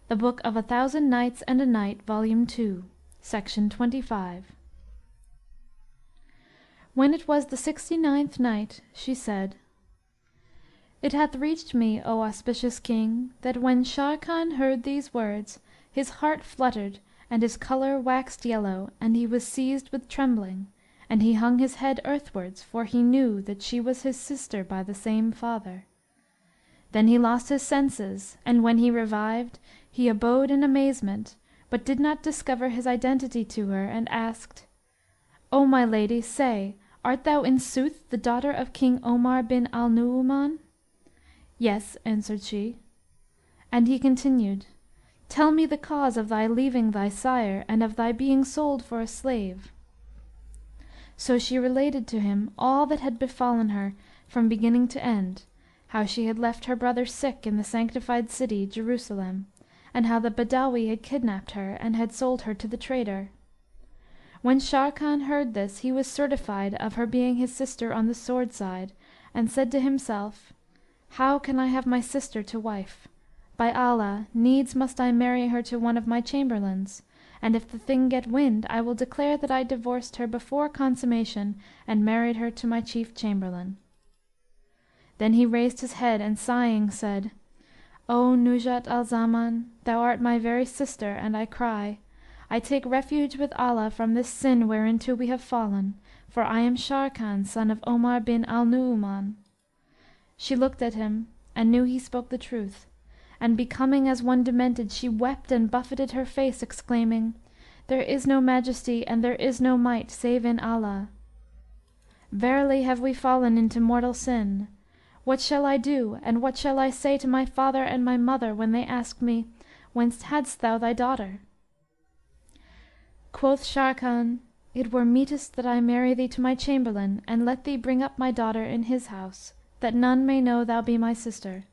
The Book of 1000 Nights and a Night, Volume 2, Section 25. When it was the 69th Night, she said, It hath reached me, O auspicious King, that when Sharrkan heard these words, his heart fluttered, and his colour waxed yellow, and he was seized with trembling, and he hung his head earthwards, for he knew that she was his sister by the same father. Then he lost his senses, and when he revived, he abode in amazement, but did not discover his identity to her, and asked, O my lady, say, art thou in sooth the daughter of King Omar bin al Nu'uman? Yes, answered she. And he continued, Tell me the cause of thy leaving thy sire, and of thy being sold for a slave. So she related to him all that had befallen her from beginning to end, how she had left her brother sick in the sanctified city, Jerusalem, and how the Badawi had kidnapped her, and had sold her to the trader. When Sharrkan heard this, he was certified of her being his sister on the sword side, and said to himself, How can I have my sister to wife? By Allah, needs must I marry her to one of my chamberlains, and if the thing get wind, I will declare that I divorced her before consummation, and married her to my chief chamberlain. Then he raised his head, and sighing said, O Nuzhat al Zaman, thou art my very sister, and I cry, I take refuge with Allah from this sin whereinto we have fallen, for I am Sharrkan, son of Omar bin al Nu'uman. She looked at him, and knew he spoke the truth, and becoming as one demented, she wept and buffeted her face, exclaiming, There is no majesty and there is no might save in Allah. Verily have we fallen into mortal sin. What shall I do, and what shall I say to my father and my mother when they ask me, Whence hadst thou thy daughter? Quoth Sharrkan, It were meetest that I marry thee to my chamberlain, and let thee bring up my daughter in his house, that none may know thou be my sister.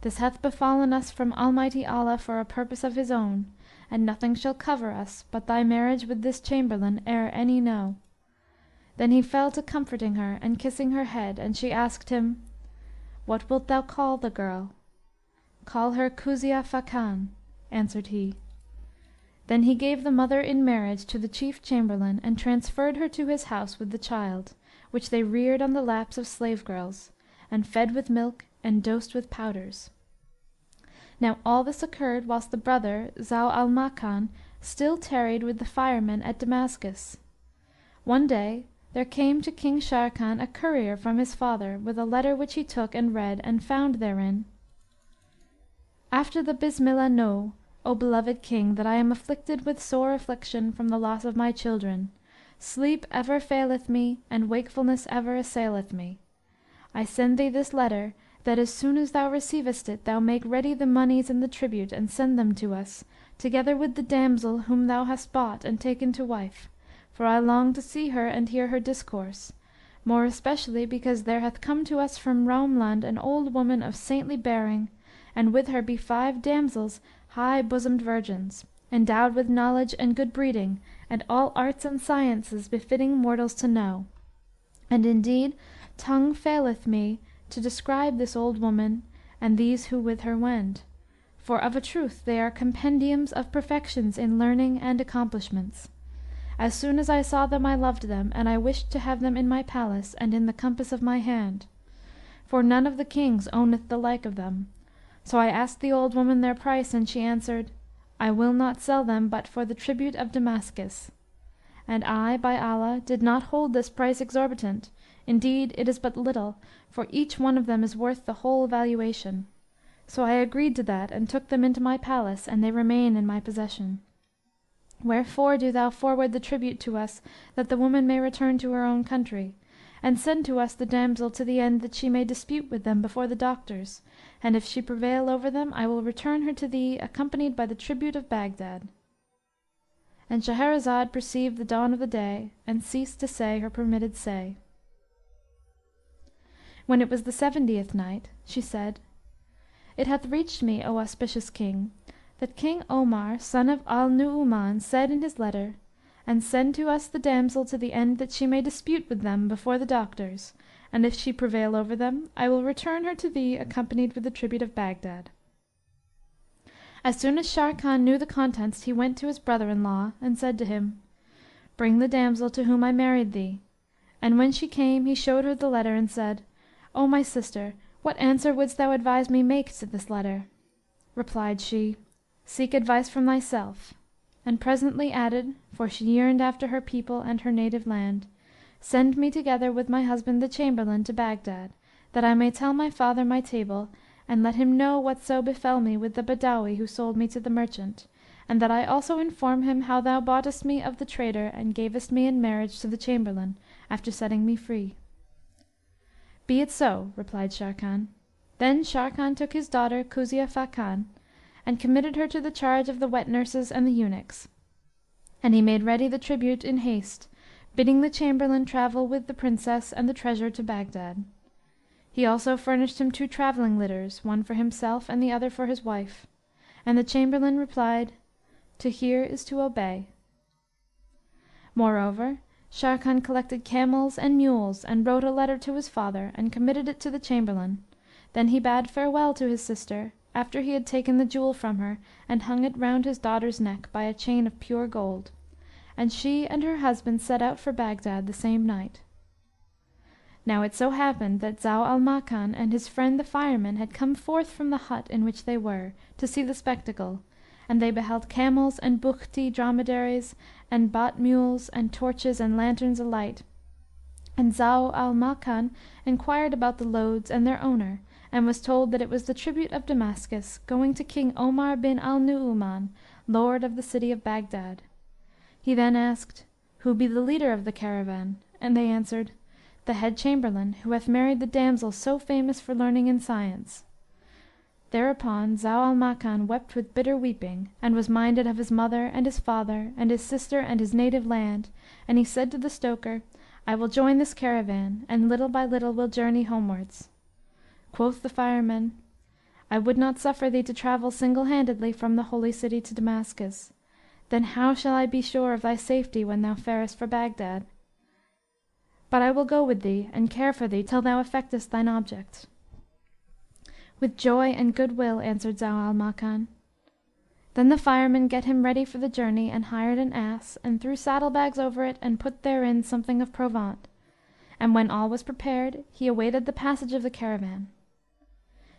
This hath befallen us from Almighty Allah for a purpose of his own, and nothing shall cover us but thy marriage with this chamberlain ere any know. Then he fell to comforting her and kissing her head, and she asked him, What wilt thou call the girl? Call her Kuzia Fakan, answered he. Then he gave the mother in marriage to the chief chamberlain, and transferred her to his house with the child, which they reared on the laps of slave girls, and fed with milk and dosed with powders. Now all this occurred whilst the brother, Zau al Makan, still tarried with the firemen at Damascus. One day there came to King Sharrkan a courier from his father, with a letter which he took and read, and found therein, After the Bismillah know, O beloved King, that I am afflicted with sore affliction from the loss of my children. Sleep ever faileth me, and wakefulness ever assaileth me. I send thee this letter, that as soon as thou receivest it, thou make ready the monies and the tribute, and send them to us, together with the damsel whom thou hast bought and taken to wife, for I long to see her and hear her discourse, more especially because there hath come to us from Roumland an old woman of saintly bearing, and with her be 5 damsels high bosomed virgins, endowed with knowledge and good breeding, and all arts and sciences befitting mortals to know. And indeed tongue faileth me to describe this old woman and these who with her wend, for of a truth they are compendiums of perfections in learning and accomplishments. As soon as I saw them I loved them, and I wished to have them in my palace and in the compass of my hand, for none of the kings owneth the like of them. So I asked the old woman their price, and she answered, I will not sell them but for the tribute of Damascus. And I, by Allah, did not hold this price exorbitant. Indeed, it is but little, for each one of them is worth the whole valuation. So I agreed to that, and took them into my palace, and they remain in my possession. Wherefore do thou forward the tribute to us, that the woman may return to her own country, and send to us the damsel to the end that she may dispute with them before the doctors, and if she prevail over them, I will return her to thee, accompanied by the tribute of Baghdad. And Shahrazad perceived the dawn of the day, and ceased to say her permitted say. When it was the 70th Night, she said, It hath reached me, O auspicious King, that King Omar, son of al Nu'uman, said in his letter, And send to us the damsel to the end that she may dispute with them before the doctors, and if she prevail over them, I will return her to thee accompanied with the tribute of Baghdad. As soon as Sharrkan knew the contents, he went to his brother-in-law and said to him, "Bring the damsel to whom I married thee." And when she came, he showed her the letter and said, "O my sister, what answer wouldst thou advise me make to this letter?" Replied she, "Seek advice from thyself," and presently added, for she yearned after her people and her native land, "Send me together with my husband the Chamberlain to Baghdad, that I may tell my father my tale, and let him know whatso befell me with the Badawi who sold me to the merchant, and that I also inform him how thou boughtest me of the trader and gavest me in marriage to the Chamberlain, after setting me free." "Be it so," replied Sharrkan. Then Sharrkan took his daughter Kuzia Fakan and committed her to the charge of the wet nurses and the eunuchs; and he made ready the tribute in haste, bidding the Chamberlain travel with the Princess and the treasure to Baghdad. He also furnished him 2 travelling litters, one for himself and the other for his wife; and the Chamberlain replied, "To hear is to obey." Moreover, Sharrkan collected camels and mules and wrote a letter to his father and committed it to the Chamberlain; then he bade farewell to his sister, after he had taken the jewel from her and hung it round his daughter's neck by a chain of pure gold; and she and her husband set out for Baghdad the same night. Now it so happened that Zau al Makan and his friend the fireman had come forth from the hut in which they were, to see the spectacle, and they beheld camels and Bukhti dromedaries and Bat mules and torches and lanterns alight; and Zau al Makan enquired about the loads and their owner, and was told that it was the tribute of Damascus, going to King Omar bin al Nu'uman, lord of the city of Baghdad. He then asked, "Who be the leader of the caravan?" And they answered, "The head chamberlain, who hath married the damsel so famous for learning and science." Thereupon Zau al Makan wept with bitter weeping, and was minded of his mother and his father and his sister and his native land, and he said to the stoker, "I will join this caravan, and little by little will journey homewards." Quoth the fireman, "I would not suffer thee to travel single–handedly from the Holy City to Damascus. Then how shall I be sure of thy safety when thou farest for Baghdad? But I will go with thee and care for thee till thou effectest thine object." "With joy and good will," answered Zau al Makan. Then the fireman get him ready for the journey and hired an ass and threw saddle–bags over it and put therein something of provaunt; and when all was prepared, he awaited the passage of the caravan.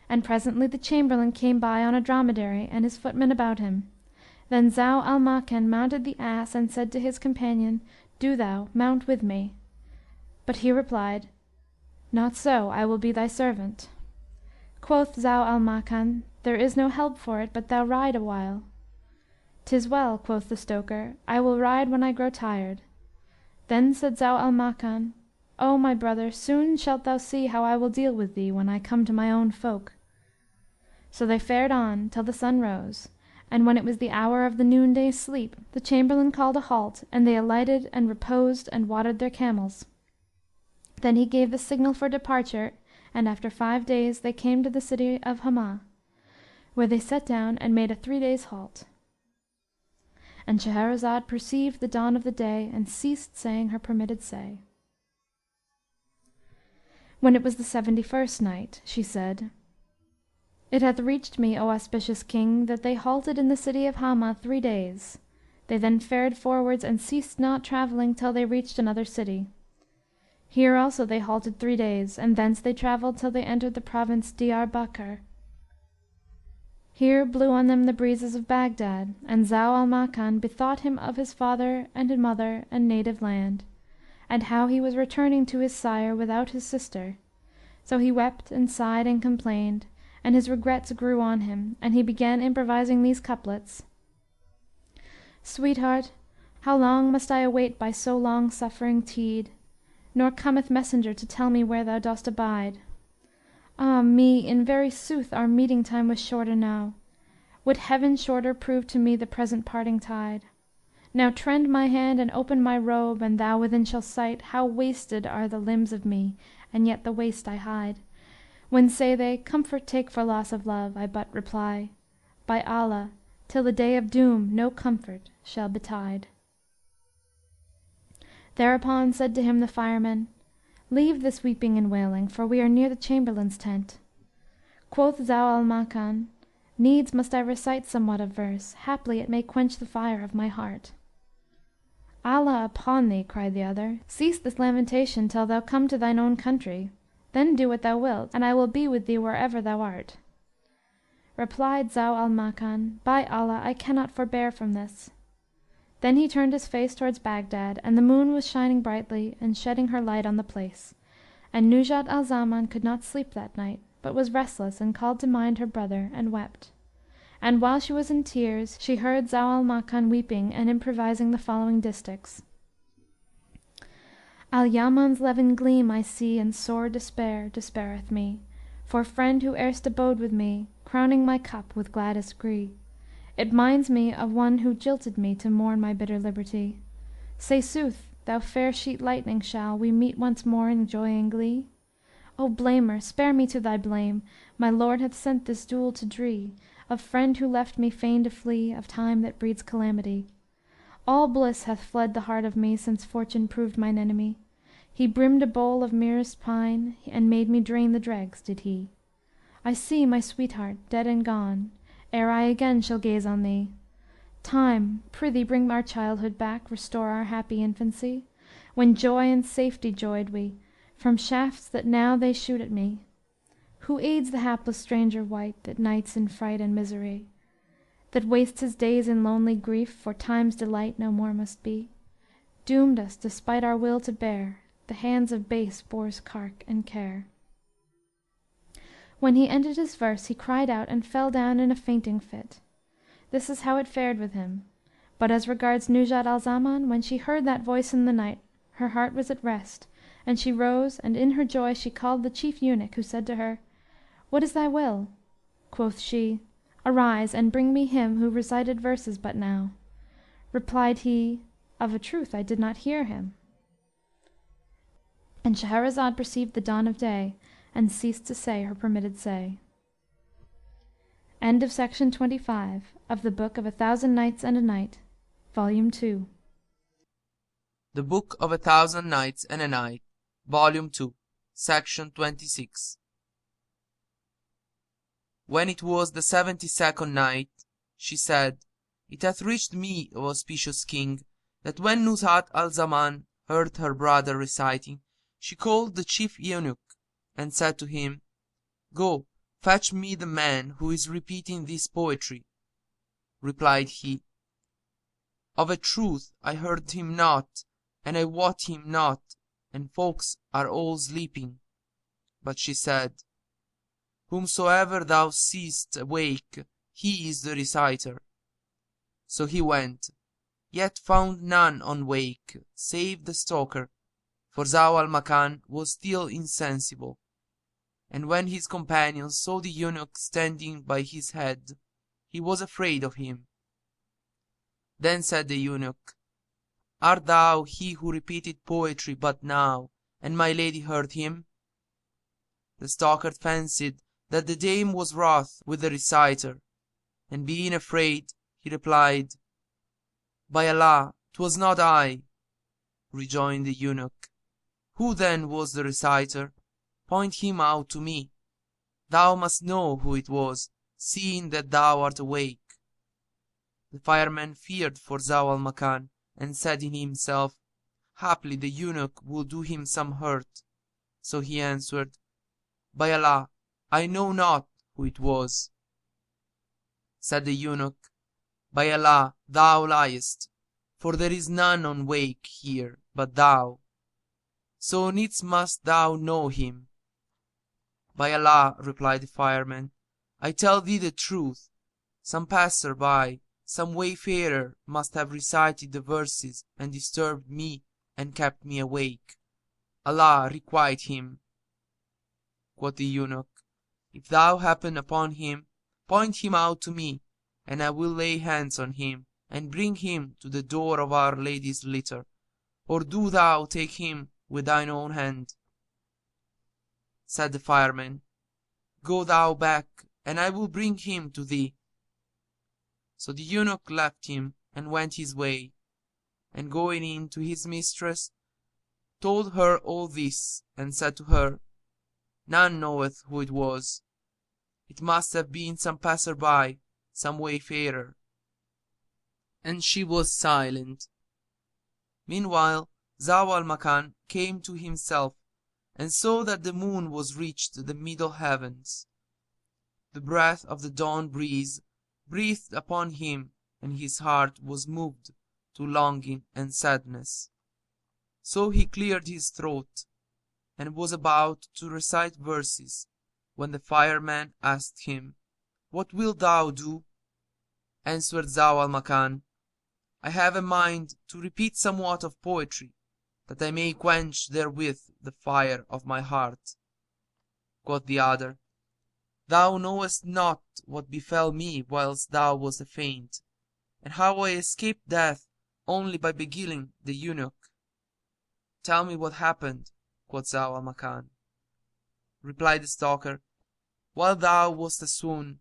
And presently the Chamberlain came by on a dromedary and his footmen about him. Then Zau al Makan mounted the ass and said to his companion, "Do thou mount with me." But he replied, "Not so, I will be thy servant." Quoth Zau al Makan, "There is no help for it but thou ride awhile." "'Tis well," quoth the stoker, "I will ride when I grow tired." Then said Zau al Makan, "O my brother, soon shalt thou see how I will deal with thee, when I come to my own folk." So they fared on till the sun rose, and when it was the hour of the noonday sleep, the Chamberlain called a halt, and they alighted and reposed and watered their camels. Then he gave the signal for departure, and after 5 days they came to the city of Hamah, where they sat down and made a 3 days' halt. And Shahrazad perceived the dawn of the day and ceased saying her permitted say. When it was the 71st night, she said, It hath reached me, O auspicious King, that they halted in the city of Hamah 3 days. They then fared forwards and ceased not travelling till they reached another city. Here also they halted 3 days, and thence they travelled till they entered the province Diyarbakr. Here blew on them the breezes of Baghdad, and Zau al Makan bethought him of his father and mother and native land, and how he was returning to his sire without his sister. So he wept and sighed and complained, and his regrets grew on him, and he began improvising these couplets: Sweetheart, how long must I await by so long suffering teed? Nor cometh messenger to tell me where thou dost abide. Ah me, in very sooth our meeting time was shorter now. Would Heaven shorter prove to me the present parting tide! Now trend my hand and open my robe, and thou within shall sight how wasted are the limbs of me, and yet the waste I hide. When say they, Comfort take for loss of love, I but reply, By Allah, till the day of doom no comfort shall betide. Thereupon said to him the fireman, Leave this weeping and wailing, for we are near the Chamberlain's tent. Quoth Zau al Makan, Needs must I recite somewhat of verse, haply it may quench the fire of my heart." "Allah upon thee," cried the other, "cease this lamentation till thou come to thine own country; then do what thou wilt, and I will be with thee wherever thou art." Replied Zau al Makan, "By Allah, I cannot forbear from this." Then he turned his face towards Baghdad, and the moon was shining brightly and shedding her light on the place; and Nuzhat al Zaman could not sleep that night, but was restless and called to mind her brother and wept. And while she was in tears, she heard Zau al Makan weeping and improvising the following distichs: "Al Yaman's leven gleam I see, and sore despair despaireth me For friend who erst abode with me, crowning my cup with gladdest gree. It minds me of one who jilted me to mourn my bitter liberty. Say sooth, thou fair sheet lightning, shall we meet once more in joy and glee? O blamer, spare me to thy blame! My Lord hath sent this dule to dree Of friend who left me fain to flee of time that breeds calamity. All bliss hath fled the heart of me since Fortune proved mine enemy. He brimmed a bowl of merest pine, and made me drain the dregs, did he. I see my sweetheart dead and gone, ere I again shall gaze on thee. Time, prithee bring our childhood back, restore our happy infancy, When joy and safety joyed we, from shafts that now they shoot at me. Who aids the hapless stranger wight, that nights in fright and misery, That wastes his days in lonely grief, for time's delight no more must be, Doomed us, despite our will, to bear the hands of base Bors cark and care." When he ended his verse, he cried out and fell down in a fainting fit. This is how it fared with him. But as regards Nuzhat al Zaman, when she heard that voice in the night, her heart was at rest, and she rose and in her joy she called the chief eunuch, who said to her, "What is thy will?" Quoth she, "Arise and bring me him who recited verses but now." Replied he, "Of a truth I did not hear him." And Shahrazad perceived the dawn of day and ceased to say her permitted say. End of Section 25 of the Book of 1000 Nights and a Night, Volume 2. The Book of 1000 Nights and a Night, Volume 2, Section 26. When it was the 72nd night, she said, It hath reached me, O auspicious King, that when Nuzhat al Zaman heard her brother reciting, she called the chief eunuch, and said to him, Go, fetch me the man who is repeating this poetry. Replied he, Of a truth I heard him not, and I wot him not, and folks are all sleeping. But she said, Whomsoever thou seest awake, he is the reciter. So he went, yet found none on wake, save the stalker, for Zau al Makan was still insensible. And when his companion saw the eunuch standing by his head, he was afraid of him. Then said the eunuch, Art thou he who repeated poetry but now, and my lady heard him? The stalker fancied that the dame was wroth with the reciter, and being afraid, he replied, By Allah, 'twas not I. Rejoined the eunuch, Who then was the reciter? Point him out to me. Thou must know who it was, seeing that thou art awake. The fireman feared for Zau al Makan, and said in himself, Haply the eunuch will do him some hurt. So he answered, By Allah, I know not who it was. Said the eunuch, By Allah, thou liest, for there is none on wake here but thou. So needs must thou know him. By Allah, replied the fireman, I tell thee the truth. Some passer-by, some wayfarer must have recited the verses and disturbed me and kept me awake. Allah requite him. Quoth the eunuch, If thou happen upon him, point him out to me, and I will lay hands on him and bring him to the door of Our Lady's litter, or do thou take him with thine own hand. Said the fireman, Go thou back, and I will bring him to thee. So the eunuch left him and went his way, and going in to his mistress, told her all this, and said to her, None knoweth who it was. It must have been some passer-by, some wayfarer." And she was silent. Meanwhile Zau al-Makan came to himself, and saw that the moon was reached the middle heavens. The breath of the dawn breeze breathed upon him, and his heart was moved to longing and sadness. So he cleared his throat, and was about to recite verses, when the fireman asked him, "What wilt thou do?" Answered Zau al-Makan, "I have a mind to repeat somewhat of poetry, that I may quench therewith the fire of my heart." Quoth the other, "Thou knowest not what befell me whilst thou wast a faint, and how I escaped death only by beguiling the eunuch." "Tell me what happened," quoth Zau al-Makan. Replied the stalker, "While thou wast aswoon,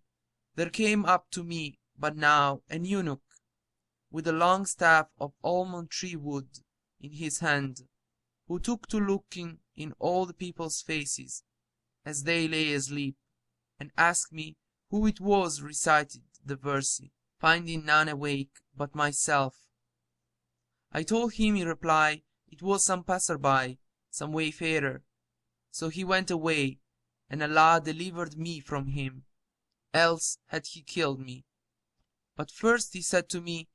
there came up to me but now an eunuch, with a long staff of almond tree wood in his hand, who took to looking in all the people's faces, as they lay asleep, and asked me who it was recited the verse, finding none awake but myself. I told him in reply it was some passer-by, some wayfarer. So he went away, and Allah delivered me from him, else had he killed me. But first he said to me,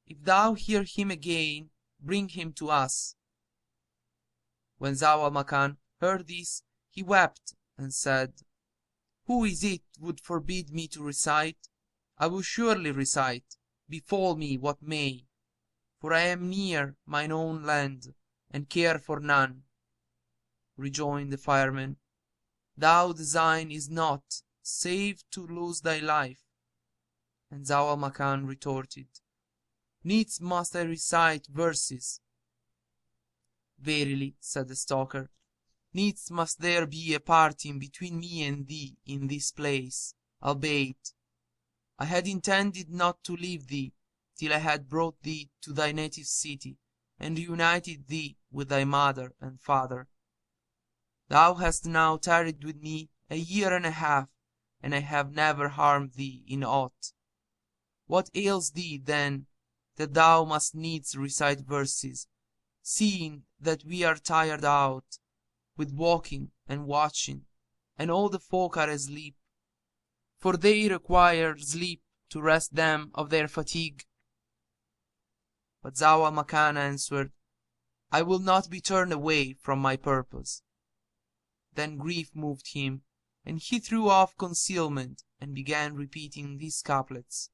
'If thou hear him again, bring him to us.'" When Zau al-Makan heard this, he wept and said, "Who is it would forbid me to recite? I will surely recite, befall me what may, for I am near mine own land, and care for none." Rejoined the fireman, "Thy design is not, save to lose thy life." And Zau al-Makan retorted, "Needs must I recite verses." "Verily," said the stalker, "needs must there be a parting between me and thee in this place, albeit I had intended not to leave thee till I had brought thee to thy native city, and reunited thee with thy mother and father. Thou hast now tarried with me a year and a half, and I have never harmed thee in aught. What ails thee, then, that thou must needs recite verses, seeing that we are tired out with walking and watching, and all the folk are asleep? For they require sleep to rest them of their fatigue." But Zau al-Makan answered, "I will not be turned away from my purpose." Then grief moved him, and he threw off concealment and began repeating these couplets: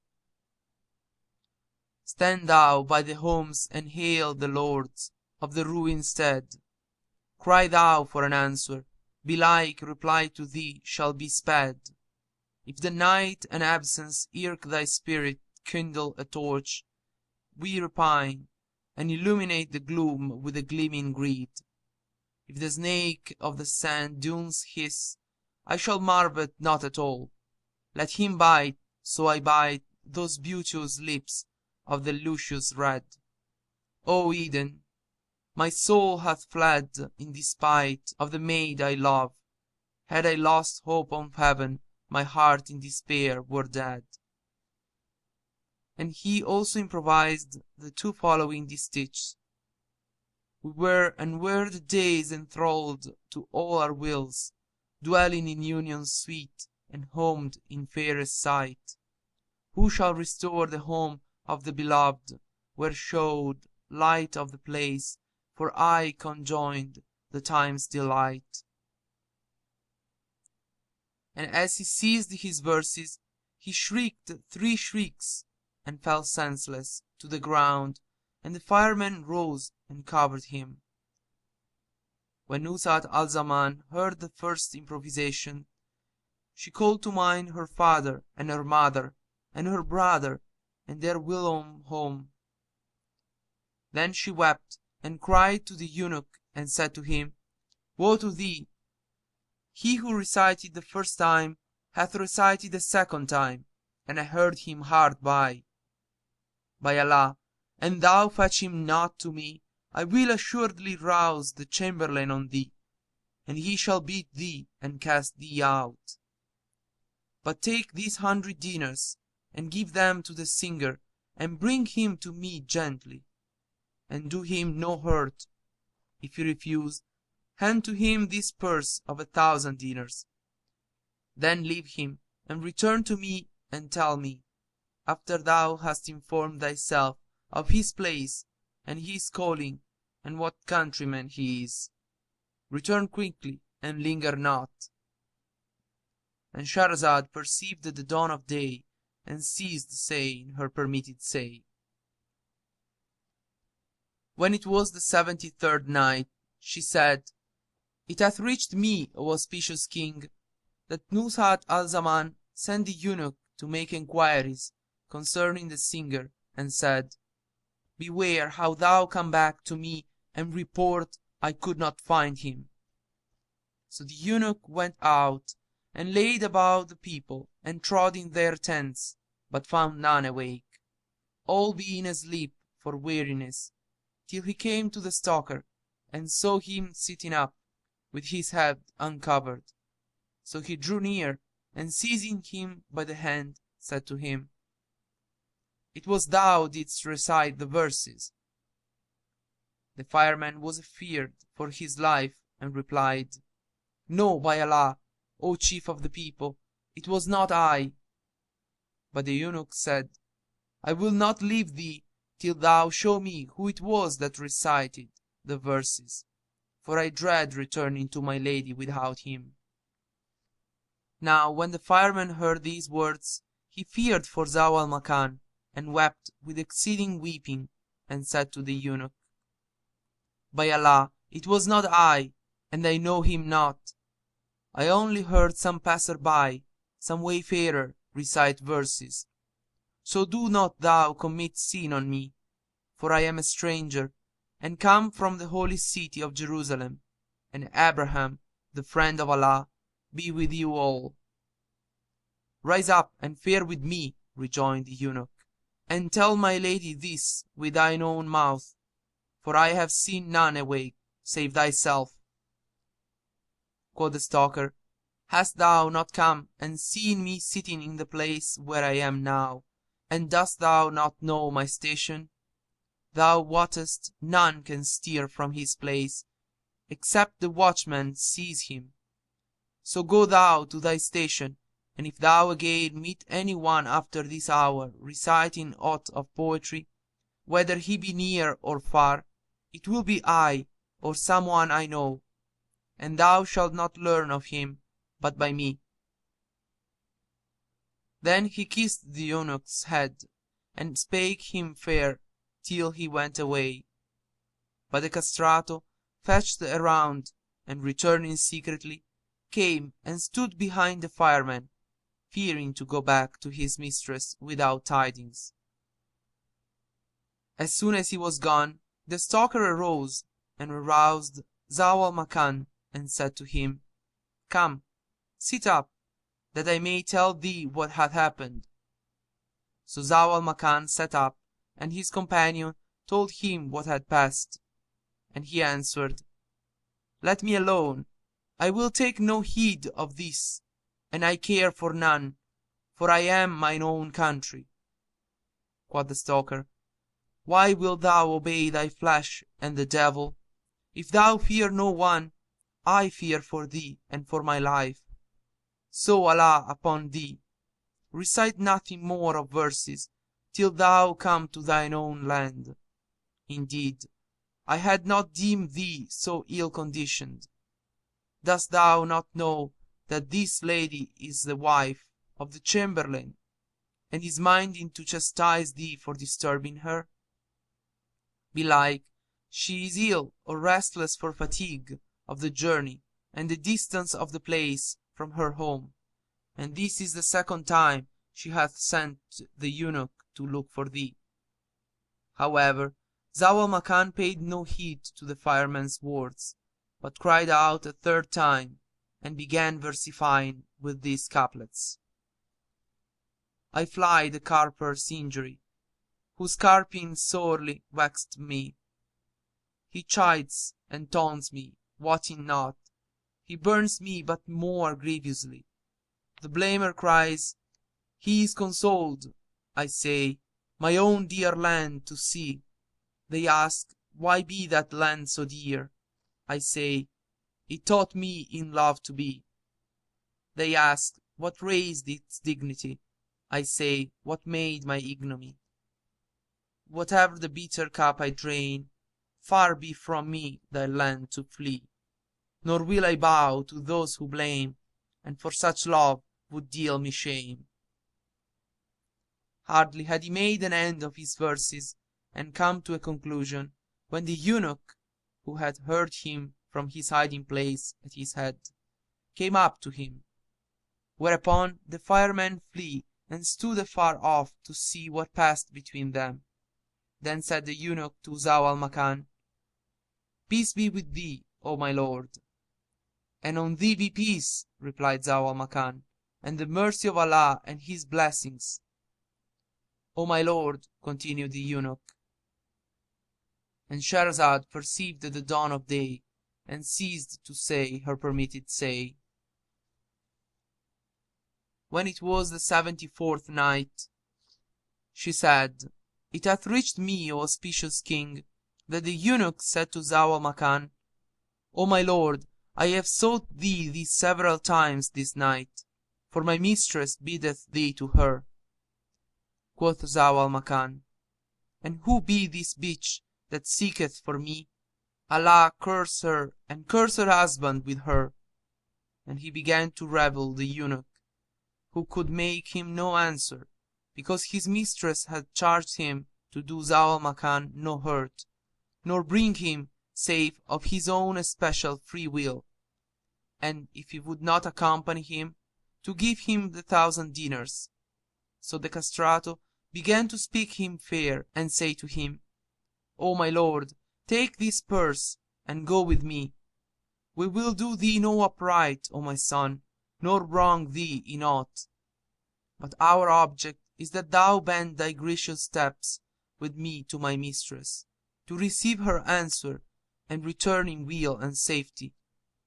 "Stand thou by the homes and hail the lords of the ruined stead. Cry thou for an answer, belike reply to thee shall be sped. If the night and absence irk thy spirit, kindle a torch, we repine, and illuminate the gloom with a gleaming greed. If the snake of the sand dunes hiss, I shall marvel not at all. Let him bite, so I bite those beauteous lips of the luscious red. O Eden, my soul hath fled in despite of the maid I love. Had I lost hope of heaven, my heart in despair were dead." And he also improvised the two following distichs: "We were and were the days enthralled to all our wills, dwelling in union sweet, and homed in fairest sight. Who shall restore the home of the beloved, where showed light of the place, for I conjoined the time's delight?" And as he ceased his verses, he shrieked 3 shrieks, and fell senseless to the ground, and the fireman rose and covered him. When Nuzhat al-Zaman heard the first improvisation, she called to mind her father and her mother and her brother and their whilom home. Then she wept and cried to the eunuch, and said to him, "Woe to thee! He who recited the first time hath recited a second time, and I heard him hard by. By Allah, an thou fetch him not to me, I will assuredly rouse the chamberlain on thee, and he shall beat thee and cast thee out." but take these 100 dinars, and give them to the singer, and bring him to me gently, and do him no hurt. If he refuse, hand to him this purse of 1,000 dinars. Then leave him, and return to me, and tell me, after thou hast informed thyself of his place, and his calling, and what countryman he is. Return quickly, and linger not. And Shahrazad perceived the dawn of day, and ceased saying her permitted say. When it was the 73rd night, she said, It hath reached me, O auspicious king, that Nuzhat al-Zaman sent the eunuch to make enquiries concerning the singer, and said, Beware how thou come back to me and report I could not find him. So the eunuch went out and laid about the people, and trod in their tents, but found none awake, all being asleep for weariness, till he came to the stalker, and saw him sitting up, with his head uncovered. So he drew near, and seizing him by the hand, said to him, It was thou didst recite the verses. The fireman was afeared for his life, and replied, No, by Allah, O chief of the people, it was not I. But the eunuch said, I will not leave thee till thou show me who it was that recited the verses, for I dread returning to my lady without him. Now when the fireman heard these words, he feared for Zau al-Makan, and wept with exceeding weeping, and said to the eunuch, By Allah, it was not I, and I know him not. I only heard some passer-by, some wayfarer, recite verses. So do not thou commit sin on me, for I am a stranger, and come from the holy city of Jerusalem, and Abraham, the friend of Allah, be with you all. Rise up and fare with me, rejoined the eunuch, and tell my lady this with thine own mouth, for I have seen none awake, save thyself. Quoth the stalker, Hast thou not come and seen me sitting in the place where I am now, and dost thou not know my station? Thou wottest none can stir from his place, except the watchman seize him. So go thou to thy station, and if thou again meet any one after this hour reciting aught of poetry, whether he be near or far, it will be I, or some one I know, and thou shalt not learn of him but by me. Then he kissed the eunuch's head, and spake him fair, till he went away. But the castrato fetched around, and returning secretly, came and stood behind the fireman, fearing to go back to his mistress without tidings. As soon as he was gone, the stalker arose and aroused Zau al-Makan, and said to him, Come, sit up, that I may tell thee what hath happened. So Zau al-Makan sat up, and his companion told him what had passed, and he answered, Let me alone, I will take no heed of this, and I care for none, for I am mine own country. Quoth the stalker, Why wilt thou obey thy flesh and the devil? If thou fear no one, I fear for thee and for my life. So Allah upon thee, recite nothing more of verses till thou come to thine own land. Indeed, I had not deemed thee so ill-conditioned. Dost thou not know that this lady is the wife of the chamberlain, and is minding to chastise thee for disturbing her? Belike, she is ill or restless for fatigue of the journey and the distance of the place from her home, and this is the second time she hath sent the eunuch to look for thee. However, Zau al-Makan paid no heed to the fireman's words, but cried out a third time, and began versifying with these couplets: I fly the carper's injury, whose carping sorely vexed me. He chides and taunts me, wotting not he burns me but more grievously. The blamer cries, he is consoled. I say, my own dear land to see. They ask, why be that land so dear? I say, it taught me in love to be. They ask, what raised its dignity? I say, what made my ignominy? Whatever the bitter cup I drain, far be from me thy land to flee. Nor will I bow to those who blame, and for such love would deal me shame. Hardly had he made an end of his verses and come to a conclusion, when the eunuch, who had heard him from his hiding place at his head, came up to him. Whereupon the firemen flee and stood afar off to see what passed between them. Then said the eunuch to Zau al-Makan, peace be with thee, O my lord. And on thee be peace, replied Zau al-Makan, and the mercy of Allah and his blessings. O my lord, continued the eunuch. And Shahrazad perceived the dawn of day and ceased to say her permitted say. When it was the 74th Night, she said, it hath reached me, O auspicious king, that the eunuch said to Zau al-Makan, O my lord, I have sought thee several times this night, for my mistress biddeth thee to her. Quoth Zau al-Makan, and who be this bitch that seeketh for me? Allah curse her and curse her husband with her. And he began to revel the eunuch, who could make him no answer, because his mistress had charged him to do Zau al-Makan no hurt, nor bring him save of his own especial free will, and if he would not accompany him, to give him the 1,000 dinars. So the castrato began to speak him fair, and say to him, O my lord, take this purse, and go with me. We will do thee no upright, O my son, nor wrong thee in aught. But our object is that thou bend thy gracious steps with me to my mistress, to receive her answer, and return in weal and safety,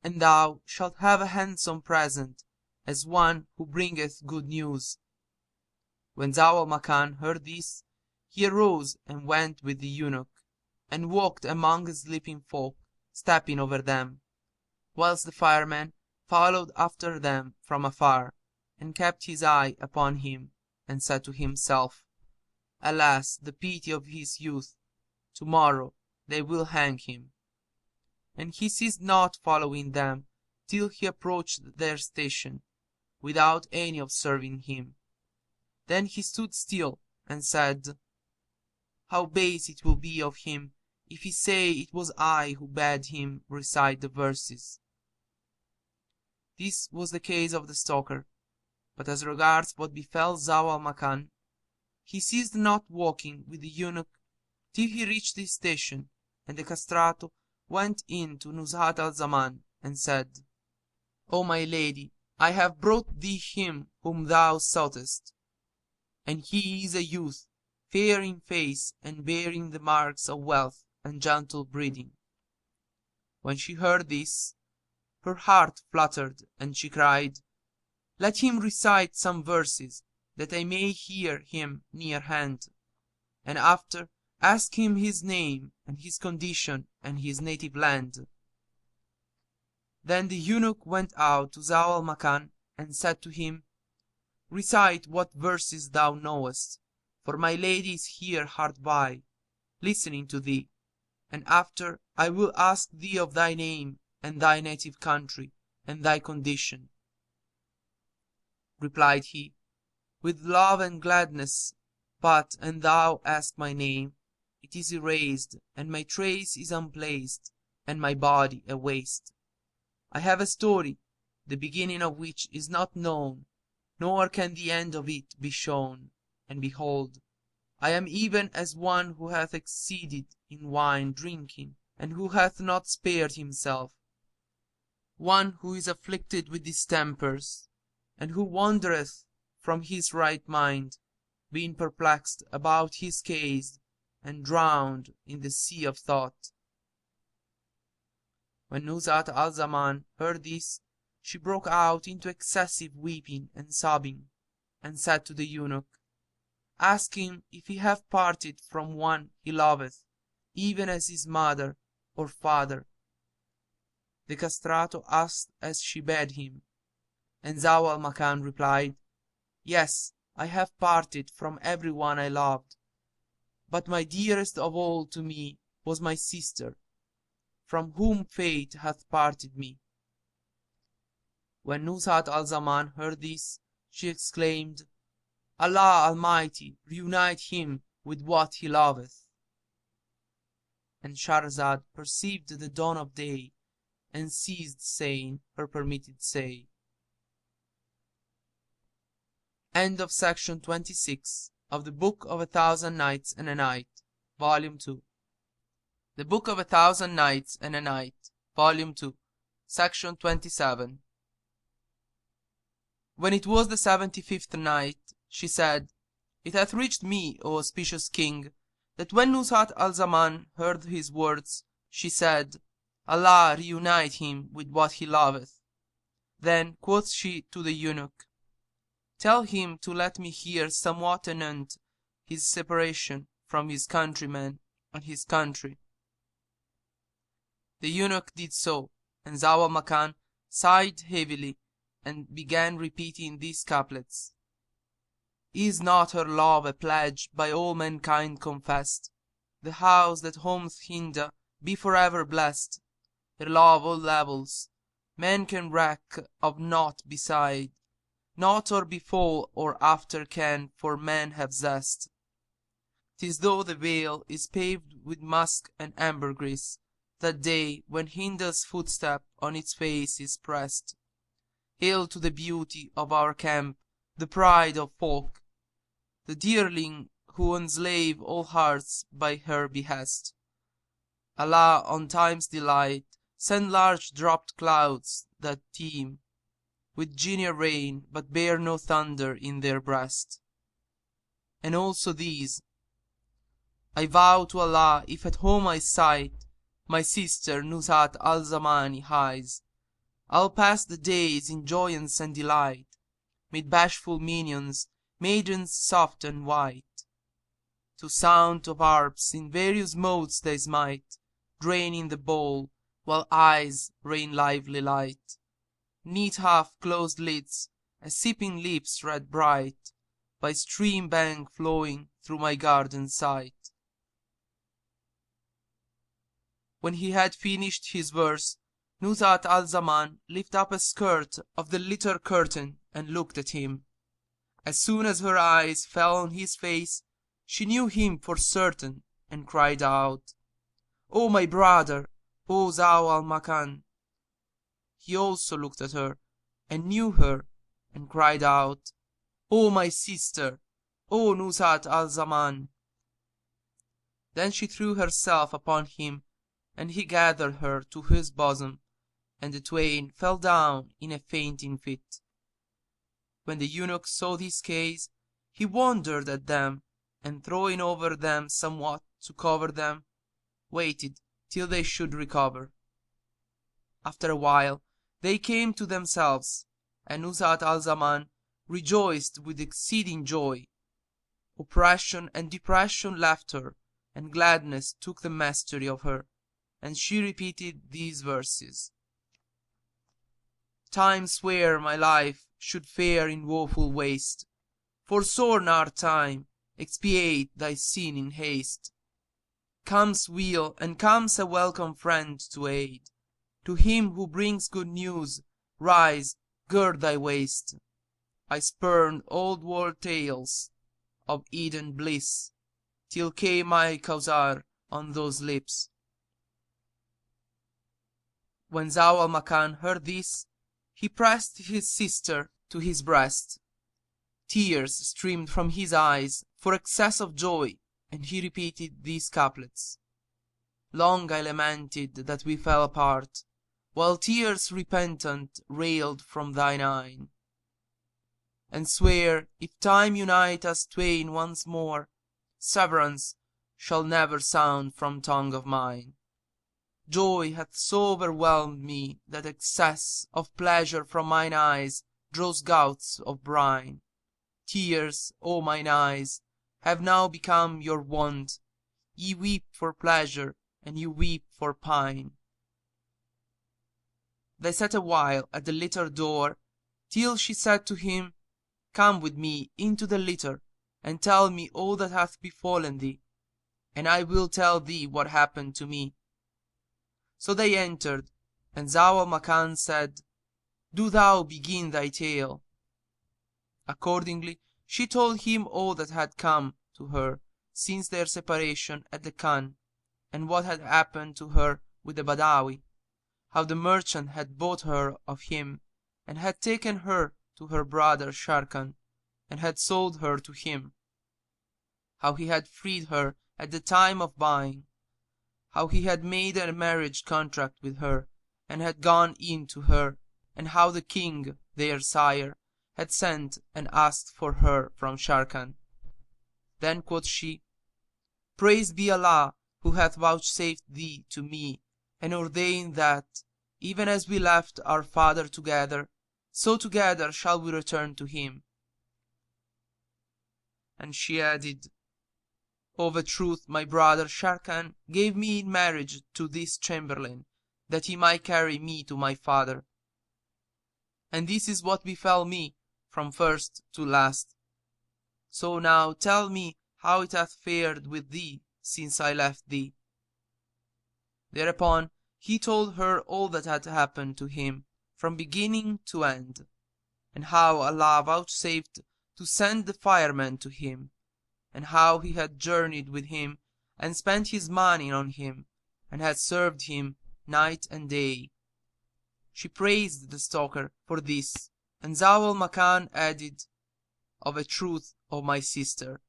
and thou shalt have a handsome present, as one who bringeth good news. When Zau al-Makan heard this, he arose and went with the eunuch, and walked among the sleeping folk, stepping over them, whilst the fireman followed after them from afar, and kept his eye upon him, and said to himself, Alas, the pity of his youth! Tomorrow they will hang him. And he ceased not following them till he approached their station, without any observing him. Then he stood still, and said, How base it will be of him if he say it was I who bade him recite the verses. This was the case of the stalker, but as regards what befell Zau al-Makan, he ceased not walking with the eunuch till he reached his station, and the castrato went in to Nuzhat al-Zaman and said, O my lady, I have brought thee him whom thou soughtest, and he is a youth, fair in face and bearing the marks of wealth and gentle breeding. When she heard this, her heart fluttered, and she cried, Let him recite some verses, that I may hear him near hand, and after ask him his name and his condition and his native land. Then the eunuch went out to Zau al-Makan and said to him, Recite what verses thou knowest, for my lady is here hard by, listening to thee, and after I will ask thee of thy name and thy native country and thy condition. Replied he, With love and gladness, but an thou ask my name, it is erased, and my trace is unplaced, and my body a waste. I have a story, the beginning of which is not known, nor can the end of it be shown, and behold, I am even as one who hath exceeded in wine drinking, and who hath not spared himself, one who is afflicted with distempers, and who wandereth from his right mind, being perplexed about his case, and drowned in the sea of thought. When Nuzhat al-Zaman heard this, she broke out into excessive weeping and sobbing, and said to the eunuch, "Ask him if he have parted from one he loveth, even as his mother or father." The castrato asked as she bade him, and Zau al Makan replied, "Yes, I have parted from every one I loved, but my dearest of all to me was my sister, from whom fate hath parted me." When Nuzhat al-Zaman heard this, she exclaimed, "Allah Almighty reunite him with what he loveth." And Shahrazad perceived the dawn of day and ceased saying her permitted say. End of section 26 of the Book of 1000 Nights and a Night, Volume 2. The Book of 1000 Nights and a Night, Volume 2, Section 27. When it was the 75th night, she said, "It hath reached me, O auspicious King, that when Nuzhat al-Zaman heard his words, she said, Allah reunite him with what he loveth. Then quoth she to the eunuch, Tell him to let me hear somewhat anent his separation from his countrymen and his country." The eunuch did so, and Zau al Makan sighed heavily and began repeating these couplets: "Is not her love a pledge by all mankind confessed? The house that hometh Hinda be forever blessed. Her love all levels, men can reck of naught beside. Naught or before or after can for men have zest. 'Tis though the vale is paved with musk and ambergris, that day when Hinda's footstep on its face is pressed. Hail to the beauty of our camp, the pride of folk, the dearling who enslave all hearts by her behest. Allah on time's delight send large dropped clouds that teem with genial rain, but bear no thunder in their breast. And also these: I vow to Allah, if at home I sight my sister Nuzhat al-Zamani highs, I'll pass the days in joyance and delight, mid bashful minions, maidens soft and white. To sound of harps in various modes they smite, draining the bowl, while eyes rain lively light. Neat half-closed lids, as sipping lips red bright, by stream bank flowing through my garden sight. When he had finished his verse, Nuzhat al-Zaman lifted up a skirt of the litter curtain and looked at him. As soon as her eyes fell on his face, she knew him for certain, and cried out, "O my brother, O Zau al-Makan!" He also looked at her, and knew her, and cried out, "O my sister, O Nuzhat al-Zaman!" Then she threw herself upon him, and he gathered her to his bosom, and the twain fell down in a fainting fit. When the eunuch saw this case, he wondered at them, and throwing over them somewhat to cover them, waited till they should recover. After a while they came to themselves, and Nuzhat al-Zaman rejoiced with exceeding joy. Oppression and depression left her, and gladness took the mastery of her, and she repeated these verses: Time sware my life should fare in woeful waste. Forsworn our time, expiate thy sin in haste. Comes weal, and comes a welcome friend to aid. To him who brings good news, rise, gird thy waist. I spurned old world tales of Eden bliss, till came my Kausar on those lips. When Zau al-Makan heard this, he pressed his sister to his breast. Tears streamed from his eyes for excess of joy, and he repeated these couplets: Long I lamented that we fell apart, while tears repentant railed from thine eye, and swear, if time unite us twain once more, severance shall never sound from tongue of mine. Joy hath so overwhelmed me that excess of pleasure from mine eyes draws gouts of brine. Tears, O mine eyes, have now become your wont. Ye weep for pleasure, and ye weep for pine. They sat a while at the litter door, till she said to him, Come with me into the litter, and tell me all that hath befallen thee, and I will tell thee what happened to me. So they entered, and Zau al-Makan said, Do thou begin thy tale. Accordingly, she told him all that had come to her since their separation at the Khan, and what had happened to her with the Badawi, how the merchant had bought her of him, and had taken her to her brother Sharrkan, and had sold her to him, how he had freed her at the time of buying, how he had made a marriage contract with her, and had gone in to her, and how the king, their sire, had sent and asked for her from Sharrkan. Then quoth she, Praised be Allah, who hath vouchsafed thee to me, and ordained that, even as we left our father together, so together shall we return to him. And she added, Of a truth my brother Sharrkan gave me in marriage to this chamberlain, that he might carry me to my father. And this is what befell me from first to last. So now tell me how it hath fared with thee since I left thee. Thereupon he told her all that had happened to him from beginning to end, and how Allah vouchsafed to send the fireman to him, and how he had journeyed with him and spent his money on him, and had served him night and day. She praised the stalker for this, and Zau al-Makan added, Of a truth, O my sister,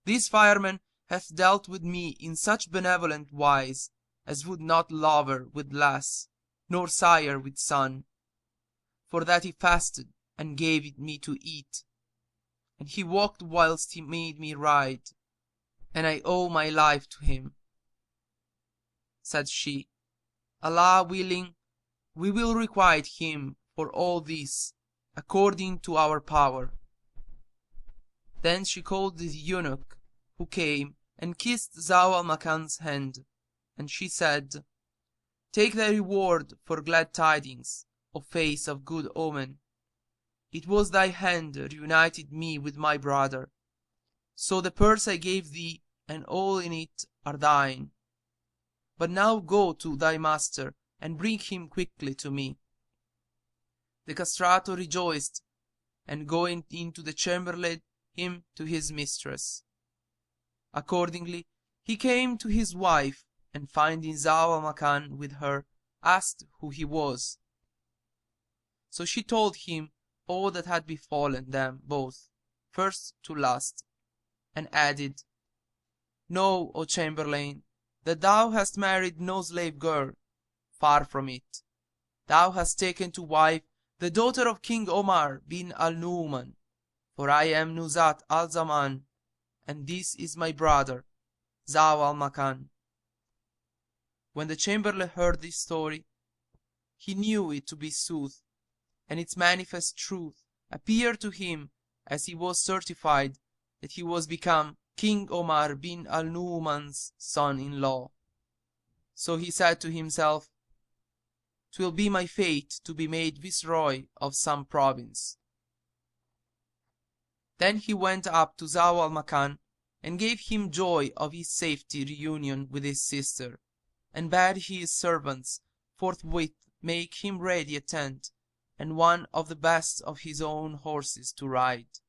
this fireman hath dealt with me in such benevolent wise as would not lover with lass, nor sire with son, for that he fasted and gave it me to eat, and he walked whilst he made me ride, and I owe my life to him. Said she, Allah willing, we will requite him for all this according to our power. Then she called the eunuch, who came and kissed Zau al-Makan's hand, and she said, Take thy reward for glad tidings, O face of good omen. It was thy hand reunited me with my brother, so the purse I gave thee and all in it are thine. But now go to thy master and bring him quickly to me. The castrato rejoiced, and going into the chamber led him to his mistress. Accordingly, he came to his wife, and finding Zau al-Makan with her, asked who he was. So she told him all that had befallen them both, first to last, and added, Know, O Chamberlain, that thou hast married no slave girl, far from it. Thou hast taken to wife the daughter of King Omar bin al-Nu'man, for I am Nuzhat al-Zaman, and this is my brother, Zau al-Makan. When the chamberlain heard this story, he knew it to be sooth, and its manifest truth appeared to him, as he was certified that he was become King Omar bin al-Nu'man's son-in-law. So he said to himself, 'Twill be my fate to be made viceroy of some province. Then he went up to Zau al-Makan and gave him joy of his safety reunion with his sister, and bade his servants forthwith make him ready a tent and one of the best of his own horses to ride.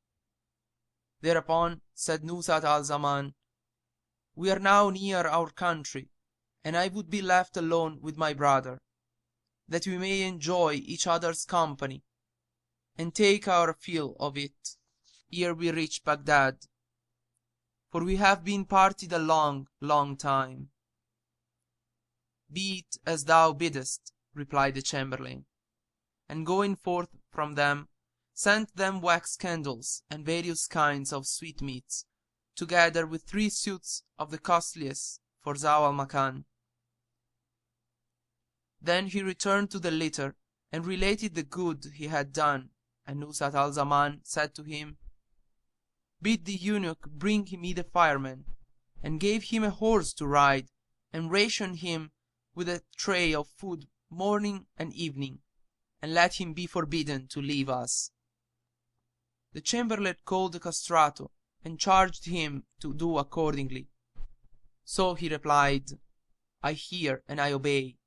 Thereupon said Nuzhat al-Zaman, We are now near our country, and I would be left alone with my brother, that we may enjoy each other's company, and take our fill of it ere we reach Baghdad, for we have been parted a long, long time. Be it as thou biddest, replied the chamberlain, and going forth from them, sent them wax candles and various kinds of sweetmeats, together with 3 suits of the costliest for Zau al-Makan. Then he returned to the litter and related the good he had done, and Nuzhat al-Zaman said to him, "Bid the eunuch bring me the fireman," and gave him a horse to ride, and rationed him with a tray of food morning and evening, and let him be forbidden to leave us. The chamberlain called the castrato and charged him to do accordingly. So he replied, "I hear and I obey."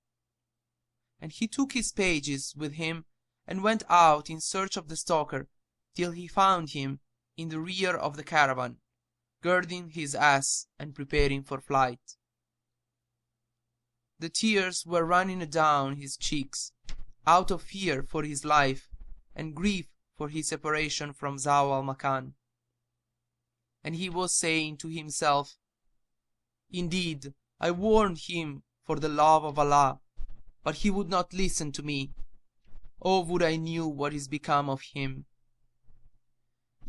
And he took his pages with him and went out in search of the stalker till he found him in the rear of the caravan, girding his ass and preparing for flight. The tears were running down his cheeks, out of fear for his life and grief for his separation from Zau al-Makan. And he was saying to himself, "Indeed, I warned him for the love of Allah, but he would not listen to me. Oh, would I knew what is become of him."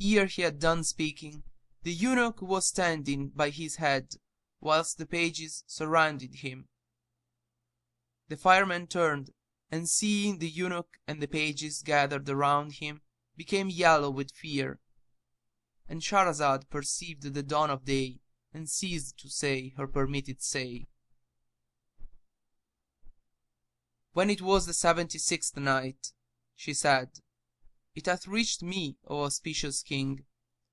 Ere he had done speaking, the eunuch was standing by his head, whilst the pages surrounded him. The fireman turned, and seeing the eunuch and the pages gathered around him, became yellow with fear. And Shahrazad perceived the dawn of day, and ceased to say her permitted say. When it was the 76th night, she said, "It hath reached me, O auspicious king,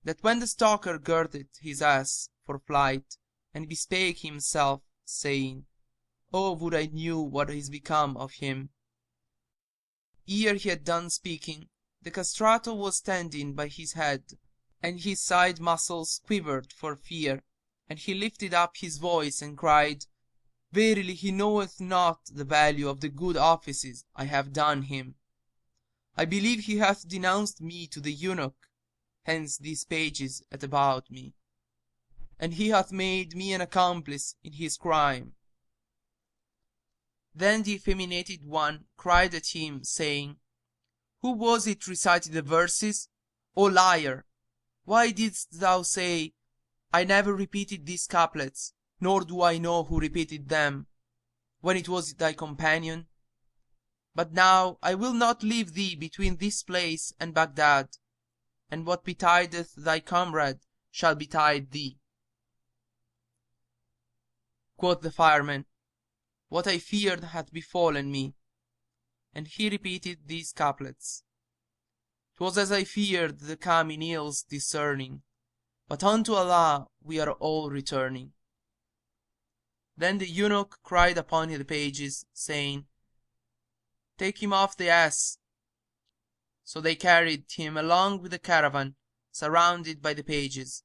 that when the stalker girded his ass for flight, and bespake himself, saying, 'Oh, would I knew what is become of him!' Ere he had done speaking, the castrato was standing by his head, and his side muscles quivered for fear, and he lifted up his voice and cried, 'Verily he knoweth not the value of the good offices I have done him. I believe he hath denounced me to the eunuch, hence these pages at about me, and he hath made me an accomplice in his crime.' Then the effeminated one cried at him, saying, 'Who was it recited the verses? O liar! Why didst thou say, I never repeated these couplets, nor do I know who repeated them, when it was thy companion? But now I will not leave thee between this place and Baghdad, and what betideth thy comrade shall betide thee.' Quoth the fireman, 'What I feared hath befallen me,' and he repeated these couplets: 'Twas as I feared, the coming ills discerning, but unto Allah we are all returning.' Then the eunuch cried upon the pages, saying, 'Take him off the ass.' So they carried him along with the caravan, surrounded by the pages,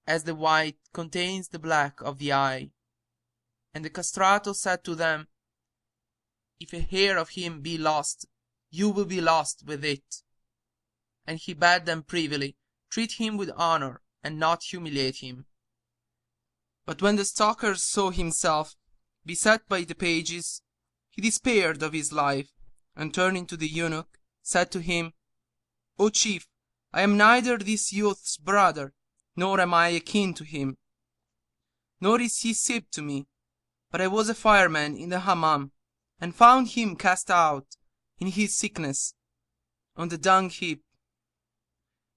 as the white contains the black of the eye. And the castrato said to them, 'If a hair of him be lost, you will be lost with it.' And he bade them privily treat him with honor and not humiliate him. But when the stalker saw himself beset by the pages, he despaired of his life, and turning to the eunuch, said to him, 'O chief, I am neither this youth's brother, nor am I akin to him, nor is he sib to me, but I was a fireman in the Hammam, and found him cast out, in his sickness, on the dung heap.'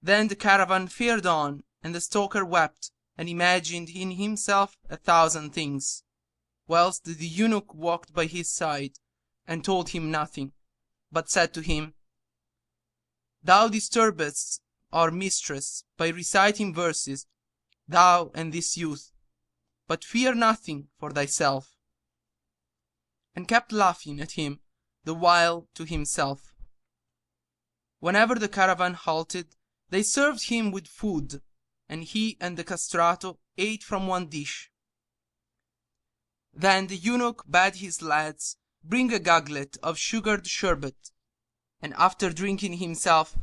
Then the caravan fared on, and the stalker wept, and imagined in himself 1,000 things, whilst the eunuch walked by his side, and told him nothing, but said to him, 'Thou disturbest our mistress by reciting verses, thou and this youth, but fear nothing for thyself,' and kept laughing at him the while to himself. Whenever the caravan halted, they served him with food, and he and the castrato ate from one dish. Then the eunuch bade his lads bring a gugglet of sugared sherbet, and after drinking himself,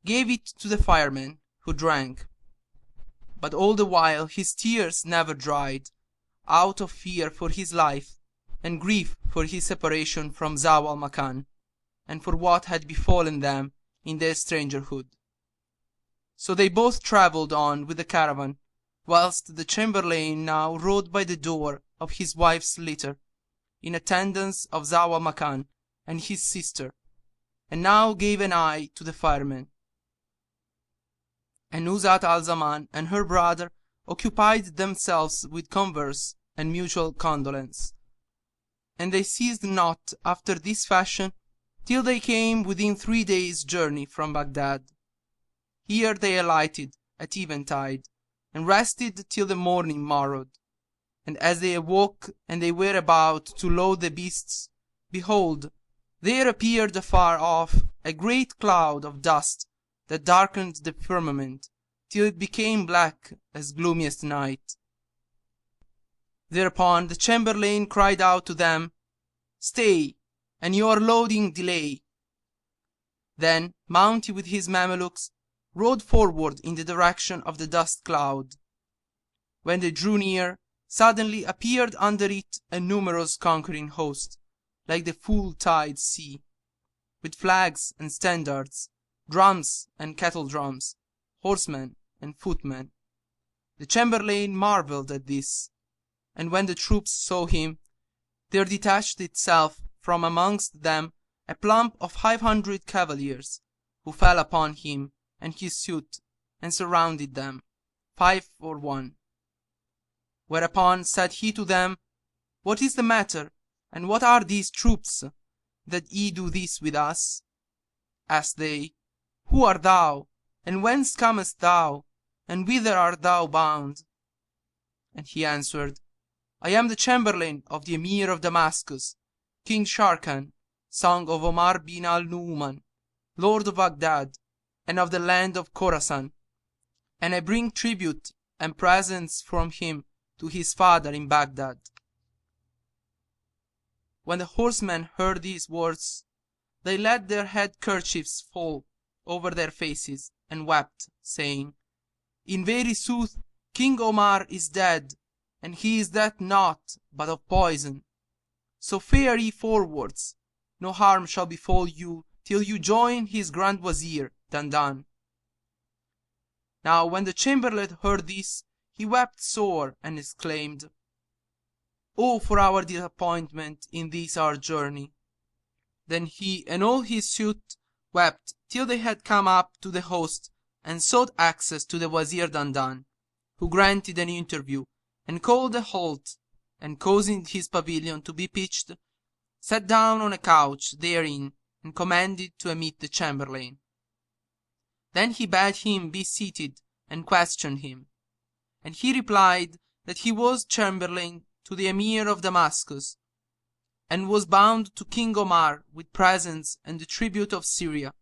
gave it to the fireman, who drank. But all the while his tears never dried, out of fear for his life, and grief for his separation from Zau al-Makan, and for what had befallen them in their strangerhood. So they both travelled on with the caravan, whilst the chamberlain now rode by the door of his wife's litter, in attendance of Zau al-Makan and his sister, and now gave an eye to the firemen. And Nuzhat al-Zaman and her brother occupied themselves with converse and mutual condolence. And they ceased not after this fashion till they came within 3 days' journey from Baghdad. Here they alighted at eventide, and rested till the morning morrowed. And as they awoke and they were about to load the beasts, behold, there appeared afar off a great cloud of dust that darkened the firmament till it became black as gloomiest night. Thereupon the chamberlain cried out to them, "Stay, and your loading delay." Then, mounting with his Mamelukes, rode forward in the direction of the dust cloud. When they drew near, suddenly appeared under it a numerous conquering host, like the full tide sea, with flags and standards, drums and kettle-drums, horsemen and footmen. The chamberlain marvelled at this, and when the troops saw him, there detached itself from amongst them a plump of 500 cavaliers, who fell upon him and his suite, and surrounded them, 5 for 1. Whereupon said he to them, "What is the matter, and what are these troops, that ye do this with us?" Asked they, "Who art thou, and whence comest thou, and whither art thou bound?" And he answered, "I am the chamberlain of the Emir of Damascus, King Sharrkan, son of Omar bin al-Nu'man, lord of Baghdad, and of the land of Khorasan, and I bring tribute and presents from him to his father in Baghdad." When the horsemen heard these words, they let their head kerchiefs fall over their faces, and wept, saying, "In very sooth King Omar is dead, and he is dead not but of poison. So fare ye forwards, no harm shall befall you till you join his Grand Wazir Dandan." Now when the chamberlain heard this, he wept sore, and exclaimed, "Oh, for our disappointment in this our journey!" Then he and all his suite wept till they had come up to the host, and sought access to the Wazir Dandan, who granted an interview, and called a halt, and causing his pavilion to be pitched, sat down on a couch therein, and commanded to admit the chamberlain. Then he bade him be seated, and questioned him. And he replied that he was chamberlain to the Emir of Damascus, and was bound to King Omar with presents and the tribute of Syria.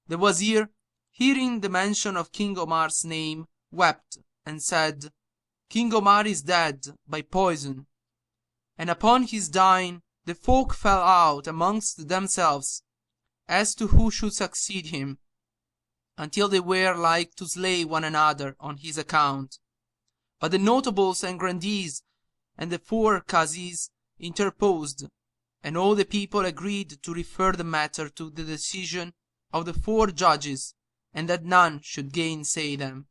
The Wazir, hearing the mention of King Omar's name, wept, and said, "King Omar is dead by poison." And upon his dying, the folk fell out amongst themselves as to who should succeed him, until they were like to slay one another on his account. But the notables and grandees and the 4 Qazis interposed, and all the people agreed to refer the matter to the decision of the 4 judges, and that none should gainsay them.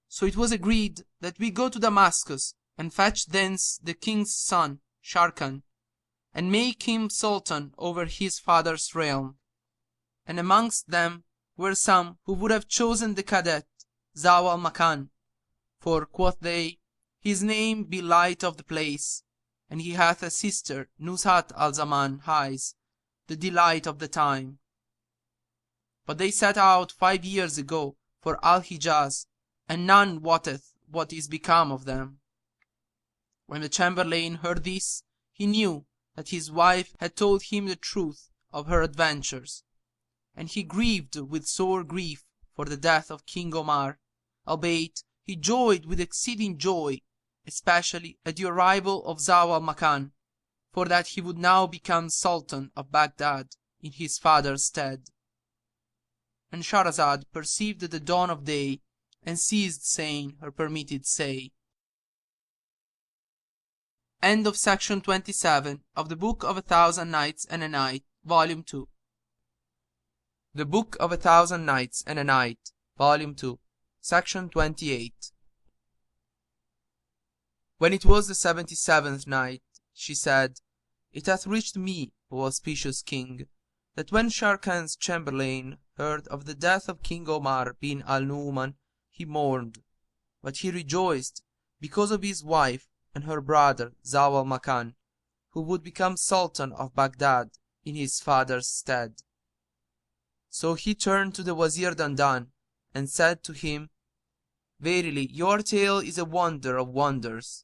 So it was agreed that we go to Damascus, and fetch thence the king's son Sharrkan, and make him sultan over his father's realm. And amongst them were some who would have chosen the cadet Zau al-Makan, for, quoth they, his name be light of the place, and he hath a sister Nuzhat al-Zaman highs, the delight of the time. But they set out 5 years ago for Al-Hijaz, and none wotteth what is become of them. When the chamberlain heard this, he knew that his wife had told him the truth of her adventures, and he grieved with sore grief for the death of King Omar, albeit he joyed with exceeding joy, especially at the arrival of Zau al-Makan, for that he would now become Sultan of Baghdad in his father's stead. And Shahrazad perceived the dawn of day, and ceased saying her permitted say. End of section 27 of the Book of 1000 Nights and a Night, Volume 2. The Book of 1000 Nights and a Night, Volume 2, Section 28. When it was the 77th night, she said, it hath reached me, O auspicious king, that when Sharrkan's chamberlain heard of the death of King Omar bin al-Nu'man, he mourned, but he rejoiced because of his wife and her brother Zau al-Makan, who would become Sultan of Baghdad in his father's stead. So he turned to the Wazir Dandan and said to him, Verily, your tale is a wonder of wonders.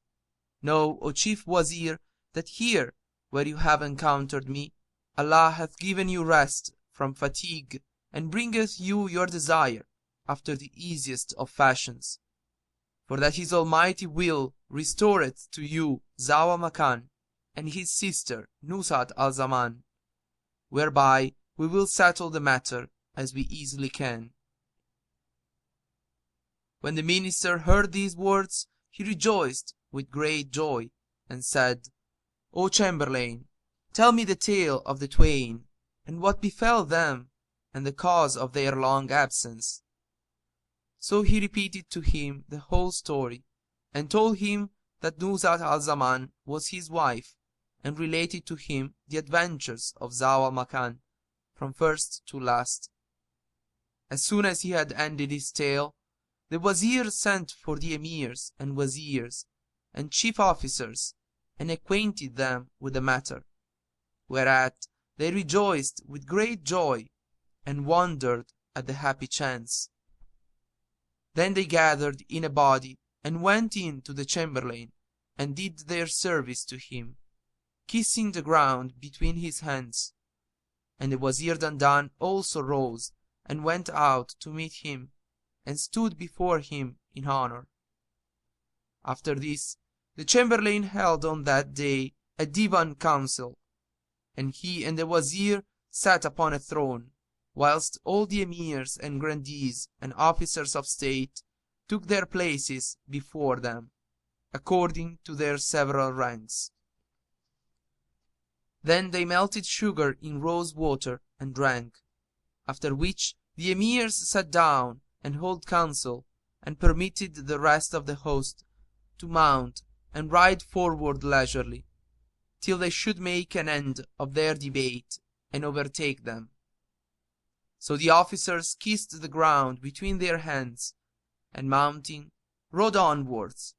Know, O Chief Wazir, that here, where you have encountered me, Allah hath given you rest from fatigue and bringeth you your desire after the easiest of fashions. For that His Almighty will restoreth to you Zau al-Makan and his sister Nuzhat al-Zaman, whereby we will settle the matter as we easily can. When the minister heard these words, he rejoiced with great joy and said, O Chamberlain, tell me the tale of the twain, and what befell them, and the cause of their long absence. So he repeated to him the whole story, and told him that Nuzhat al-Zaman was his wife, and related to him the adventures of Zau al-Makan from first to last. As soon as he had ended his tale, the Wazir sent for the Emirs and Wazirs and chief officers and acquainted them with the matter, whereat they rejoiced with great joy and wondered at the happy chance. Then they gathered in a body and went in to the Chamberlain and did their service to him, kissing the ground between his hands. And the Wazir Dandan also rose and went out to meet him and stood before him in honor. After this, the Chamberlain held on that day a Divan council, and he and the Wazir sat upon a throne, whilst all the Emirs and Grandees and officers of state took their places before them, according to their several ranks. Then they melted sugar in rose water and drank, after which the Emirs sat down and held council, and permitted the rest of the host to mount and ride forward leisurely, till they should make an end of their debate and overtake them. So the officers kissed the ground between their hands, and mounting, rode onwards,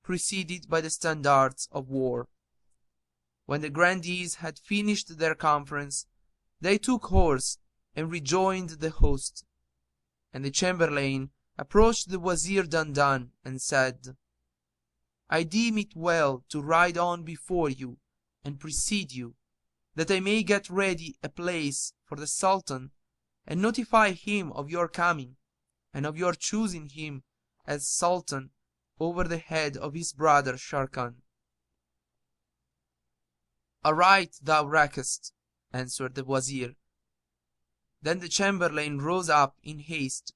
preceded by the standards of war. When the Grandees had finished their conference, they took horse and rejoined the host, and the Chamberlain approached the Wazir Dandan and said, I deem it well to ride on before you and precede you, that I may get ready a place for the Sultan and notify him of your coming and of your choosing him as Sultan over the head of his brother Sharrkan. Aright thou reckest, answered the Wazir. Then the Chamberlain rose up in haste,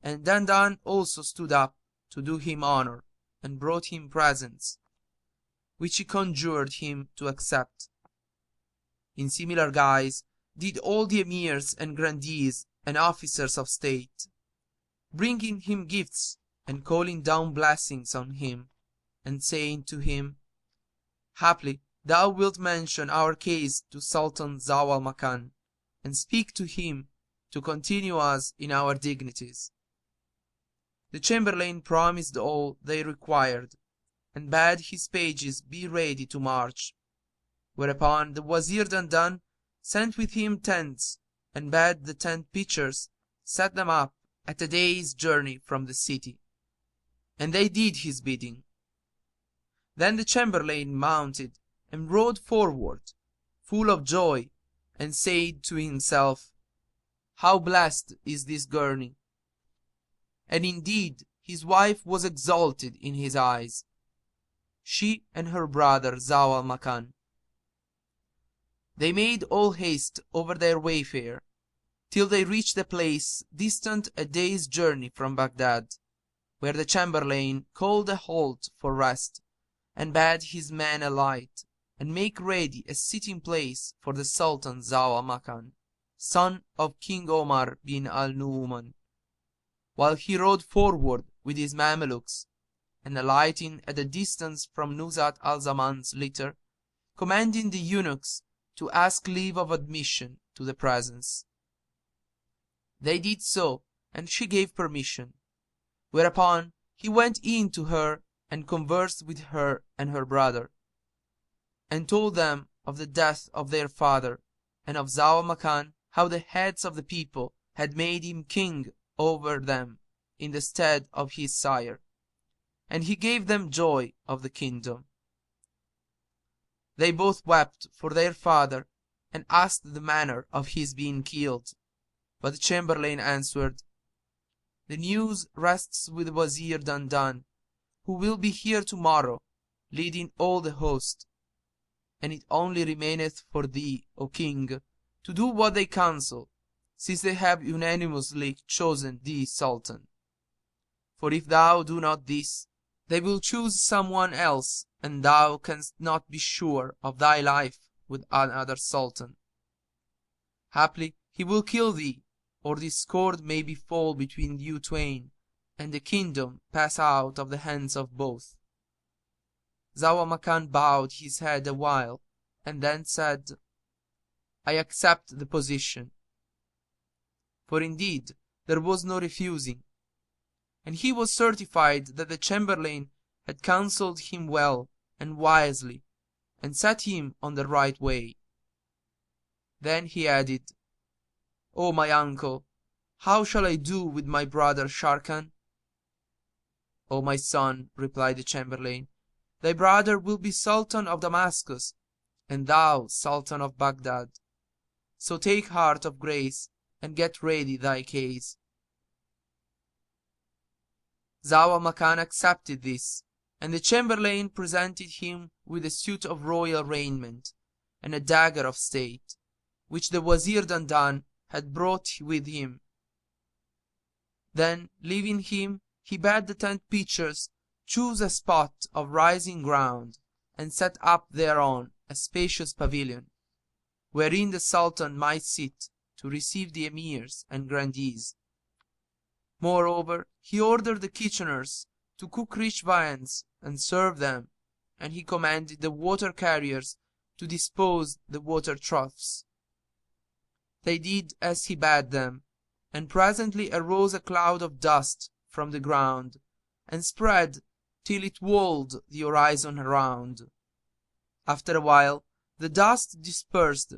and Dandan also stood up to do him honor, and brought him presents, which he conjured him to accept. In similar guise did all the Emirs and Grandees and officers of state, bringing him gifts and calling down blessings on him, and saying to him, Haply thou wilt mention our case to Sultan Zau al-Makan, and speak to him to continue us in our dignities. The Chamberlain promised all they required, and bade his pages be ready to march, whereupon the Wazir Dandan sent with him tents, and bade the tent pitchers set them up at a day's journey from the city, and they did his bidding. Then the Chamberlain mounted and rode forward, full of joy, and said to himself, How blessed is this journey! And indeed his wife was exalted in his eyes, she and her brother Zau al-Makan. They made all haste over their wayfare, till they reached a place distant a day's journey from Baghdad, where the Chamberlain called a halt for rest, and bade his men alight, and make ready a sitting place for the Sultan Zau al-Makan, son of King Omar bin al-Nu'man, while he rode forward with his Mamelukes, and alighting at a distance from Nuzhat al-Zaman's litter, commanding the eunuchs to ask leave of admission to the presence. They did so, and she gave permission, whereupon he went in to her and conversed with her and her brother, and told them of the death of their father, and of Zau al Makan, how the heads of the people had made him king over them in the stead of his sire, and he gave them joy of the kingdom. They both wept for their father and asked the manner of his being killed, but the chamberlain answered, "The news rests with Wazir Dandan, who will be here tomorrow, leading all the host, and it only remaineth for thee, O king, to do what they counsel, since they have unanimously chosen thee sultan. For if thou do not this, they will choose some one else, and thou canst not be sure of thy life with another sultan. Haply he will kill thee, or discord may befall between you twain, and the kingdom pass out of the hands of both." Zau al Makan bowed his head awhile, and then said, "I accept the position." For indeed there was no refusing, and he was certified that the chamberlain had counselled him well and wisely, and set him on the right way. Then he added, "O my uncle, how shall I do with my brother Sharrkan?" "O my son," replied the chamberlain, "thy brother will be Sultan of Damascus, and thou Sultan of Baghdad. So take heart of grace and get ready thy case." Zau al Makan accepted this, and the chamberlain presented him with a suit of royal raiment and a dagger of state, which the Wazir Dandan had brought with him. Then, leaving him, he bade the tent pitchers choose a spot of rising ground, and set up thereon a spacious pavilion, wherein the Sultan might sit to receive the emirs and grandees. Moreover, he ordered the kitcheners to cook rich viands and serve them, and he commanded the water carriers to dispose the water troughs. They did as he bade them, and presently arose a cloud of dust from the ground, and spread till it walled the horizon around. After a while the dust dispersed,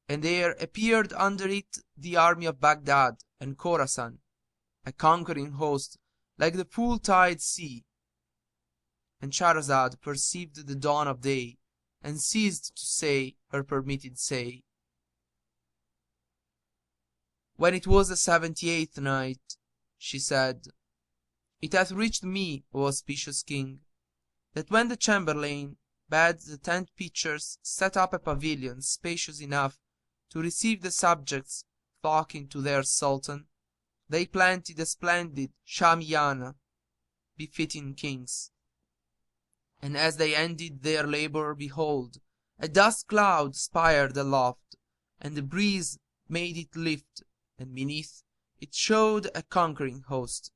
and there appeared under it the army of Baghdad and Khorasan, a conquering host like the full tide sea. And Shahrazad perceived the dawn of day, and ceased to say her permitted say. When it was the 78th Night, she said, It hath reached me, O auspicious king, that when the chamberlain bade the tent pitchers set up a pavilion spacious enough to receive the subjects flocking to their sultan, they planted a splendid shamiyana befitting kings. And as they ended their labor, behold, a dust cloud spired aloft, and the breeze made it lift, and beneath it showed a conquering host.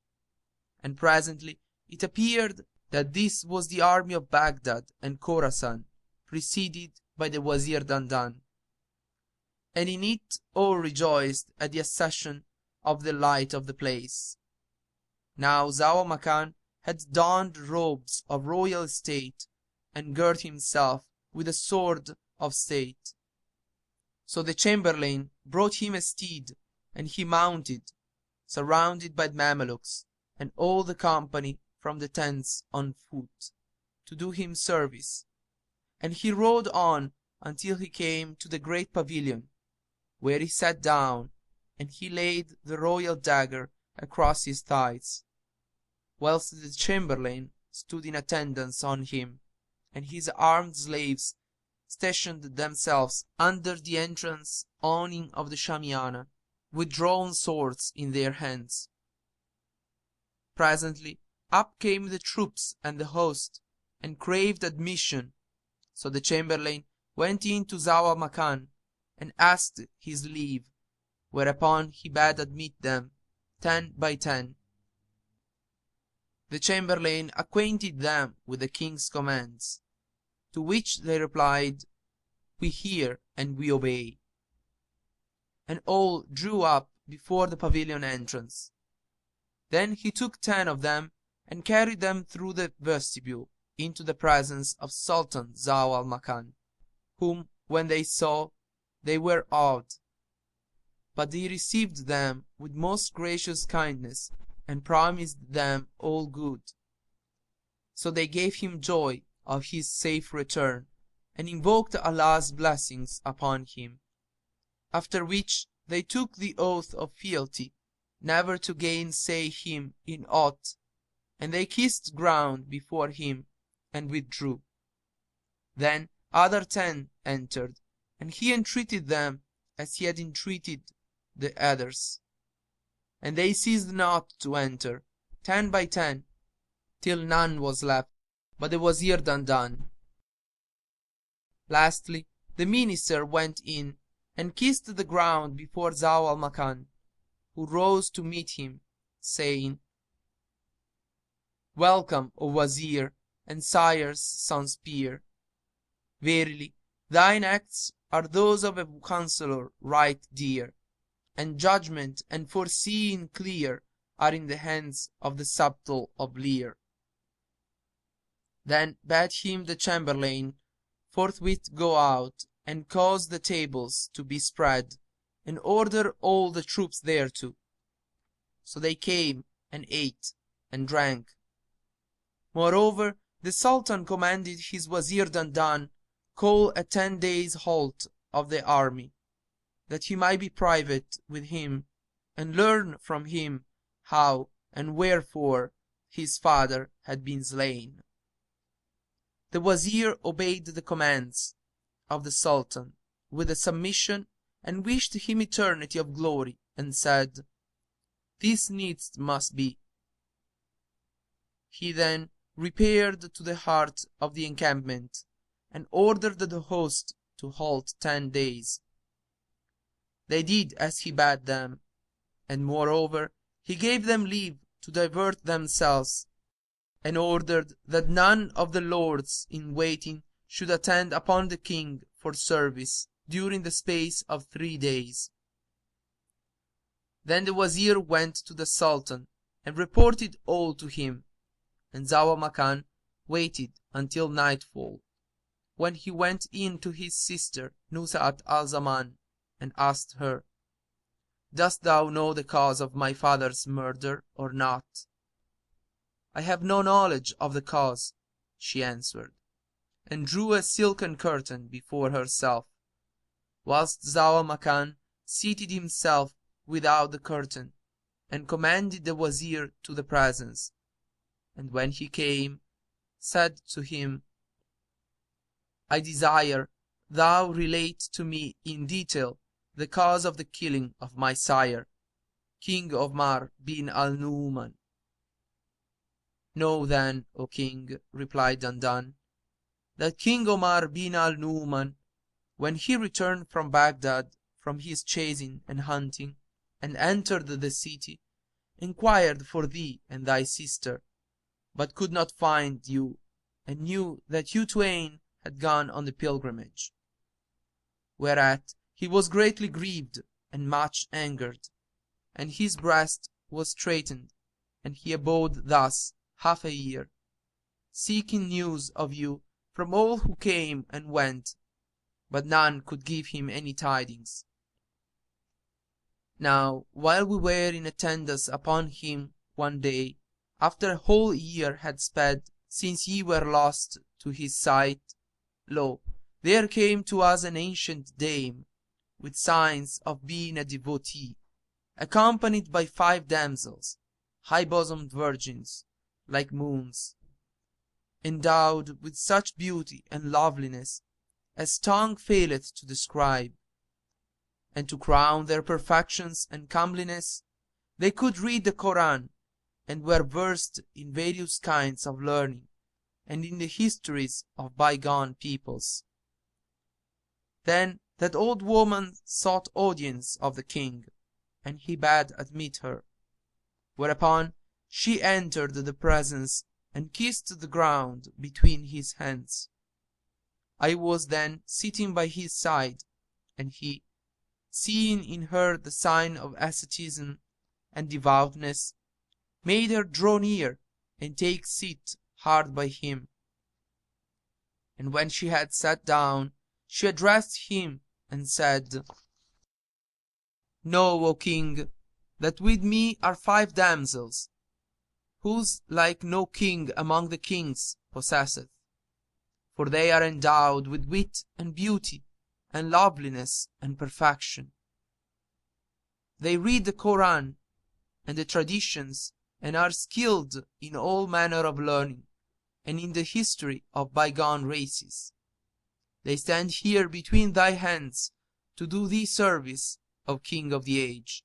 And presently it appeared that this was the army of Baghdad and Khorasan, preceded by the Wazir Dandan. And in it all rejoiced at the accession of the light of the place. Now Zau al Makan had donned robes of royal estate, and girt himself with a sword of state. So the chamberlain brought him a steed, and he mounted, surrounded by Mamelukes, and all the company from the tents on foot, to do him service. And he rode on until he came to the great pavilion, where he sat down, and he laid the royal dagger across his thighs, whilst the chamberlain stood in attendance on him, and his armed slaves stationed themselves under the entrance awning of the Shamiana, with drawn swords in their hands. Presently up came the troops and the host, and craved admission. So the chamberlain went in to Zau al Makan, and asked his leave, whereupon he bade admit them 10 by 10. The chamberlain acquainted them with the king's commands, to which they replied, we hear and we obey." And all drew up before the pavilion entrance. Then he took 10 of them and carried them through the vestibule into the presence of Sultan Zau al-Makan, whom, when they saw, they were awed. But he received them with most gracious kindness and promised them all good. So they gave him joy of his safe return and invoked Allah's blessings upon him. After which they took the oath of fealty, never to gainsay him in aught, and they kissed ground before him and withdrew. Then other 10 entered, and he entreated them as he had entreated the others, and they ceased not to enter, 10 by 10, till none was left but the Wazir Dandan. Lastly, the minister went in and kissed the ground before Zau al-Makan, who rose to meet him, saying, "Welcome, O Wazir and sire's son's peer. Verily, thine acts are those of a counselor right dear, and judgment and foreseeing clear are in the hands of the subtle of Lear." Then bade him the chamberlain forthwith go out and cause the tables to be spread, and order all the troops thereto. So they came and ate and drank. Moreover, the Sultan commanded his Wazir Dandan call a 10 days' halt of the army, that he might be private with him, and learn from him how and wherefore his father had been slain. The Wazir obeyed the commands of the Sultan with a submission, and wished him eternity of glory, and said, "This needs must be." He then repaired to the heart of the encampment, and ordered the host to halt 10 days. They did as he bade them, and moreover he gave them leave to divert themselves, and ordered that none of the lords in waiting should attend upon the king for service during the space of 3 days. Then the Wazir went to the Sultan and reported all to him, and Zau al-Makan waited until nightfall, when he went in to his sister Nuzhat al-Zaman and asked her, "Dost thou know the cause of my father's murder or not?" "I have no knowledge of the cause," she answered, and drew a silken curtain before herself, whilst Zau al-Makan seated himself without the curtain, and commanded the Wazir to the presence, and when he came, said to him, "I desire thou relate to me in detail the cause of the killing of my sire, King Omar bin al-Nu'man." "Know then, O King," replied Dandan, "that King Omar bin al-Nu'man, when he returned from Baghdad from his chasing and hunting, and entered the city, inquired for thee and thy sister, but could not find you, and knew that you twain had gone on the pilgrimage. Whereat he was greatly grieved and much angered, and his breast was straitened, and he abode thus half a year, seeking news of you from all who came and went, but none could give him any tidings. Now, while we were in attendance upon him one day, after a whole year had sped since ye were lost to his sight, lo, there came to us an ancient dame, with signs of being a devotee, accompanied by 5 damsels, high-bosomed virgins, like moons, endowed with such beauty and loveliness as tongue faileth to describe. And to crown their perfections and comeliness, they could read the Koran, and were versed in various kinds of learning, and in the histories of bygone peoples. Then that old woman sought audience of the king, and he bade admit her, whereupon she entered the presence and kissed the ground between his hands. I was then sitting by his side, and he, seeing in her the sign of asceticism and devoutness, made her draw near and take seat hard by him. And when she had sat down, she addressed him and said, Know, O king, that with me are 5 damsels, whose like no king among the kings possesseth. For they are endowed with wit and beauty, and loveliness and perfection. They read the Koran and the traditions, and are skilled in all manner of learning, and in the history of bygone races. They stand here between thy hands to do thee service, O King of the age.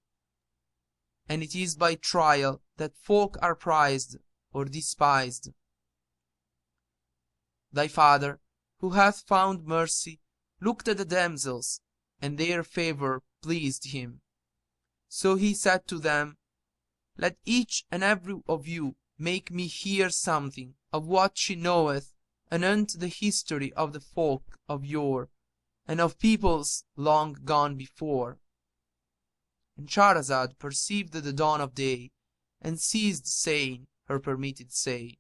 And it is by trial that folk are prized or despised. Thy father, who hath found mercy, looked at the damsels, and their favour pleased him. So he said to them, Let each and every of you make me hear something of what she knoweth anent the history of the folk of yore, and of peoples long gone before. And Shahrazad perceived the dawn of day, and ceased saying her permitted say.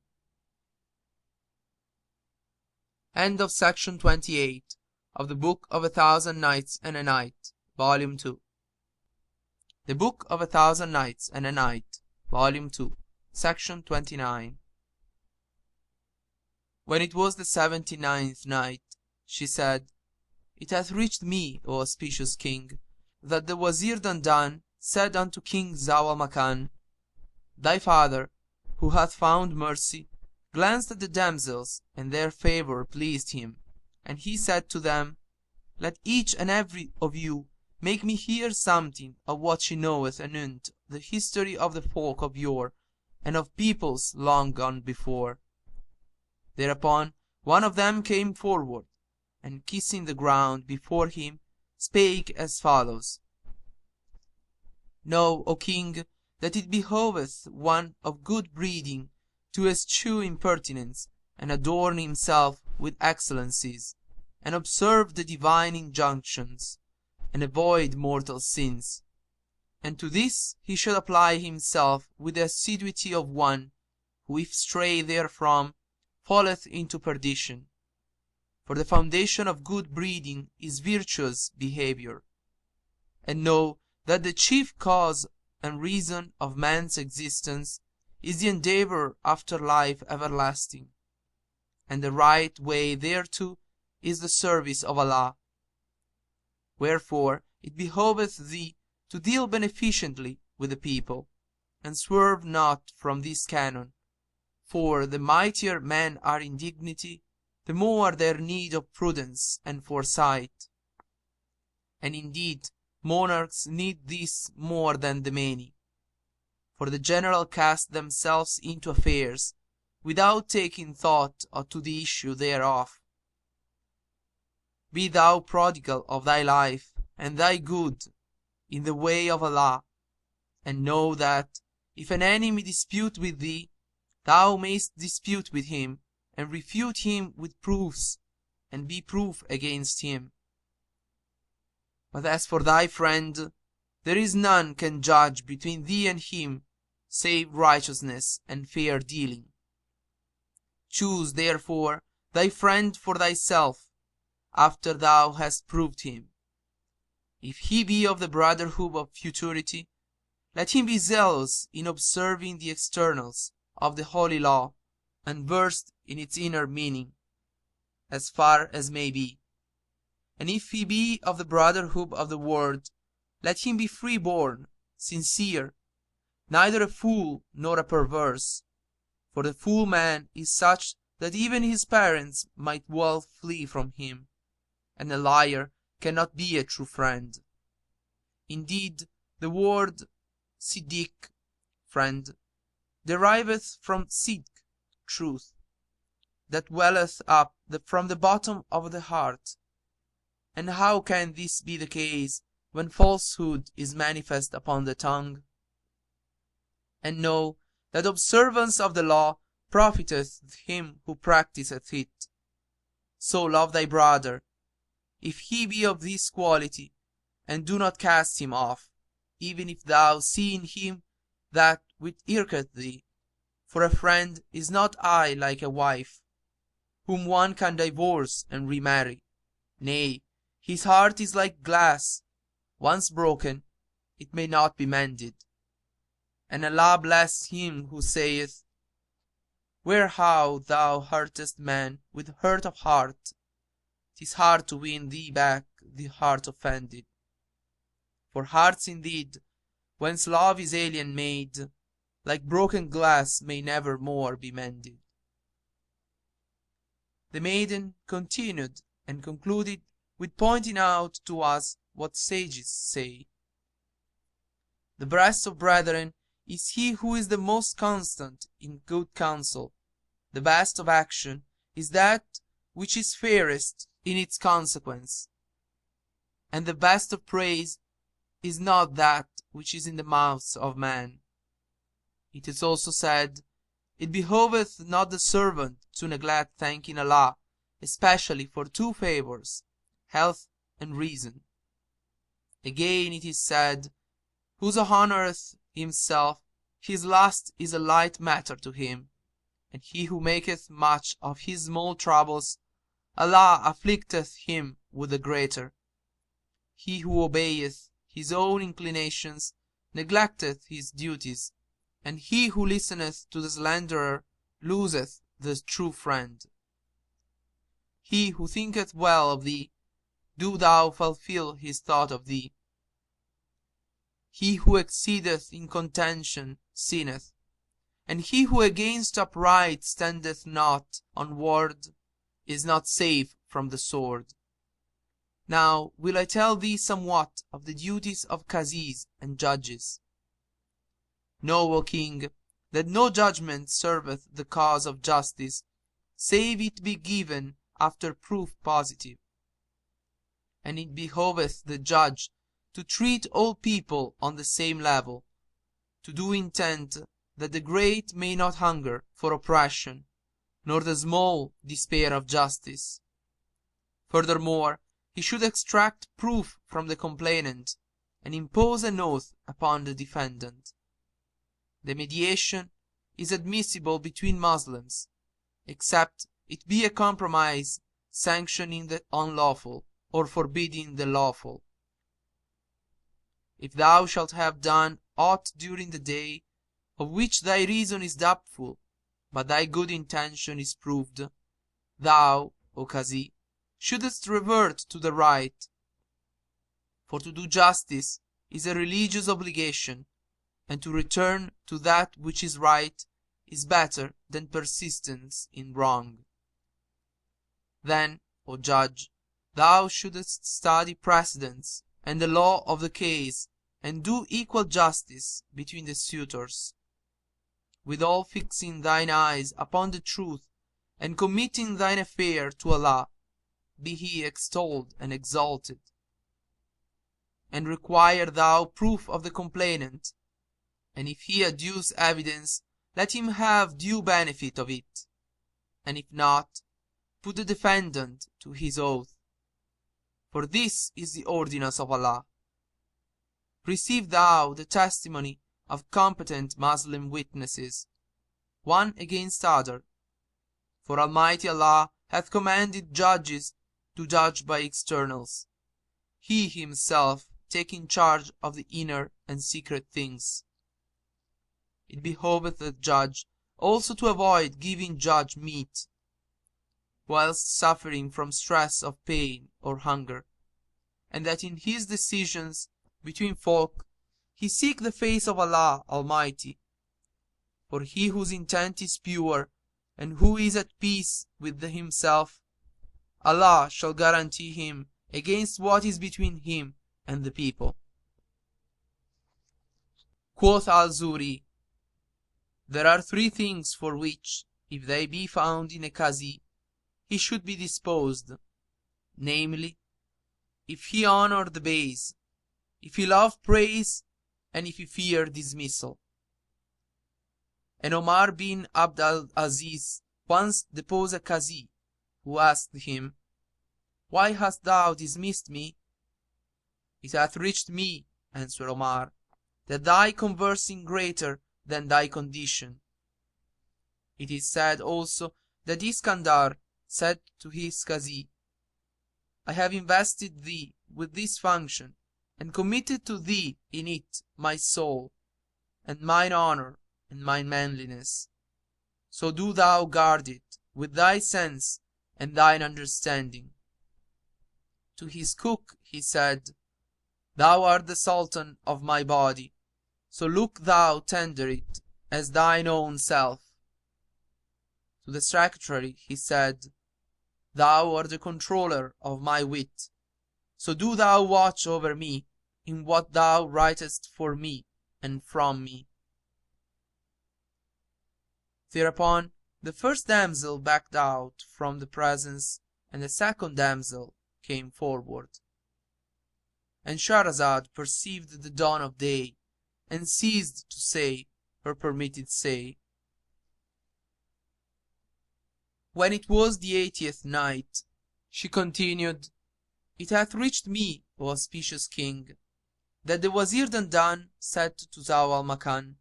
End of section 28 of the Book of 1000 Nights and a Night, Volume 2. The Book of 1000 Nights and a Night, Volume 2, Section 29. When it was the 79th night, she said, It hath reached me, O auspicious king, that the Wazir Dandan said unto King Zau al-Makan, Thy father, who hath found mercy, glanced at the damsels, and their favour pleased him, and he said to them, Let each and every of you make me hear something of what she knoweth anent the history of the folk of yore, and of peoples long gone before. Thereupon one of them came forward, and kissing the ground before him, spake as follows: Know, O king, that it behoveth one of good breeding to eschew impertinence, and adorn himself with excellencies, and observe the divine injunctions, and avoid mortal sins. And to this he should apply himself with the assiduity of one who, if stray therefrom, falleth into perdition. For the foundation of good breeding is virtuous behaviour. And know that the chief cause and reason of man's existence is the endeavour after life everlasting, and the right way thereto is the service of Allah. Wherefore it behoveth thee to deal beneficently with the people, and swerve not from this canon, for the mightier men are in dignity, the more their need of prudence and foresight. And indeed monarchs need this more than the many, for the general cast themselves into affairs without taking thought to the issue thereof. Be thou prodigal of thy life and thy good in the way of Allah, and know that, if an enemy dispute with thee, thou mayst dispute with him, and refute him with proofs, and be proof against him. But as for thy friend, there is none can judge between thee and him, save righteousness and fair dealing. Choose, therefore, thy friend for thyself, after thou hast proved him. If he be of the brotherhood of futurity, let him be zealous in observing the externals of the holy law, and versed in its inner meaning, as far as may be. And if he be of the brotherhood of the world, let him be free-born, sincere, neither a fool nor a perverse, for the fool man is such that even his parents might well flee from him, and a liar cannot be a true friend. Indeed, the word Siddiq, friend, deriveth from Sidq, truth, that welleth up from the bottom of the heart. And how can this be the case when falsehood is manifest upon the tongue? And know that observance of the law profiteth him who practiseth it. so love thy brother, if he be of this quality, and do not cast him off, even if thou see in him that which irketh thee. For a friend is not like a wife, whom one can divorce and remarry. Nay, his heart is like glass, once broken, it may not be mended. And Allah bless him who saith, Where how thou hurtest man with hurt of heart, 'tis hard to win thee back the heart offended. For hearts indeed, whence love is alien made, like broken glass may never more be mended. The maiden continued and concluded with pointing out to us what sages say. The best of brethren is he who is the most constant in good counsel. The best of action is that which is fairest in its consequence. And the best of praise is not that which is in the mouths of men. It is also said, It behoveth not the servant to neglect thanking Allah, especially for two favors, health and reason. Again it is said, Whoso honoureth himself, his last is a light matter to him, and he who maketh much of his small troubles, Allah afflicteth him with the greater. He who obeyeth his own inclinations neglecteth his duties, and he who listeneth to the slanderer loseth the true friend. He who thinketh well of thee, do thou fulfil his thought of thee. He who exceedeth in contention sinneth, and he who against upright standeth not on ward is not safe from the sword. Now will I tell thee somewhat of the duties of Qazis and judges. Know, O King, that no judgment serveth the cause of justice, save it be given after proof positive. And it behoveth the judge to treat all people on the same level, to do intent that the great may not hunger for oppression, nor the small despair of justice. Furthermore, he should extract proof from the complainant, and impose an oath upon the defendant. The mediation is admissible between Muslims, except it be a compromise sanctioning the unlawful or forbidding the lawful. If thou shalt have done aught during the day, of which thy reason is doubtful, but thy good intention is proved, thou, O Qazi, shouldest revert to the right. For to do justice is a religious obligation, and to return to that which is right is better than persistence in wrong. Then, O judge, thou shouldest study precedents and the law of the case, and do equal justice between the suitors, withal fixing thine eyes upon the truth, and committing thine affair to Allah, be He extolled and exalted. And require thou proof of the complainant, and if he adduce evidence, let him have due benefit of it, and if not, put the defendant to his oath. For this is the ordinance of Allah. Receive thou the testimony of competent Muslim witnesses, one against other. For Almighty Allah hath commanded judges to judge by externals, He Himself taking charge of the inner and secret things. It behoveth the judge also to avoid giving judge meat, whilst suffering from stress of pain or hunger, and that in his decisions between folk he seek the face of Allah Almighty. For he whose intent is pure, and who is at peace with himself, Allah shall guarantee him against what is between him and the people. Quoth al-Zuri, there are three things for which, if they be found in a Qazi, he should be disposed, namely, if he honour the base, if he love praise, and if he fear dismissal. And Omar bin Abd al-Aziz once deposed a Qazi, who asked him, "Why hast thou dismissed me?" "It hath reached me," answered Omar, "that thy conversing greater than thy condition." It is said also that Iskandar said to his Kazi, "I have invested thee with this function, and committed to thee in it my soul, and mine honor, and mine manliness. So do thou guard it with thy sense and thine understanding." To his cook he said, "Thou art the Sultan of my body, so look thou tender it as thine own self." To the secretary he said, "Thou art the controller of my wit, so do thou watch over me in what thou writest for me and from me." Thereupon the first damsel backed out from the presence, and the second damsel came forward. And Shahrazad perceived the dawn of day, and ceased to say her permitted say. When it was the 80th Night, she continued, It hath reached me, O auspicious King, that the Wazir Dandan said to Zau al-Makan,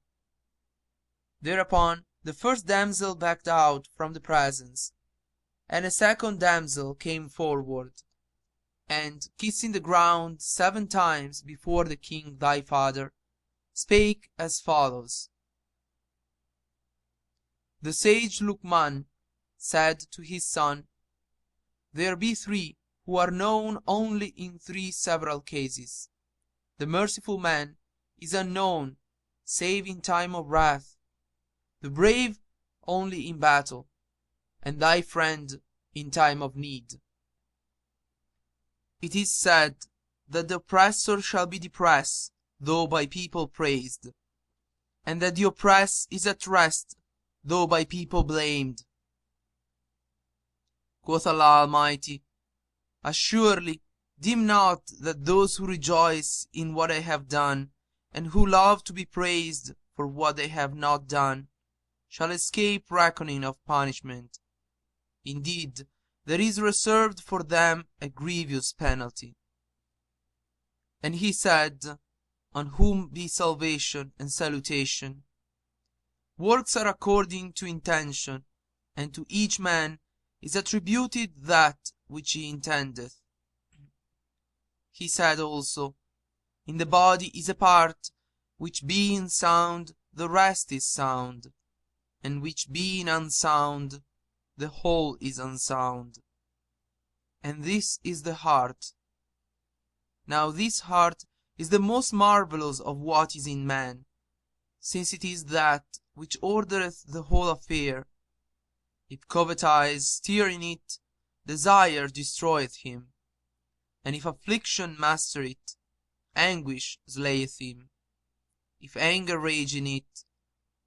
Thereupon the first damsel backed out from the presence, and a second damsel came forward, and, kissing the ground 7 times before the king thy father, spake as follows. The sage Luqman said to his son, There be 3 who are known only in 3 several cases. The merciful man is unknown save in time of wrath, the brave only in battle, and thy friend in time of need. It is said that the oppressor shall be depressed, though by people praised, and that the oppressed is at rest, though by people blamed. Quoth Allah Almighty, Assuredly, deem not that those who rejoice in what I have done, and who love to be praised for what they have not done, shall escape reckoning of punishment. Indeed, there is reserved for them a grievous penalty. And he said, On whom be salvation and salutation. Works are according to intention, and to each man is attributed that which he intendeth. He said also, In the body is a part, which being sound, the rest is sound, and which being unsound, the whole is unsound. And this is the heart. Now this heart is the most marvelous of what is in man, since it is that which ordereth the whole affair. If covetise stir in it, desire destroyeth him, and if affliction master it, anguish slayeth him. If anger rage in it,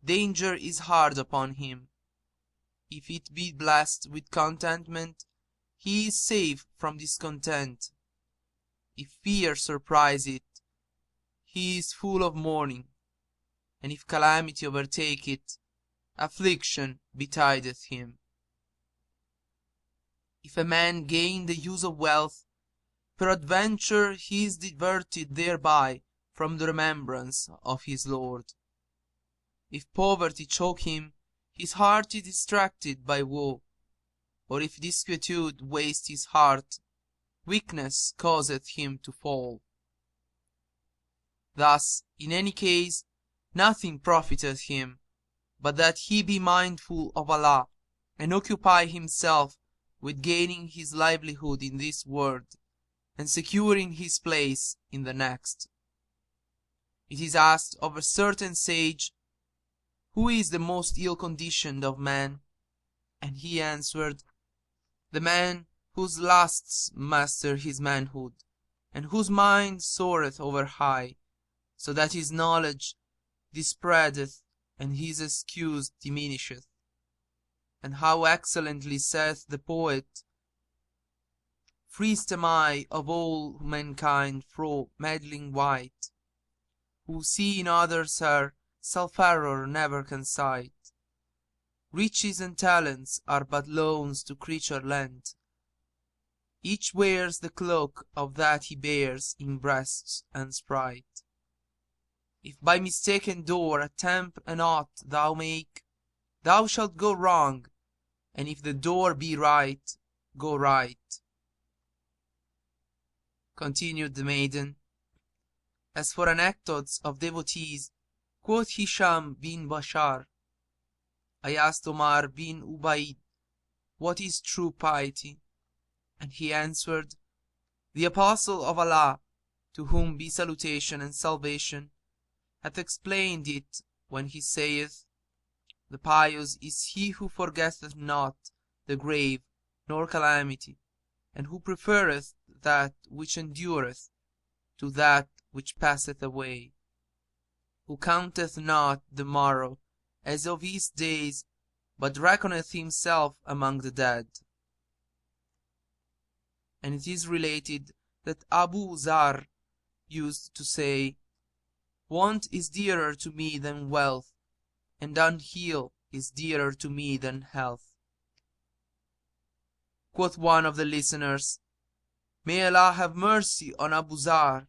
danger is hard upon him. If it be blessed with contentment, he is safe from discontent. If fear surprise it, he is full of mourning, and if calamity overtake it, affliction betideth him. If a man gain the use of wealth, peradventure he is diverted thereby from the remembrance of his Lord. If poverty choke him, his heart is distracted by woe, or if disquietude waste his heart, weakness causeth him to fall. Thus, in any case, nothing profiteth him, but that he be mindful of Allah, and occupy himself with gaining his livelihood in this world, and securing his place in the next. It is asked of a certain sage, Who is the most ill-conditioned of men? And he answered, The man whose lusts master his manhood, and whose mind soareth over high, so that his knowledge dispreadeth and his excuse diminisheth. And how excellently saith the poet, Freest am I of all mankind fro meddling wight, who see in others her self-error never can cite. Riches and talents are but loans to creature lent. Each wears the cloak of that he bears in breast and sprite. If by mistaken door attempt an aught thou make, thou shalt go wrong, and if the door be right, go right. Continued the maiden. As for anecdotes of devotees, quoth Hisham bin Bashar, I asked Omar bin Ubaid, what is true piety? And he answered, the Apostle of Allah, to whom be salutation and salvation, hath explained it when he saith, the pious is he who forgetteth not the grave nor calamity, and who preferreth that which endureth to that which passeth away, who counteth not the morrow as of his days, but reckoneth himself among the dead. And it is related that Abu Zar used to say, want is dearer to me than wealth, and unheal is dearer to me than health. Quoth one of the listeners, may Allah have mercy on Abu Zar.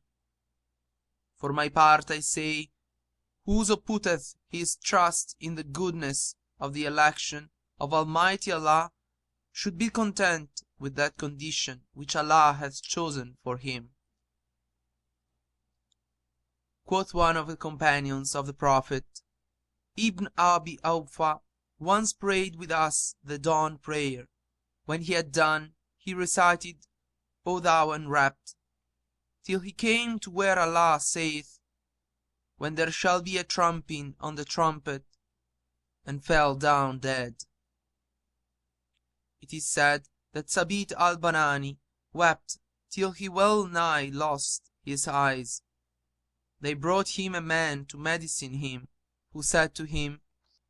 For my part I say, whoso putteth his trust in the goodness of the election of Almighty Allah should be content with that condition which Allah hath chosen for him. Quoth one of the companions of the Prophet, Ibn Abi Awfa once prayed with us the dawn prayer. When he had done, he recited, O thou enwrapped, till he came to where Allah saith, when there shall be a trumping on the trumpet, and fell down dead. It is said that Sabit al-Banani wept till he well nigh lost his eyes. They brought him a man to medicine him, who said to him,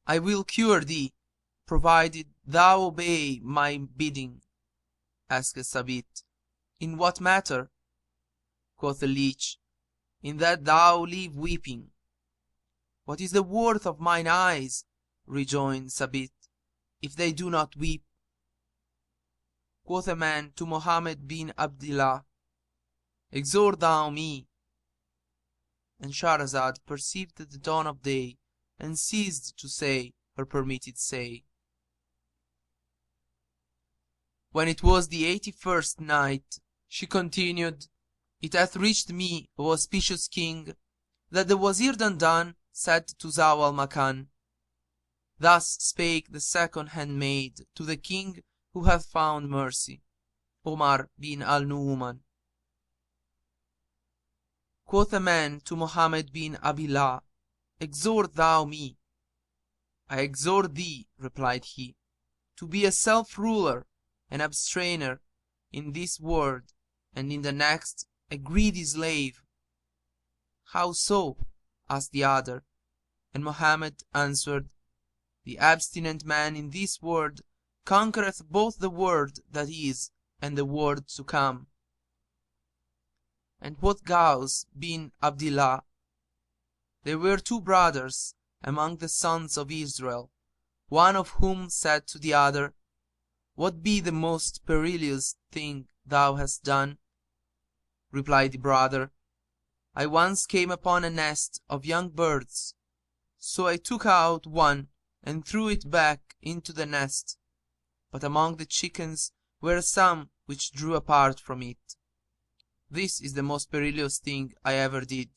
I will cure thee, provided thou obey my bidding. Asked Sabit, in what matter? Quoth the leech, in that thou leave weeping. What is the worth of mine eyes, rejoined Sabit, if they do not weep? Quoth a man to Mohammed bin Abdillah, exhort thou me. And Shahrazad perceived the dawn of day, and ceased to say her permitted say. When it was the 81st night, she continued, it hath reached me, O auspicious king, that the Wazir Dandan said to Zau al-Makan, thus spake the second handmaid to the king who hath found mercy, Omar bin al-Nu'man. Quoth a man to Mohammed bin Abillah, exhort thou me. I exhort thee, replied he, to be a self-ruler and abstainer in this world, and in the next a greedy slave. How so? Asked the other, and Mohammed answered, the abstinent man in this world conquereth both the world that is and the world to come. And quoth Ghaus bin Abdillah, there were two brothers among the sons of Israel, one of whom said to the other, what be the most perilous thing thou hast done? Replied the brother, I once came upon a nest of young birds, so I took out one and threw it back into the nest, but among the chickens were some which drew apart from it. This is the most perilous thing I ever did.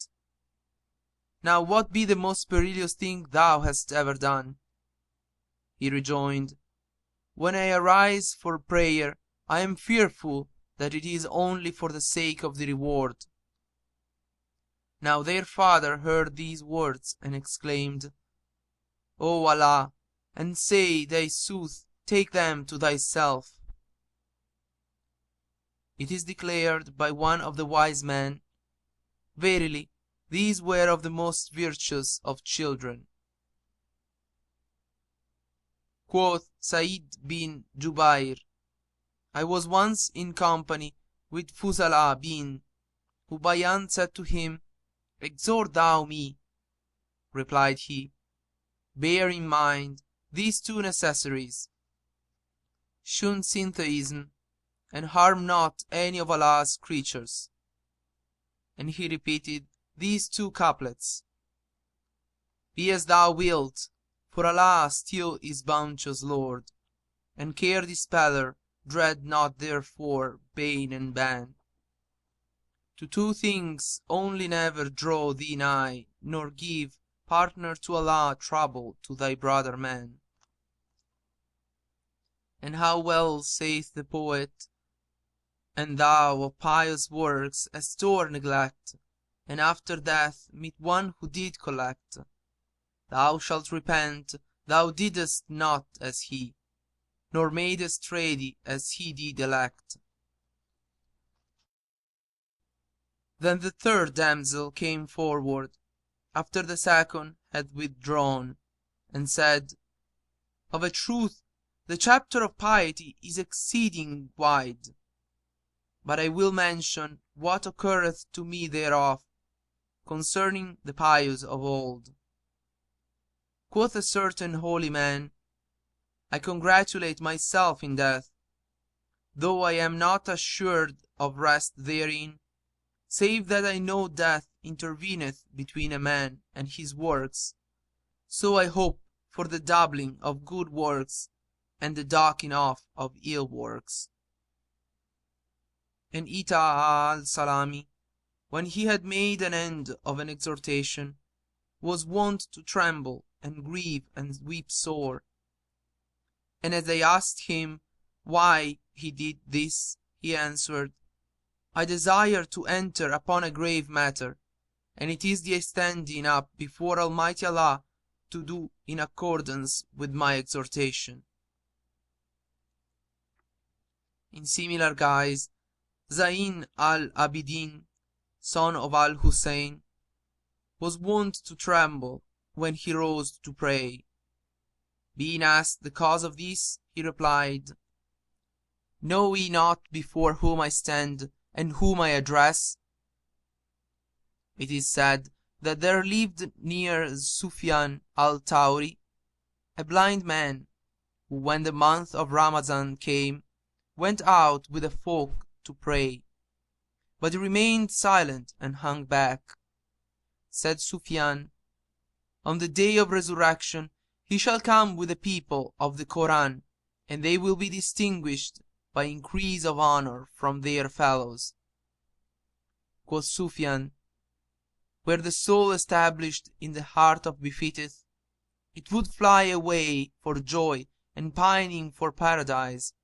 Now what be the most perilous thing thou hast ever done? He rejoined, when I arise for prayer, I am fearful that it is only for the sake of the reward. Now their father heard these words and exclaimed, O Allah, and say thy sooth, take them to thyself. It is declared by one of the wise men, verily, these were of the most virtuous of children. Quoth Sa'id bin Jubair, I was once in company with Fuzala bin Hubayyan said to him, exhort thou me. Replied he, bear in mind these two necessaries: shun syntheism, and harm not any of Allah's creatures. And he repeated these two couplets: Be as thou wilt, for Allah still is bounteous Lord, and care dispeller, dread not therefore bane and ban. To two things only never draw thee nigh, nor give partner to Allah trouble to thy brother man. And how well saith the poet: And thou of pious works a store neglect, and after death meet one who did collect. Thou shalt repent thou didst not as he, nor madest ready as he did elect. Then the third damsel came forward, after the second had withdrawn, and said, Of a truth the chapter of piety is exceeding wide, but I will mention what occurreth to me thereof, concerning the pious of old. Quoth a certain holy man, I congratulate myself in death, though I am not assured of rest therein, save that I know death interveneth between a man and his works, so I hope for the doubling of good works and the docking off of ill works. And Ita al-Salami, when he had made an end of an exhortation, was wont to tremble and grieve and weep sore. And as they asked him why he did this, he answered, I desire to enter upon a grave matter, and it is the standing up before Almighty Allah to do in accordance with my exhortation. In similar guise, Zayn al-Abidin, son of al-Hussein, was wont to tremble when he rose to pray. Being asked the cause of this, he replied, Know ye not before whom I stand and whom I address? It is said that there lived near Sufyan al-Thawri a blind man, who when the month of Ramazan came, went out with the folk to pray, but remained silent and hung back. Said Sufyan, On the day of resurrection he shall come with the people of the Koran, and they will be distinguished by increase of honor from their fellows. Quoth Sufyan, Were the soul established in the heart of befitteth, it would fly away for joy and pining for paradise,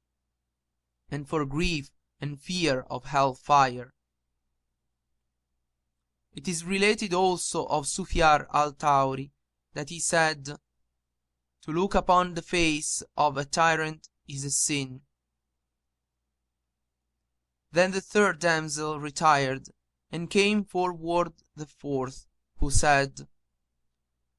and for grief and fear of hell fire. It is related also of Sufyan al-Thawri that he said, To look upon the face of a tyrant is a sin. Then the third damsel retired, and came forward the fourth, who said,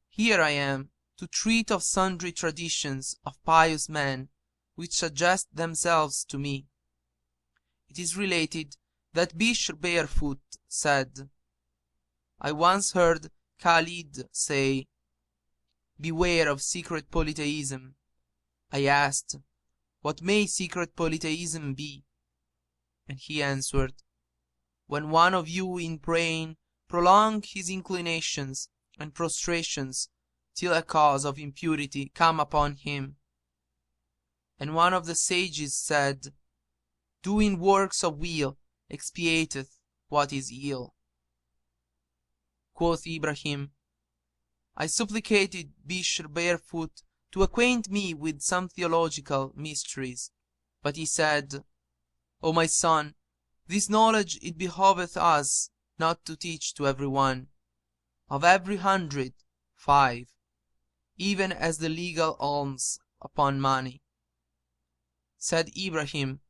Here I am, to treat of sundry traditions of pious men, which suggest themselves to me. It is related that Bishr Barefoot said, I once heard Khalid say, Beware of secret polytheism. I asked, What may secret polytheism be? And he answered, When one of you in praying prolong his inclinations and prostrations till a cause of impurity come upon him. And one of the sages said, Doing works of will expiateth what is ill. Quoth Ibrahim, I supplicated Bishr Barefoot to acquaint me with some theological mysteries, but he said, O my son, this knowledge it behoveth us not to teach to every one. Of every 100, 5, even as the legal alms upon money. Said Ibrahim,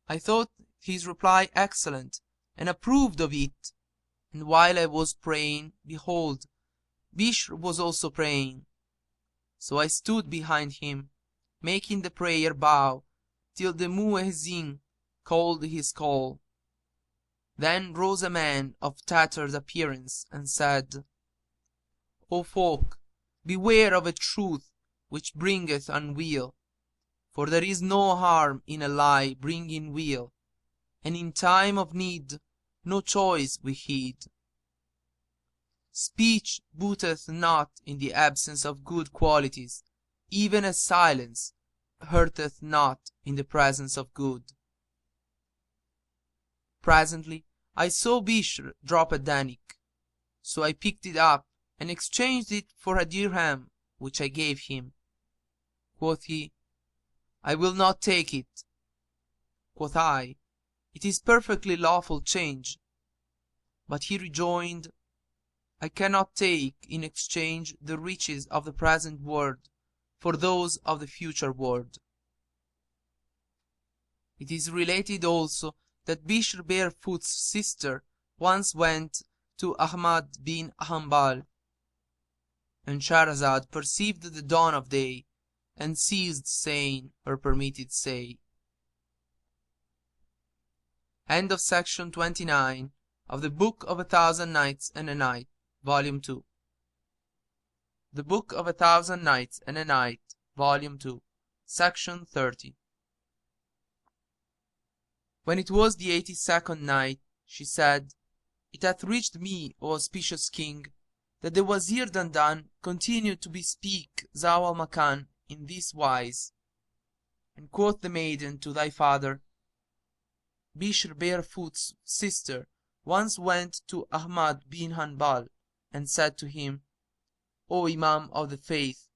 I thought his reply excellent, and approved of it, and while I was praying, behold, Bishr was also praying. So I stood behind him, making the prayer bow, till the muezzin called his call. Then rose a man of tattered appearance, and said, O folk, beware of a truth which bringeth unweal. For there is no harm in a lie bringing weal, and in time of need no choice we heed. Speech booteth not in the absence of good qualities, even as silence hurteth not in the presence of good. Presently I saw Bishr drop a danik, so I picked it up and exchanged it for a dirham which I gave him. Quoth he, I will not take it. Quoth I, it is perfectly lawful change. But he rejoined, I cannot take in exchange the riches of the present world for those of the future world. It is related also that Bishr Barefoot's sister once went to Ahmad bin Hanbal, and Shahrazad perceived the dawn of day and ceased saying her permitted say. End of section 29 of the Book of 1000 Nights and a Night, Volume 2. The Book of 1000 Nights and a Night, Volume 2, Section 30. When it was the 82nd night, she said, It hath reached me, O auspicious king, that the Wazir Dandan continued to bespeak Zau al-Makan in this wise. And quoth the maiden to thy father, Bishr Barefoot's sister once went to Ahmad bin Hanbal and said to him, O Imam of the faith,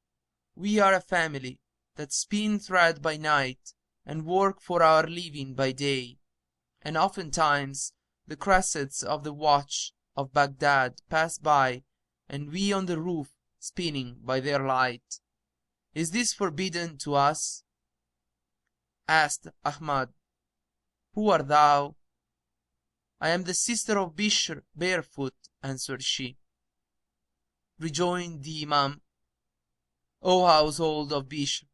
we are a family that spin thread by night and work for our living by day, and oftentimes the cressets of the watch of Baghdad pass by, and we on the roof spinning by their light. Is this forbidden to us? Asked Ahmad, Who art thou? I am the sister of Bishr Barefoot, answered she. Rejoined the Imam, O household of Bishr,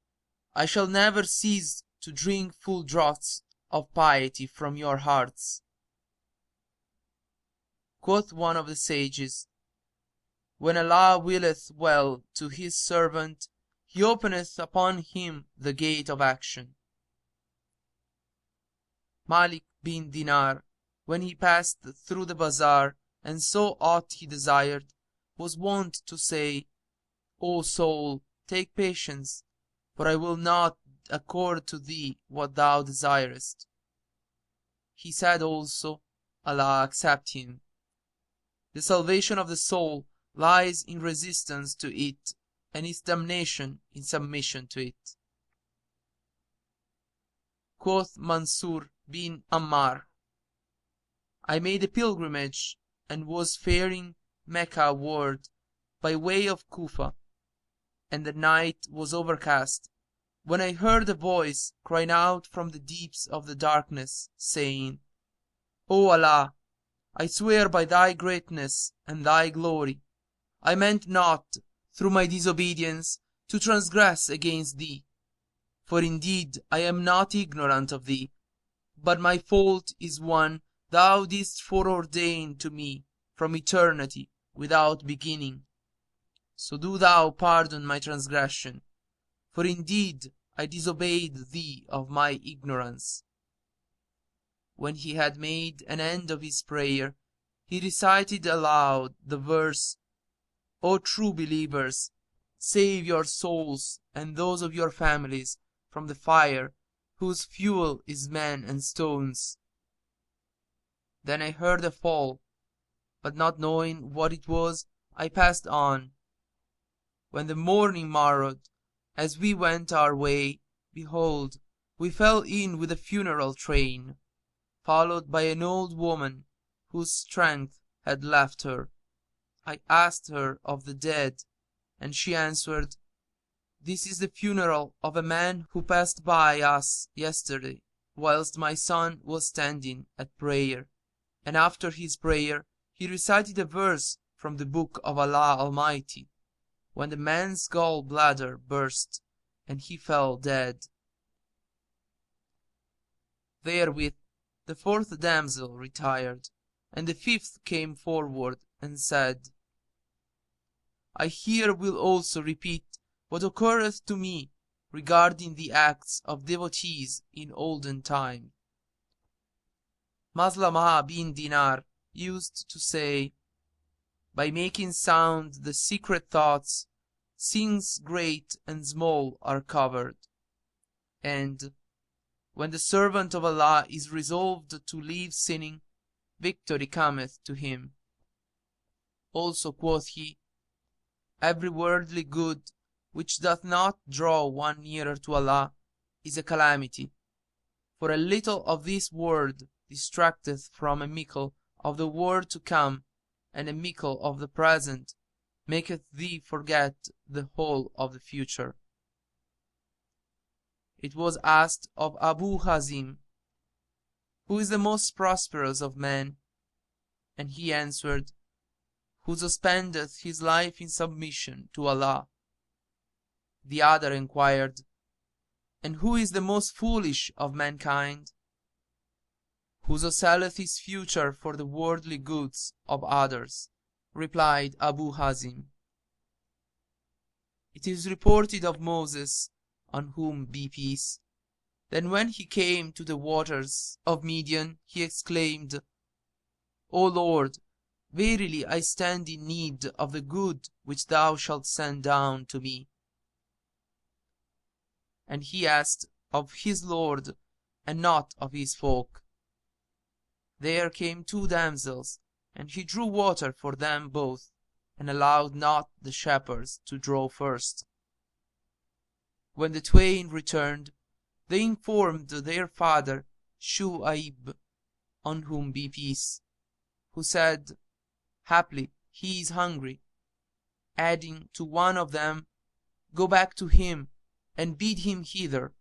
I shall never cease to drink full draughts of piety from your hearts. Quoth one of the sages, When Allah willeth well to his servant, he openeth upon him the gate of action. Malik bin Dinar, when he passed through the bazaar and saw aught he desired, was wont to say, O soul, take patience, for I will not accord to thee what thou desirest. He said also, Allah accept him. The salvation of the soul lies in resistance to it, and its damnation in submission to it. Quoth Mansur bin Ammar, I made a pilgrimage and was faring Mecca ward by way of Kufa, and the night was overcast, when I heard a voice crying out from the deeps of the darkness, saying, O Allah, I swear by thy greatness and thy glory, I meant not, through my disobedience, to transgress against thee. For indeed I am not ignorant of thee, but my fault is one thou didst foreordain to me from eternity without beginning. So do thou pardon my transgression, for indeed I disobeyed thee of my ignorance. When he had made an end of his prayer, he recited aloud the verse, O true believers, save your souls and those of your families from the fire, whose fuel is men and stones. Then I heard a fall, but not knowing what it was, I passed on. When the morning morrowed, as we went our way, behold, we fell in with a funeral train, followed by an old woman whose strength had left her. I asked her of the dead, and she answered, This is the funeral of a man who passed by us yesterday, whilst my son was standing at prayer, and after his prayer he recited a verse from the book of Allah Almighty, when the man's gall bladder burst, and he fell dead. Therewith the fourth damsel retired, and the fifth came forward and said, I here will also repeat what occurreth to me regarding the acts of devotees in olden time. Maslamah bin Dinar used to say, by making sound the secret thoughts, sins great and small are covered. And when the servant of Allah is resolved to leave sinning, victory cometh to him. Also quoth he, every worldly good which doth not draw one nearer to Allah is a calamity, for a little of this world distracteth from a mickle of the world to come, and a mickle of the present maketh thee forget the whole of the future. It was asked of Abu Hazim, who is the most prosperous of men? And he answered, whoso spendeth his life in submission to Allah. The other inquired, and who is the most foolish of mankind? Whoso selleth his future for the worldly goods of others, replied Abu Hazim. It is reported of Moses, on whom be peace, that when he came to the waters of Midian, he exclaimed, O Lord, verily I stand in need of the good which thou shalt send down to me. And he asked of his Lord, and not of his folk. There came two damsels, and he drew water for them both, and allowed not the shepherds to draw first. When the twain returned, they informed their father Shu'aib, on whom be peace, who said, haply he is hungry, adding to one of them, go back to him, and bid him hither.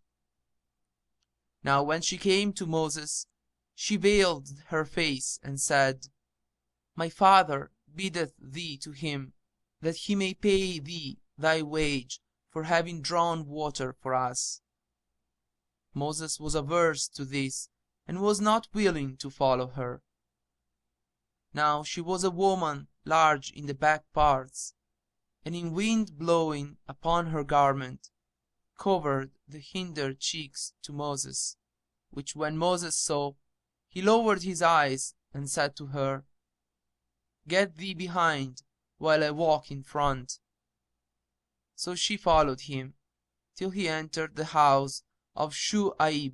Now when she came to Moses, she veiled her face and said, my father biddeth thee to him, that he may pay thee thy wage for having drawn water for us. Moses was averse to this, and was not willing to follow her. Now she was a woman large in the back parts, and in wind blowing upon her garment, covered the hinder cheeks to Moses, which when Moses saw, he lowered his eyes and said to her, get thee behind, while I walk in front. So she followed him, till he entered the house of Shu'aib,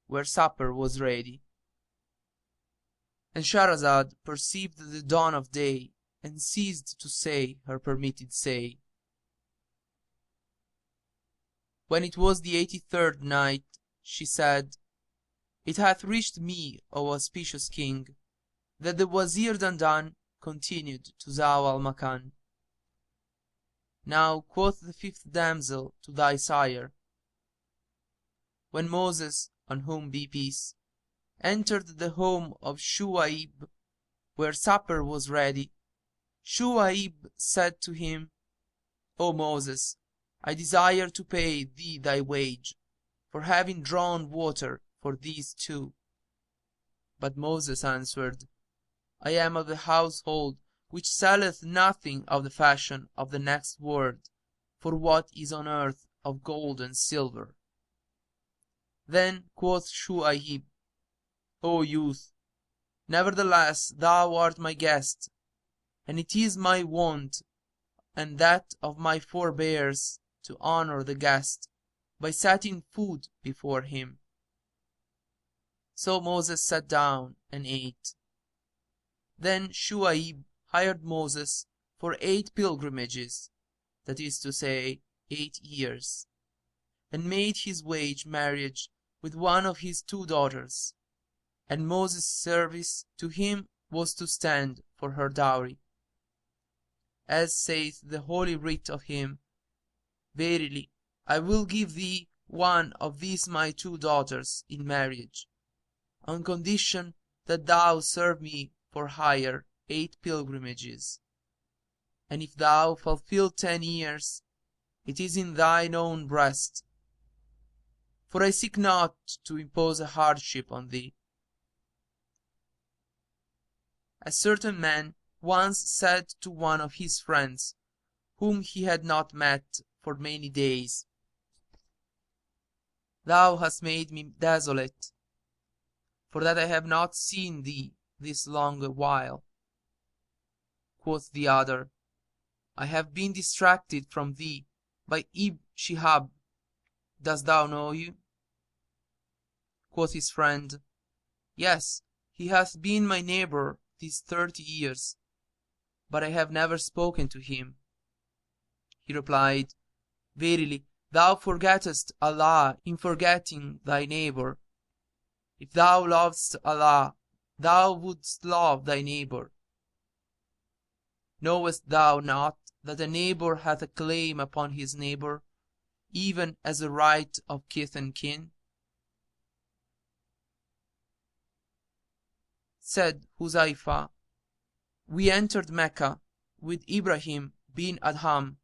where supper was ready. And Shahrazad perceived the dawn of day, and ceased to say her permitted say. When it was the 83rd night, she said, it hath reached me, O auspicious king, that the Wazir Dandan continued to Zaw al-Makan. Now quoth the fifth damsel to thy sire, when Moses, on whom be peace, entered the home of Shu'aib, where supper was ready, Shu'aib said to him, O Moses, I desire to pay thee thy wage, for having drawn water for these two. But Moses answered, I am of the household which selleth nothing of the fashion of the next world for what is on earth of gold and silver. Then quoth Shu'aib, O youth, nevertheless thou art my guest, and it is my wont, and that of my forebears, to honor the guest by setting food before him. So Moses sat down and ate. Then Shu'aib hired Moses for 8 pilgrimages, that is to say, 8 years, and made his wage marriage with one of his 2 daughters, and Moses' service to him was to stand for her dowry. As saith the Holy Writ of him, verily, I will give thee one of these my 2 daughters in marriage, on condition that thou serve me for hire 8 pilgrimages. And if thou fulfill 10 years, it is in thine own breast. For I seek not to impose a hardship on thee. A certain man once said to one of his friends, whom he had not met for many days. Thou hast made me desolate, for that I have not seen thee this long a while. Quoth the other, I have been distracted from thee by Ibn Shihab. Dost thou know you? Quoth his friend, Yes, he hath been my neighbor these 30 years, but I have never spoken to him. He replied, Verily, thou forgettest Allah in forgetting thy neighbor. If thou lovest Allah, thou wouldst love thy neighbor. Knowest thou not that a neighbor hath a claim upon his neighbor, even as the right of kith and kin? Said Huzaifa, We entered Mecca with Ibrahim bin Adham,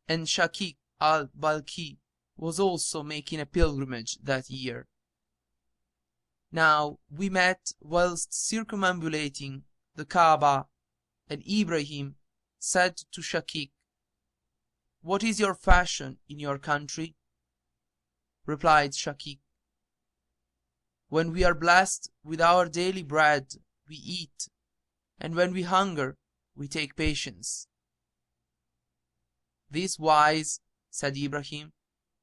and Shakik al-Balki was also making a pilgrimage that year. Now we met whilst circumambulating the Kaaba, and Ibrahim said to Shakik, What is your fashion in your country? Replied Shakik, When we are blessed with our daily bread, we eat, and when we hunger, we take patience. This wise, said Ibrahim,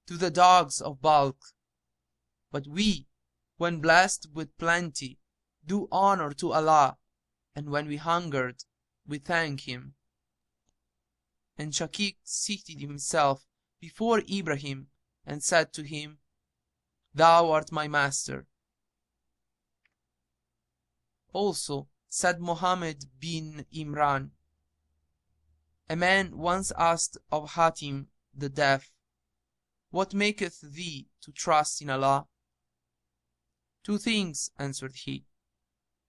to the dogs of Balk, but we, when blessed with plenty, do honor to Allah, and when we hungered, we thank Him. And Shakik seated himself before Ibrahim and said to him, Thou art my master. Also said Muhammad bin Imran, A man once asked of Hatim the deaf, What maketh thee to trust in Allah? Two things, answered he.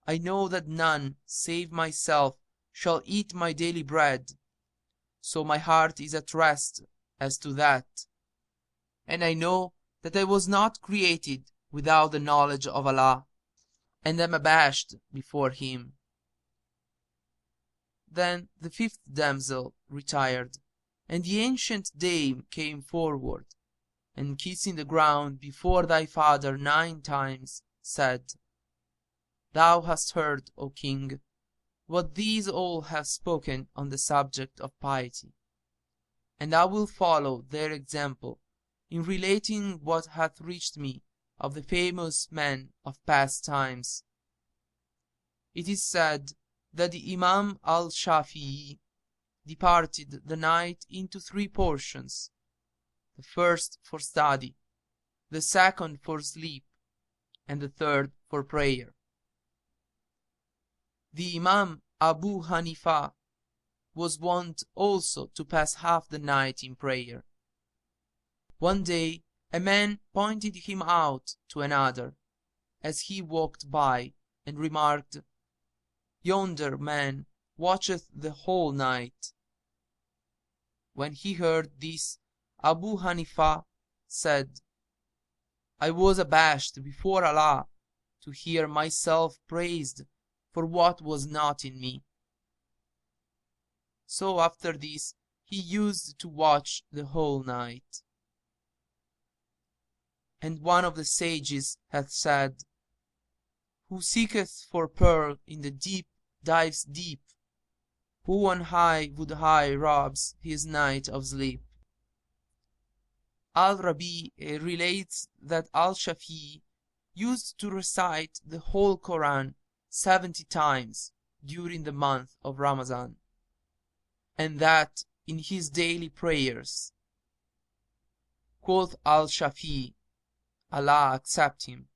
I know that none save myself shall eat my daily bread, so my heart is at rest as to that. And I know that I was not created without the knowledge of Allah, and am abashed before Him. Then the fifth damsel retired, and the ancient dame came forward, and kissing the ground before thy father 9 times, said, Thou hast heard, O king, what these all have spoken on the subject of piety, and I will follow their example in relating what hath reached me of the famous men of past times. It is said that the Imam al-Shafi'i departed the night into 3 portions, the first for study, the second for sleep, and the third for prayer. The Imam Abu Hanifa was wont also to pass half the night in prayer. One day a man pointed him out to another, as he walked by, and remarked, Yonder man watcheth the whole night. When he heard this, Abu Hanifa said, I was abashed before Allah to hear myself praised for what was not in me. So after this he used to watch the whole night. And one of the sages hath said, Who seeketh for pearl in the deep dives deep, who on high would high robs his night of sleep. Al-Rabi relates that Al-Shafi'i used to recite the whole Quran 70 times during the month of Ramadan, and that in his daily prayers. Quoth Al-Shafi'i, Allah accept him,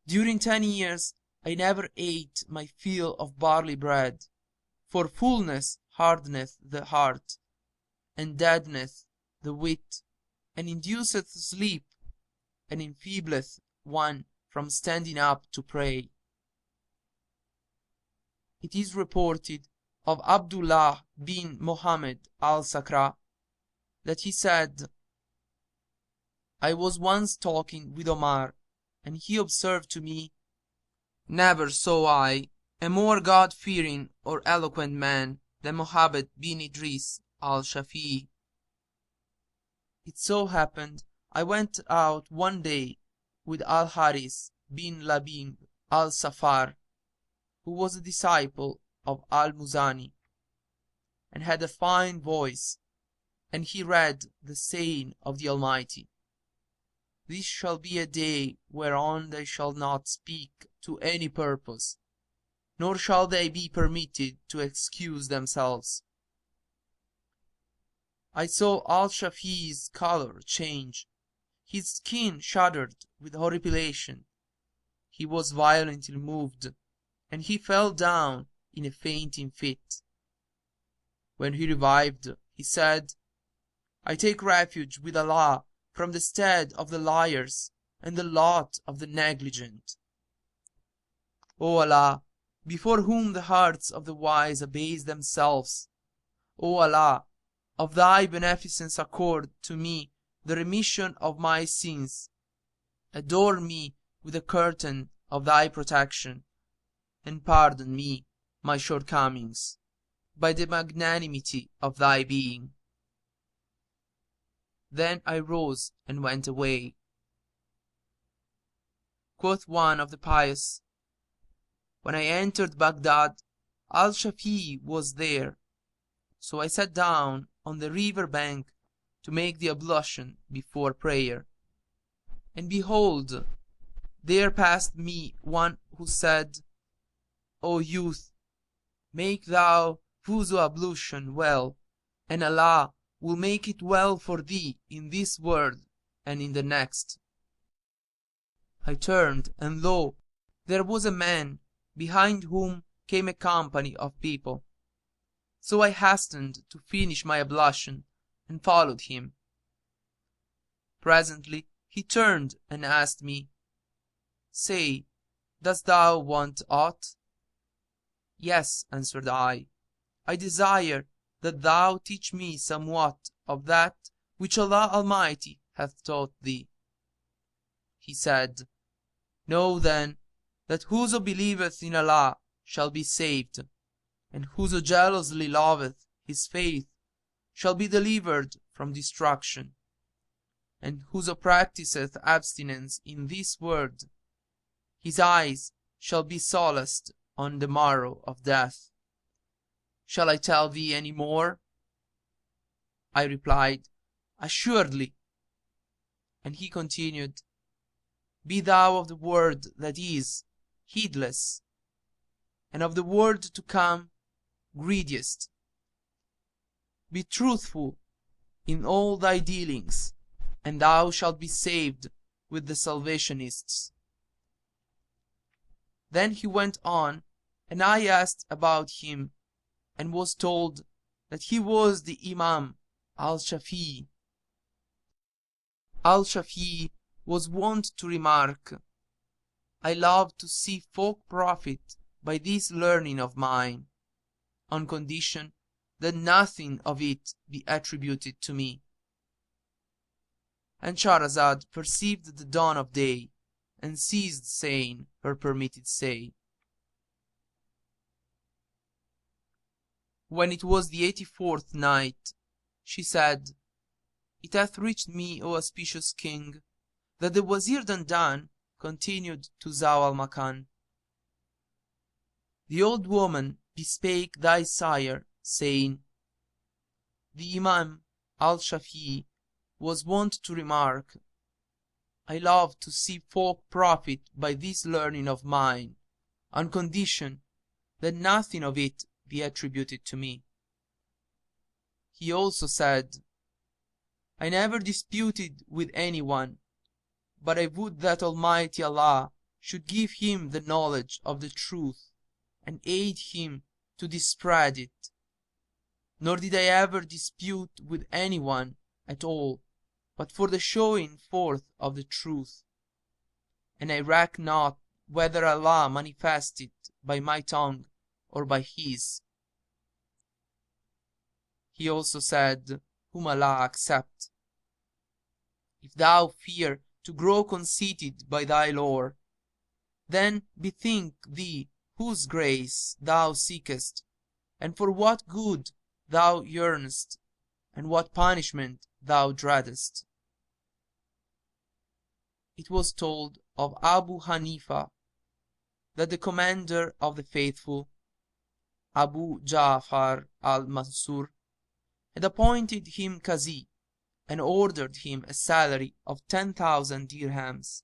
During 10 years I never ate my fill of barley bread, for fullness hardeneth the heart, and deadeneth the wit, and induceth sleep, and enfeebleth one from standing up to pray. It is reported of Abdullah bin Muhammad al-Sakra that he said, I was once talking with Omar, and he observed to me, Never saw I a more God-fearing or eloquent man than Muhammad bin Idris al-Shafi'i. It so happened I went out one day with Al-Haris bin Labib al-Safar, who was a disciple of Al-Muzani, and had a fine voice, and he read the saying of the Almighty, "This shall be a day whereon they shall not speak to any purpose, nor shall they be permitted to excuse themselves." I saw Al-Shafi's color change. His skin shuddered with horripilation. He was violently moved, and he fell down in a fainting fit. When he revived, he said, "I take refuge with Allah from the stead of the liars and the lot of the negligent. O Allah, before whom the hearts of the wise abase themselves, O Allah, of thy beneficence accord to me the remission of my sins, adorn me with the curtain of thy protection, and pardon me my shortcomings, by the magnanimity of thy being." Then I rose and went away. Quoth one of the pious, "When I entered Baghdad, Al-Shafi was there, so I sat down on the river bank to make the ablution before prayer, and behold, there passed me one who said, 'O youth, make thou wuzu ablution well, and Allah will make it well for thee in this world and in the next.' I turned, and lo, there was a man, behind whom came a company of people. So I hastened to finish my ablution and followed him. Presently he turned and asked me, 'Say, dost thou want aught?' 'Yes,' answered I desire that thou teach me somewhat of that which Allah Almighty hath taught thee.' He said, 'Know then that whoso believeth in Allah shall be saved, and whoso jealously loveth his faith shall be delivered from destruction, and whoso practiseth abstinence in this world, his eyes shall be solaced on the morrow of death. Shall I tell thee any more?' I replied, 'Assuredly.' And he continued, 'Be thou of the world that is, heedless, and of the world to come, greediest. Be truthful in all thy dealings, and thou shalt be saved with the Salvationists.' Then he went on, and I asked about him, and was told that he was the Imam Al-Shafi. Al-Shafi was wont to remark, 'I love to see folk profit by this learning of mine, on condition that nothing of it be attributed to me.'" And Shahrazad perceived the dawn of day, and ceased saying her permitted say. When it was the 84th Night, she said, It hath reached me, O auspicious King, that the Wazir Dandan continued to Zau al-Makan, "The old woman bespake thy sire, saying, The Imam Al-Shafi was wont to remark, I love to see folk profit by this learning of mine, on condition that nothing of it be attributed to me. He also said, I never disputed with any one, but I would that Almighty Allah should give him the knowledge of the truth and aid him to dispread it. Nor did I ever dispute with any one at all, but for the showing forth of the truth. And I reck not whether Allah manifest it by my tongue or by his." He also said, whom Allah accept, "If thou fear to grow conceited by thy lore, then bethink thee whose grace thou seekest, and for what good thou yearnest, and what punishment thou dreadest. It was told of Abu Hanifa that the commander of the faithful, Abu Ja'far al-Mansur, had appointed him Qazi and ordered him a salary of 10,000 dirhams.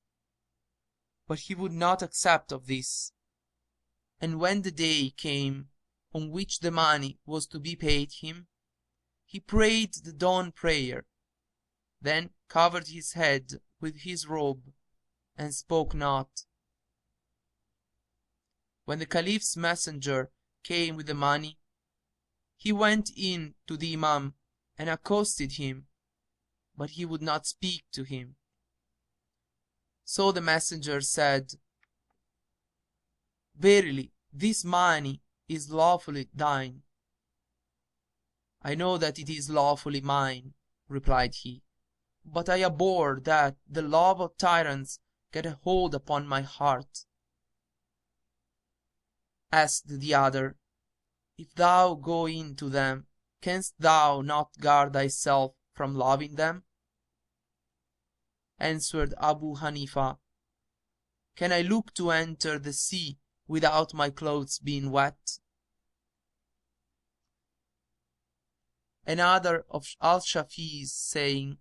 But he would not accept of this, and when the day came on which the money was to be paid him, he prayed the dawn prayer, then covered his head with his robe and spoke not. When the Caliph's messenger came with the money, he went in to the Imam and accosted him, but he would not speak to him. So the messenger said, "Verily, this money is lawfully thine." "I know that it is lawfully mine," replied he, "but I abhor that the love of tyrants get a hold upon my heart." Asked the other, "If thou go in to them, canst thou not guard thyself from loving them?" Answered Abu Hanifa, "Can I look to enter the sea without my clothes being wet?" Another of al-Shafi's saying,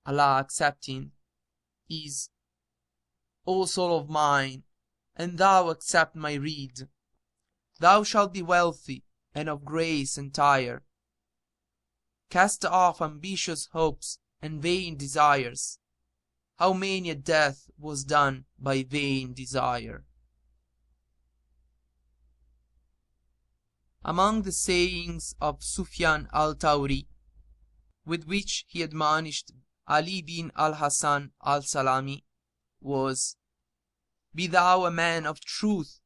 Allah accept him, is, "O soul of mine, and thou accept my rede, thou shalt be wealthy and of grace entire. Cast off ambitious hopes and vain desires. How many a death was done by vain desire." Among the sayings of Sufyan al-Thawri, with which he admonished Ali bin al-Hasan al-Salami, was, "Be thou a man of truth,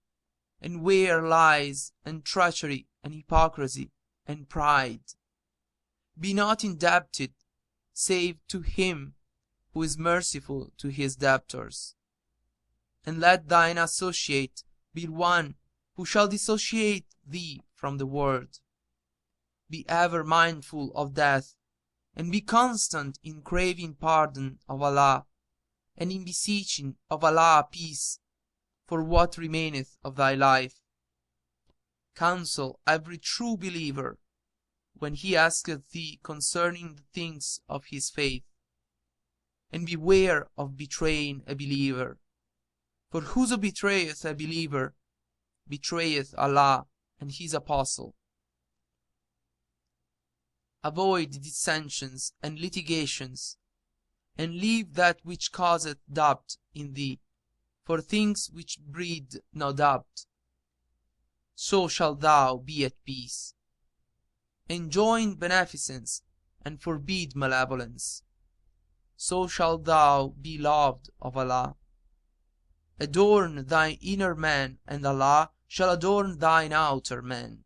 and wear lies and treachery and hypocrisy and pride. Be not indebted save to him who is merciful to his debtors, and let thine associate be one who shall dissociate thee from the world. Be ever mindful of death, and be constant in craving pardon of Allah, and in beseeching of Allah peace for what remaineth of thy life. Counsel every true believer when he asketh thee concerning the things of his faith, and beware of betraying a believer, for whoso betrayeth a believer betrayeth Allah and his apostle. Avoid dissensions and litigations, and leave that which causeth doubt in thee, for things which breed no doubt. So shalt thou be at peace. Enjoin beneficence and forbid malevolence. So shalt thou be loved of Allah. Adorn thine inner man, and Allah shall adorn thine outer man.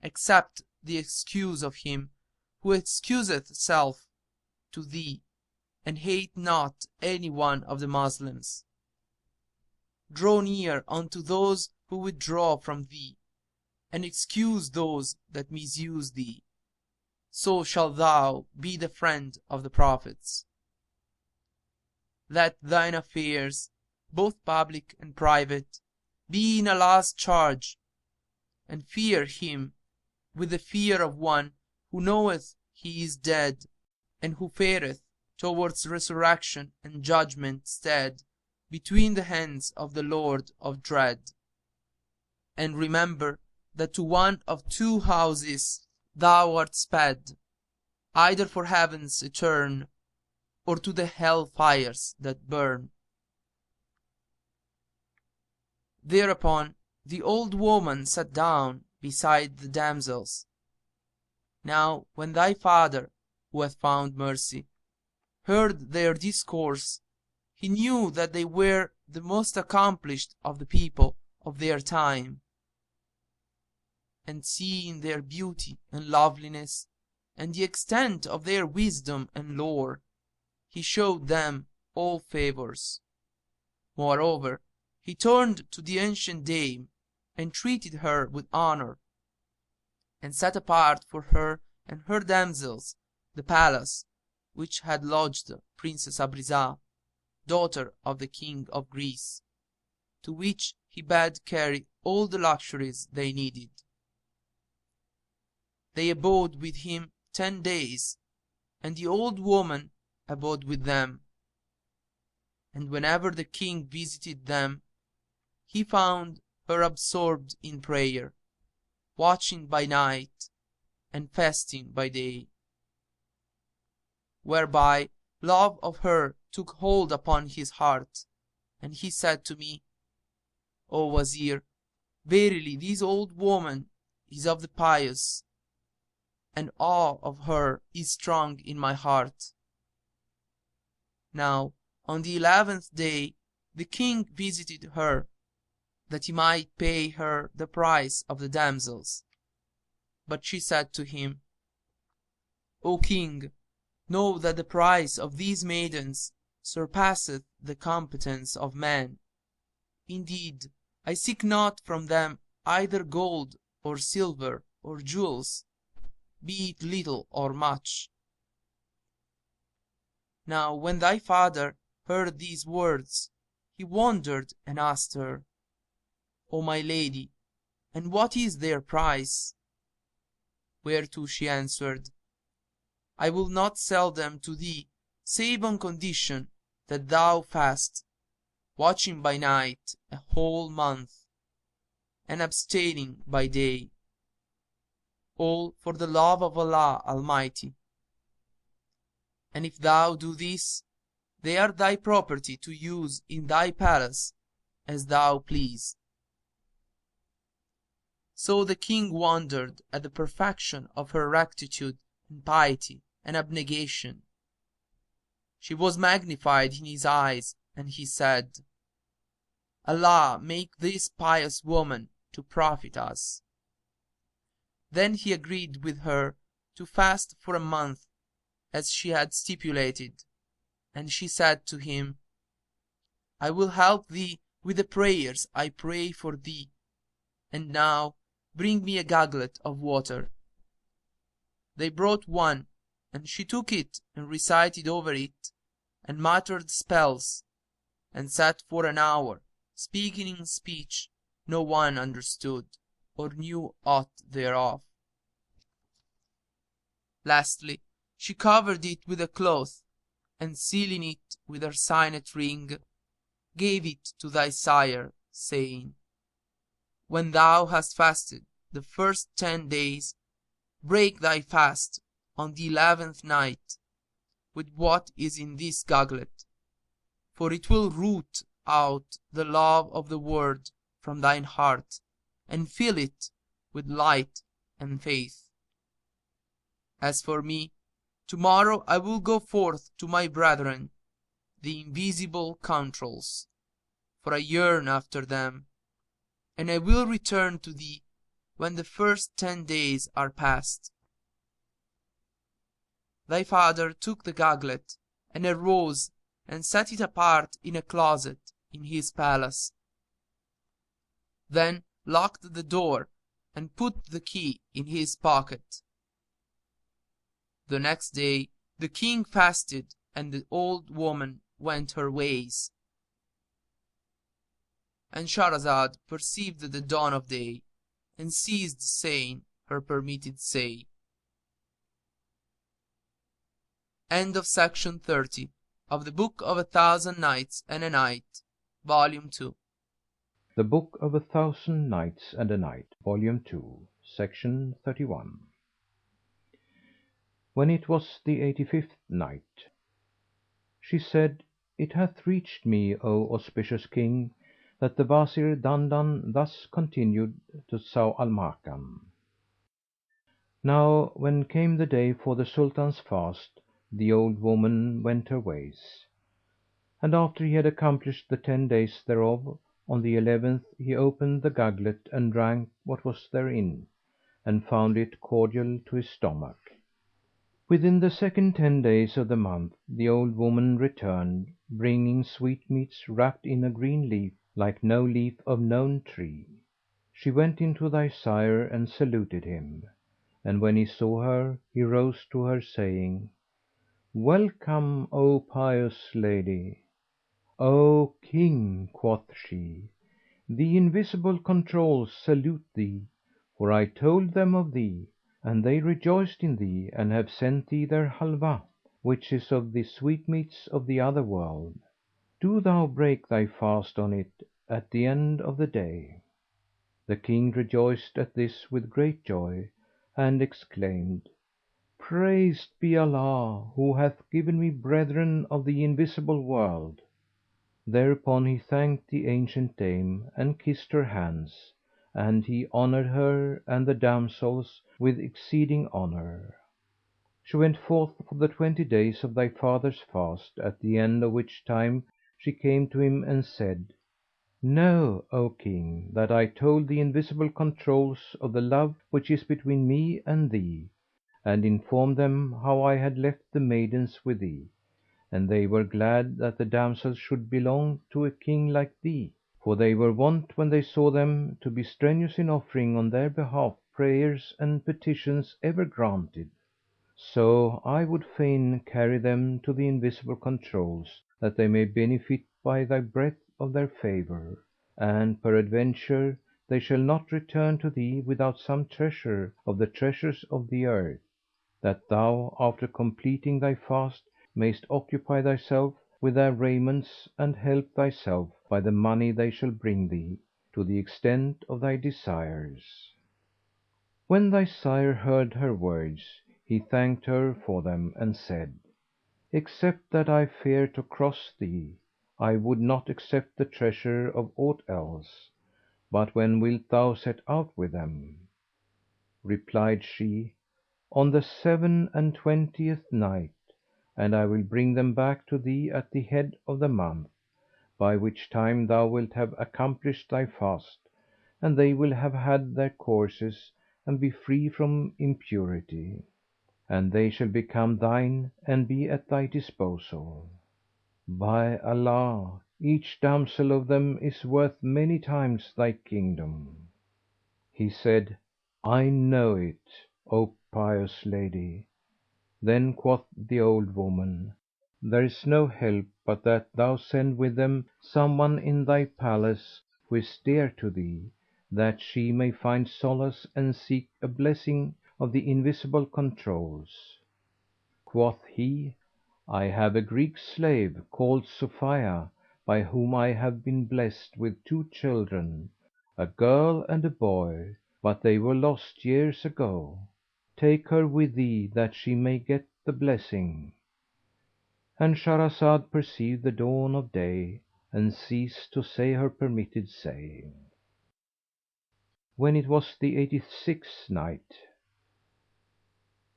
Accept the excuse of him who excuseth self to thee, and hate not any one of the Muslims. Draw near unto those who withdraw from thee, and excuse those that misuse thee. So shalt thou be the friend of the prophets. Let thine affairs, both public and private, be in Allah's charge, and fear him with the fear of one who knoweth he is dead, and who fareth towards resurrection and judgment stead between the hands of the Lord of dread. And remember that to one of two houses thou art sped, either for heaven's etern, or to the hell fires that burn." Thereupon the old woman sat down beside the damsels. Now when thy father, who hath found mercy, heard their discourse, he knew that they were the most accomplished of the people of their time, and seeing their beauty and loveliness, and the extent of their wisdom and lore, he showed them all favors. Moreover, he turned to the ancient dame, and treated her with honor, and set apart for her and her damsels the palace which had lodged Princess Abriza, daughter of the King of Greece, to which he bade carry all the luxuries they needed. They abode with him 10 days, and the old woman abode with them. And whenever the king visited them, he found her absorbed in prayer, watching by night and fasting by day, whereby love of her took hold upon his heart, and he said to me, O Wazir, verily this old woman is of the pious, and awe of her is strong in my heart. Now on the 11th day the king visited her, that he might pay her the price of the damsels. But she said to him, O king, know that the price of these maidens surpasseth the competence of man. Indeed, I seek not from them either gold or silver or jewels, be it little or much. Now when thy father heard these words, he wondered and asked her, O my lady, and what is their price? Whereto she answered, I will not sell them to thee save on condition that thou fast, watching by night a whole month, and abstaining by day, all for the love of Allah Almighty. And if thou do this, they are thy property to use in thy palace as thou please. So the king wondered at the perfection of her rectitude and piety and abnegation. She was magnified in his eyes, and he said, Allah make this pious woman to profit us. Then he agreed with her to fast for a month, as she had stipulated, and she said to him, I will help thee with the prayers I pray for thee, and now bring me a gugglet of water. They brought one, and she took it and recited over it, and muttered spells, and sat for an hour, speaking in speech no one understood, or knew aught thereof. Lastly, she covered it with a cloth, and sealing it with her signet ring, gave it to thy sire, saying, When thou hast fasted the first 10 days, break thy fast on the 11th night with what is in this gugglet, for it will root out the love of the word from thine heart, and fill it with light and faith. As for me, tomorrow I will go forth to my brethren, the invisible controls, for I yearn after them, and I will return to thee when the first 10 days are past. Thy father took the gugglet, and arose and set it apart in a closet in his palace, then locked the door and put the key in his pocket. The next day the king fasted, and the old woman went her ways. And Shahrazad perceived the dawn of day, and ceased saying her permitted say. End of Section 30 of the Book of 1000 Nights and a Night, Volume 2. The Book of 1000 Nights and a Night, Volume 2, Section 31. When it was the 85th night, she said, It hath reached me, O auspicious King, that the Wazir Dandan thus continued to Zau al Makan. Now when came the day for the Sultan's fast, the old woman went her ways. And after he had accomplished the 10 days thereof, on the 11th he opened the gugglet and drank what was therein, and found it cordial to his stomach. Within the second 10 days of the month the old woman returned, bringing sweetmeats wrapped in a green leaf, like no leaf of known tree. She went in to thy sire and saluted him, And when he saw her, he rose to her, saying, "Welcome, O pious lady!" "O King," quoth she, "the Invisible Controuls salute thee, for I told them of thee, and they rejoiced in thee and have sent thee their Halwá, which is of the sweetmeats of the other world. Do thou break thy fast on it at the end of the day." The King rejoiced at this with great joy and exclaimed, "Praised be Allah, who hath given me brethren of the invisible world!" Thereupon he thanked the ancient dame and kissed her hands, and he honoured her and the damsels with exceeding honour. She went forth for the 20 days of thy father's fast, at the end of which time she came to him and said, "Know, O King, that I told the Invisible Controuls of the love which is between me and thee, and informed them how I had left the maidens with thee; and they were glad that the damsels should belong to a king like thee, for they were wont when they saw them to be strenuous in offering on their behalf prayers and petitions ever granted. So I would fain carry them to the Invisible Controuls, that they may benefit by thy breath of their favour; and peradventure they shall not return to thee without some treasure of the treasures of the earth, that thou, after completing thy fast, mayst occupy thyself with their raiments and help thyself by the money they shall bring thee, to the extent of thy desires." When thy sire heard her words, he thanked her for them and said, "Except that I fear to cross thee, I would not accept the treasure of aught else. But when wilt thou set out with them?" Replied she, "On the 27th night, and I will bring them back to thee at the head of the month, by which time thou wilt have accomplished thy fast, and they will have had their courses and be free from impurity, and they shall become thine and be at thy disposal. By Allah, each damsel of them is worth many times thy kingdom." He said, "I know it, O pious lady." Then quoth the old woman, "There is no help but that thou send with them some one in thy palace who is dear to thee, that she may find solace and seek a blessing of the Invisible Controuls." Quoth he, "I have a Greek slave called Sophia, by whom I have been blessed with 2 children, a girl and a boy, but they were lost years ago. Take her with thee that she may get the blessing."—And Shahrazad perceived the dawn of day and ceased to say her permitted say. When it was the 86th Night,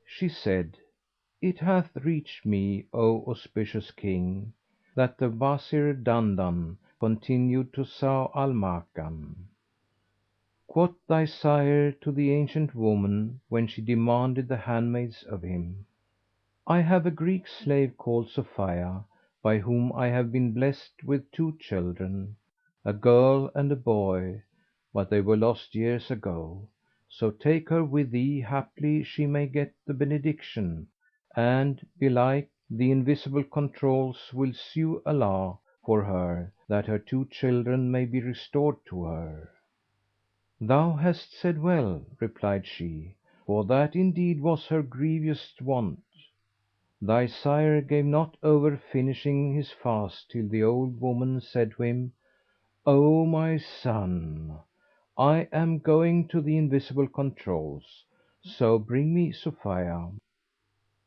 she said, It hath reached me, O auspicious King, that the Wazir Dandan continued to Zau al Makan, "Quoth thy sire to the ancient woman when she demanded the handmaids of him, I have a Greek slave called Sophia, by whom I have been blessed with 2 children, a girl and a boy, but they were lost years ago. So take her with thee haply she may get the benediction, and, belike, the Invisible Controuls will sue Allah for her that her 2 children may be restored to her." "Thou hast said well," replied she, "for that indeed was her grievous want." Thy sire gave not over finishing his fast till the old woman said to him, "O my son, I am going to the Invisible Controuls, so bring me Sophia."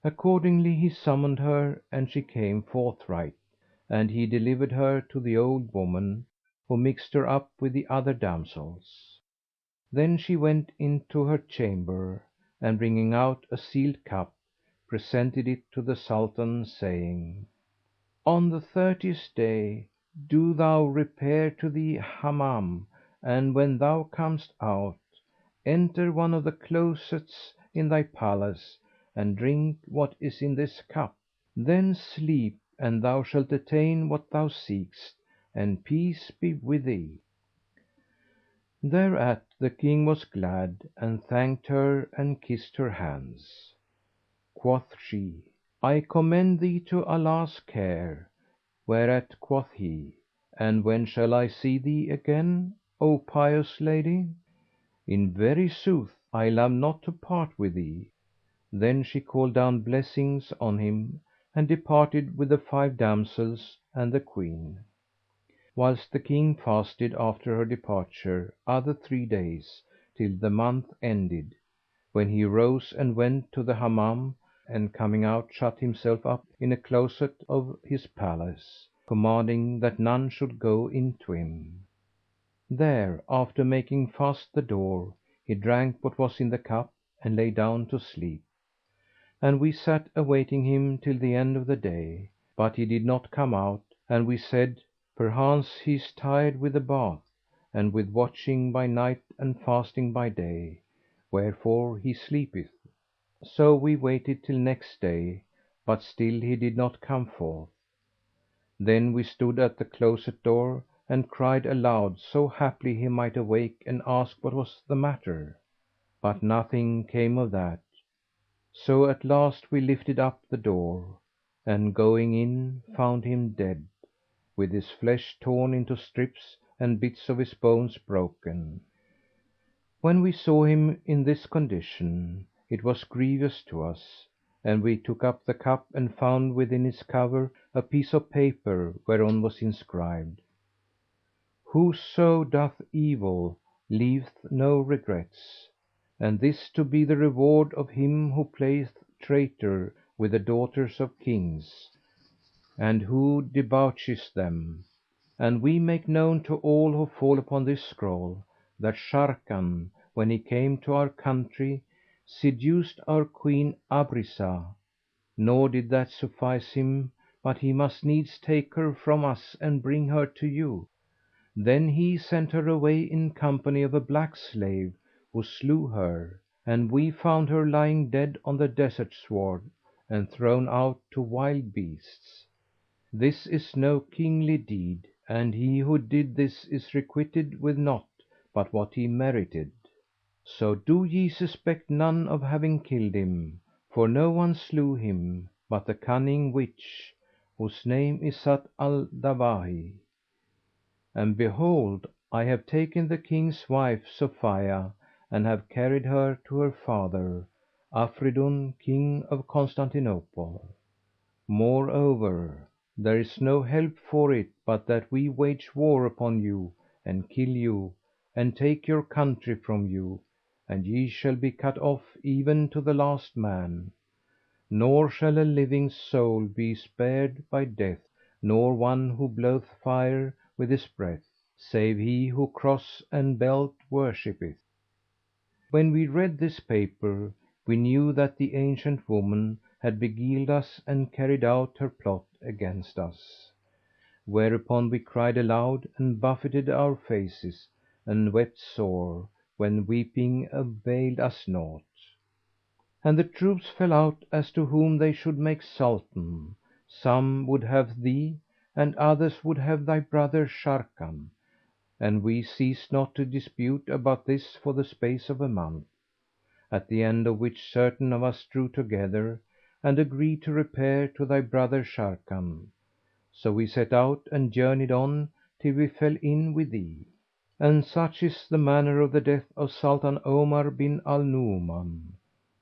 Accordingly he summoned her and she came forthright, and he delivered her to the old woman, who mixed her up with the other damsels. Then she went into her chamber and, bringing out a sealed cup, presented it to the Sultan, saying, "On the 30th day do thou repair to the Hammam, and when thou comest out, enter one of the closets in thy palace and drink what is in this cup. Then sleep and thou shalt attain what thou seekest, and peace be with thee." Thereat the king was glad and thanked her and kissed her hands. Quoth she, "I commend thee to Allah's care;" whereat quoth he, "And when shall I see thee again, O pious lady? In very sooth I love not to part with thee." Then she called down blessings on him and departed with the five damsels and the queen, whilst the king fasted after her departure other 3 days, till the month ended, when he arose and went to the Hammam and coming out shut himself up in a closet of his palace, commanding that none should go in to him. There, after making fast the door, he drank what was in the cup and lay down to sleep; and we sat awaiting him till the end of the day, but he did not come out, and we said, "Perchance he is tired with the bath and with watching by night and fasting by day, wherefore he sleepeth." So we waited till next day, but still he did not come forth. Then we stood at the closet door and cried aloud, so haply he might awake and ask what was the matter; but nothing came of that. So at last we lifted up the door and, going in, found him dead, with his flesh torn into strips and bits of his bones broken. When we saw him in this condition, it was grievous to us, and we took up the cup and found within its cover a piece of paper whereon was inscribed, "Whoso doth evil leaveth no regrets," and this to be the reward of him who playeth traitor with the daughters of kings, and who debaucheth them. And we make known to all who fall upon this scroll, that Sharrkan, when he came to our country, seduced our queen Abrizah; nor did that suffice him, but he must needs take her from us and bring her to you. Then he sent her away in company of a black slave, who slew her; and we found her lying dead on the desert sward and thrown out to wild beasts. This is no kingly deed, and he who did this is requited with naught but what he merited. So do ye suspect none of having killed him, for no one slew him but the cunning witch, whose name is At al Dawahi. And behold, I have taken the king's wife Sophia and have carried her to her father, Afridun, king of Constantinople. Moreover, there is no help for it but that we wage war upon you and kill you and take your country from you, and ye shall be cut off even to the last man; nor shall a living soul be spared by death, nor one who bloweth fire with his breath, save he who cross and belt worshippeth." When we read this paper, we knew that the ancient woman had beguiled us and carried out her plot against us; whereupon we cried aloud and buffeted our faces and wept sore, when weeping availed us naught. And the troops fell out as to whom they should make Sultan; some would have thee and others would have thy brother Sharrkan, and we ceased not to dispute about this for the space of a month, at the end of which certain of us drew together and agreed to repair to thy brother Sharrkan. So we set out and journeyed on till we fell in with thee. And such is the manner of the death of Sultan Omar bin al Nu'uman.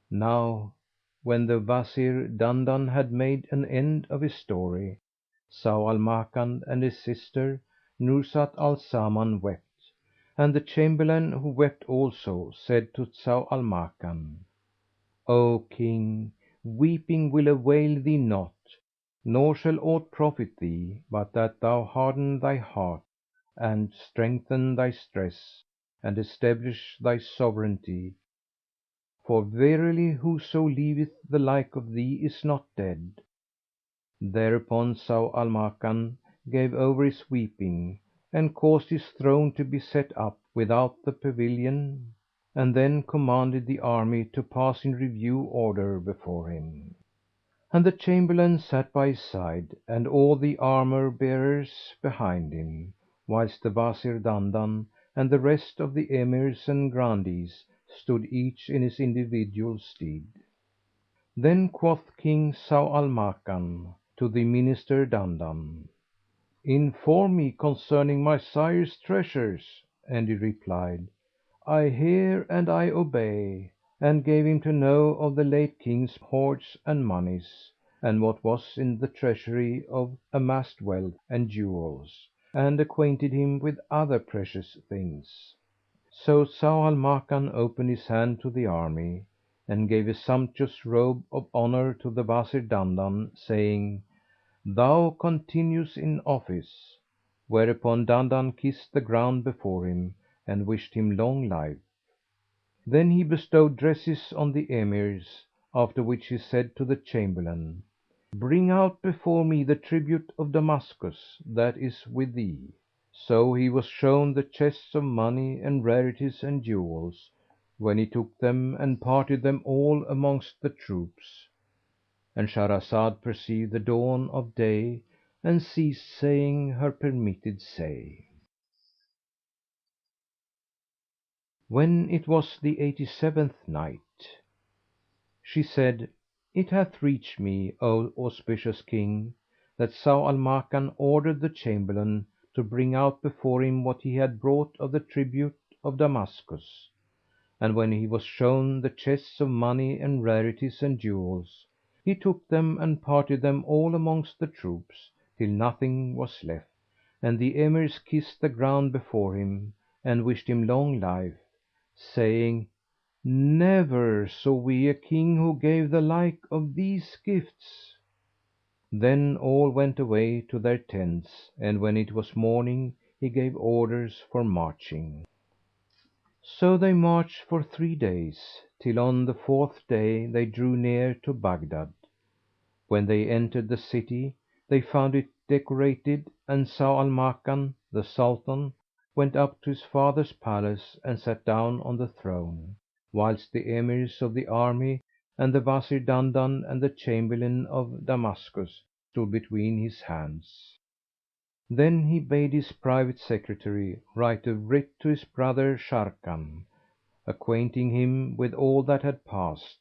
Now when the Wazir Dandan had made an end of his story, Zau al Makan and his sister Nuzhat al Zaman wept, and the Chamberlain, who wept also, said to Zau al Makan, "O King, weeping will avail thee not, nor shall aught profit thee but that thou harden thy heart and strengthen thy stress and establish thy sovereignty; for verily whoso leaveth the like of thee is not dead." Thereupon Zau al Makan gave over his weeping and caused his throne to be set up without the pavilion, and then commanded the army to pass in review order before him. And the Chamberlain sat by his side and all the armour bearers behind him, whilst the Wazir Dandan and the rest of the Emirs and Grandees stood each in his individual steed. Then quoth King Zau al Makan to the Minister Dandan, "Inform me concerning my sire's treasures;" and he replied, "I hear and I obey," and gave him to know of the late King's hoards and monies, and what was in the treasury of amassed wealth and jewels, and acquainted him with other precious things. So Zau al Makan opened his hand to the army, and gave a sumptuous robe of honour to the Wazir Dandan, saying, "Thou continue in office;" whereupon Dandan kissed the ground before him and wished him long life. Then he bestowed dresses on the Emirs, after which he said to the Chamberlain, "Bring out before me the tribute of Damascus that is with thee." So he was shown the chests of money and rarities and jewels, when he took them and parted them all amongst the troops.—And Shahrazad perceived the dawn of day and ceased saying her permitted say. When it was the 87th Night, She said, It hath reached me, O auspicious King, that Zau al Makan ordered the Chamberlain to bring out before him what he had brought of the tribute of Damascus. And when he was shown the chests of money and rarities and jewels, he took them and parted them all amongst the troops, till nothing was left. And the Emirs kissed the ground before him and wished him long life, saying, "Never saw we a King who gave the like of these gifts." Then all went away to their tents, and when it was morning he gave orders for marching. So they marched for 3 days, till on the 4th day they drew near to Baghdad. When they entered the city, they found it decorated, and Zau al Makan, the Sultan, went up to his father's palace and sat down on the throne, whilst the Emirs of the army and the Wazir Dandan and the Chamberlain of Damascus stood between his hands. Then he bade his private secretary write a writ to his brother Sharrkan, acquainting him with all that had passed,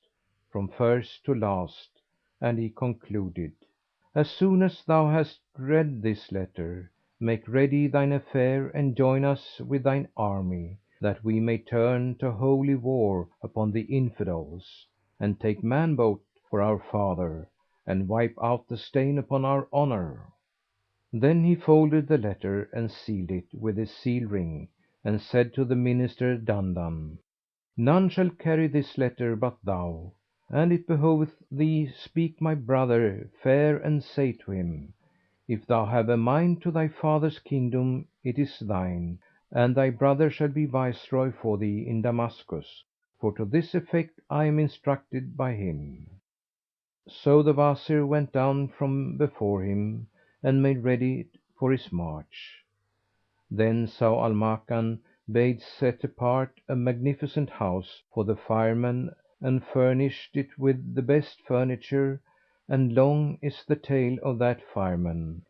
from first to last, and he concluded, "As soon as thou hast read this letter, make ready thine affair and join us with thine army, that we may turn to holy war upon the Infidels, and take man bote for our father, and wipe out the stain upon our honour." Then he folded the letter and sealed it with his seal ring, and said to the Minister Dandan, "None shall carry this letter but thou, and it behoveth thee speak my brother fair and say to him, If thou have a mind to thy father's kingdom, it is thine, and thy brother shall be Viceroy for thee in Damascus, for to this effect I am instructed by him." So the Wazir went down from before him and made ready for his march. Then Zau al Makan bade set apart a magnificent house for the fireman and furnished it with the best furniture, and long is the tale of that fireman.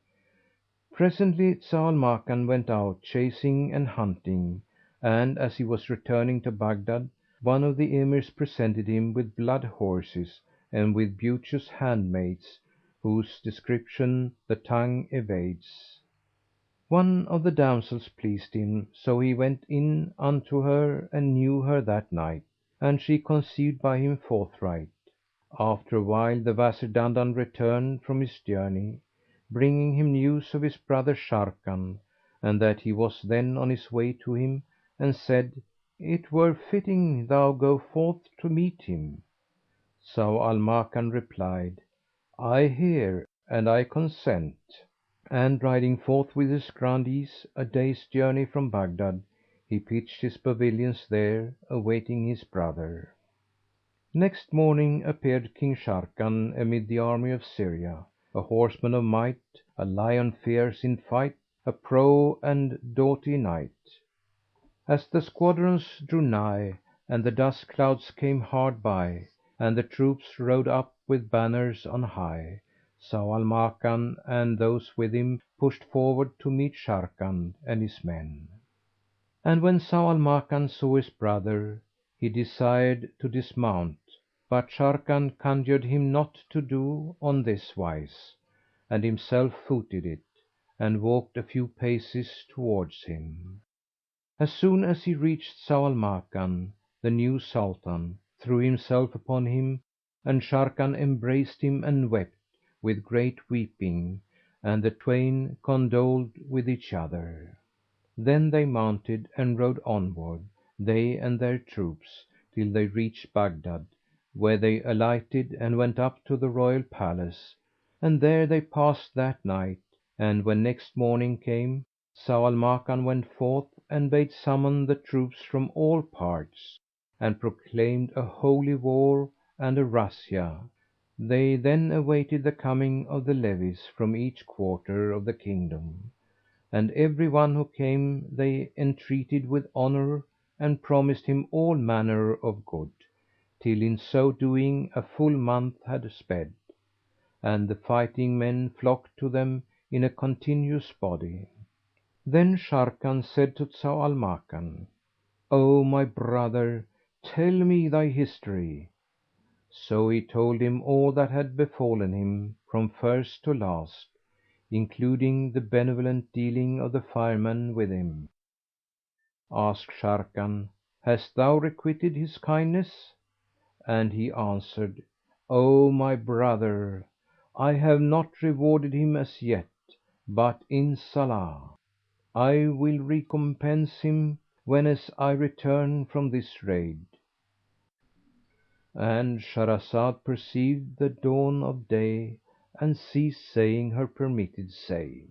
Presently Zau al Makan went out chasing and hunting, and, as he was returning to Baghdad, one of the Emirs presented him with blood horses and with beauteous handmaids, whose description the tongue evades. One of the damsels pleased him, so he went in unto her and knew her that night, and she conceived by him forthright. After a while the Wazir Dandan returned from his journey, bringing him news of his brother Sharrkan, and that he was then on his way to him, and said, "It were fitting thou go forth to meet him." Zau al Makan replied, "I hear and I consent." And riding forth with his Grandees a day's journey from Baghdad, he pitched his pavilions there, awaiting his brother. Next morning appeared King Sharrkan amid the army of Syria, a horseman of might, a lion fierce in fight, a pro and doughty knight. As the squadrons drew nigh and the dust clouds came hard by, and the troops rode up with banners on high, Zau al Makan and those with him pushed forward to meet Sharrkan and his men. And when Zau al Makan saw his brother, he desired to dismount, but Sharrkan conjured him not to do on this wise, and himself footed it, and walked a few paces towards him. As soon as he reached Zau al Makan, the new Sultan threw himself upon him, and Sharrkan embraced him and wept with great weeping, and the twain condoled with each other. Then they mounted and rode onward, they and their troops, till they reached Baghdad, where they alighted and went up to the royal palace, and there they passed that night. And when next morning came, Zau al Makan went forth and bade summon the troops from all parts, and proclaimed a holy war and a razzia. They then awaited the coming of the levies from each quarter of the kingdom, and every one who came they entreated with honour, and promised him all manner of good, till in so doing a full month had sped, and the fighting men flocked to them in a continuous body. Then Sharrkan said to Zau al Makan, "O my brother, tell me thy history." So he told him all that had befallen him from first to last, including the benevolent dealing of the fireman with him. Asked Sharrkan, "Hast thou requited his kindness?" And he answered, "O my brother, I have not rewarded him as yet, but Inshallah! I will recompense him whenas I return from this raid."—And Shahrazad perceived the dawn of day and ceased saying her permitted say.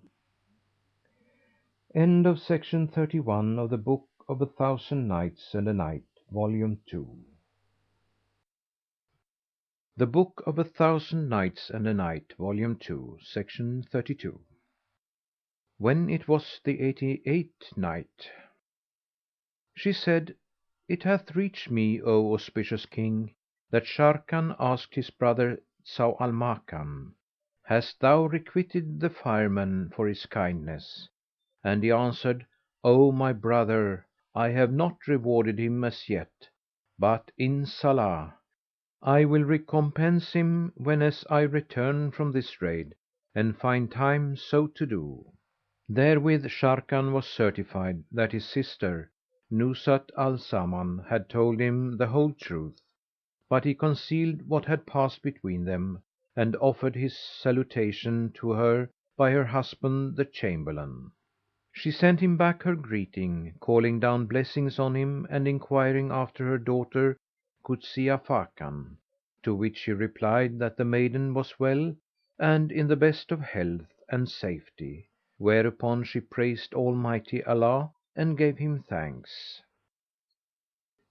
End of Project Gutenberg's The Book of a Thousand Nights and a Night, Volume 2. The Book of a Thousand Nights and a Night, Volume 2, Section 32. When it was the 88th Night, she said, It hath reached me, O auspicious King, that Sharrkan asked his brother Zau al Makan, "Hast thou requited the fireman for his kindness?" And he answered, "O my brother, I have not rewarded him as yet, but Inshallah! I will recompense him whenas I return from this raid and find time so to do." Therewith Sharrkan was certified that his sister Nuzhat al Zaman had told him the whole truth, but he concealed what had passed between them and offered his salutation to her by her husband the Chamberlain. She sent him back her greeting, calling down blessings on him and enquiring after her daughter Kuzia Fakan, to which he replied that the maiden was well and in the best of health and safety, whereupon she praised Almighty Allah and gave him thanks.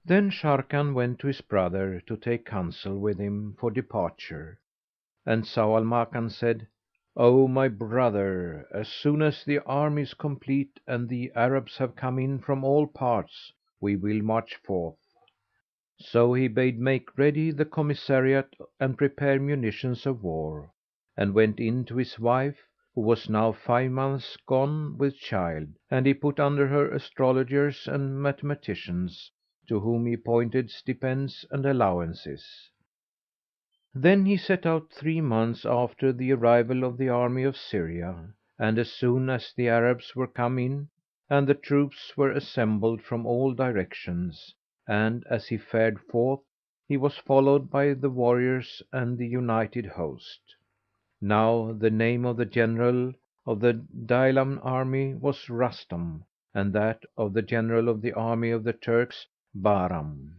Then Sharrkan went to his brother to take counsel with him for departure, and Zau al Makan said, "O my brother, as soon as the army is complete and the Arabs have come in from all parts, we will march forth." So he bade make ready the commissariat and prepare munitions of war, and went in to his wife, who was now 5 months gone with child, and he put under her astrologers and mathematicians, to whom he appointed stipends and allowances. Then he set out 3 months after the arrival of the army of Syria, and as soon as the Arabs were come in and the troops were assembled from all directions, and as he fared forth, he was followed by the warriors and the united host. Now the name of the general of the Daylam army was Rustam, and that of the general of the army of the Turks Bahram.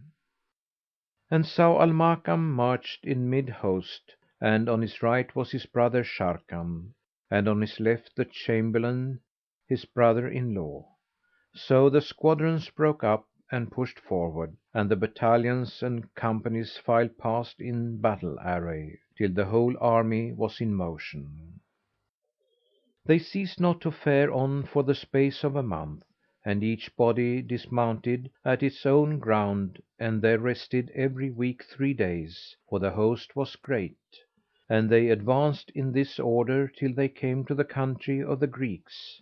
And Zau al Makan marched in mid host, and on his right was his brother Sharrkan, and on his left the Chamberlain, his brother in law. So the squadrons broke up and pushed forward, and the battalions and companies filed past in battle array, till the whole army was in motion. They ceased not to fare on for the space of a month, and each body dismounted at its own ground and there rested every week 3 days, for the host was great; and they advanced in this order till they came to the country of the Greeks.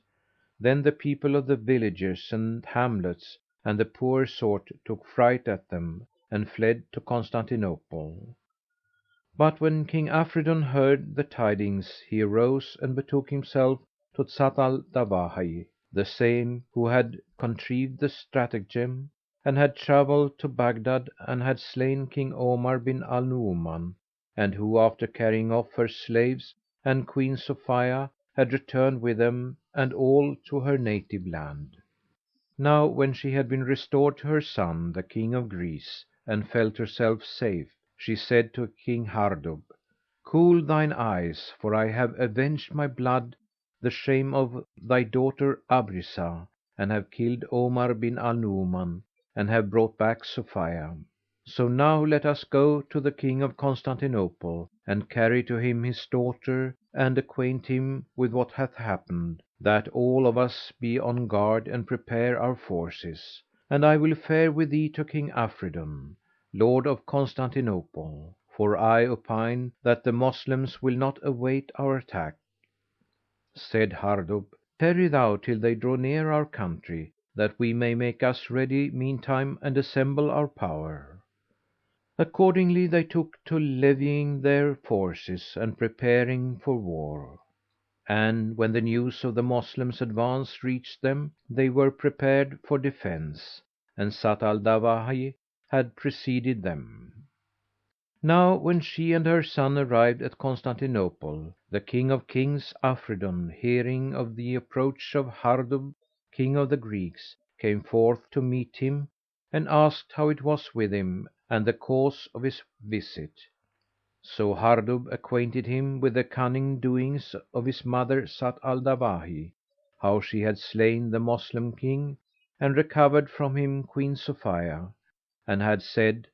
Then the people of the villages and hamlets and the poor sort took fright at them and fled to Constantinople. But when King Afridun heard the tidings he arose and betook himself to Zat al Dawahi, the same who had contrived the stratagem, and had travelled to Baghdad and had slain King Omar bin al Nu'uman, and who, after carrying off her slaves and Queen Sophia, had returned with them and all to her native land. Now when she had been restored to her son, the King of Greece, and felt herself safe, she said to King Hardub, "Cool thine eyes, for I have avenged my blood, the shame of thy daughter Abrizah, and have killed Omar bin al Nu'uman and have brought back Sophia. So now let us go to the King of Constantinople and carry to him his daughter and acquaint him with what hath happened, that all of us be on guard and prepare our forces. And I will fare with thee to King Afridun, Lord of Constantinople, for I opine that the Moslems will not await our attack." Said Hardub, "Tarry thou till they draw near our country, that we may make us ready meantime and assemble our power." Accordingly they took to levying their forces and preparing for war; and when the news of the Moslems' advance reached them, they were prepared for defence, and Zat al Dawahi had preceded them. Now when she and her son arrived at Constantinople, the King of Kings, Afridun, hearing of the approach of Hardub, King of the Greeks, came forth to meet him and asked how it was with him and the cause of his visit. So Hardub acquainted him with the cunning doings of his mother Zat al Dawahi, how she had slain the Moslem King and recovered from him Queen Sophia, and had said,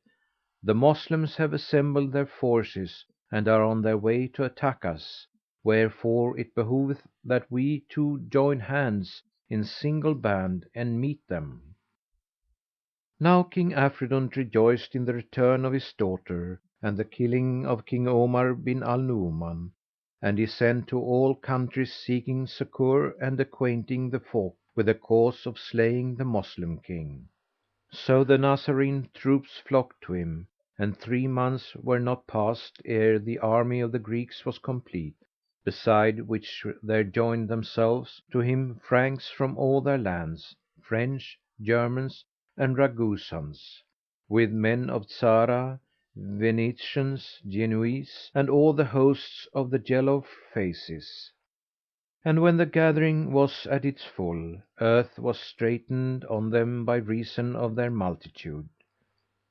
"The Moslems have assembled their forces and are on their way to attack us, wherefore it behoveth that we two join hands in single band and meet them." Now King Afridun rejoiced in the return of his daughter and the killing of King Omar bin al Nu'uman, and he sent to all countries seeking succour and acquainting the folk with the cause of slaying the Moslem King. So the Nazarene troops flocked to him, and 3 months were not past ere the army of the Greeks was complete, beside which there joined themselves to him Franks from all their lands, French, Germans and Ragusans, with men of Zara, Venetians, Genoese, and all the hosts of the Yellow Faces. And when the gathering was at its full, earth was straitened on them by reason of their multitude.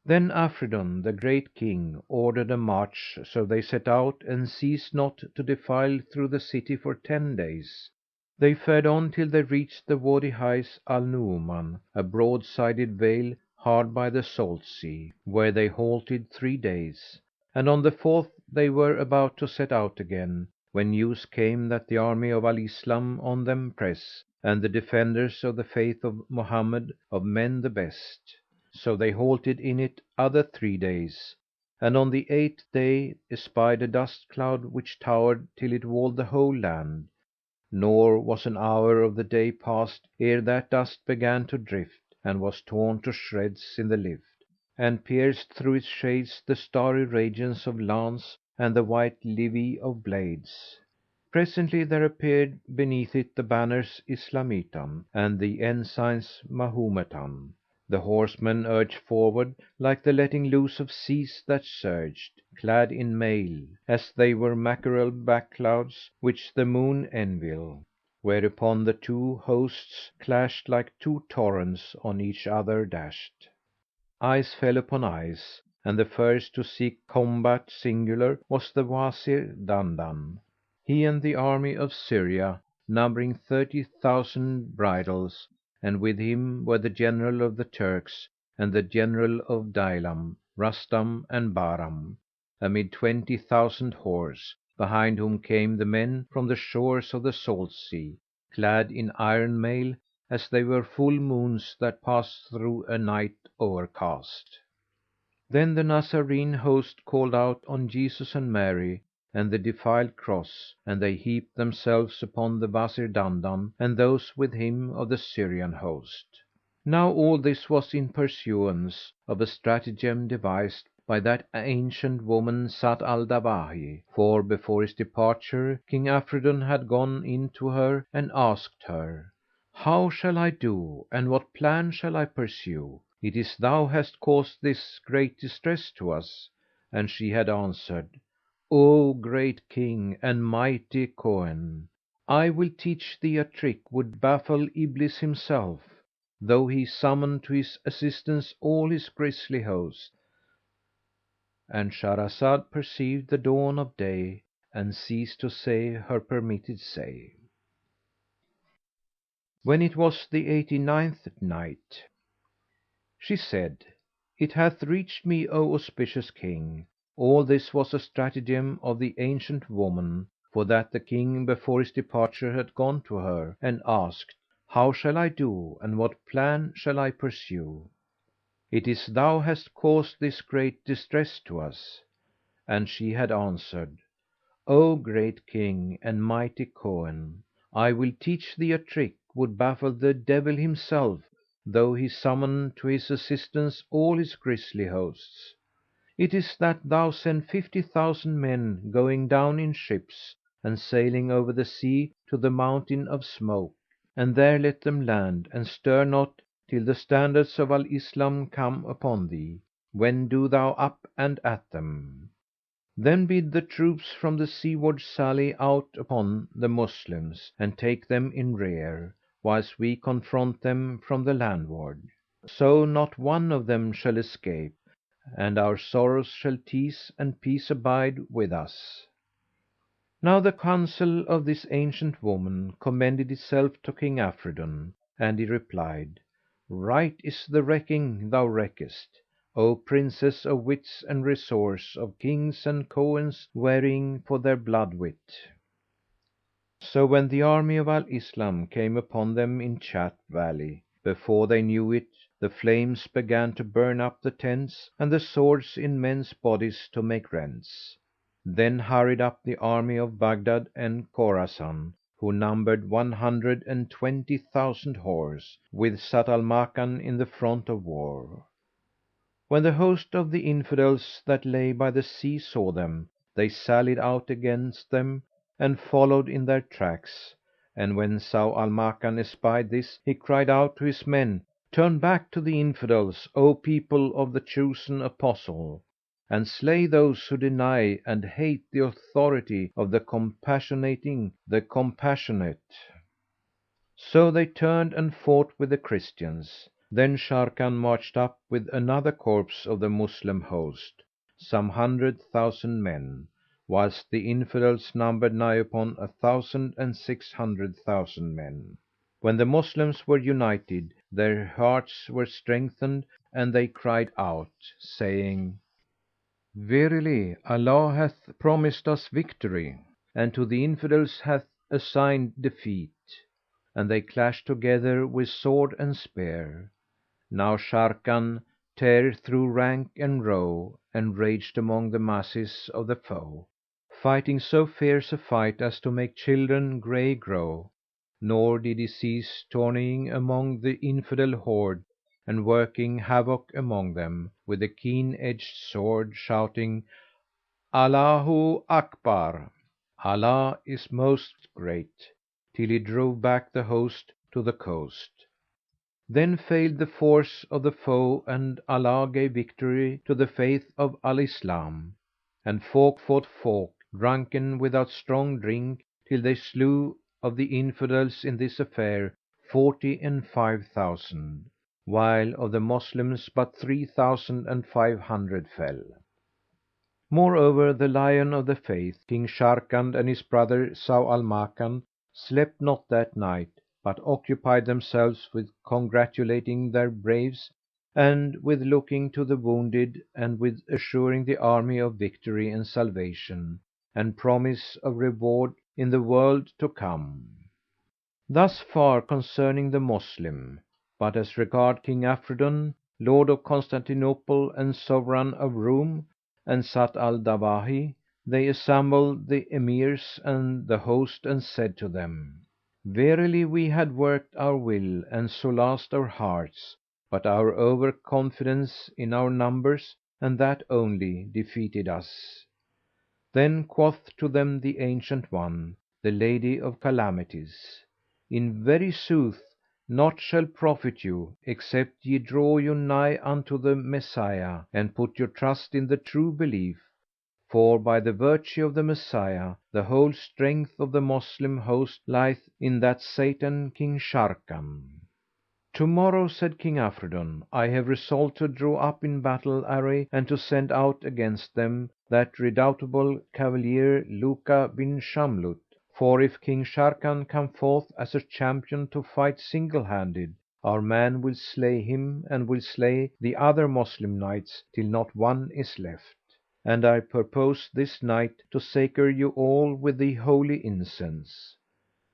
Then Afridun, the great King, ordered a march, so they set out and ceased not to defile through the city for 10 days. They fared on till they reached the Wady Highs al Nu'uman, a broad sided vale hard by the Salt Sea, where they halted 3 days; and on the 4th they were about to set out again, when news came that the army of Al Islam on them press, and the defenders of the faith of Mohammed of men the best. So they halted in it other 3 days, and on the 8th day espied a dust cloud which towered till it walled the whole land; nor was an hour of the day past ere that dust began to drift and was torn to shreds in the lift, and pierced through its shades the starry radiance of lance and the white livy of blades. Presently there appeared beneath it the banners Islamitan and the ensigns Mahometan. The horsemen urged forward like the letting loose of seas that surged, clad in mail, as they were mackerel back clouds which the moon enveil; whereupon the two hosts clashed like two torrents on each other dashed. Eyes fell upon eyes, and the first to seek combat singular was the Wazir Dandan, he and the army of Syria, numbering 30,000 bridles, and with him were the General of the Turks and the General of Daylam, Rustam and Bahram, amid 20,000 horse, behind whom came the men from the shores of the Salt Sea, clad in iron mail, as they were full moons that pass through a night overcast. Then the Nazarene host called out on Jesus and Mary and the defiled cross, and they heaped themselves upon the Wazir Dandan and those with him of the Syrian host. Now all this was in pursuance of a stratagem devised by that ancient woman Zat al Dawahi; for before his departure King Afridun had gone in to her and asked her, "How shall I do and what plan shall I pursue? It is thou hast caused this great distress to us." And she had answered, "O great King and mighty Cohen, I will teach thee a trick would baffle Iblis himself, though he summon to his assistance all his grisly host."—And Shahrazad perceived the dawn of day and ceased to say her permitted say. When it was the 89th Night, She said, It hath reached me, O auspicious King, all this was a stratagem of the ancient woman, for that the King before his departure had gone to her and asked, "How shall I do and what plan shall I pursue? It is thou hast caused this great distress to us." And she had answered, "O great King and mighty Cohen, I will teach thee a trick would baffle the devil himself, though he summon to his assistance all his grisly hosts. It is that thou send 50,000 men going down in ships and sailing over the sea to the Mountain of Smoke, and there let them land and stir not till the standards of Al Islam come upon thee, when do thou up and at them. Then bid the troops from the seaward sally out upon the Moslems and take them in rear, whilst we confront them from the landward. So not one of them shall escape, and our sorrows shall cease and peace abide with us." Now the counsel of this ancient woman commended itself to King Afridun, and he replied, "Right is the recking thou reckest, O Princess of wits and resource of Kings and Cohens varying for their blood wit." So when the army of Al Islam came upon them in Chat valley, before they knew it, the flames began to burn up the tents and the swords in men's bodies to make rents. Then hurried up the army of Baghdad and Khorasan, who numbered 120,000 horse, with Zat al Makan in the front of war. When the host of the Infidels that lay by the sea saw them, they sallied out against them and followed in their tracks; and when Zau al Makan espied this, he cried out to his men, "Turn back to the Infidels, O people of the chosen Apostle, and slay those who deny and hate the authority of the compassionating, the compassionate." So they turned and fought with the Christians. Then Sharrkan marched up with another corps of the Moslem host, some 100,000 men, whilst the Infidels numbered nigh upon 1,600,000 men. When the Moslems were united, their hearts were strengthened and they cried out, saying, "Verily Allah hath promised us victory, and to the Infidels hath assigned defeat." And they clashed together with sword and spear. Now Sharrkan tare through rank and row and raged among the masses of the foe, fighting so fierce a fight as to make children grey grow; nor did he cease tourneying among the Infidel horde and working havoc among them with the keen edged sword, shouting, "Allaho Akbar! Allah is most great!" till he drove back the host to the coast. Then failed the force of the foe and Allah gave victory to the faith of Al Islam, and folk fought folk, drunken without strong drink, till they slew of the Infidels in this affair 45,000, while of the Moslems but 3,500 fell. Moreover, the Lion of the Faith, King Sharrkan, and his brother Zau al Makan slept not that night, but occupied themselves with congratulating their braves and with looking to the wounded and with assuring the army of victory and salvation and promise of reward in the world to come. Thus far concerning the Moslem; but as regard King Afridun, Lord of Constantinople and Sovran of Roum, and Zat al Dawahi, they assembled the Emirs and the host and said to them, "Verily we had worked our will and solaced our hearts, but our over confidence in our numbers, and that only, defeated us." Then quoth to them the Ancient One, the Lady of Calamities, "In very sooth naught shall profit you, except ye draw you nigh unto the Messiah and put your trust in the True Belief; for by the virtue of the Messiah the whole strength of the Moslem host lieth in that Satan King Sharrkan." "To morrow," said King Afridun, "I have resolved to draw up in battle array and to send out against them that redoubtable cavalier Luka bin Shamlut; for if King Sharrkan come forth as a champion to fight single handed, our man will slay him and will slay the other Moslem knights till not one is left. And I purpose this night to sacre you all with the holy incense."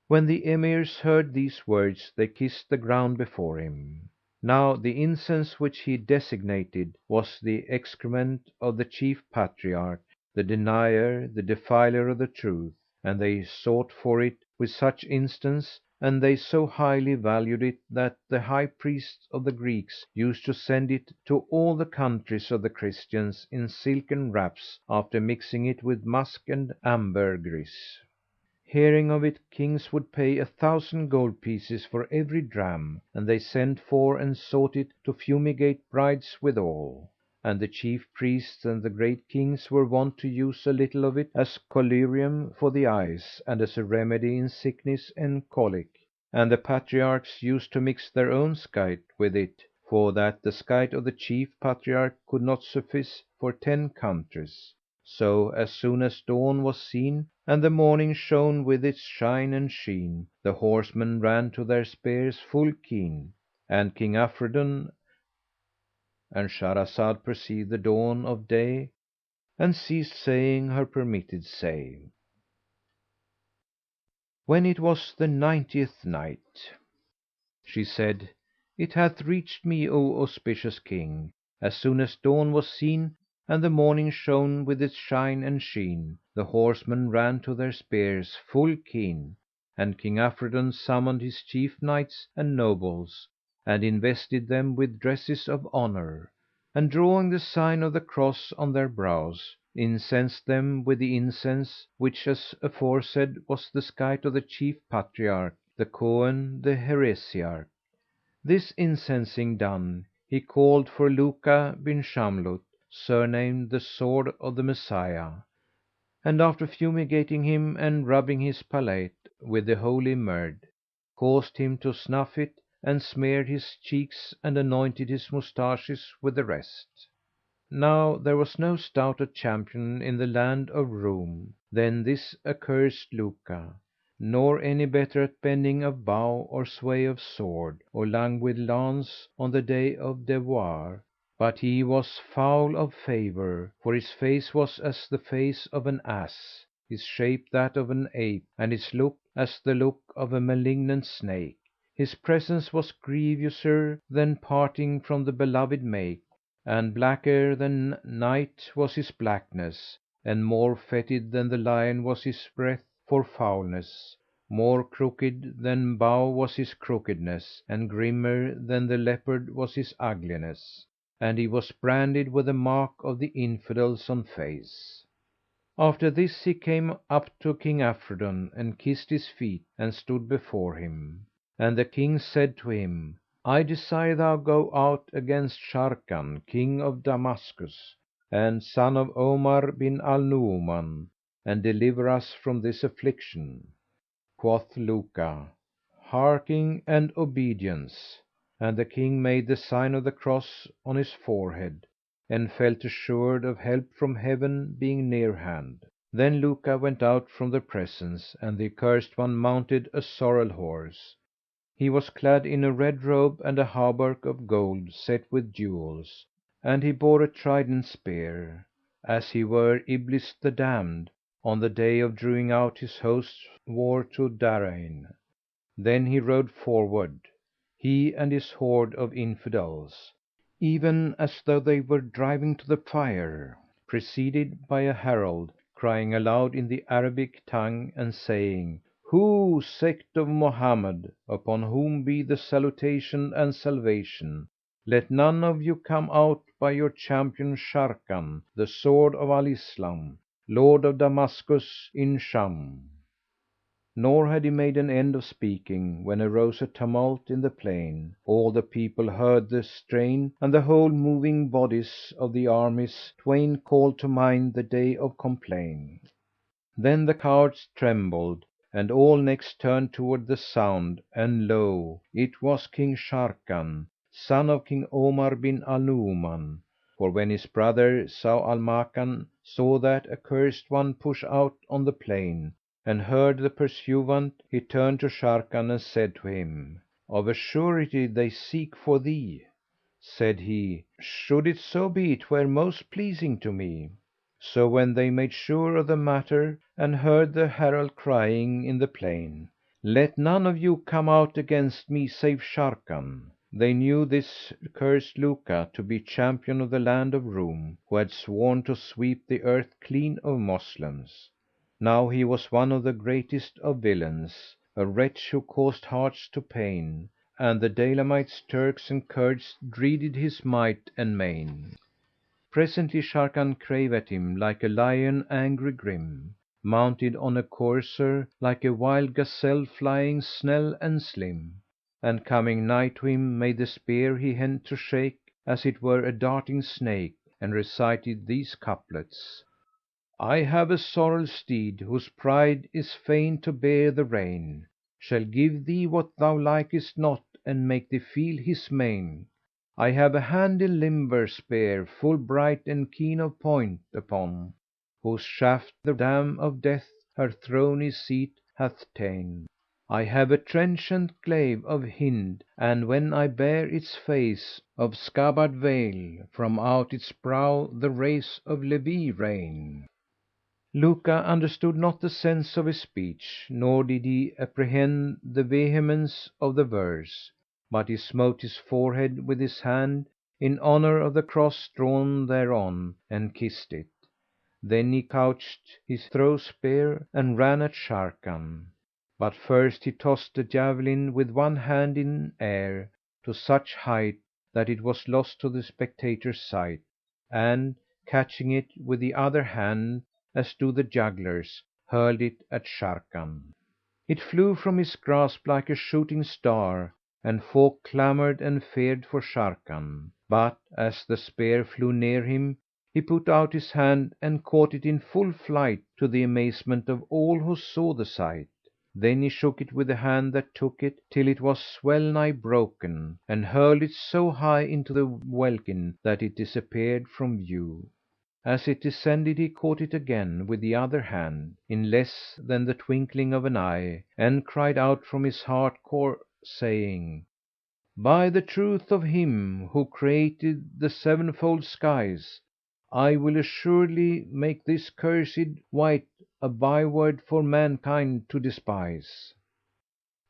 When the Emirs heard these words they kissed the ground before him. Now the incense which he designated was the excrement of the Chief Patriarch, the denier, the defiler of the truth; and they sought for it with such instance, and they so highly valued it, that the High Priests of the Greeks used to send it to all the countries of the Christians in silken wraps, after mixing it with musk and ambergris. Hearing of it, kings would pay 1,000 gold pieces for every dram, and they sent for and sought it to fumigate brides withal. And the chief priests and the great kings were wont to use a little of it as collyrium for the eyes and as a remedy in sickness and colic; and the patriarchs used to mix their own skite with it, for that the skite of the Chief Patriarch could not suffice for 10 countries. So as soon as dawn was seen and the morning shone with its shine and sheen, the horsemen ran to their spears full keen, and King Afridun and Shahrazad perceived the dawn of day and ceased saying her permitted say. When it was the 90th Night, she said, it hath reached me, O auspicious King, as soon as dawn was seen and the morning shone with its shine and sheen, the horsemen ran to their spears full keen, and King Afridun summoned his chief knights and nobles and invested them with dresses of honour, and drawing the sign of the cross on their brows, incensed them with the incense which as aforesaid was the skite of the Chief Patriarch, the Cohen the Heresiarch. This incensing done, he called for Luka bin Shamlut, surnamed the Sword of the Messiah, and after fumigating him and rubbing his palate with the holy mead, caused him to snuff it and smeared his cheeks and anointed his moustaches with the rest. Now there was no stouter champion in the land of Roum than this accursed Luka, nor any better at bending of bow or sway of sword or lang with lance on the day of devoir; but he was foul of favour, for his face was as the face of an ass, his shape that of an ape, and his look as the look of a malignant snake. His presence was grievouser than parting from the beloved make, and blacker than night was his blackness, and more fetid than the lion was his breath for foulness, more crooked than bow was his crookedness, and grimmer than the leopard was his ugliness, and he was branded with the mark of the Infidels on face. After this he came up to King Afridun and kissed his feet and stood before him, and the King said to him, "I desire thou go out against Sharrkan, King of Damascus and son of Omar bin al Nu'uman, and deliver us from this affliction." Quoth Luka, "Hearkening and obedience!" And the King made the sign of the cross on his forehead and felt assured of help from heaven being near hand. Then Luka went out from the presence and the accursed one mounted a sorrel horse. He was clad in a red robe and a hauberk of gold set with jewels, and he bore a trident spear, as he were Iblis the Damned, on the day of drewing out his hosts' war to Darain. Then he rode forward, he and his horde of Infidels, even as though they were driving to the fire, preceded by a herald. crying aloud in the Arabic tongue and saying, "Ho, sect of Mohammed, upon whom be the salutation and salvation! Let none of you come out by your champion Sharrkan, the sword of Al Islam, Lord of Damascus in Sham." Nor had he made an end of speaking when arose a tumult in the plain. All the people heard the strain, and the whole moving bodies of the armies twain called to mind the day of complain. Then the cowards trembled, and all necks turned toward the sound, and lo! it was King Sharrkan, son of King Omar bin al Nu'uman. For when his brother Zau al Makan saw that accursed one push out on the plain, and heard the pursuivant, he turned to Sharrkan and said to him, "Of a surety they seek for thee." Said he, "Should it so be, 'twere most pleasing to me." So when they made sure of the matter and heard the herald crying in the plain, "Let none of you come out against me save Sharrkan," they knew this cursed Luka to be champion of the land of Roum, who had sworn to sweep the earth clean of Moslems. Now he was one of the greatest of villains, a wretch who caused hearts to pain, and the Daylamites, Turks and Kurds dreaded his might and main. Presently Sharrkan drave at him like a lion angry grim, mounted on a courser, like a wild gazelle flying snell and slim, and coming nigh to him made the spear he hent to shake as it were a darting snake, and recited these couplets: "I have a sorrel steed, whose pride is fain to bear the rein, Shall give thee what thou likest not, and make thee feel his mane. I have a handy limber spear, full bright and keen of point, upon whose shaft the dam of death her throney seat hath ta'en. I have a trenchant glaive of Hind, and when I bare its face, of scabbard veil, from out its brow the rays of Levi rain." Luka understood not the sense of his speech, nor did he apprehend the vehemence of the verse; but he smote his forehead with his hand, in honour of the cross drawn thereon, and kissed it. Then he couched his throw spear and ran at Sharrkan; but first he tossed a javelin with one hand in air to such height that it was lost to the spectators' sight, and, catching it with the other hand, as do the jugglers, hurled it at Sharrkan. It flew from his grasp like a shooting star, and folk clamoured and feared for Sharrkan; but, as the spear flew near him, he put out his hand and caught it in full flight, to the amazement of all who saw the sight. Then he shook it with the hand that took it, till it was well nigh broken, and hurled it so high into the welkin that it disappeared from view. As it descended he caught it again with the other hand, in less than the twinkling of an eye, and cried out from his heart core, saying, "By the truth of Him who created the sevenfold skies, I will assuredly make this cursed wight a byword for mankind to despise."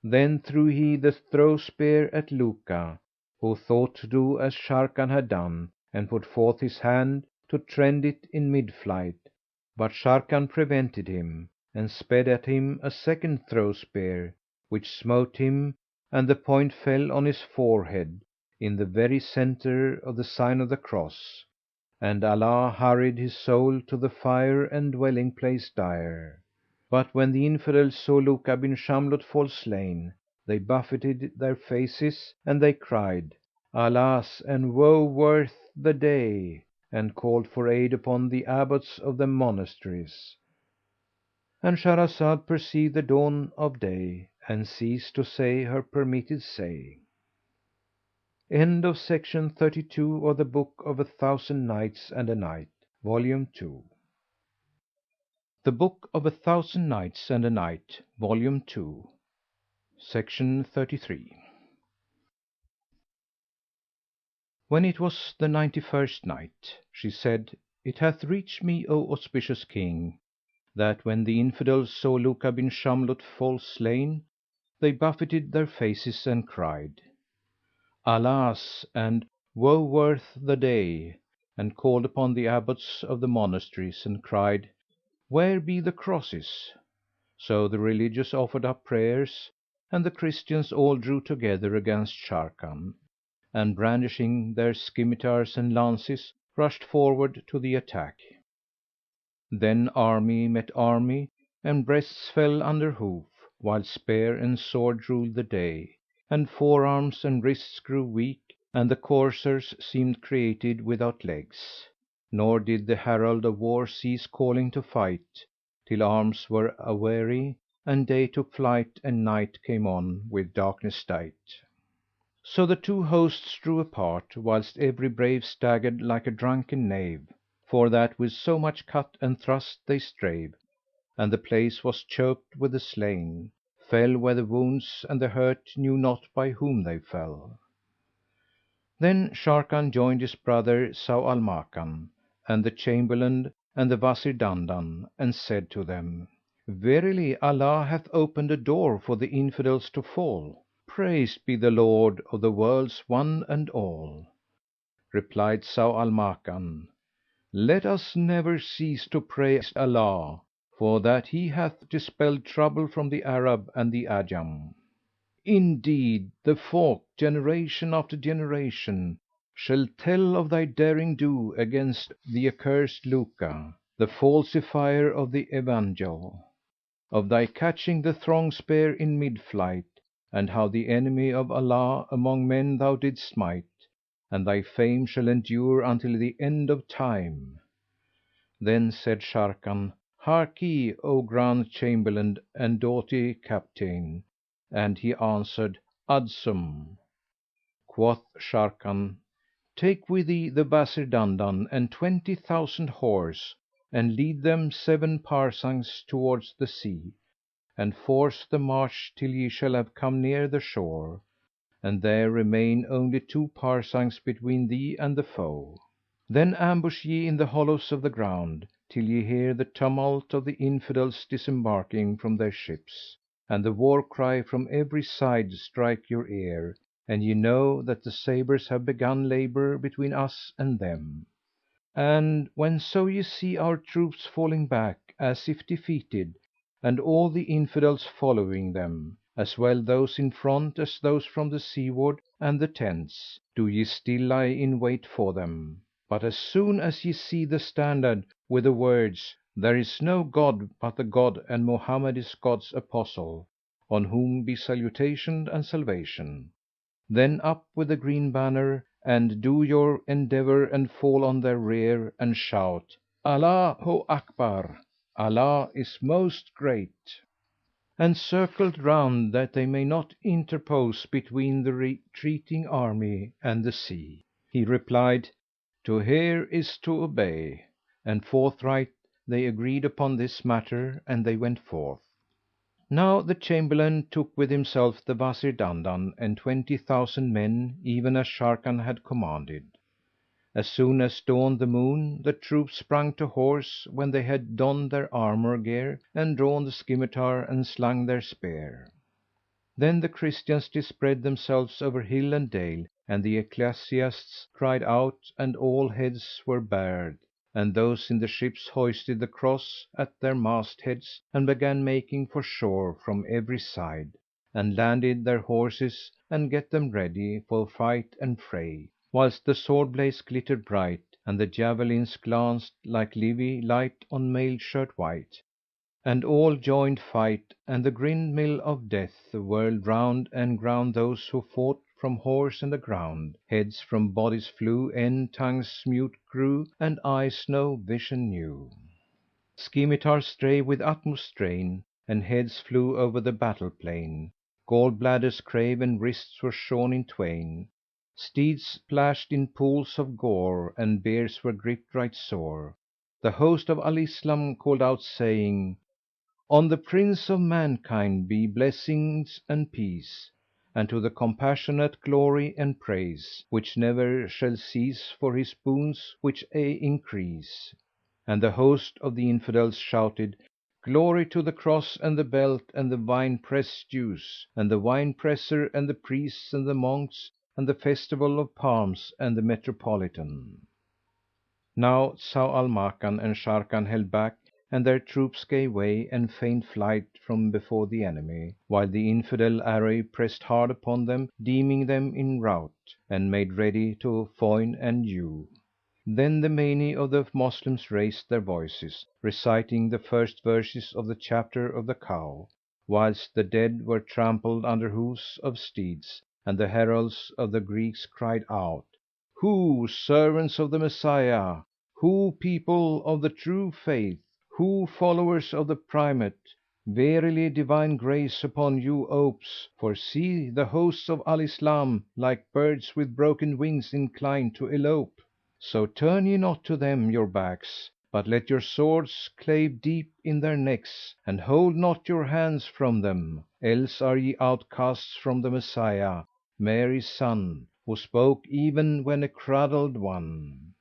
Then threw he the throw spear at Luka, who thought to do as Sharrkan had done, and put forth his hand to trend it in mid flight; but Sharrkan prevented him, and sped at him a second throw spear, which smote him, and the point fell on his forehead, in the very centre of the sign of the cross, and Allah hurried his soul to the fire and dwelling place dire. But when the Infidels saw Luka bin Shamlut fall slain, they buffeted their faces and they cried, "Alas, and woe worth the day!" and called for aid upon the Abbots of the monasteries.—And Shahrazad perceived the dawn of day and ceased to say her permitted say. End of Project Gutenberg's The Book of a Thousand Nights and a Night, Volume 2. The Book of a Thousand Nights and a Night, Volume 2, Section 33. When it was the 91st Night, she said, It hath reached me, O auspicious King, that when the Infidels saw Luka bin Shamlut fall slain, they buffeted their faces and cried, "Alas, and woe worth the day!" and called upon the Abbots of the monasteries and cried, Where be the crosses?" So the religious offered up prayers, and the Christians all drew together against Sharrkan, and brandishing their scimitars and lances, rushed forward to the attack. Then army met army, and breasts fell under hoof, while spear and sword ruled the day, and forearms and wrists grew weak, and the coursers seemed created without legs. Nor did the herald of war cease calling to fight, till arms were aweary, and day took flight and night came on with darkness dight. So the two hosts drew apart, whilst every brave staggered like a drunken knave, for that with so much cut and thrust they strave, and the place was choked with the slain, fell where the wounds and the hurt knew not by whom they fell. Then Sharrkan joined his brother Zau al Makan, and the Chamberlain and the Wazir Dandan, and said to them, "Verily Allah hath opened a door for the Infidels to fall. Praised be the Lord of the Worlds one and all!" Replied Zau al Makan, "Let us never cease to praise Allah, for that He hath dispelled trouble from the Arab and the Ajam. Indeed, the folk, generation after generation, shall tell of thy derring do against the accursed Luka, the falsifier of the Evangel; of thy catching the throng spear in mid flight, and how the enemy of Allah among men thou didst smite, and thy fame shall endure until the end of time." Then said Sharrkan, "Harkye, O Grand Chamberlain and doughty Captain!" And he answered, "Adsum." Quoth Sharrkan, "Take with thee the Wazir Dandan and 20,000 horse, and lead them 7 parasangs towards the sea, and force the march till ye shall have come near the shore, and there remain only 2 parasangs between thee and the foe. Then ambush ye in the hollows of the ground, till ye hear the tumult of the Infidels disembarking from their ships, and the war cry from every side strike your ear, and ye know that the sabres have begun labour between us and them. And whenso ye see our troops falling back, as if defeated, and all the Infidels following them, as well those in front as those from the seaward and the tents, do ye still lie in wait for them. But as soon as ye see the standard with the words, 'There is no God but the God, and Mohammed is God's apostle, on whom be salutation and salvation,' then up with the green banner, and do your endeavour and fall on their rear and shout, 'Allahu Akbar! Allah is most great!' and circle round that they may not interpose between the retreating army and the sea." He replied, "To hear is to obey," and forthright they agreed upon this matter and they went forth. Now the Chamberlain took with himself the Wazir Dandan and 20,000 men, even as Sharrkan had commanded. As soon as dawned the moon, the troops sprung to horse, when they had donned their armour gear and drawn the scimitar and slung their spear. Then the Christians dispread themselves over hill and dale, and the ecclesiastics cried out and all heads were bared, and those in the ships hoisted the cross at their mast heads and began making for shore from every side, and landed their horses and get them ready for fight and fray, whilst the sword blades glittered bright and the javelins glanced like livy light on mail shirt white. And all joined fight, and the grindmill of death whirled round and ground those who fought from horse and aground; heads from bodies flew, tongues mute grew, and eyes no vision knew. Scimitars drave with utmost strain, and heads flew over the battle plain; gall bladders crave and wrists were shorn in twain; steeds splashed in pools of gore, and beards were gripped right sore. The host of Al Islam called out saying, "On the Prince of Mankind be blessings and peace, and to the Compassionate glory and praise, which never shall cease, for his boons which aye increase." And the host of the Infidels shouted, "Glory to the Cross and the Belt and the wine press juice, and the wine presser and the priests and the monks, and the festival of palms and the Metropolitan!" Now Zau al Makan and Sharrkan held back and their troops gave way and feigned flight from before the enemy, while the infidel array pressed hard upon them, deeming them in rout, and made ready to foin and hew. Then the many of the Moslems raised their voices, reciting the first verses of the chapter of the cow, whilst the dead were trampled under hoofs of steeds, and the heralds of the Greeks cried out, "Ho, servants of the Messiah! Ho, people of the true faith! Ho, followers of the Primate! Verily divine grace upon you opes, for see, the hosts of Al Islam, like birds with broken wings, incline to elope. So turn ye not to them your backs, but let your swords clave deep in their necks, and hold not your hands from them, else are ye outcasts from the Messiah, Mary's son, who spoke even when a cradled one."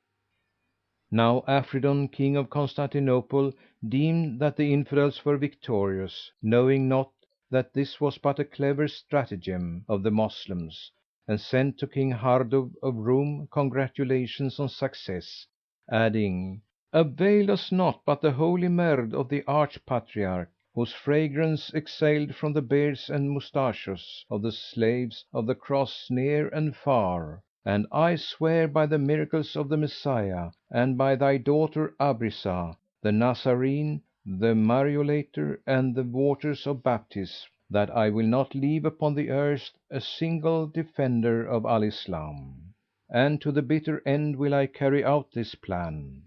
Now Afridun, king of Constantinople, deemed that the Infidels were victorious, knowing not that this was but a clever stratagem of the Moslems, and sent to King Hardub of Roum congratulations on success, adding, "Availed us not but the holy myrrh of the Arch Patriarch, whose fragrance exhaled from the beards and moustachios of the slaves of the Cross near and far; and I swear by the miracles of the Messiah, and by thy daughter Abrizah, the Nazarene, the Mariolater, and the waters of baptism, that I will not leave upon the earth a single defender of Al Islam; and to the bitter end will I carry out this plan."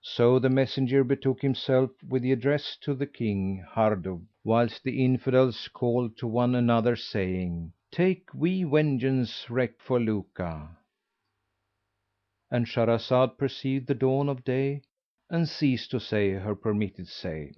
So the messenger betook himself with the address to the King Hardub, whilst the Infidels called to one another, saying, "Take we vengeance wreak for Luka"—And Shahrazad perceived the dawn of day and ceased to say her permitted say.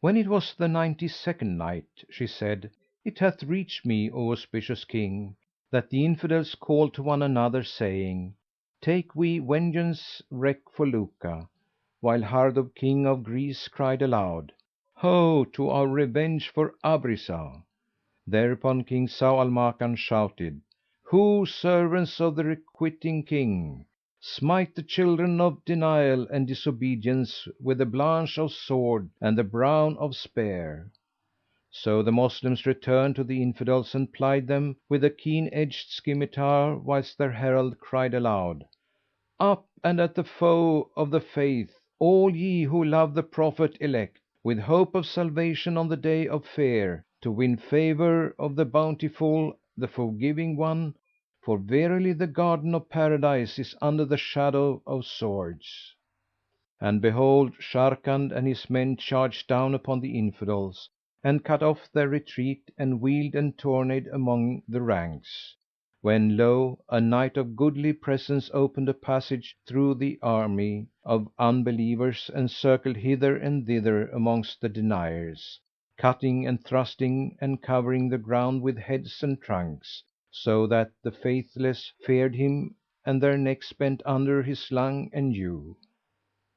When it was the 92nd Night, She said, It hath reached me, O auspicious King, that the Infidels called to one another, saying, "Take we vengeance wreak for Luka," while Hardub, King of Greece, cried aloud, "Ho, to our revenge for Abrizah!" Thereupon King Zau al Makan shouted, "Ho, servants of the Requiting King! Smite the children of denial and disobedience with the blanch of sword and the brown of spear!" So the Moslems returned to the Infidels and plied them with the keen edged scymitar, whilst their herald cried aloud, "Up and at the foe of the Faith, all ye who love the Prophet elect, with hope of salvation on the day of fear, to win favour of the Bountiful, the Forgiving One, for verily the Garden of Paradise is under the shadow of swords." And behold, Sharrkan and his men charged down upon the Infidels and cut off their retreat and wheeled and tourneyed among the ranks; when lo! a knight of goodly presence opened a passage through the army of Unbelievers and circled hither and thither amongst the deniers, cutting and thrusting and covering the ground with heads and trunks, so that the faithless feared him and their necks bent under his lunge and hew.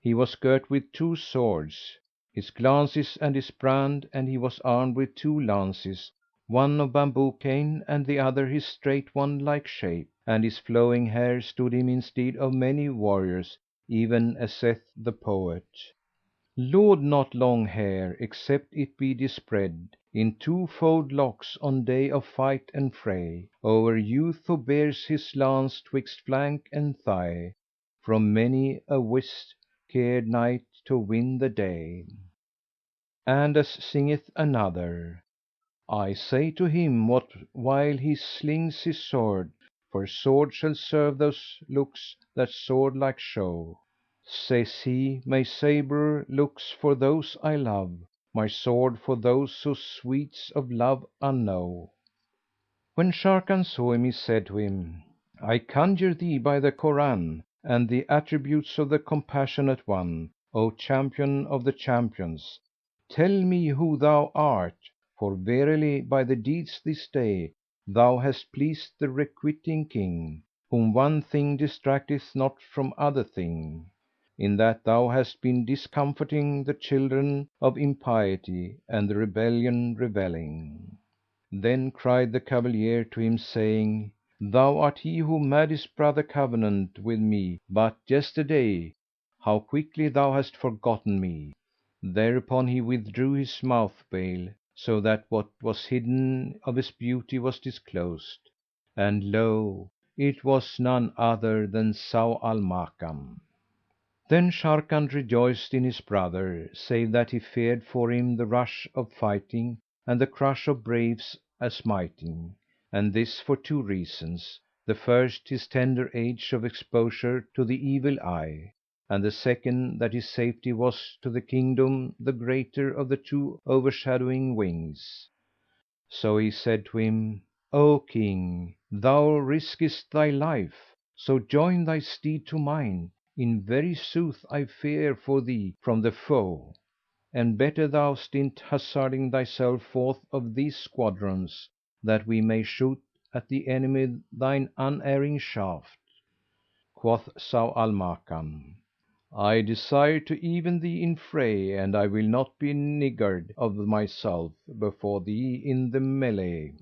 He was girt with two swords, his glances and his brand, and he was armed with two lances, one of bamboo cane and the other his straight one like shape, and his flowing hair stood him in stead of many warriors, even as saith the poet, "Laud not long hair, except it be dispread in twofold locks on day of fight and fray, o'er youth who bears his lance 'twixt flank and thigh, from many a whist cared night to win the day." And as singeth another, "I say to him what while he slings his sword, for sword shall serve those looks that sword like show. Says he, my sabre looks for those I love, my sword for those who sweets of love unknow." When Sharrkan saw him, he said to him, "I conjure thee by the Koran and the attributes of the Compassionate One, O champion of the champions, tell me who thou art; for verily by the deeds this day thou hast pleased the Requiting King, whom one thing distracteth not from other thing, in that thou hast been discomforting the children of impiety and the rebellion revelling." Then cried the Cavalier to him, saying, "Thou art he who made his brother covenant with me but yesterday. how quickly thou hast forgotten me." Thereupon he withdrew his mouth veil, so that what was hidden of his beauty was disclosed, and lo! it was none other than Zau al Makan. Then Sharrkan rejoiced in his brother, save that he feared for him the rush of fighting and the crush of braves a smiting, and this for two reasons: the first, his tender age of exposure to the evil eye; and the second, that his safety was to the kingdom the greater of the two overshadowing wings. So he said to him, "O King, thou riskest thy life, so join thy steed to mine. In very sooth I fear for thee from the foe, and better thou stint hazarding thyself forth of these squadrons, that we may shoot at the enemy thine unerring shaft." Quoth Zau al Makan, "I desire to even thee in fray and I will not be niggard of myself before thee in the mellay."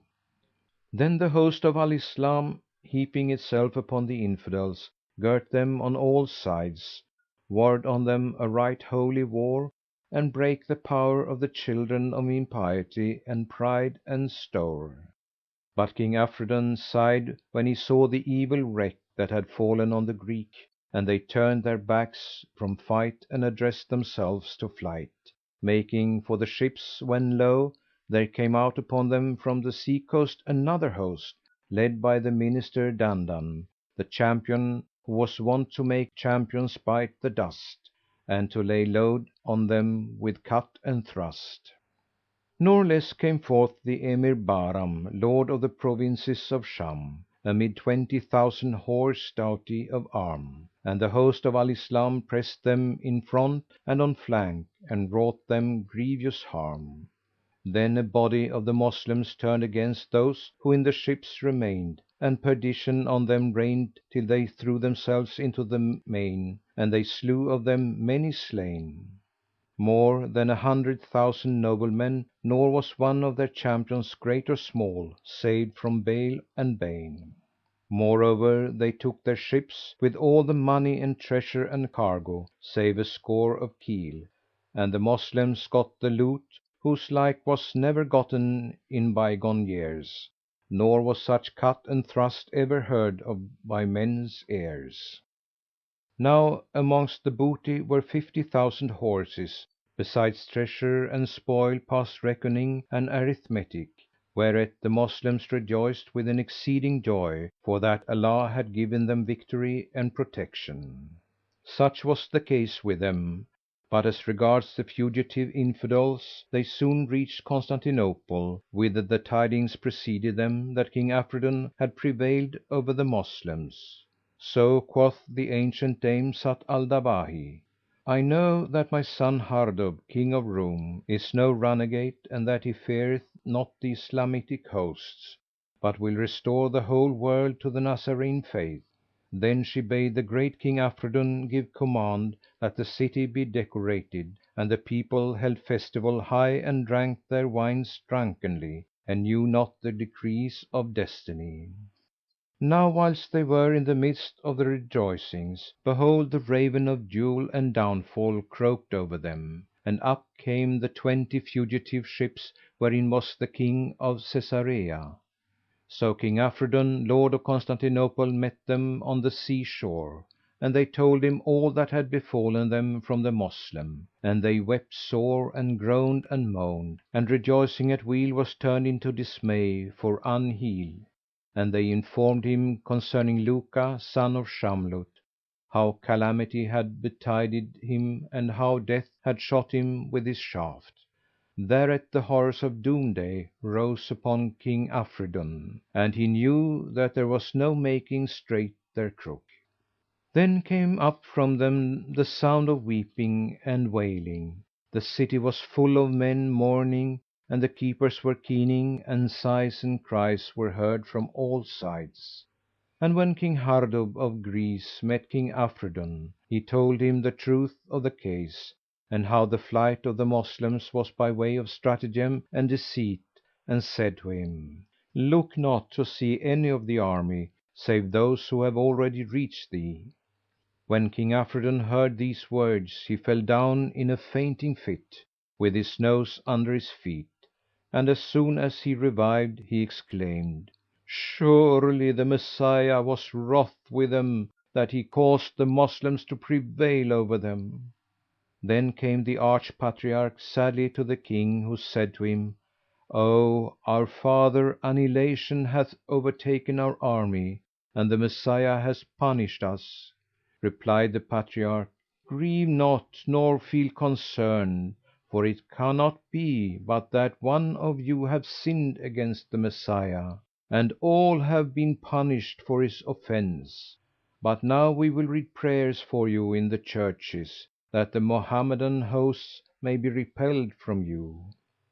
Then the host of Al Islam, heaping itself upon the Infidels, girt them on all sides, warred on them a right holy war, and brake the power of the children of impiety and pride and stowre. But King Afridun sighed when he saw the evil wreak that had fallen on the Greek, and they turned their backs from fight and addressed themselves to flight, making for the ships, when lo! there came out upon them from the sea coast another host, led by the Minister Dandan, the champion, who was wont to make champions bite the dust, and to lay load on them with cut and thrust. Nor less came forth the Emir Bahram, lord of the provinces of Sham, amid 20,000 horse doughty of arm, and the host of Al Islam pressed them in front and on flank and wrought them grievous harm. Then a body of the Moslems turned against those who in the ships remained, and perdition on them reigned till they threw themselves into the main, and they slew of them many slain, more than 100,000 noblemen, nor was one of their champions, great or small, saved from bale and bane. Moreover, they took their ships, with all the money and treasure and cargo, save a score of keel; and the Moslems got the loot, whose like was never gotten in bygone years, nor was such cut and thrust ever heard of by men's ears. Now amongst the booty were 50,000 horses, besides treasure and spoil past reckoning and arithmetic, whereat the Moslems rejoiced with an exceeding joy, for that Allah had given them victory and protection. Such was the case with them; but as regards the fugitive Infidels, they soon reached Constantinople, whither the tidings preceded them that King Afridun had prevailed over the Moslems. So quoth the ancient dame Zat al Dawahi, "I know that my son Hardub, King of Roum, is no runagate and that he feareth not the Islamitic hosts, but will restore the whole world to the Nazarene faith." Then she bade the great King Afridun give command that the city be decorated, and the people held festival high and drank their wines drunkenly, and knew not the decrees of destiny. Now whilst they were in the midst of the rejoicings, behold, the Raven of dule and downfall croaked over them, and up came the 20 fugitive ships wherein was the King of Caesarea. So King Afridun, lord of Constantinople, met them on the sea shore, and they told him all that had befallen them from the Moslem, and they wept sore and groaned and moaned, and rejoicing at weal was turned into dismay for unheal, and they informed him concerning Luka, son of Shamlut, how calamity had betided him and how Death had shot him with his shaft. Thereat the horrors of Doom day rose upon King Afridun, and he knew that there was no making straight their crook. Then came up from them the sound of weeping and wailing; the city was full of men mourning, and the keepers were keening, and sighs and cries were heard from all sides. And when King Hardub of Greece met King Afridun, he told him the truth of the case, and how the flight of the Moslems was by way of stratagem and deceit, and said to him, "Look not to see any of the army, save those who have already reached thee." When King Afridun heard these words, he fell down in a fainting fit, with his nose under his feet; and as soon as he revived, he exclaimed, "Surely the Messiah was wroth with them that he caused the Moslems to prevail over them." Then came the Arch Patriarch sadly to the King, who said to him, "O our father, annihilation hath overtaken our army, and the Messiah hath punished us." Replied the Patriarch, "Grieve not, nor feel concern, for it cannot be but that one of you have sinned against the Messiah, and all have been punished for his offence. But now we will read prayers for you in the churches, that the Mohammedan hosts may be repelled from you."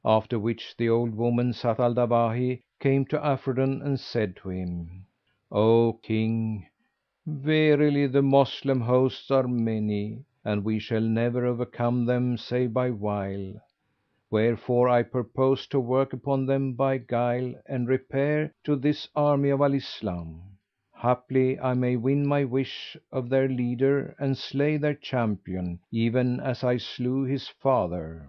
After which the old woman Zat al Dawahi came to Afridun and said to him, "O King, verily the Moslem hosts are many, and we shall never overcome them save by wile; wherefore I purpose to work upon them by guile and repair to this army of Al Islam. Haply I may win my wish of their leader and slay their champion, even as I slew his father.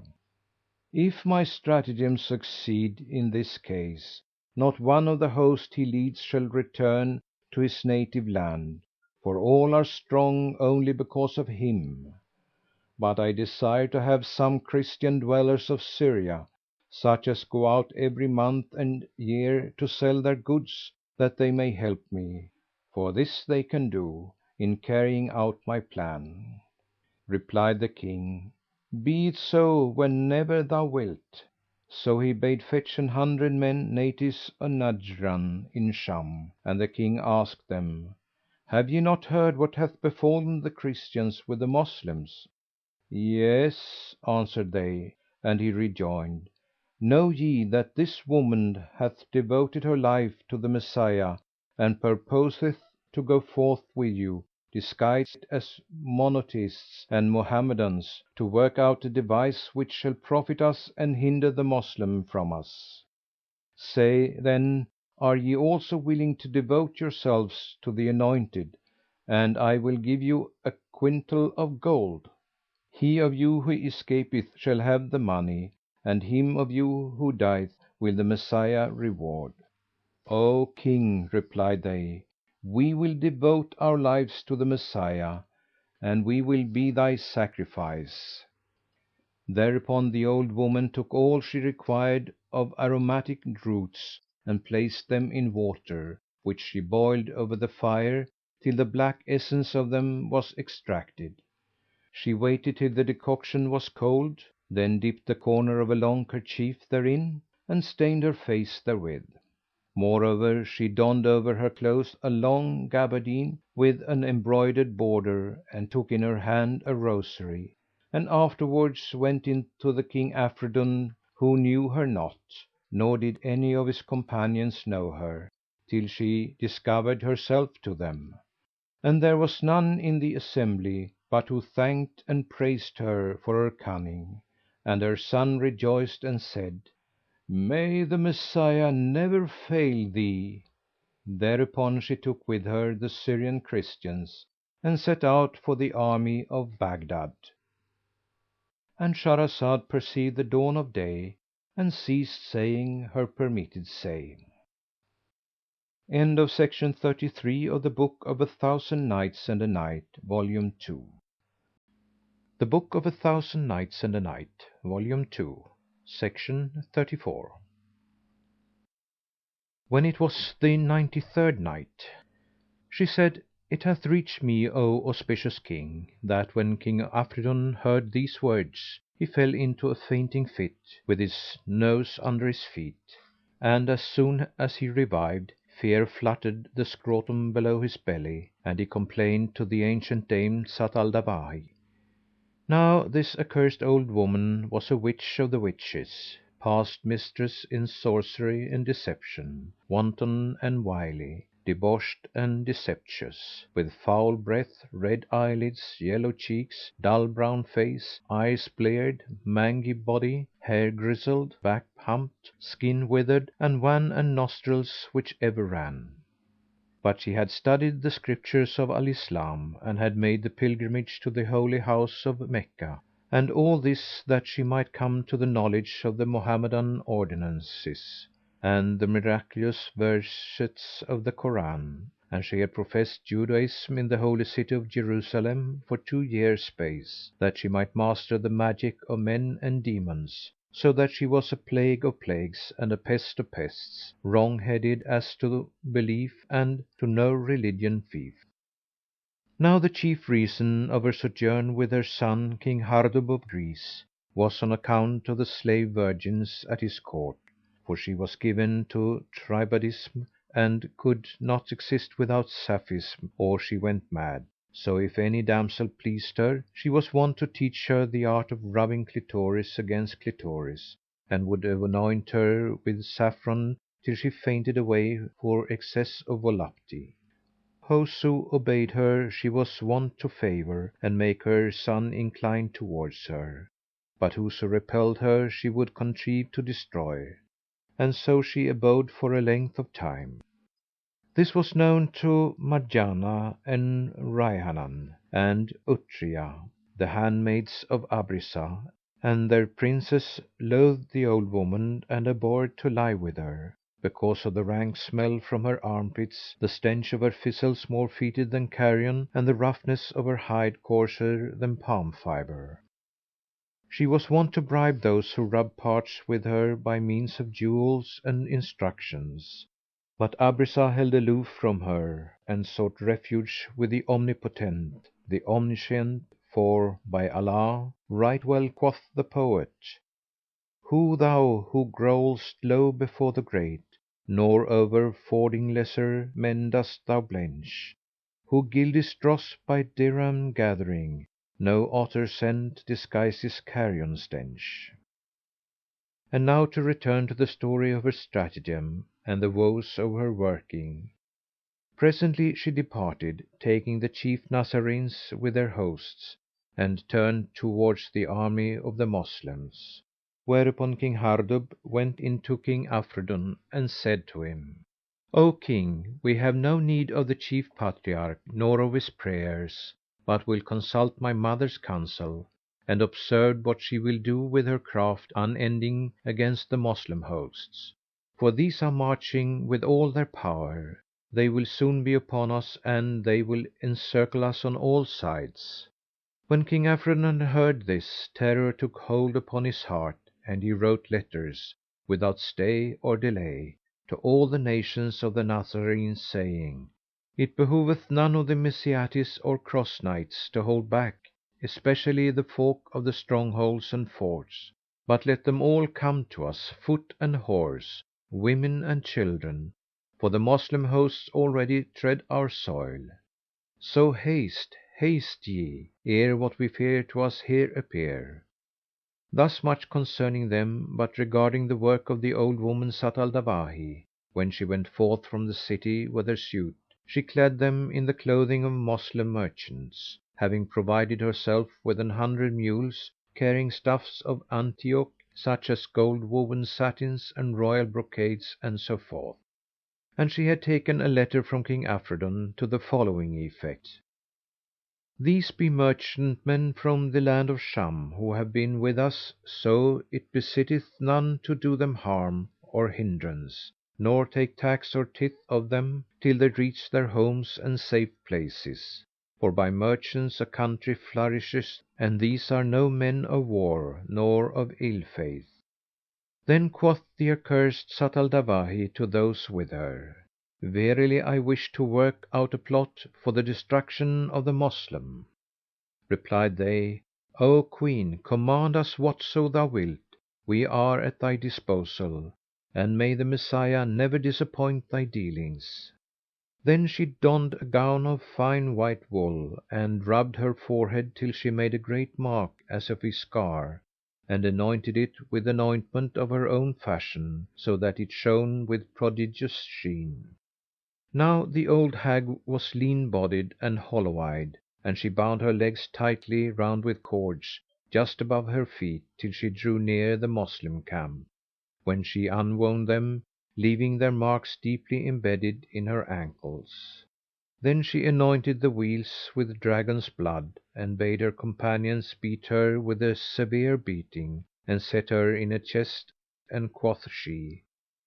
If my stratagem succeed in this case, not one of the host he leads shall return to his native land, for all are strong only because of him. But I desire to have some Christian dwellers of Syria, such as go out every month and year to sell their goods, that they may help me, for this they can do, in carrying out my plan." Replied the King, "Be it so whenever thou wilt." So he bade fetch 100 men, natives of Najrán in Sham, and the King asked them, "Have ye not heard what hath befallen the Christians with the Moslems?" "Yes," answered they, and he rejoined, "Know ye that this woman hath devoted her life to the Messiah and purposeth to go forth with you, disguised as Monotheists and Mohammedans, to work out a device which shall profit us and hinder the Moslem from us. Say, then, are ye also willing to devote yourselves to the Anointed, and I will give you a quintal of gold. He of you who escapeth shall have the money, and him of you who dieth will the Messiah reward." "O King," replied they, "we will devote our lives to the Messiah, and we will be thy sacrifice." Thereupon the old woman took all she required of aromatic roots and placed them in water, which she boiled over the fire till the black essence of them was extracted. She waited till the decoction was cold, then dipped the corner of a long kerchief therein and stained her face therewith. Moreover, she donned over her clothes a long gaberdine with an embroidered border and took in her hand a rosary, and afterwards went in to the King Afridun, who knew her not, nor did any of his companions know her, till she discovered herself to them. And there was none in the assembly but who thanked and praised her for her cunning, and her son rejoiced and said, "May the Messiah never fail thee!" Thereupon she took with her the Syrian Christians and set out for the army of Baghdad.—And Shahrazad perceived the dawn of day and ceased saying her permitted say. End of Project Gutenberg's The Book of 1000 Nights and a Night, Volume 2. The Book of 1000 Nights and a Night, Volume 2, Section 34. When it was the 93rd Night, She said, It hath reached me, O auspicious King, that when King Afridun heard these words, he fell into a fainting fit, with his nose under his feet; and as soon as he revived, fear fluttered the scrotum below his belly, and he complained to the ancient dame Zat al Dawahi. Now this accursed old woman was a witch of the witches, past mistress in sorcery and deception, wanton and wily, debauched and deceptious, with foul breath, red eyelids, yellow cheeks, dull brown face, eyes bleared, mangy body, hair grizzled, back humped, skin withered, and wan and nostrils which ever ran. but she had studied the scriptures of Al Islam and had made the pilgrimage to the holy house of Mecca, and all this that she might come to the knowledge of the Mohammedan ordinances and the miraculous verses of the Koran; and she had professed Judaism in the holy city of Jerusalem for 2 years' space, that she might master the magic of men and demons, so that she was a plague of plagues and a pest of pests, wrong headed as to belief and to no religion fief. Now the chief reason of her sojourn with her son, King Hardub of Greece, was on account of the slave virgins at his court, for she was given to tribadism and could not exist without sapphism or she went mad. So if any damsel pleased her, she was wont to teach her the art of rubbing clitoris against clitoris, and would anoint her with saffron till she fainted away for excess of volupty. Whoso obeyed her she was wont to favour and make her son incline towards her; but whoso repelled her she would contrive to destroy. And so she abode for a length of time. This was known to Marjanah and Rayhanan and Utrijah, the handmaids of Abrizah, and their Princess loathed the old woman and abhorred to lie with her, because of the rank smell from her armpits, the stench of her physals more fetid than carrion, and the roughness of her hide coarser than palm fibre. She was wont to bribe those who rubbed parts with her by means of jewels and instructions. But Abrizah held aloof from her and sought refuge with the Omnipotent, the Omniscient, for, by Allah, right well quoth the poet, "Who thou who growlest low before the great, nor over fording lesser men dost thou blench; who gildest dross by dirham gathering, no otter scent disguises carrion stench." And now to return to the story of her stratagem and the woes of her working. Presently she departed, taking the chief Nazarenes with their hosts, and turned towards the army of the Moslems. Whereupon King Hardub went in to King Afridun and said to him, "O King, we have no need of the Chief Patriarch nor of his prayers, but will consult my mother's counsel, and observe what she will do with her craft unending against the Moslem hosts. For these are marching with all their power; they will soon be upon us and they will encircle us on all sides." When King Afridun heard this, terror took hold upon his heart and he wrote letters, without stay or delay, to all the nations of the Nazarenes, saying, "It behoveth none of the Messiahites or Cross Knights to hold back, especially the folk of the strongholds and forts; but let them all come to us, foot and horse, women and children, for the Moslem hosts already tread our soil. So haste, haste ye, ere what we fear to us here appear." Thus much concerning them; but regarding the work of the old woman Zat al Dawahi, when she went forth from the city with her suite, she clad them in the clothing of Moslem merchants, having provided herself with 100 mules, carrying stuffs of Antioch, such as gold woven satins and royal brocades and so forth. And she had taken a letter from King Afridun to the following effect: "These be merchantmen from the land of Sham who have been with us, so it besitteth none to do them harm or hindrance, nor take tax or tithe of them, till they reach their homes and safe places; for by merchants a country flourisheth, and these are no men of war nor of ill faith." Then quoth the accursed Zat al Dawahi to those with her, "Verily I wish to work out a plot for the destruction of the Moslem." Replied they, "O Queen, command us whatso thou wilt; we are at thy disposal, and may the Messiah never disappoint thy dealings." Then she donned a gown of fine white wool and rubbed her forehead till she made a great mark as of a scar, and anointed it with an ointment of her own fashion, so that it shone with prodigious sheen. Now the old hag was lean bodied and hollow eyed, and she bound her legs tightly round with cords just above her feet till she drew near the Moslem camp, when she unwound them, leaving their marks deeply embedded in her ankles. Then she anointed the wheels with dragon's blood, and bade her companions beat her with a severe beating, and set her in a chest, and quoth she,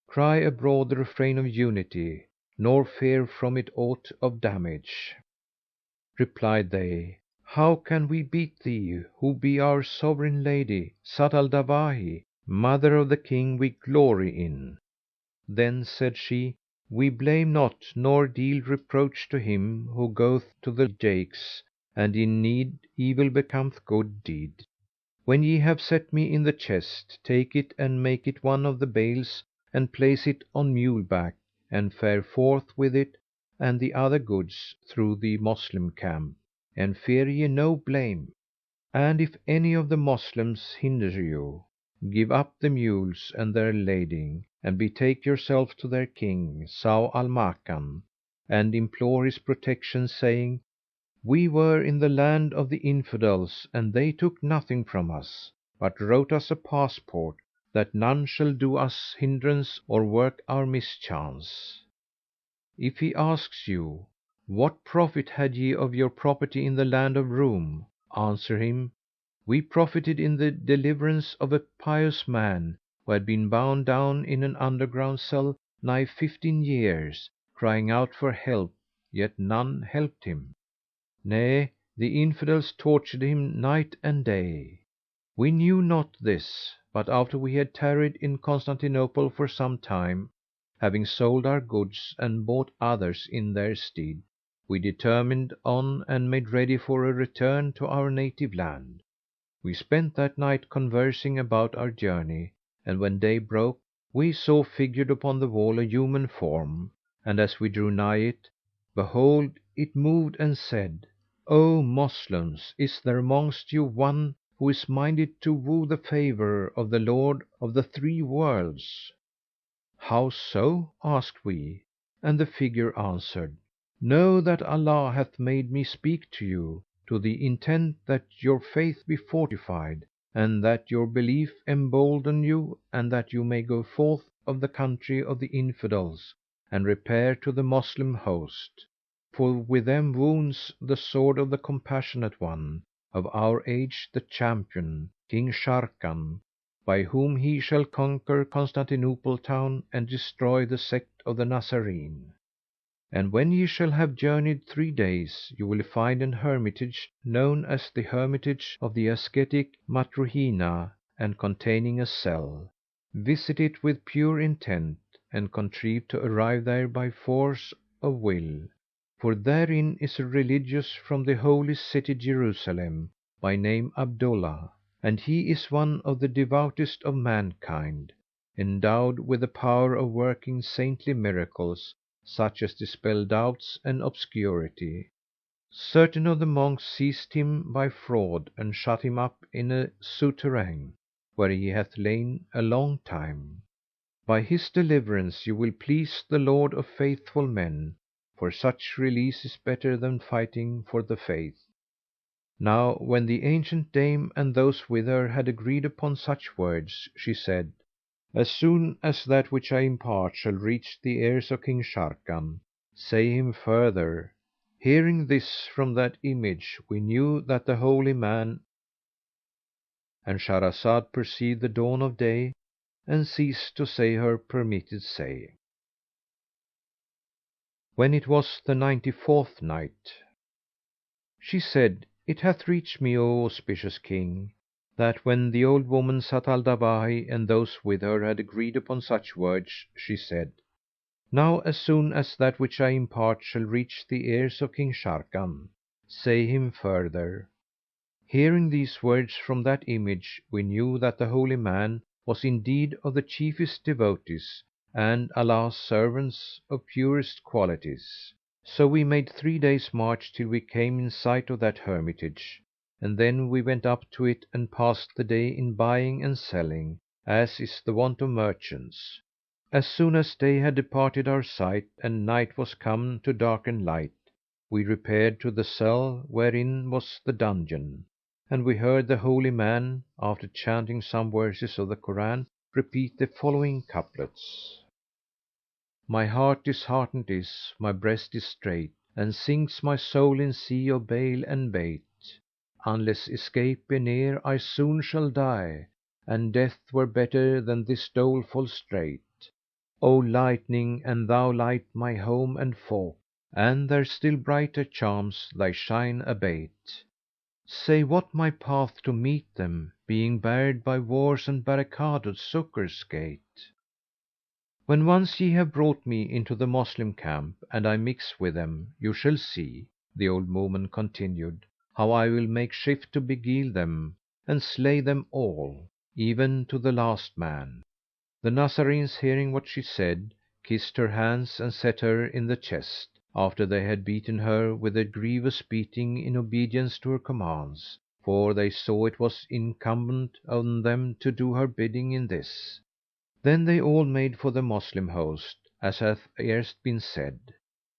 "Cry abroad the refrain of unity, nor fear from it aught of damage." Replied they, "How can we beat thee, who be our sovereign lady, Zat al Dawahi, mother of the King we glory in?" Then said she, "We blame not nor deal reproach to him who goeth to the jakes, and in need evil becometh good deed. When ye have set me in the chest, take it and make it one of the bales and place it on mule back and fare forth with it and the other goods through the Moslem camp, and fear ye no blame. And if any of the Moslems hinder you, give up the mules and their lading and betake yourself to their King, Zau al Makan, and implore his protection, saying, 'We were in the land of the Infidels and they took nothing from us, but wrote us a passport, that none shall do us hindrance or work our mischance.' If he asks you, 'What profit had ye of your property in the land of Roum?' answer him, 'We profited in the deliverance of a pious man who had been bound down in an underground cell nigh 15 years, crying out for help, yet none helped him. Nay, the Infidels tortured him night and day. We knew not this; but after we had tarried in Constantinople for some time, having sold our goods and bought others in their stead, we determined on and made ready for a return to our native land. We spent that night conversing about our journey, and when day broke, we saw figured upon the wall a human form, and as we drew nigh it, behold, it moved and said, 'O Moslems, is there amongst you one who is minded to woo the favour of the Lord of the three worlds?' 'How so?' asked we, and the figure answered, 'Know that Allah hath made me speak to you, to the intent that your faith be fortified and that your belief embolden you and that you may go forth of the country of the Infidels and repair to the Moslem host; for with them wounds the sword of the Compassionate One, of our age the champion, King Sharrkan, by whom he shall conquer Constantinople town and destroy the sect of the Nazarene. And when ye shall have journeyed 3 days, you will find an hermitage known as the Hermitage of the Ascetic Matruhina and containing a cell. Visit it with pure intent and contrive to arrive there by force of will; for therein is a religious from the holy city Jerusalem, by name Abdullah, and he is one of the devoutest of mankind, endowed with the power of working saintly miracles, such as dispel doubts and obscurity. Certain of the monks seized him by fraud and shut him up in a souterrain, where he hath lain a long time. By his deliverance you will please the Lord of faithful men, for such release is better than fighting for the faith.' Now when the ancient dame and those with her had agreed upon such words, she said, 'As soon as that which I impart shall reach the ears of King Sharrkan, say him further, hearing this from that image we knew that the holy man'"—And Shahrazad perceived the dawn of day and ceased to say her permitted say. When it was the 94th Night, She said, It hath reached me, O auspicious King, that when the old woman Zat al Dawahi and those with her had agreed upon such words, she said, "Now as soon as that which I impart shall reach the ears of King Sharrkan, say him further, hearing these words from that image we knew that the holy man was indeed of the chiefest devotees and Allah's servants of purest qualities. So we made 3 days' march till we came in sight of that hermitage, and then we went up to it and passed the day in buying and selling, as is the wont of merchants. As soon as day had departed our sight and night was come to darken light, we repaired to the cell wherein was the dungeon, and we heard the holy man, after chanting some verses of the Koran, repeat the following couplets. My heart disheartened is, my breast is strait, and sinks my soul in sea of bale and bait. Unless escape be near, I soon shall die, and death were better than this doleful strait. O lightning, and thou light my home and folk, and their still brighter charms thy shine abate. Say what my path to meet them, being barred by wars and barricaded succour's gate? When once ye have brought me into the Moslem camp, and I mix with them, you shall see, the old woman continued, how I will make shift to beguile them, and slay them all, even to the last man. The Nazarenes, hearing what she said, kissed her hands and set her in the chest, after they had beaten her with a grievous beating in obedience to her commands, for they saw it was incumbent on them to do her bidding in this. Then they all made for the Moslem host, as hath erst been said.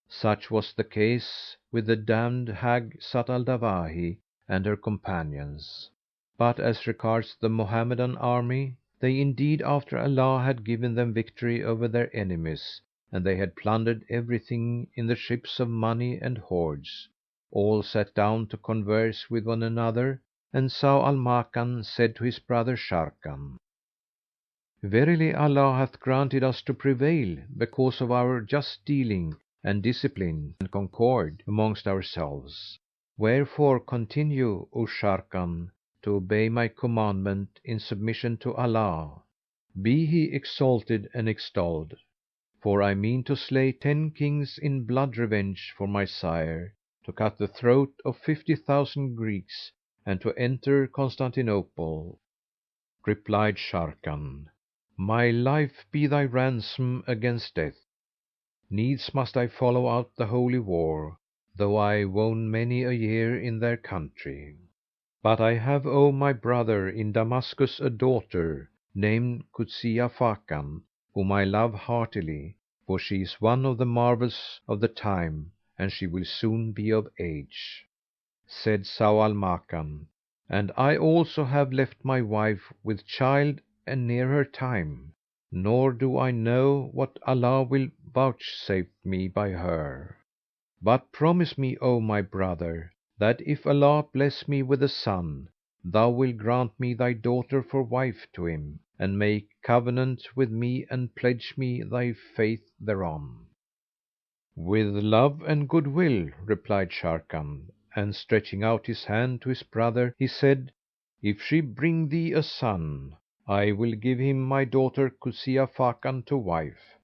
Such was the case with the damned hag Zat al Dawahi and her companions. But as regards the Mohammedan army, they indeed, after Allah had given them victory over their enemies, and they had plundered everything in the ships of money and hoards, all sat down to converse with one another, and Zau al Makan said to his brother Sharrkan, "Verily Allah hath granted us to prevail because of our just dealing and discipline and concord amongst ourselves. Wherefore continue, O Sharrkan, to obey my commandment in submission to Allah, be He exalted and extolled! For I mean to slay 10 kings in blood revenge for my sire, to cut the throat of 50,000 Greeks, and to enter Constantinople." Replied Sharrkan, "My life be thy ransom against death! Needs must I follow out the Holy War, though I wone many a year in their country. But I have, O my brother, in Damascus a daughter, named Kuzia Fakan, whom I love heartily, for she is one of the marvels of the time, and she will soon be of age." Said Zau al Makan, "And I also have left my wife with child and near her time, nor do I know what Allah will vouchsafe me by her. But promise me, O my brother, that if Allah bless me with a son, thou wilt grant me thy daughter for wife to him, and make covenant with me and pledge me thy faith thereon." "With love and good will," replied Sharrkan, and stretching out his hand to his brother, he said, "If she bring thee a son, I will give him my daughter Kuzia Fakan to wife."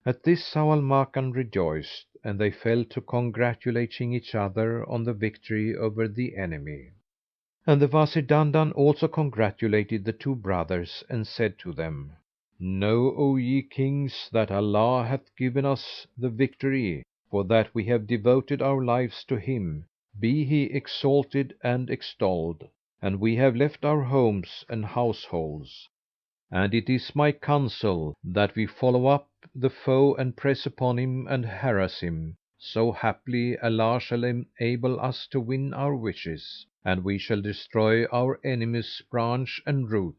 At this Zau al Makan rejoiced, and they fell to congratulating each other on the victory over the enemy. And the Wazir Dandan also congratulated the two brothers and said to them, "Know, O ye Kings, that Allah hath given us the victory, for that we have devoted our lives to Him, be He exalted and extolled, and we have left our homes and households. And it is my counsel that we follow up the foe and press upon him and harass him, so haply Allah shall enable us to win our wishes, and we shall destroy our enemies branch and root.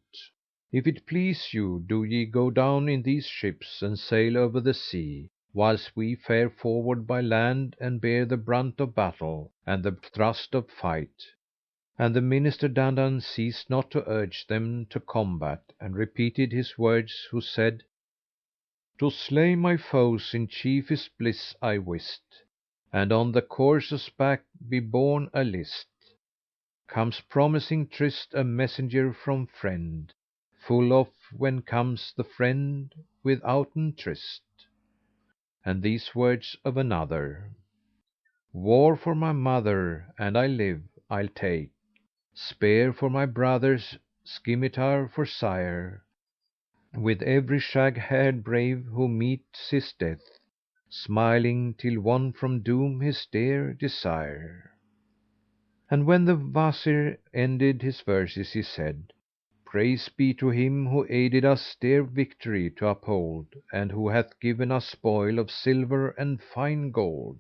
If it please you, do ye go down in these ships and sail over the sea, whilst we fare forward by land and bear the brunt of battle and the thrust of fight." And the Minister Dandan ceased not to urge them to combat and repeated his words who said, "To slay my foes in chiefest bliss I wist, and on the courser's back be borne a list. Comes promising tryst a messenger from friend, full oft when comes the friend withouten tryst." And these words of another, "War for my mother, and I live, I'll take, spear for my brothers, scimitar for sire, with every shag haired brave who meets his death, smiling till won from doom his dear desire." And when the Wazir ended his verses he said, "Praise be to Him who aided us dear victory to uphold, and who hath given us spoil of silver and fine gold."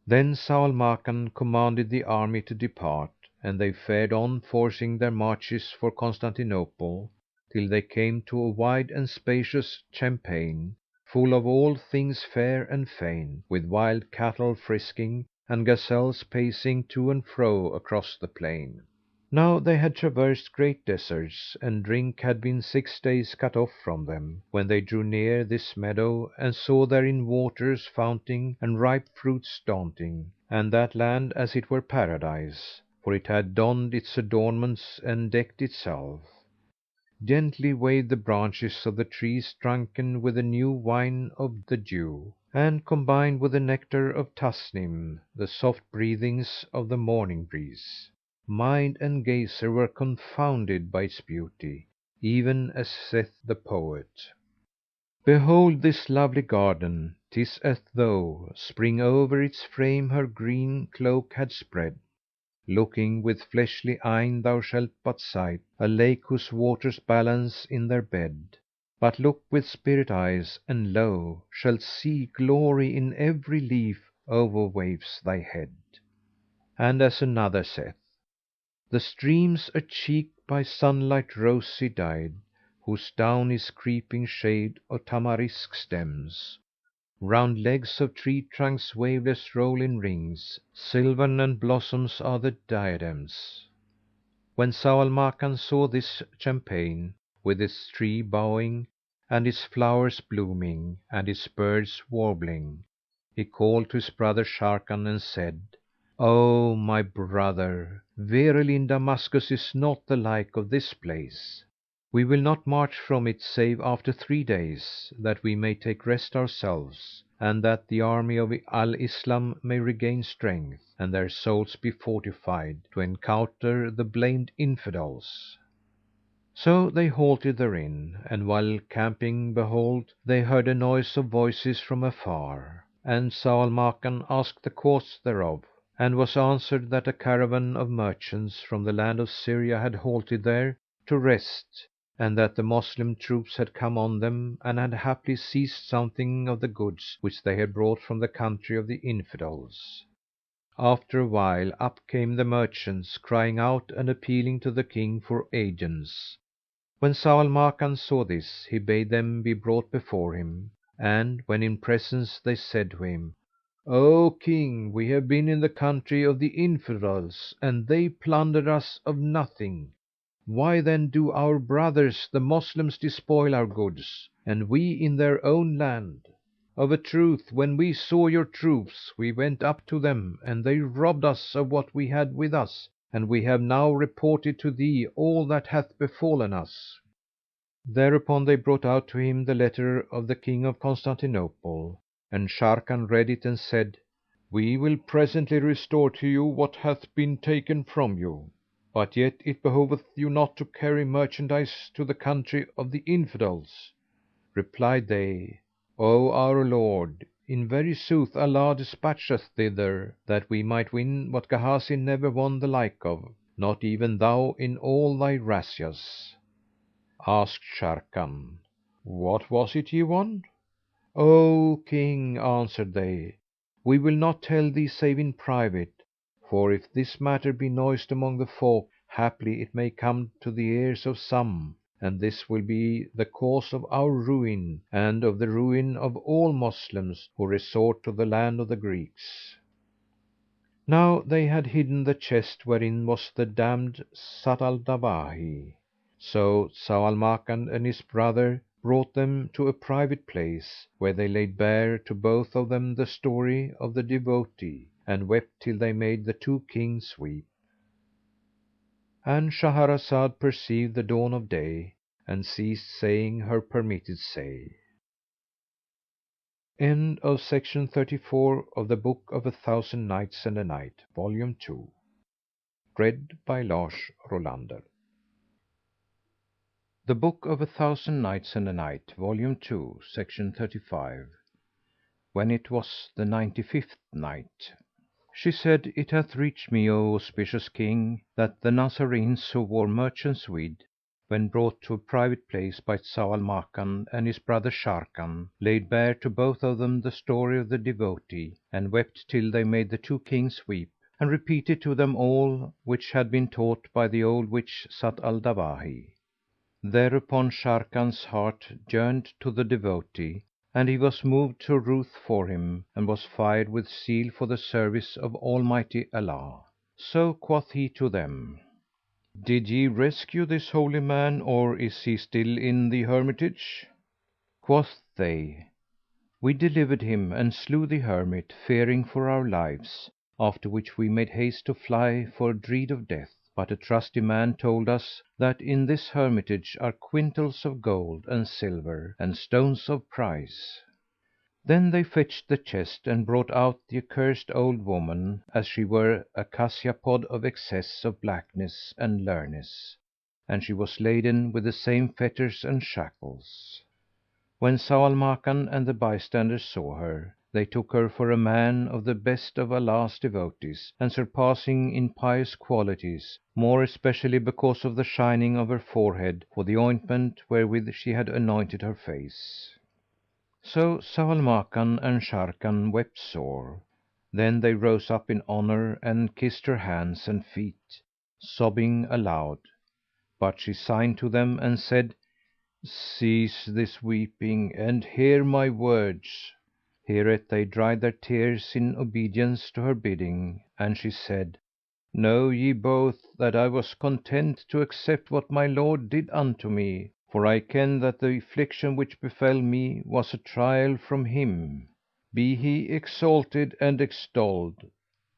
Then Zau al Makan commanded the army to depart, and they fared on forcing their marches for Constantinople, till they came to a wide and spacious champaign, full of all things fair and fain, with wild cattle frisking, and gazelles pacing to and fro across the plain. Now they had traversed great deserts, and drink had been 6 days cut off from them, when they drew near this meadow and saw therein waters founting and ripe fruits daunting, and that land as it were paradise, for it had donned its adornments and decked itself. Gently waved the branches of the trees drunken with the new wine of the dew, and combined with the nectar of Tasnim the soft breathings of the morning breeze. Mind and gazer were confounded by its beauty, even as saith the poet: behold this lovely garden, 'tis as though Spring over its frame her green cloak had spread. Looking with fleshly eyne thou shalt but sight a lake whose waters balance in their bed; but look with spirit eyes, and lo! shalt see glory in every leaf o'erwaves thy head. And as another saith: the stream's a cheek by sunlight rosy dyed, whose down is creeping shade of tamarisk stems. Round legs of tree trunks waveless roll in rings, silvern and blossoms are the diadems. When Zau al Makan saw this champaign, with its tree bowing, and its flowers blooming, and its birds warbling, he called to his brother Sharrkan and said, "O my brother, verily in Damascus is not the like of this place. We will not march from it save after 3 days, that we may take rest ourselves, and that the army of Al Islam may regain strength, and their souls be fortified to encounter the blamed Infidels." So they halted therein, and while camping behold, they heard a noise of voices from afar, and Zau al Makan asked the cause thereof, and was answered that a caravan of merchants from the land of Syria had halted there to rest, and that the Moslem troops had come on them and had haply seized something of the goods which they had brought from the country of the Infidels. After a while up came the merchants, crying out and appealing to the King for aidance. When Zau al Makan saw this, he bade them be brought before him, and, when in presence, they said to him, "O King, we have been in the country of the Infidels and they plundered us of nothing. Why then do our brothers the Moslems despoil our goods, and we in their own land? Of a truth, when we saw your troops, we went up to them and they robbed us of what we had with us, and we have now reported to thee all that hath befallen us." Thereupon they brought out to him the letter of the King of Constantinople, and Sharrkan read it and said, "We will presently restore to you what hath been taken from you. But yet it behoveth you not to carry merchandise to the country of the Infidels." Replied they, "O our lord, in very sooth Allah despatched us thither that we might win what Ghazi never won the like of, not even thou in all thy razzias." Asked Sharrkan, "What was it ye won?" "O King," answered they, "we will not tell thee save in private; for if this matter be noised among the folk, haply it may come to the ears of some, and this will be the cause of our ruin and of the ruin of all Moslems who resort to the land of the Greeks." Now they had hidden the chest wherein was the damned Zat al Dawahi. So Zau al Makan and his brother brought them to a private place, where they laid bare to both of them the story of the devotee, and wept till they made the two Kings weep.—And Shahrazad perceived the dawn of day and ceased saying her permitted say. End of Project Gutenberg's The Book of a Thousand Nights and a Night, Volume 2. Read by Lars Rolander. The Book of a Thousand Nights and a Night, Volume 2, Section 35. When it was the 95th Night. She said, it hath reached me, O auspicious King, that the Nazarenes who wore merchants' weed, when brought to a private place by Zau al Makan and his brother Sharrkan, laid bare to both of them the story of the devotee, and wept till they made the two Kings weep, and repeated to them all which had been taught by the old witch Zat al Dawahi. Thereupon Sharrkan's heart yearned to the devotee And he was moved to ruth for him and was fired with zeal for the service of Almighty Allah. So quoth he to them, "Did ye rescue this holy man or is he still in the hermitage?" Quoth they, "We delivered him and slew the hermit, fearing for our lives; after which we made haste to fly for dread of death. But a trusty man told us that in this hermitage are quintals of gold and silver and stones of price." Then they fetched the chest and brought out the accursed old woman, as she were a cassia pod of excess of blackness and leanness, and she was laden with the same fetters and shackles. When Zau al Makan and the bystanders saw her, they took her for a man of the best of Allah's devotees and surpassing in pious qualities, more especially because of the shining of her forehead for the ointment wherewith she had anointed her face. So Zau al Makan and Sharrkan wept sore. Then they rose up in honour and kissed her hands and feet, sobbing aloud; but she signed to them and said, "Cease this weeping and hear my words." Hereat they dried their tears in obedience to her bidding, and she said, "Know ye both that I was content to accept what my Lord did unto me, for I ken that the affliction which befel me was a trial from Him. Be He exalted and extolled!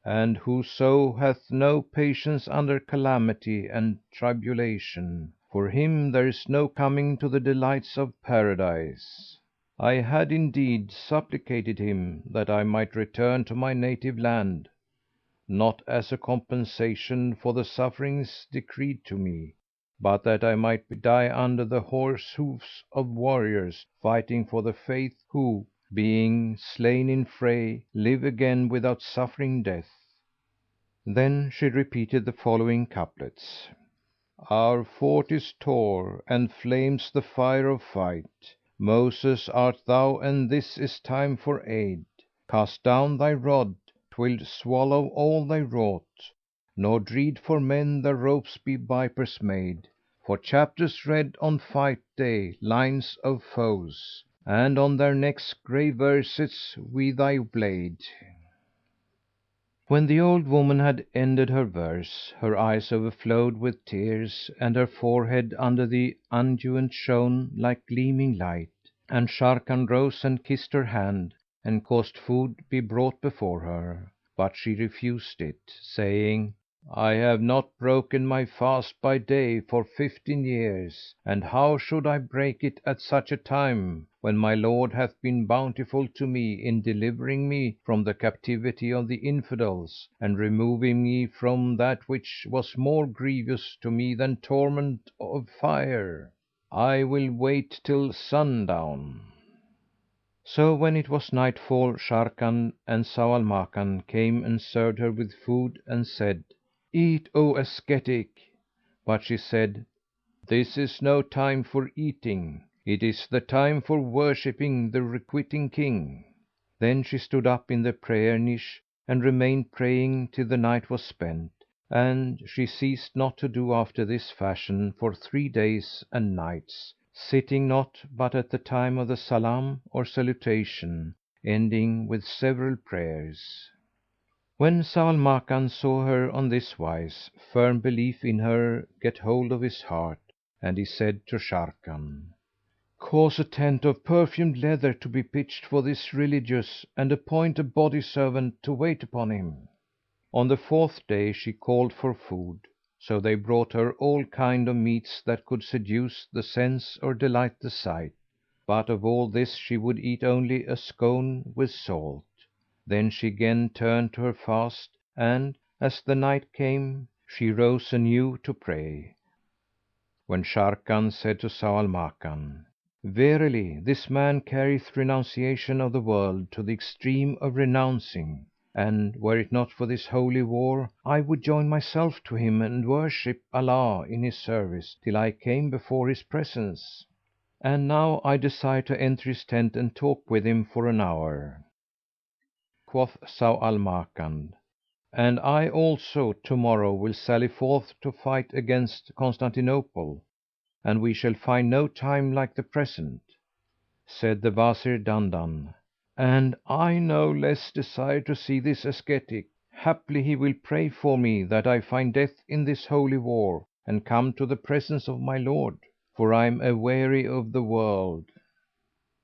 And whoso hath no patience under calamity and tribulation, for him there is no coming to the delights of Paradise. I had indeed supplicated Him that I might return to my native land, not as a compensation for the sufferings decreed to me, but that I might die under the horse hoofs of warriors fighting for the Faith who, being slain in fray, live again without suffering death." Then she repeated the following couplets: "Our fort is tore, and flames the fire of fight. Moses art thou, and this is time for aid. Cast down thy rod, 'twill swallow all they wrought, nor dread for men their ropes be vipers made. For chapters read on fight day lines of foes, and on their necks grave versets wi' thy blade." When the old woman had ended her verse, her eyes overflowed with tears and her forehead under the unguent shone like gleaming light; and Sharrkan rose and kissed her hand and caused food be brought before her; but she refused it, saying, "I have not broken my fast by day for 15 years, and how should I break it at such a time, when my Lord hath been bountiful to me in delivering me from the captivity of the Infidels and removing me from that which was more grievous to me than torment of fire. I will wait till sundown." So when it was nightfall, Sharrkan and Zau al Makan came and served her with food and said, "Eat, O ascetic!" But she said, "This is no time for eating; it is the time for worshipping the Requiting King." Then she stood up in the prayer niche and remained praying till the night was spent; and she ceased not to do after this fashion for 3 days and nights, sitting not but at the time of the salam or salutation, ending with several prayers. When Zau al Makan saw her on this wise, firm belief in her get hold of his heart and he said to Sharrkan, "Cause a tent of perfumed leather to be pitched for this religious and appoint a body servant to wait upon him." On the 4th day she called for food; so they brought her all kind of meats that could seduce the sense or delight the sight; but of all this she would eat only a scone with salt. Then she again turned to her fast and, as the night came, she rose anew to pray, when Sharrkan said to Zau al Makan, "Verily, this man carrieth renunciation of the world to the extreme of renouncing; and, were it not for this holy war, I would join myself to him and worship Allah in his service till I came before his presence. And now I desire to enter his tent and talk with him for an hour." Quoth Zau al Makan, "And I also to morrow will sally forth to fight against Constantinople, and we shall find no time like the present." Said the Wazir Dandan, "And I no less desire to see this ascetic. Haply he will pray for me that I find death in this holy war and come to the presence of my Lord, for I am aweary of the world."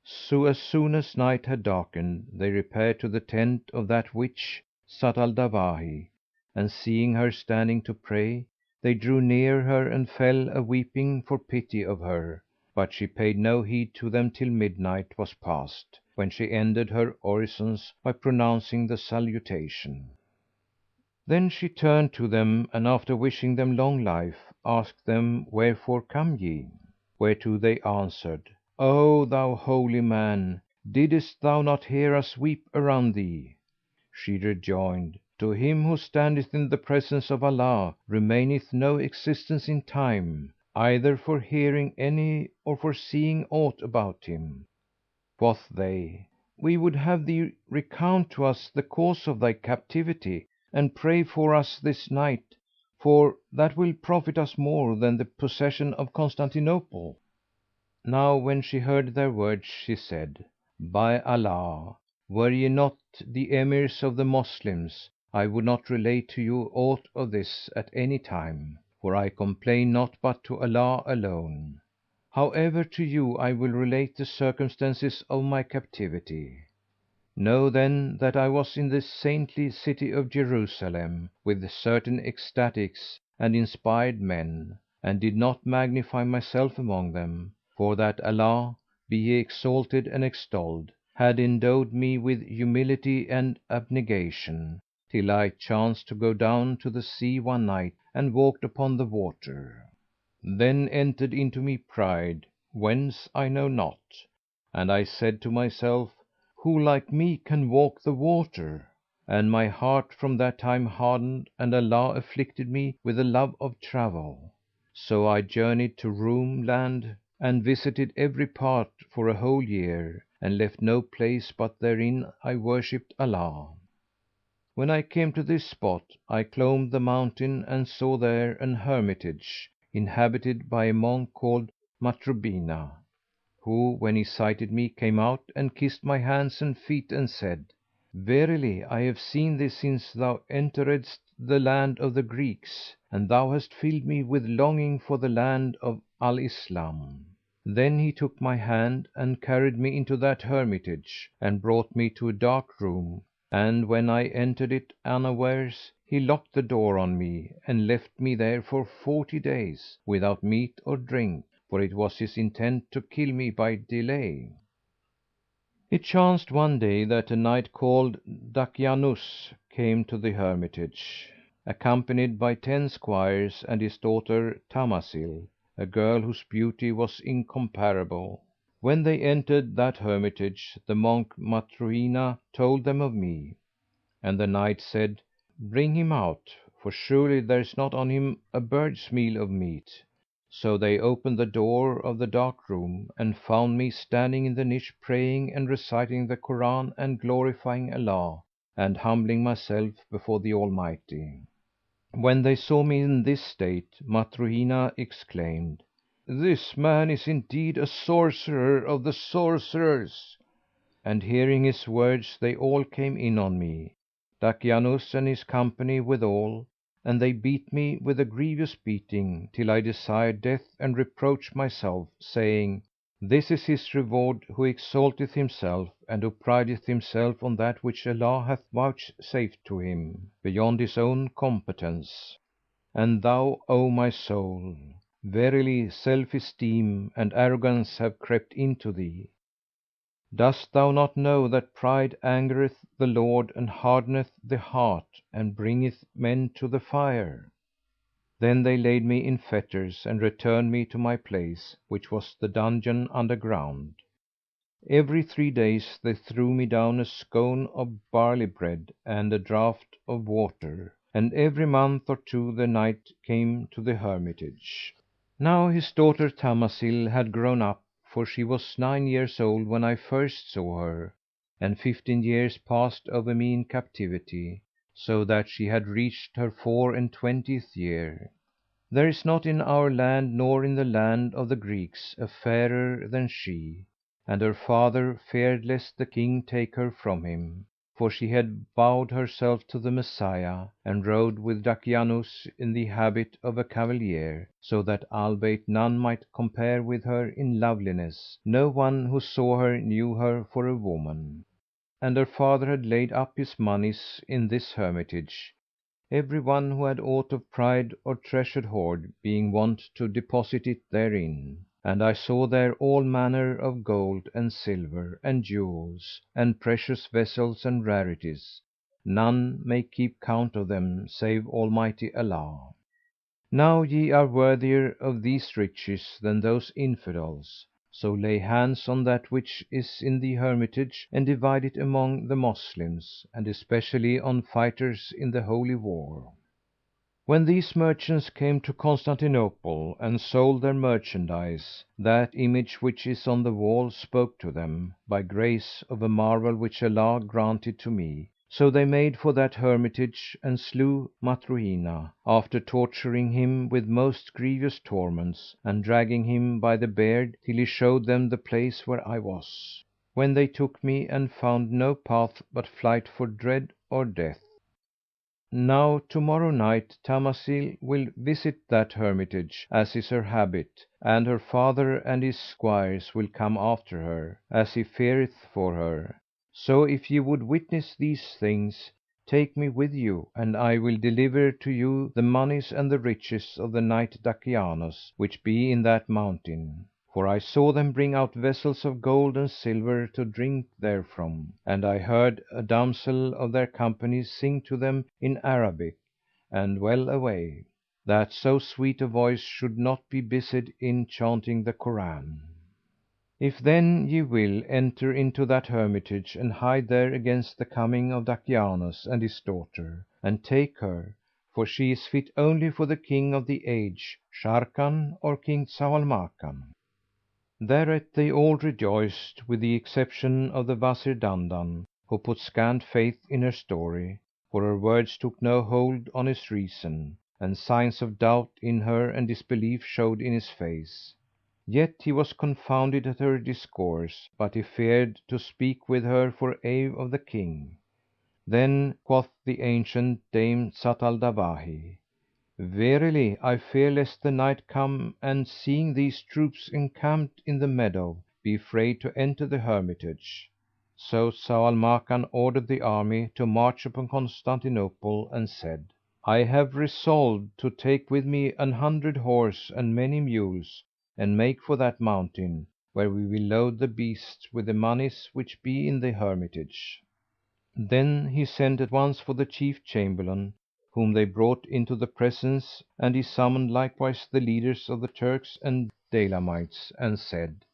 So as soon as night had darkened, they repaired to the tent of that witch Zat al Dawahi, and seeing her standing to pray, they drew near her and fell a weeping for pity of her; but she paid no heed to them till midnight was past, when she ended her orisons by pronouncing the salutation. Then she turned to them and after wishing them long life, asked them wherefore come ye? Whereto they answered, "O thou holy man, didst thou not hear us weep around thee?" She rejoined, "To him who standeth in the presence of Allah remaineth no existence in time, either for hearing any or for seeing aught about him." Quoth they, "We would have thee recount to us the cause of thy captivity and pray for us this night, for that will profit us more than the possession of Constantinople." Now when she heard their words she said, "By Allah, were ye not the Emirs of the Moslems, I would not relate to you aught of this at any time, for I complain not but to Allah alone. However, to you I will relate the circumstances of my captivity. Know then that I was in the saintly city of Jerusalem with certain ecstatics and inspired men, and did not magnify myself among them, for that Allah (be He exalted and extolled!) had endowed me with humility and abnegation, till I chanced to go down to the sea one night and walked upon the water. Then entered into me pride, whence I know not, and I said to myself, 'Who like me can walk the water?' And my heart from that time hardened and Allah afflicted me with the love of travel. So I journeyed to Roum land and visited every part for a whole year and left no place but therein I worshipped Allah. When I came to this spot, I clomb the mountain and saw there an hermitage, inhabited by a monk called Matrubina, who, when he sighted me, came out and kissed my hands and feet and said, 'Verily, I have seen thee since thou enteredst the land of the Greeks, and thou hast filled me with longing for the land of Al Islam.' Then he took my hand and carried me into that hermitage and brought me to a dark room, and when I entered it unawares, he locked the door on me and left me there for 40 days, without meat or drink, for it was his intent to kill me by delay. It chanced one day that a knight called Dakianus came to the hermitage, accompanied by 10 squires and his daughter Tamasil, a girl whose beauty was incomparable. When they entered that hermitage, the monk Matruhina told them of me, and the knight said, 'Bring him out, for surely there is not on him a bird's meal of meat.' So they opened the door of the dark room and found me standing in the niche praying and reciting the Koran and glorifying Allah and humbling myself before the Almighty. When they saw me in this state, Matruhina exclaimed, 'This man is indeed a sorcerer of the sorcerers!' And hearing his words they all came in on me, Dakianus and his company withal, and they beat me with a grievous beating till I desired death and reproached myself, saying, 'This is his reward who exalteth himself and who prideth himself on that which Allah hath vouchsafed to him, beyond his own competence. And thou, O my soul, verily self esteem and arrogance have crept into thee. Dost thou not know that pride angereth the Lord and hardeneth the heart and bringeth men to the fire?' Then they laid me in fetters and returned me to my place, which was the dungeon under ground. Every 3 days they threw me down a scone of barley bread and a draught of water, and every month or 2 the knight came to the hermitage. Now his daughter Tamasil had grown up, for she was 9 years old when I first saw her, and 15 years passed over me in captivity, so that she had reached her 24th year. There is not in our land nor in the land of the Greeks a fairer than she, and her father feared lest the king take her from him, for she had vowed herself to the Messiah, and rode with Dakianus in the habit of a cavalier, so that albeit none might compare with her in loveliness, no one who saw her knew her for a woman. And her father had laid up his monies in this hermitage, every one who had aught of pride or treasured hoard being wont to deposit it therein. And I saw there all manner of gold and silver and jewels and precious vessels and rarities, none may keep count of them save Almighty Allah. Now ye are worthier of these riches than those Infidels; so lay hands on that which is in the hermitage and divide it among the Moslems, and especially on fighters in the Holy War." When these merchants came to Constantinople and sold their merchandise, that image which is on the wall spoke to them, by grace of a marvel which Allah granted to me. So they made for that hermitage and slew Matruhina, after torturing him with most grievous torments and dragging him by the beard till he showed them the place where I was, when they took me and found no path but flight for dread or death. Now to morrow night Tamasil will visit that hermitage, as is her habit, and her father and his squires will come after her, as he feareth for her. So if ye would witness these things, take me with you, and I will deliver to you the monies and the riches of the knight Dakianus, which be in that mountain. For I saw them bring out vessels of gold and silver to drink therefrom, and I heard a damsel of their company sing to them in Arabic, and well away, that so sweet a voice should not be busied in chanting the Koran. If then ye will, enter into that hermitage and hide there against the coming of Dakianus and his daughter, and take her, for she is fit only for the King of the Age, Sharrkan or King Zau al Makan." Thereat they all rejoiced, with the exception of the Wazir Dandan, who put scant faith in her story, for her words took no hold on his reason, and signs of doubt in her and disbelief showed in his face. Yet he was confounded at her discourse, but he feared to speak with her for awe of the King. Then quoth the ancient Dame Zat al Dawahi, "Verily, I fear lest the night come and, seeing these troops encamped in the meadow, be afraid to enter the hermitage." So Zau al Makan ordered the army to march upon Constantinople and said, "I have resolved to take with me 100 horse and many mules and make for that mountain, where we will load the beasts with the monies which be in the hermitage." Then he sent at once for the chief chamberlain, whom they brought into the presence, and he summoned likewise the leaders of the Turks and Daylamites and said,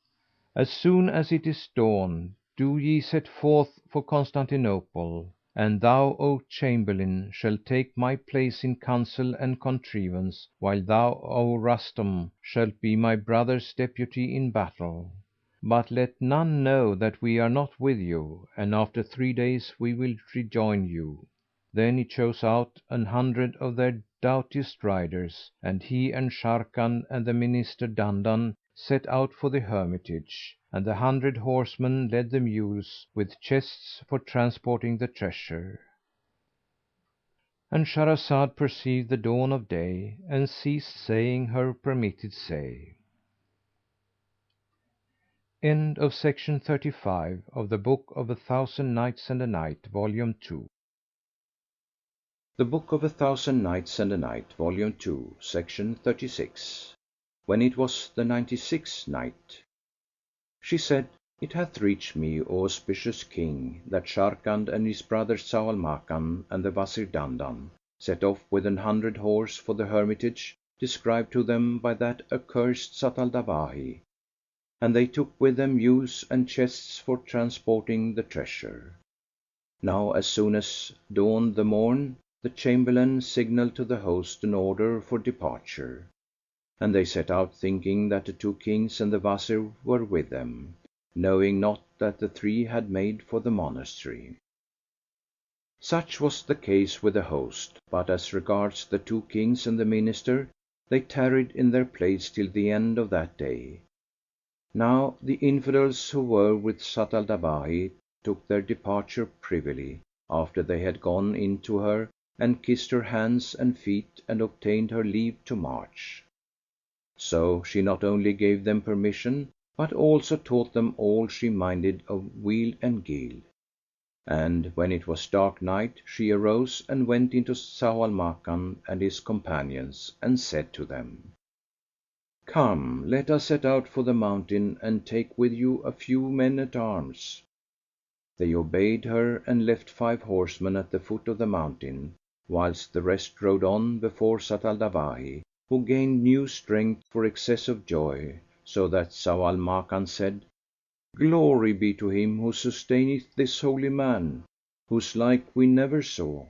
"As soon as it is dawn, do ye set forth for Constantinople, and thou, O Chamberlain, shalt take my place in council and contrivance, while thou, O Rustam, shalt be my brother's deputy in battle. But let none know that we are not with you, and after 3 days we will rejoin you." Then he chose out 100 of their doughtiest riders, and he and Sharrkan and the Minister Dandan set out for the hermitage, and the 100 horsemen led the mules with chests for transporting the treasure.—And Shahrazad perceived the dawn of day and ceased saying her permitted say. End of Project Gutenberg's The Book of a Thousand Nights and a Night, Volume 2. The Book of a Thousand Nights and a Night, Volume 2, Section 36. When it was the 96th Night, she said, It hath reached me, O auspicious King, that Sharrkan and his brother Zau al Makan and the Wazir Dandan set off with 100 horse for the hermitage described to them by that accursed Zat al Dawahi, and they took with them mules and chests for transporting the treasure. Now as soon as dawned the morn, the Chamberlain signalled to the host an order for departure, and they set out thinking that the 2 kings and the Wazir were with them, knowing not that the 3 had made for the monastery. Such was the case with the host, but as regards the 2 kings and the Minister, they tarried in their place till the end of that day. Now the Infidels who were with Zat al Dawahi took their departure privily, after they had gone in to her and kissed her hands and feet and obtained her leave to march. So she not only gave them permission, but also taught them all she minded of weal and guile. And when it was dark night, she arose and went into Zau al Makan and his companions, and said to them, "Come, let us set out for the mountain, and take with you a few men at arms." They obeyed her, and left 5 horsemen at the foot of the mountain, whilst the rest rode on before Zat al Dawahi, who gained new strength for excess of joy, so that Zau al Makan said, "Glory be to him who sustaineth this holy man, whose like we never saw."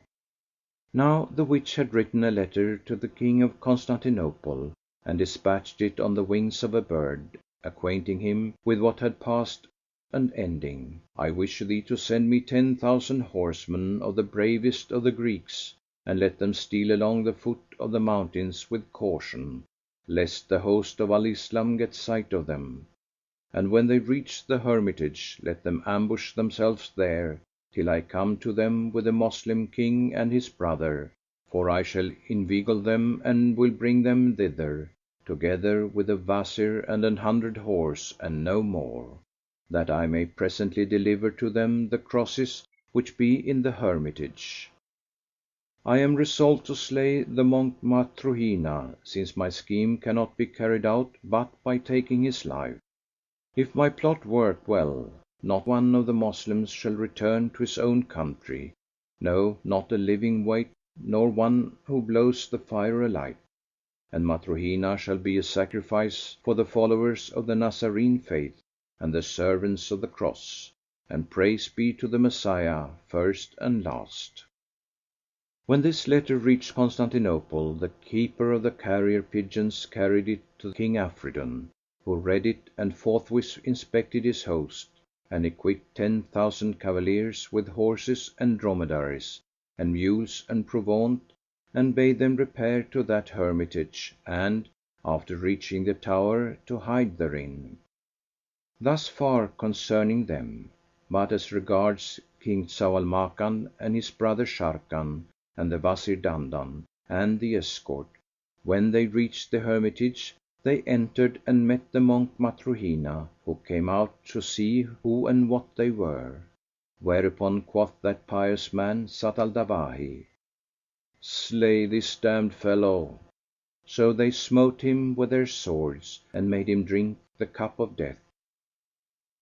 Now the witch had written a letter to the King of Constantinople, and dispatched it on the wings of a bird, acquainting him with what had passed, and ending, "I wish thee to send me 10,000 horsemen of the bravest of the Greeks, and let them steal along the foot of the mountains with caution, lest the host of Al Islam get sight of them. And when they reach the hermitage, let them ambush themselves there, till I come to them with the Moslem king and his brother, for I shall inveigle them, and will bring them thither, together with a Wazir and 100 horse, and no more, that I may presently deliver to them the crosses which be in the hermitage. I am resolved to slay the monk Matruhina, since my scheme cannot be carried out but by taking his life. If my plot work well, not one of the Moslems shall return to his own country, no, not a living wight, nor one who blows the fire alight. And Matruhina shall be a sacrifice for the followers of the Nazarene faith and the servants of the cross, and praise be to the Messiah, first and last." When this letter reached Constantinople, the keeper of the carrier pigeons carried it to King Afridun, who read it, and forthwith inspected his host, and equipped 10,000 cavaliers with horses and dromedaries, and mules and provaunt, and bade them repair to that hermitage, and, after reaching the tower, to hide therein. Thus far concerning them. But as regards King Zau al Makan and his brother Sharrkan, and the Wazir Dandan, and the escort, when they reached the hermitage, they entered and met the monk Matruhina, who came out to see who and what they were. Whereupon quoth that pious man Zat al Dawahi, "Slay this damned fellow." So they smote him with their swords, and made him drink the cup of death.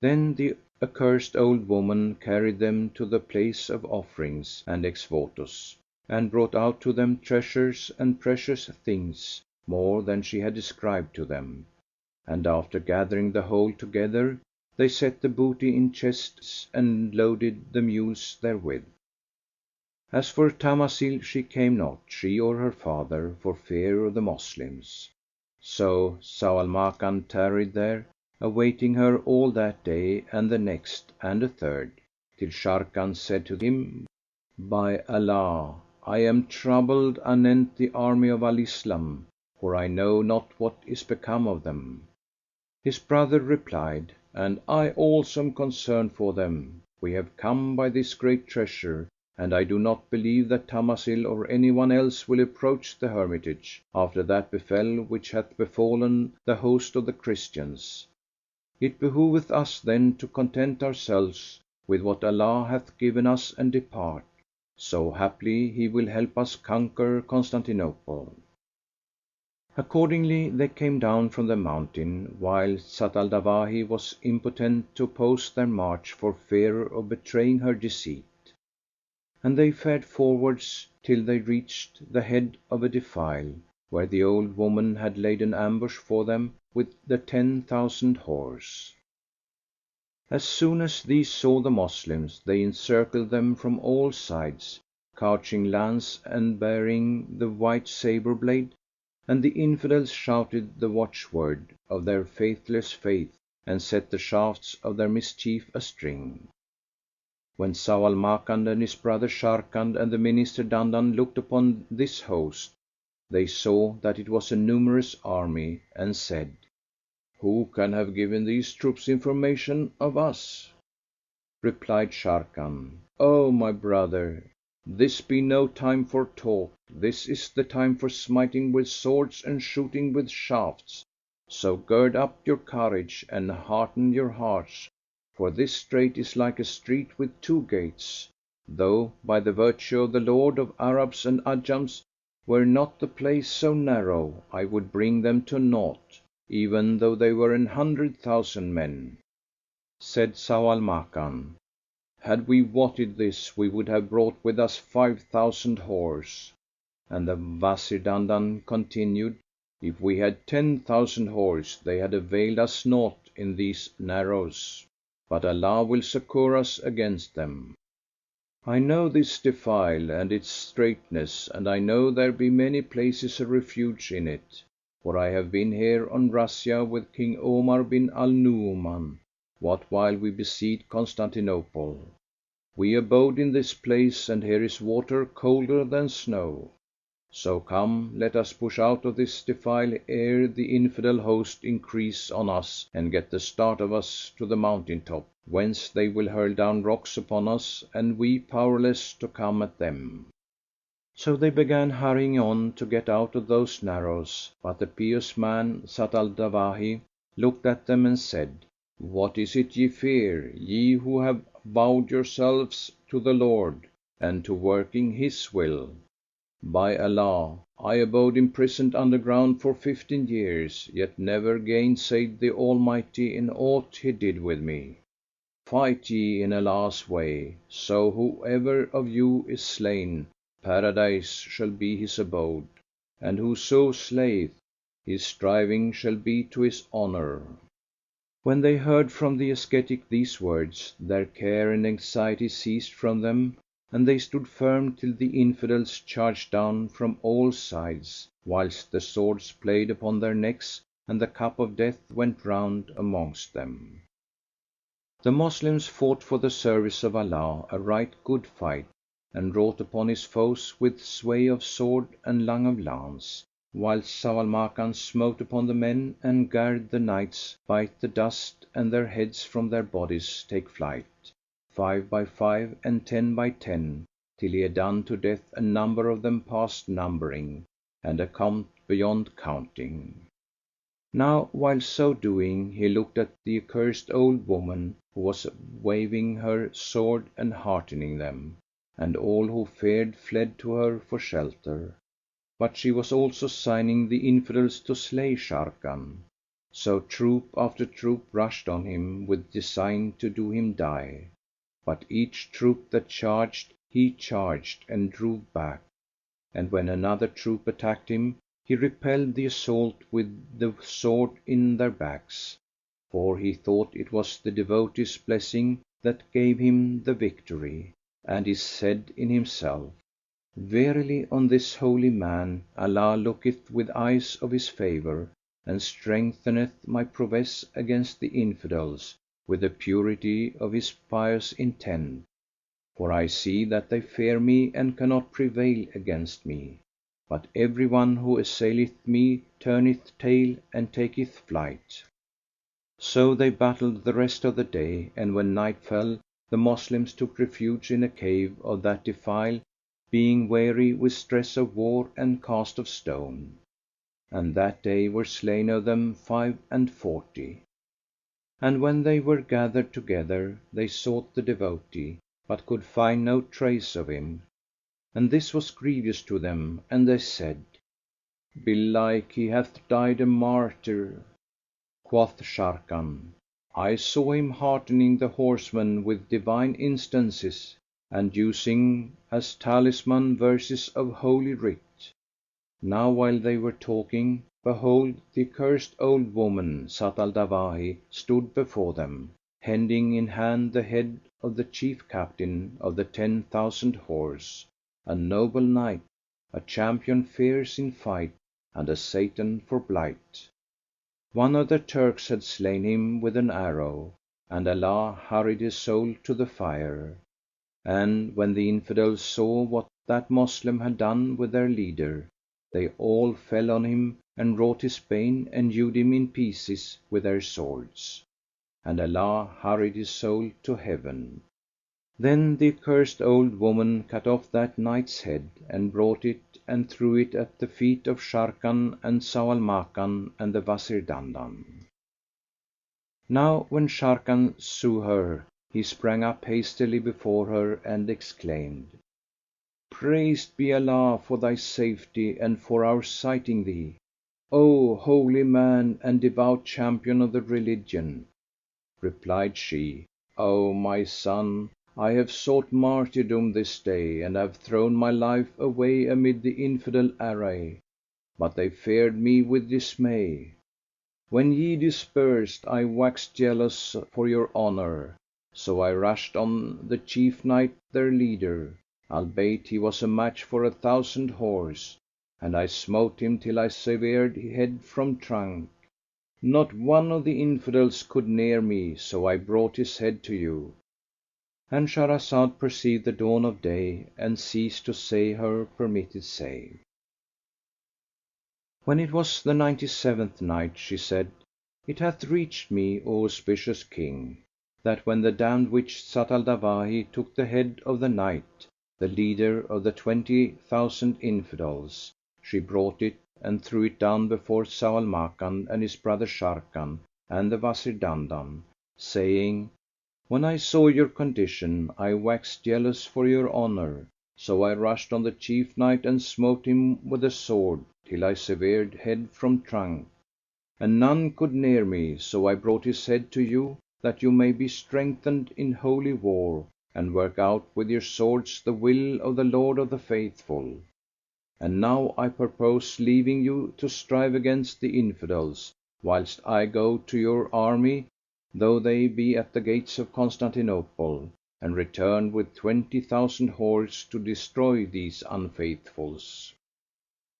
Then the accursed old woman carried them to the place of offerings and ex votos, and brought out to them treasures and precious things, more than she had described to them. And after gathering the whole together, they set the booty in chests, and loaded the mules therewith. As for Tamasil, she came not, she or her father, for fear of the Moslems. So Zau al Makan tarried there, awaiting her all that day and the next and a third, till Sharrkan said to him, "By Allah, I am troubled anent the army of Al Islam, for I know not what is become of them." His brother replied, "And I also am concerned for them. We have come by this great treasure, and I do not believe that Tamasil or any one else will approach the hermitage, after that befell which hath befallen the host of the Christians. It behoveth us then to content ourselves with what Allah hath given us and depart, so haply He will help us conquer Constantinople." Accordingly they came down from the mountain, while Zat al Dawahi was impotent to oppose their march for fear of betraying her deceit. And they fared forwards till they reached the head of a defile, where the old woman had laid an ambush for them with the 10,000 horse. As soon as these saw the Moslems, they encircled them from all sides, couching lance and bearing the white sabre blade, and the Infidels shouted the watchword of their faithless faith, and set the shafts of their mischief astring. When Zau al Makan and his brother Sharrkan and the Minister Dandan looked upon this host, they saw that it was a numerous army, and said, "Who can have given these troops information of us?" Replied Sharrkan, "O my brother, this be no time for talk, this is the time for smiting with swords and shooting with shafts. So gird up your courage and hearten your hearts, for this strait is like a street with two gates; though, by the virtue of the Lord of Arabs and Ajams, were not the place so narrow, I would bring them to naught, even though they were 100,000 men." Said Zau al Makan, "Had we wotted this, we would have brought with us 5,000 horse." And the Wazir Dandan continued, "If we had 10,000 horse, they had availed us naught in these narrows; but Allah will succour us against them. I know this defile and its straitness, and I know there be many places of refuge in it; for I have been here on razzia with King Omar bin al Nu'uman, what while we besieged Constantinople. We abode in this place, and here is water colder than snow. So come, let us push out of this defile ere the infidel host increase on us and get the start of us to the mountain top, whence they will hurl down rocks upon us, and we powerless to come at them." So they began hurrying on to get out of those narrows, but the pious man, Zat al Dawahi, looked at them and said, "What is it ye fear, ye who have vowed yourselves to the Lord, and to working His will? By Allah, I abode imprisoned underground for 15 years, yet never gainsayed the Almighty in aught He did with me. Fight ye in Allah's way, so whoever of you is slain, Paradise shall be his abode, and whoso slayeth, his striving shall be to his honour." When they heard from the ascetic these words, their care and anxiety ceased from them, and they stood firm till the Infidels charged down from all sides, whilst the swords played upon their necks and the cup of death went round amongst them. The Moslems fought for the service of Allah a right good fight, and wrought upon his foes with sway of sword and lung of lance, whilst Zau al Makan smote upon the men and garred the knights bite the dust and their heads from their bodies take flight, 5 by 5 and 10 by 10, till he had done to death a number of them past numbering, and a count beyond counting. Now while so doing he looked at the accursed old woman, who was waving her sword and heartening them, and all who feared fled to her for shelter. But she was also signing the Infidels to slay Sharrkan. So troop after troop rushed on him with design to do him die. But each troop that charged, he charged and drove back, and when another troop attacked him, he repelled the assault with the sword in their backs, for he thought it was the devotee's blessing that gave him the victory, and he said in himself, "Verily on this holy man Allah looketh with eyes of His favour, and strengtheneth my prowess against the Infidels with the purity of His pious intent. For I see that they fear me and cannot prevail against me; but every one who assaileth me turneth tail and taketh flight." So they battled the rest of the day, and when night fell, the Moslems took refuge in a cave of that defile, being weary with stress of war and cast of stone. And that day were slain of them 45. And when they were gathered together, they sought the devotee, but could find no trace of him, and this was grievous to them, and they said, "Belike he hath died a martyr." Quoth Sharrkan, "I saw him heartening the horsemen with divine instances, and using as talisman verses of Holy Writ." Now while they were talking, behold, the accursed old woman, Zat al Dawahi, stood before them, hending in hand the head of the chief captain of the 10,000 horse, a noble knight, a champion fierce in fight, and a Satan for blight. One of the Turks had slain him with an arrow, and Allah hurried his soul to the fire. And when the Infidels saw what that Moslem had done with their leader, they all fell on him and wrought his bane and hewed him in pieces with their swords. And Allah hurried his soul to heaven. Then the accursed old woman cut off that knight's head and brought it and threw it at the feet of Sharrkan and Zau al Makan and the Wazir Dandan. Now when Sharrkan saw her, he sprang up hastily before her and exclaimed, "Praised be Allah for thy safety and for our sighting thee, O holy man and devout champion of the religion!" Replied she, "O my son, I have sought martyrdom this day and have thrown my life away amid the infidel array, but they feared me with dismay. When ye dispersed, I waxed jealous for your honour, so I rushed on the chief knight their leader, albeit he was a match for 1,000 horse, and I smote him till I severed head from trunk. Not one of the infidels could near me, so I brought his head to you." And Shahrazad perceived the dawn of day and ceased to say her permitted say. When it was the 97th Night, she said, It hath reached me, O auspicious King, that when the damned witch Zat al Dawahi took the head of the knight, the leader of the 20,000 infidels, she brought it and threw it down before Zau al Makan and his brother Sharrkan and the Wazir Dandan, saying, "When I saw your condition, I waxed jealous for your honour, so I rushed on the chief knight and smote him with the sword till I severed head from trunk, and none could near me, so I brought his head to you, that you may be strengthened in holy war, and work out with your swords the will of the Lord of the Faithful. And now I purpose leaving you to strive against the infidels, whilst I go to your army, though they be at the gates of Constantinople, and return with 20,000 horse to destroy these unfaithfuls."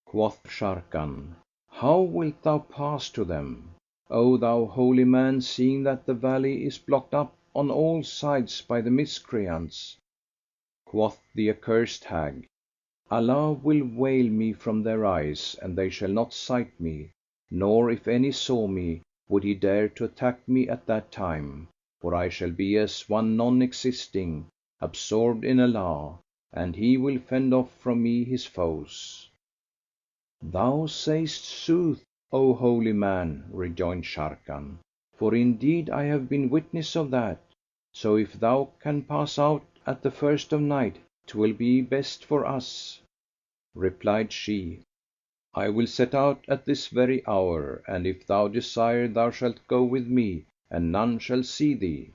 Quoth Sharrkan, "How wilt thou pass to them, O thou holy man, seeing that the valley is blocked up on all sides by the miscreants?" Quoth the accursed hag, "Allah will veil me from their eyes and they shall not sight me, nor if any saw me, would he dare to attack me at that time, for I shall be as one non-existing, absorbed in Allah, and He will fend off from me his foes." "Thou sayest sooth, O holy man," rejoined Sharrkan, "for indeed I have been witness of that: so if thou can pass out at the first of night, 'twill be best for us." Replied she, "I will set out at this very hour, and if thou desire thou shalt go with me and none shall see thee.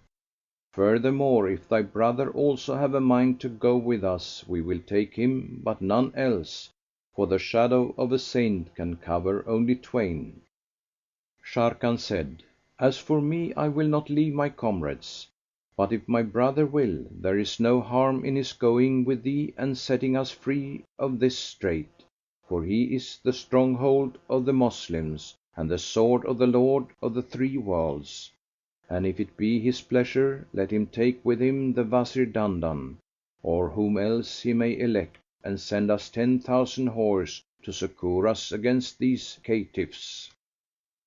Furthermore, if thy brother also have a mind to go with us, we will take him, but none else, for the shadow of a saint can cover only twain." Sharrkan said, "As for me, I will not leave my comrades; but if my brother will, there is no harm in his going with thee and setting us free of this strait, for he is the stronghold of the Moslems and the sword of the Lord of the three worlds. And if it be his pleasure, let him take with him the Wazir Dandan, or whom else he may elect, and send us 10,000 horse to succour us against these caitiffs."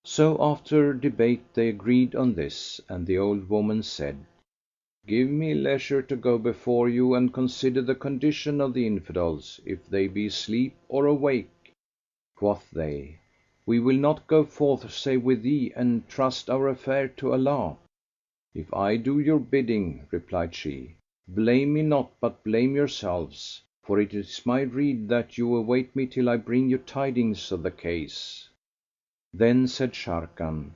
So after debate they agreed on this, and the old woman said, "Give me leisure to go before you and consider the condition of the infidels, if they be asleep or awake." Quoth they, "We will not go forth save with thee and trust our affair to Allah." "If I do your bidding," replied she, "blame me not but blame yourselves, for it is my rede that you await me till I bring you tidings of the case." Then said Sharrkan,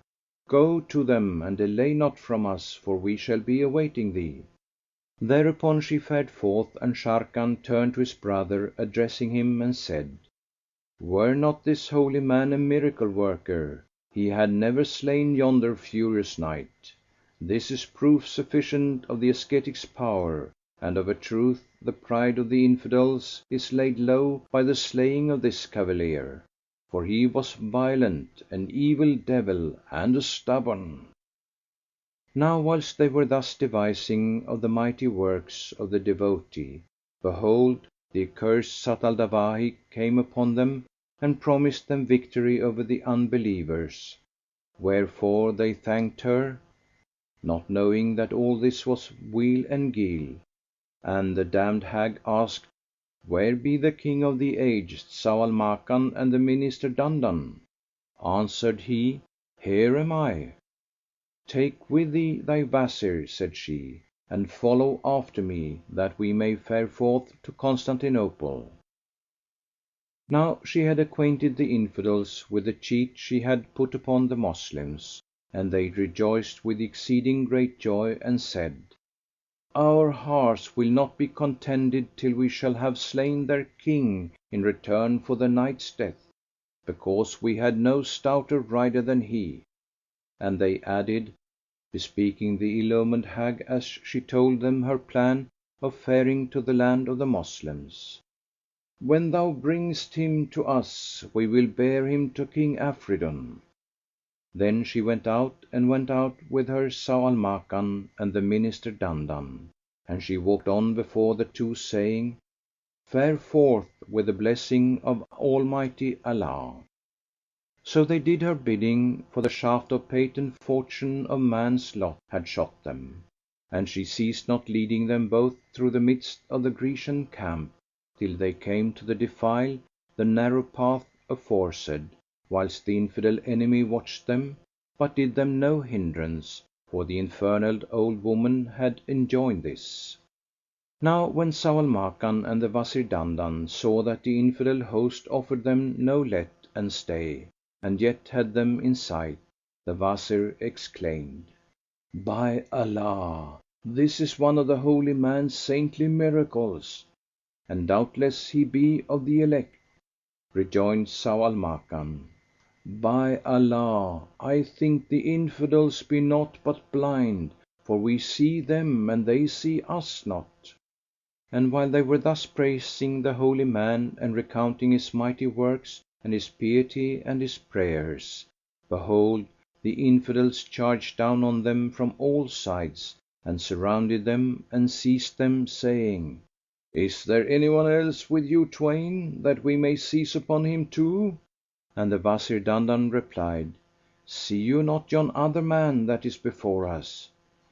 "Go to them and delay not from us, for we shall be awaiting thee." Thereupon she fared forth and Sharrkan turned to his brother, addressing him, and said, "Were not this holy man a miracle worker, he had never slain yonder furious knight. This is proof sufficient of the ascetic's power, and of a truth the pride of the Infidels is laid low by the slaying of this cavalier, for he was violent, an evil devil, and a stubborn." Now whilst they were thus devising of the mighty works of the devotee, behold, the accursed Zat al Dawahi came upon them and promised them victory over the unbelievers, wherefore they thanked her, not knowing that all this was wile and guile. And the damned hag asked, Where be the King of the age, Zau al Makan, and the Minister Dandan? Answered he, Here am I. Take with thee thy Wazir, said she, and follow after me, that we may fare forth to Constantinople. Now she had acquainted the infidels with the cheat she had put upon the Moslems, and they rejoiced with exceeding great joy, and said, Our hearts will not be contented till we shall have slain their king in return for the knight's death, because we had no stouter rider than he. And they added, bespeaking the ill-omened hag as she told them her plan of faring to the land of the Moslems, When thou bringest him to us, we will bear him to King Afridun. Then she went out, and went out with her Zau al Makan and the Minister Dandan, and she walked on before the two, saying, Fare forth with the blessing of Almighty Allah. So they did her bidding, for the shaft of patent fortune of man's lot had shot them, and she ceased not leading them both through the midst of the Grecian camp, till they came to the defile, the narrow path aforesaid, whilst the infidel enemy watched them, but did them no hindrance, for the infernal old woman had enjoined this. Now when Zau al Makan and the Wazir Dandan saw that the infidel host offered them no let and stay, and yet had them in sight, the Wazir exclaimed, By Allah, this is one of the holy man's saintly miracles, and doubtless he be of the elect. Rejoined Zau al Makan, By Allah, I think the infidels be naught but blind, for we see them and they see us not. And while they were thus praising the holy man and recounting his mighty works and his piety and his prayers, behold, the infidels charged down on them from all sides, and surrounded them and seized them, saying, Is there any one else with you twain, that we may seize upon him too? And the Wazir Dandan replied, See you not yon other man that is before us?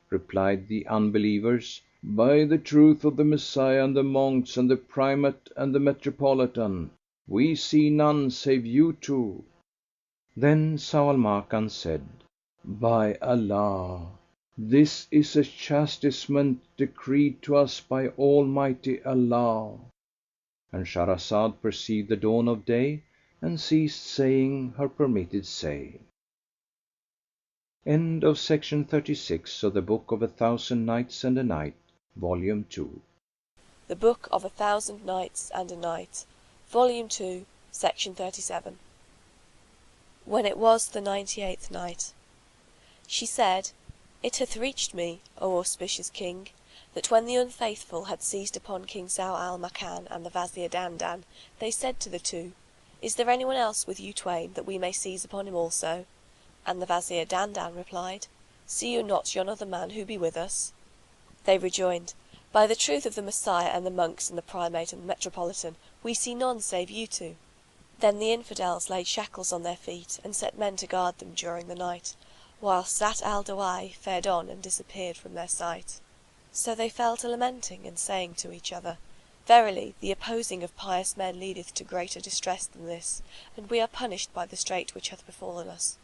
Replied the unbelievers, By the truth of the Messiah and the monks and the Primate and the Metropolitan, we see none save you two. Then Zau al Makan said, By Allah, this is a chastisement decreed to us by Almighty Allah. And Shahrazad perceived the dawn of day and ceased saying her permitted say. End of Section 36 of the Book of 1000 Nights and a Night, Volume 2. The Book of 1000 Nights and a Night, Volume 2, Section 37. When it was the 98th night, she said, It hath reached me, O auspicious King, that when the unfaithful had seized upon King Zau al Makan and the Wazir Dandan, they said to the two, Is there any one else with you twain, that we may seize upon him also? And the Wazir Dandan replied, See you not yon other man who be with us? They rejoined, By the truth of the Messiah and the monks and the Primate and the Metropolitan, we see none save you two. Then the infidels laid shackles on their feet, and set men to guard them during the night, whilst Zat al-Dawahi fared on and disappeared from their sight. So they fell to lamenting and saying to each other, Verily, the opposing of pious men leadeth to greater distress than this, and we are punished by the strait which hath befallen us.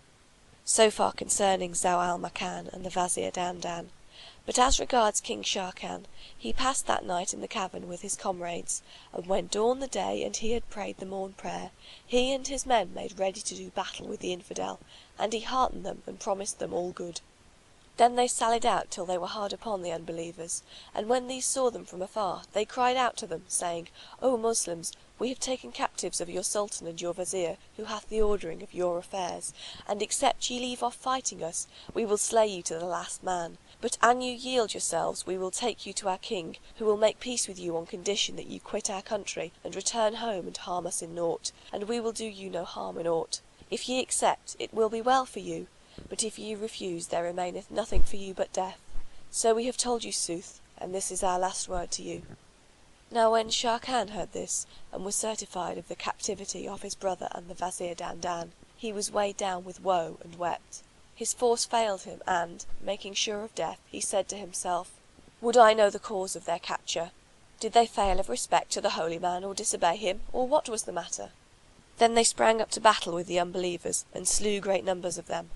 So far concerning Zau al Makan and the Wazir Dandan. But as regards King Sharrkan, he passed that night in the cavern with his comrades, and when dawned the day and he had prayed the morn prayer, he and his men made ready to do battle with the infidel, and he heartened them and promised them all good. Then they sallied out till they were hard upon the unbelievers, and when these saw them from afar, they cried out to them, saying, O Moslems, we have taken captives of your Sultan and your Wazir, who hath the ordering of your affairs, and except ye leave off fighting us, we will slay you to the last man. But an you yield yourselves, we will take you to our King, who will make peace with you on condition that you quit our country, and return home and harm us in naught, and we will do you no harm in aught. If ye accept, it will be well for you, but if ye refuse, there remaineth nothing for you but death. So we have told you sooth, and this is our last word to you. Now when Sharrkan heard this, and was certified of the captivity of his brother and the Wazir Dandan, he was weighed down with woe and wept. His force failed him, and, making sure of death, he said to himself, "Would I know the cause of their capture? Did they fail of respect to the holy man, or disobey him, or what was the matter?" Then they sprang up to battle with the unbelievers, and slew great numbers of them.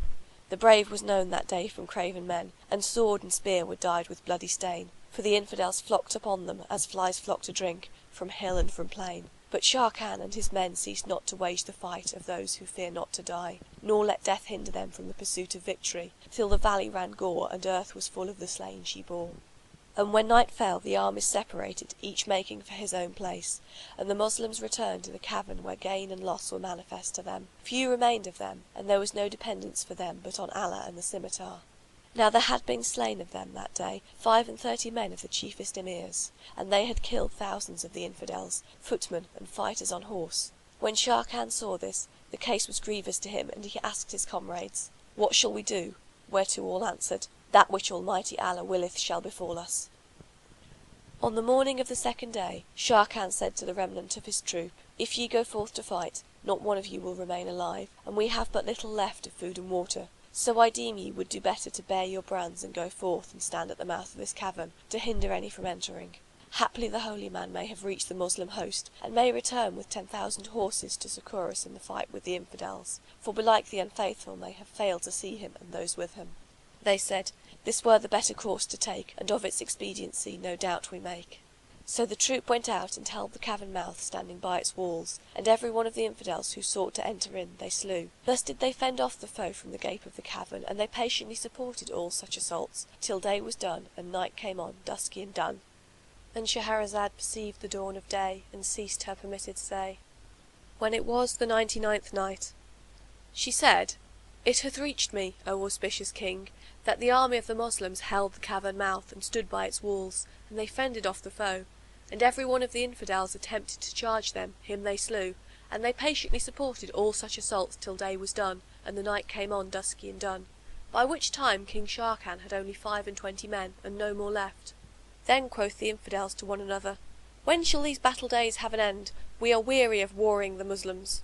The brave was known that day from craven men, and sword and spear were dyed with bloody stain, for the infidels flocked upon them as flies flock to drink, from hill and from plain. But Sharrkan and his men ceased not to wage the fight of those who fear not to die, nor let death hinder them from the pursuit of victory, till the valley ran gore, and earth was full of the slain she bore. And when night fell, the armies separated, each making for his own place, and the Moslems returned to the cavern where gain and loss were manifest to them. Few remained of them, and there was no dependence for them but on Allah and the scimitar. Now there had been slain of them that day 35 men of the chiefest emirs, and they had killed thousands of the infidels, footmen and fighters on horse. When Sharrkan saw this, the case was grievous to him, and he asked his comrades, "What shall we do?" Whereto all answered, "That which Almighty Allah willeth shall befall us." On the morning of the second day, Sharrkan said to the remnant of his troop, "If ye go forth to fight, not one of you will remain alive, and we have but little left of food and water. So I deem ye would do better to bear your brands and go forth and stand at the mouth of this cavern, to hinder any from entering. Haply the holy man may have reached the Moslem host, and may return with 10,000 horses to succour us in the fight with the infidels, for belike the unfaithful may have failed to see him and those with him." They said, "This were the better course to take, and of its expediency no doubt we make." So the troop went out and held the cavern mouth standing by its walls, and every one of the infidels who sought to enter in they slew. Thus did they fend off the foe from the gape of the cavern, and they patiently supported all such assaults, till day was done and night came on, dusky and dun. And Shahrazad perceived the dawn of day, and ceased her permitted say. When it was the 99th night, she said, "It hath reached me, O auspicious King, that the army of the Moslems held the cavern mouth and stood by its walls, and they fended off the foe, and every one of the infidels attempted to charge them, him they slew, and they patiently supported all such assaults till day was done, and the night came on dusky and dun, by which time King Sharrkan had only 25 men, and no more left. Then quoth the infidels to one another, "When shall these battle days have an end? We are weary of warring the Moslems."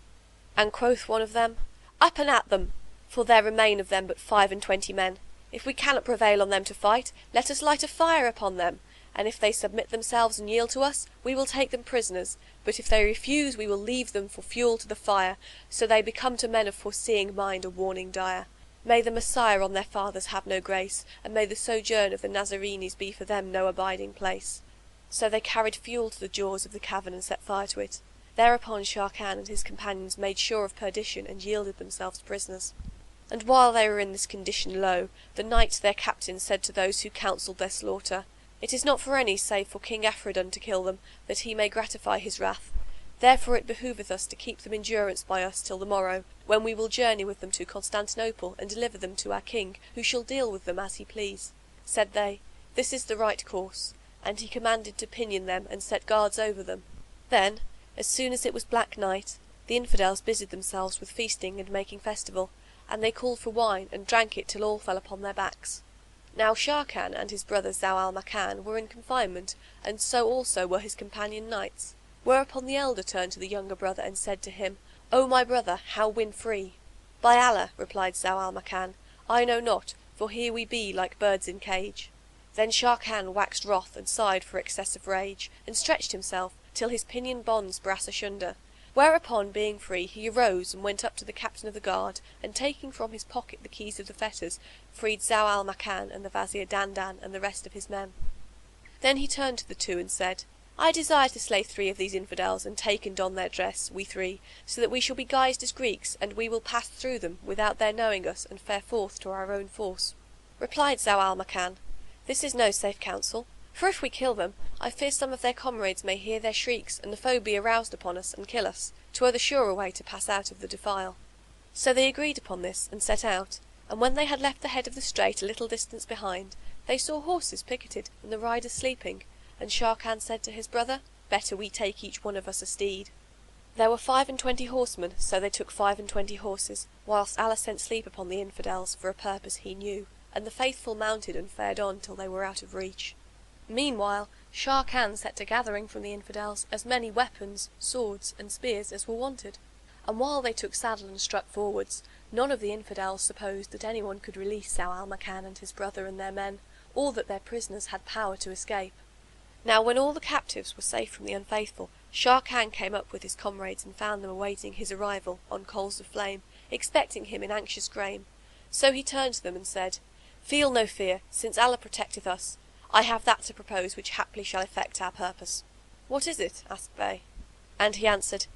And quoth one of them, "Up and at them, for there remain of them but 25 men. If we cannot prevail on them to fight, let us light a fire upon them, and if they submit themselves and yield to us, we will take them prisoners, but if they refuse, we will leave them for fuel to the fire, so they become to men of foreseeing mind a warning dire. May the Messiah on their fathers have no grace, and may the sojourn of the Nazarenes be for them no abiding place." So they carried fuel to the jaws of the cavern and set fire to it. Thereupon Sharrkan and his companions made sure of perdition and yielded themselves prisoners. And while they were in this condition, lo, the knight their captain said to those who counselled their slaughter, "It is not for any save for King Afridun to kill them, that he may gratify his wrath. Therefore it behoveth us to keep them in durance by us till the morrow, when we will journey with them to Constantinople, and deliver them to our king, who shall deal with them as he please." Said they, "This is the right course," and he commanded to pinion them and set guards over them. Then, as soon as it was black night, the infidels busied themselves with feasting and making festival, and they called for wine and drank it till all fell upon their backs. Now Sharrkan and his brother Zau al-Makan were in confinement, and so also were his companion knights. Whereupon the elder turned to the younger brother and said to him, "O my brother, how win free?" "By Allah," replied Zau al-Makan, "I know not, for here we be like birds in cage." Then Sharrkan waxed wroth and sighed for excess of rage, and stretched himself, till his pinion bonds brast asunder. Whereupon, being free, he arose and went up to the captain of the guard, and taking from his pocket the keys of the fetters, freed Zau al-Makan and the Wazir Dandan and the rest of his men. Then he turned to the two and said, "I desire to slay 3 of these infidels, and take and don their dress, we 3, so that we shall be guised as Greeks, and we will pass through them without their knowing us, and fare forth to our own force." Replied Zau al-Makan, "This is no safe counsel, for if we kill them, I fear some of their comrades may hear their shrieks, and the foe be aroused upon us, and kill us. 'Twere the surer way to pass out of the defile." So they agreed upon this, and set out, and when they had left the head of the strait a little distance behind, they saw horses picketed, and the riders sleeping, and Sharrkan said to his brother, "Better we take each one of us a steed." There were 25 horsemen, so they took 25 horses, whilst Allah sent sleep upon the infidels for a purpose he knew, and the faithful mounted and fared on till they were out of reach. Meanwhile Sharrkan set to gathering from the infidels as many weapons, swords, and spears as were wanted, and while they took saddle and struck forwards, none of the infidels supposed that anyone could release Zau al-Makan and his brother and their men, or that their prisoners had power to escape. Now when all the captives were safe from the unfaithful, Sharrkan came up with his comrades and found them awaiting his arrival on coals of flame, expecting him in anxious grame. So he turned to them and said, Feel no fear, since Allah protecteth us. I have that to propose which haply shall effect our purpose. What is it? Asked they. And he answered,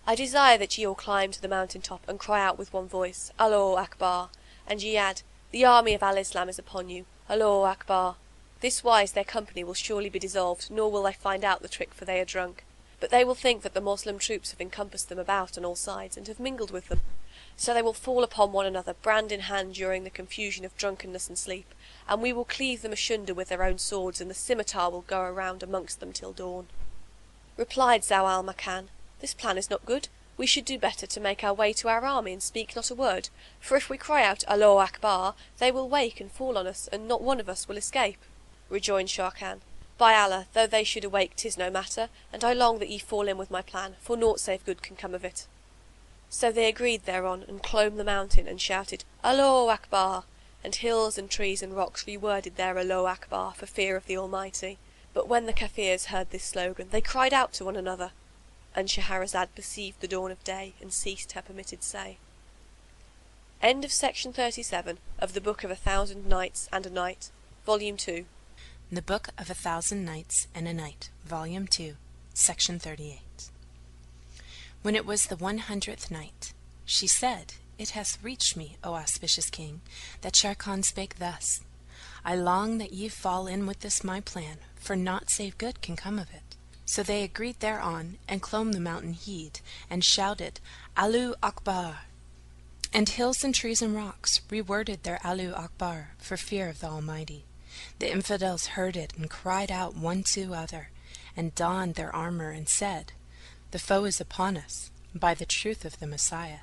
I desire that ye all climb to the mountain top and cry out with one voice, Allahu Akbar, and ye add, The army of Al-Islam is upon you, Allahu Akbar. This wise their company will surely be dissolved, nor will they find out the trick, for they are drunk. But they will think that the Moslem troops have encompassed them about on all sides, and have mingled with them. So they will fall upon one another, brand in hand, during the confusion of drunkenness and sleep, and we will cleave them asunder with their own swords, and the scimitar will go around amongst them till dawn. Replied Zau al-Makan, This plan is not good. We should do better to make our way to our army and speak not a word, for if we cry out Allahu Akbar, they will wake and fall on us, and not one of us will escape. Rejoined Sharrkan, By Allah, though they should awake 'tis no matter, and I long that ye fall in with my plan, for naught save good can come of it. So they agreed thereon, and clomb the mountain, and shouted Allahu Akbar, and hills and trees and rocks reworded their Allahu Akbar for fear of the Almighty. But when the Kafirs heard this slogan, they cried out to one another, and Shahrazad perceived the dawn of day and ceased her permitted say. End of Section 37 of the Book of 1000 Nights and a Night, Volume 2. The Book of 1000 Nights and a Night, Volume 2, Section 38. When it was the 100th night, she said, It hath reached me, O auspicious King, that Sharrkan spake thus, I long that ye fall in with this my plan, for naught save good can come of it. So they agreed thereon, and clomb the mountain head, and shouted, Allahu Akbar. And hills and trees and rocks reworded their Allahu Akbar for fear of the Almighty. The infidels heard it, and cried out one to other, and donned their armor, and said, The foe is upon us, by the truth of the Messiah.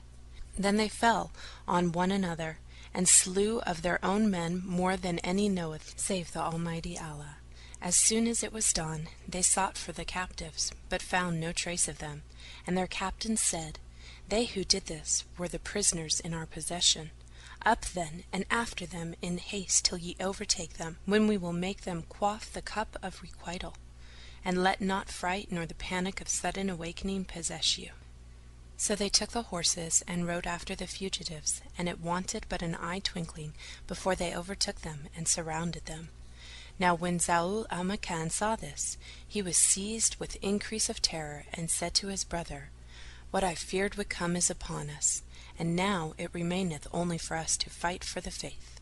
Then they fell on one another, and slew of their own men more than any knoweth, save the Almighty Allah. As soon as it was dawn, they sought for the captives, but found no trace of them. And their captains said, They who did this were the prisoners in our possession. Up then, and after them in haste till ye overtake them, when we will make them quaff the cup of requital. And let not fright nor the panic of sudden awakening possess you. So they took the horses, and rode after the fugitives, and it wanted but an eye twinkling before they overtook them, and surrounded them. Now when Zau al-Makan saw this, he was seized with increase of terror, and said to his brother, What I feared would come is upon us, and now it remaineth only for us to fight for the faith.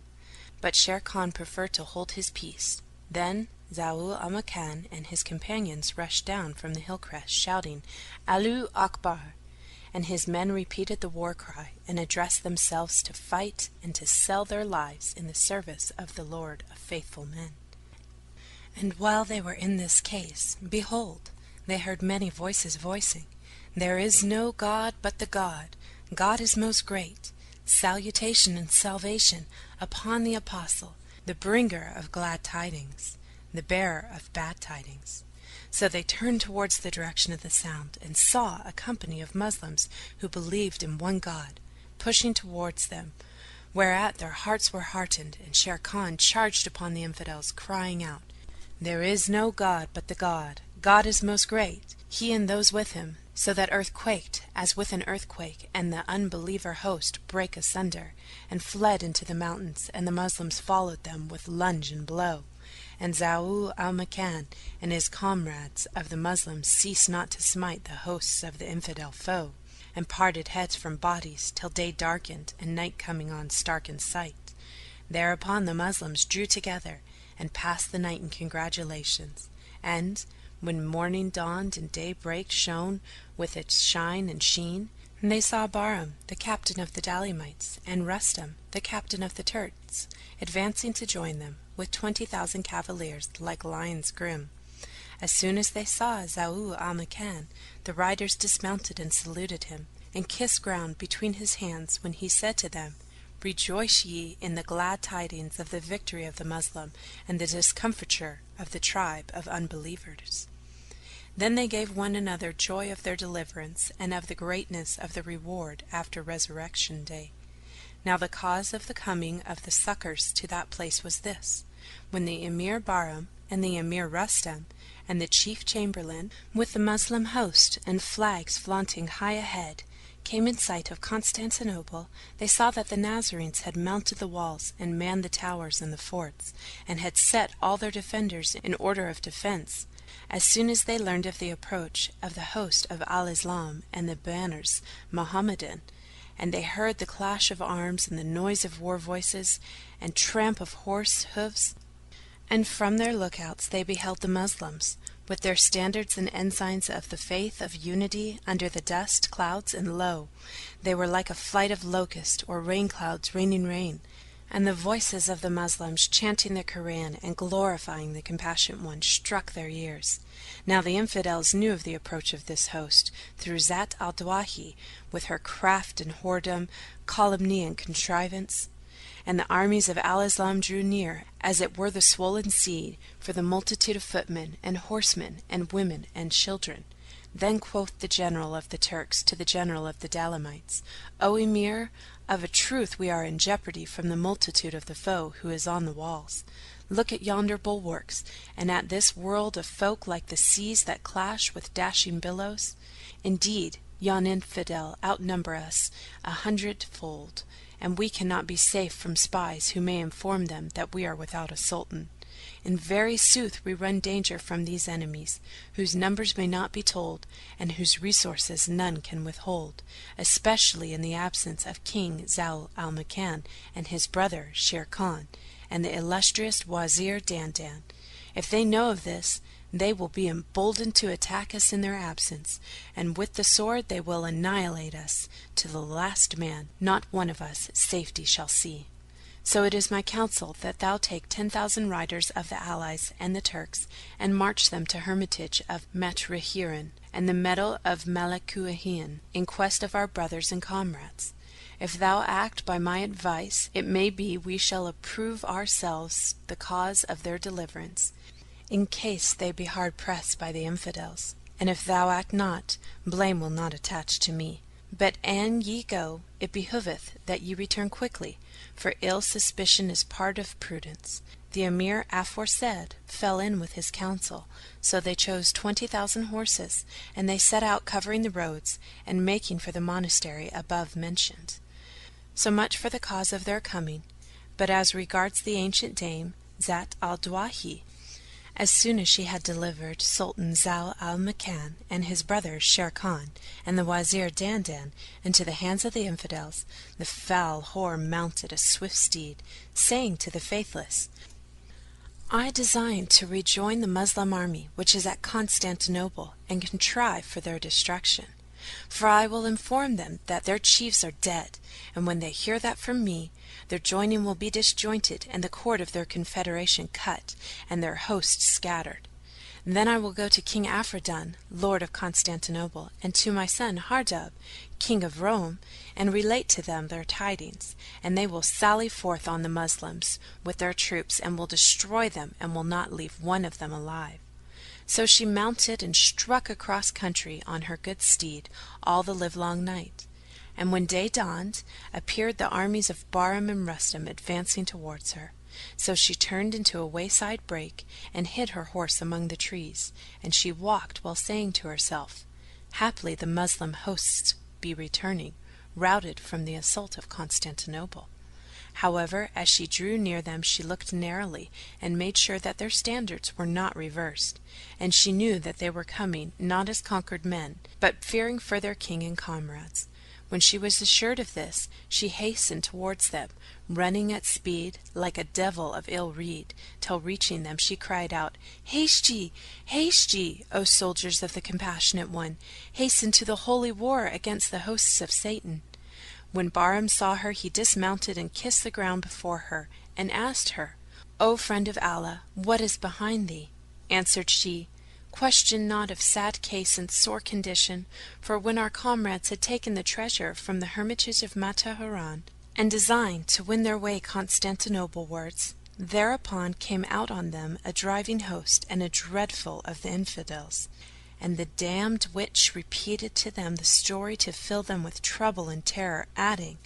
But Sharrkan preferred to hold his peace. Then Zau al-Makan and his companions rushed down from the hill crest, shouting, Allahu Akbar, and his men repeated the war cry, and addressed themselves to fight and to sell their lives in the service of the Lord of faithful men. And while they were in this case, behold, they heard many voices voicing, There is no God but the God. God is most great. Salutation and salvation upon the apostle, the bringer of glad tidings, the bearer of bad tidings. So they turned towards the direction of the sound, and saw a company of Muslims who believed in one God, pushing towards them, whereat their hearts were heartened, and Sharrkan charged upon the infidels, crying out, There is no God but the God. God is most great, he and those with him, so that earth quaked as with an earthquake, and the unbeliever host brake asunder, and fled into the mountains, and the Muslims followed them with lunge and blow. And Zau al-Makan and his comrades of the Muslims ceased not to smite the hosts of the infidel foe, and parted heads from bodies till day darkened, and night coming on stark in sight. Thereupon the Muslims drew together, and passed the night in congratulations. And when morning dawned and daybreak shone with its shine and sheen, they saw Bahram, the captain of the Dalemites, and Rustam, the captain of the Turks, advancing to join them, with 20,000 cavaliers like lions grim. As soon as they saw Zau al-Makan, the riders dismounted and saluted him, and kissed ground between his hands, when he said to them, Rejoice ye in the glad tidings of the victory of the Moslem, and the discomfiture of the tribe of unbelievers. Then they gave one another joy of their deliverance, and of the greatness of the reward after resurrection day. Now the cause of the coming of the succours to that place was this: when the Emir Bahram and the Emir Rustam and the chief chamberlain, with the Moslem host and flags flaunting high ahead, came in sight of Constantinople, they saw that the Nazarenes had mounted the walls and manned the towers and the forts, and had set all their defenders in order of defence. As soon as they learned of the approach of the host of Al-Islam and the banners Mohammedan, and they heard the clash of arms and the noise of war voices and tramp of horse hoofs, and from their lookouts they beheld the Moslems, with their standards and ensigns of the faith of unity under the dust clouds, and lo, they were like a flight of locusts or rain clouds raining rain, and the voices of the Moslems chanting the Koran and glorifying the Compassionate One struck their ears. Now the infidels knew of the approach of this host through Zat al-Dawahi, with her craft and whoredom, calumny and contrivance. And the armies of Al-Islam drew near, as it were the swollen sea, for the multitude of footmen and horsemen and women and children. Then quoth the general of the Turks to the general of the Dalamites, O Emir, of a truth we are in jeopardy from the multitude of the foe who is on the walls. Look at yonder bulwarks, and at this world of folk like the seas that clash with dashing billows. Indeed, yon infidel outnumber us 100-fold, and we cannot be safe from spies who may inform them that we are without a sultan. In very sooth we run danger from these enemies, whose numbers may not be told, and whose resources none can withhold, especially in the absence of King Zau al-Makan and his brother Shere Khan, and the illustrious Wazir Dandan. If they know of this, they will be emboldened to attack us in their absence, and with the sword they will annihilate us to the last man. Not one of us safety shall see. So it is my counsel that thou take 10,000 riders of the allies and the Turks, and march them to hermitage of Matrahiran and the meadow of Malakuhian, in quest of our brothers and comrades. If thou act by my advice, it may be we shall approve ourselves the cause of their deliverance, in case they be hard pressed by the infidels. And if thou act not, blame will not attach to me. But an ye go, it behoveth that ye return quickly, for ill suspicion is part of prudence. The Emir aforesaid fell in with his counsel, so they chose 20,000 horses, and they set out covering the roads, and making for the monastery above mentioned. So much for the cause of their coming. But as regards the ancient dame, Zat al-Dawahi, as soon as she had delivered Sultan Zau al-Makan and his brother Shere Khan and the Wazir Dandan into the hands of the infidels, the foul whore mounted a swift steed, saying to the faithless, I design to rejoin the Moslem army which is at Constantinople, and contrive for their destruction. For I will inform them that their chiefs are dead, and when they hear that from me, their joining will be disjointed, and the cord of their confederation cut, and their host scattered. Then I will go to King Afridun, Lord of Constantinople, and to my son Hardub, King of Rome, and relate to them their tidings, and they will sally forth on the Moslems with their troops, and will destroy them, and will not leave one of them alive. So she mounted and struck across country on her good steed all the livelong night. And when day dawned, appeared the armies of Bahram and Rustam advancing towards her. So she turned into a wayside brake, and hid her horse among the trees, and she walked while saying to herself, Haply the Moslem hosts be returning, routed from the assault of Constantinople. However, as she drew near them she looked narrowly, and made sure that their standards were not reversed, and she knew that they were coming not as conquered men, but fearing for their king and comrades. When she was assured of this, she hastened towards them, running at speed like a devil of ill rede, till reaching them she cried out, Haste ye, O soldiers of the Compassionate One, hasten to the holy war against the hosts of Satan. When Bahram saw her, he dismounted and kissed the ground before her, and asked her, O friend of Allah, what is behind thee? Answered she, Question not of sad case and sore condition, for when our comrades had taken the treasure from the hermitage of Matahurun, and designed to win their way Constantinople wards. Thereupon came out on them a driving host and a dreadful of the infidels. And the damned witch repeated to them the story to fill them with trouble and terror, adding,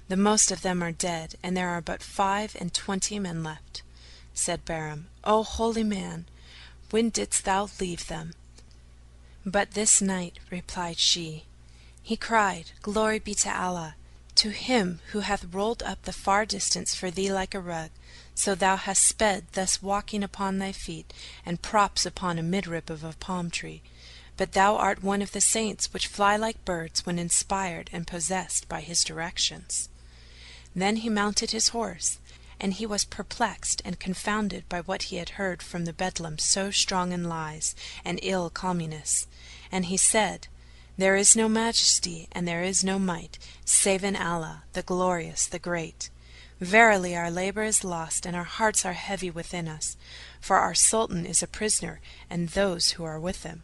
The most of them are dead, and there are but 25 men left. Said Bahram, O holy man, when didst thou leave them? But this night, replied she. He cried, Glory be to Allah, to Him who hath rolled up the far distance for thee like a rug, so thou hast sped thus walking upon thy feet, and props upon a midrib of a palm tree. But thou art one of the saints which fly like birds when inspired and possessed by His directions. Then he mounted his horse, and he was perplexed and confounded by what he had heard from the Bedlam so strong in lies and ill calumnies. And he said, There is no majesty and there is no might, save in Allah, the glorious, the great. Verily our labour is lost, and our hearts are heavy within us, for our Sultan is a prisoner, and those who are with him.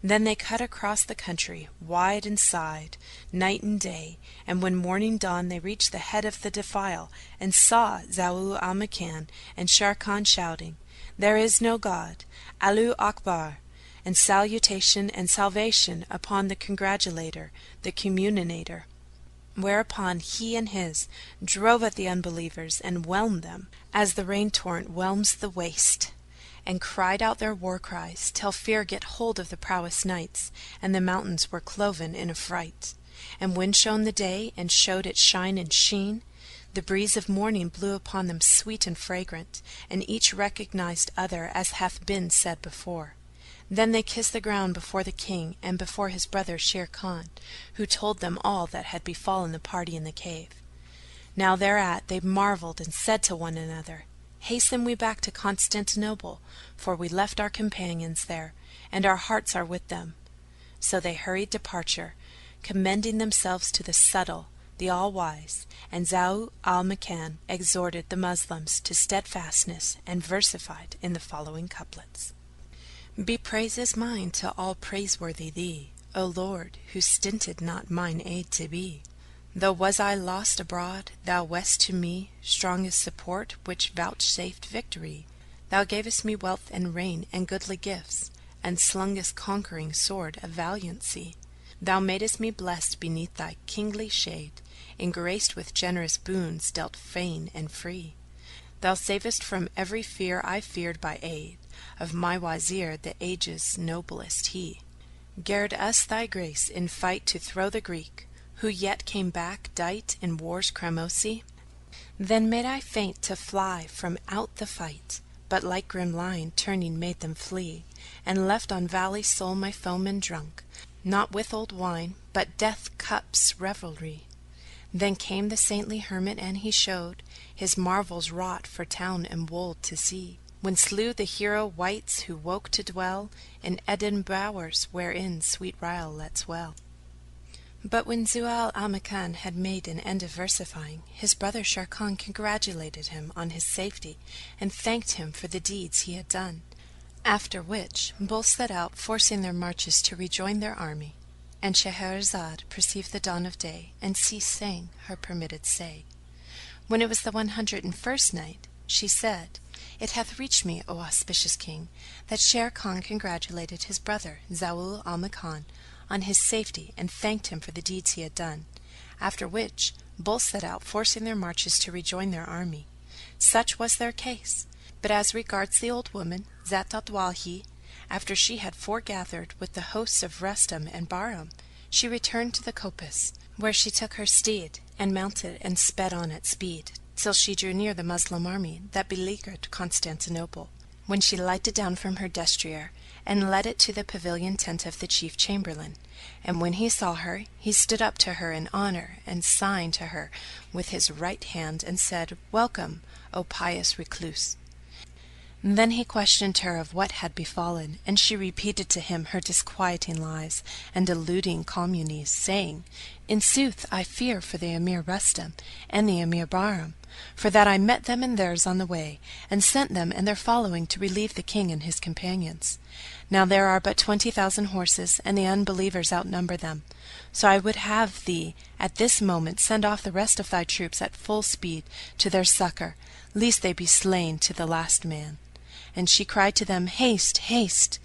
Then they cut across the country, wide and side, night and day, and when morning dawned they reached the head of the defile, and saw Zau al-Makan and Sharrkan shouting, There is no God, Allahu Akbar, and salutation and salvation upon the Congratulator, the Communinator. Whereupon he and his drove at the unbelievers and whelmed them, as the rain torrent whelms the waste, and cried out their war cries, till fear get hold of the prowess knights, and the mountains were cloven in affright. And when shone the day, and showed its shine and sheen, the breeze of morning blew upon them sweet and fragrant, and each recognized other, as hath been said before. Then they kissed the ground before the king and before his brother Shere Khan, who told them all that had befallen the party in the cave. Now thereat they marvelled and said to one another, Hasten we back to Constantinople, for we left our companions there, and our hearts are with them. So they hurried departure, commending themselves to the subtle, the all-wise, and Zau al-Makan exhorted the Moslems to steadfastness and versified in the following couplets. Be praises mine to all praiseworthy thee, O Lord, who stinted not mine aid to be. Though was I lost abroad, thou west to me strongest support which vouchsafed victory. Thou gavest me wealth and reign and goodly gifts, and slungest conquering sword of valiancy. Thou madest me blessed beneath thy kingly shade, engraced with generous boons dealt fain and free. Thou savest from every fear I feared by aid of my Wazir, the age's noblest he. Gird us thy grace in fight to throw the Greek, who yet came back dight in war's cramoisy. Then made I faint to fly from out the fight, but like grim lion turning made them flee, and left on valley sole my foemen drunk, not with old wine, but death cup's revelry. Then came the saintly hermit, and he showed his marvels wrought for town and wold to see, when slew the hero wights who woke to dwell in Eden bowers wherein sweet riolets well. But when Zau al-Makan had made an end of versifying, his brother Sharrkan congratulated him on his safety and thanked him for the deeds he had done. After which both set out, forcing their marches to rejoin their army. And Shahrazad perceived the dawn of day and ceased saying her permitted say. When it was the 101st night, she said, It hath reached me, O auspicious king, that Shere Khan congratulated his brother Zau al-Makan on his safety and thanked him for the deeds he had done. After which both set out, forcing their marches to rejoin their army. Such was their case. But as regards the old woman, Zat al-Dawhi, after she had foregathered with the hosts of Rustam and Bahram, she returned to the coppice, where she took her steed and mounted and sped on at speed, till she drew near the Moslem army that beleaguered Constantinople, when she lighted down from her destrier and led it to the pavilion tent of the chief chamberlain. And when he saw her, he stood up to her in honor and signed to her with his right hand and said, Welcome, O pious recluse. Then he questioned her of what had befallen, and she repeated to him her disquieting lies and deluding calumnies, saying, In sooth, I fear for the Emir Rustam and the Emir Bahram, for that I met them and theirs on the way, and sent them and their following to relieve the king and his companions. Now there are but 20,000 horses, and the unbelievers outnumber them. So I would have thee at this moment send off the rest of thy troops at full speed to their succor, lest they be slain to the last man. And she cried to them, Haste, haste!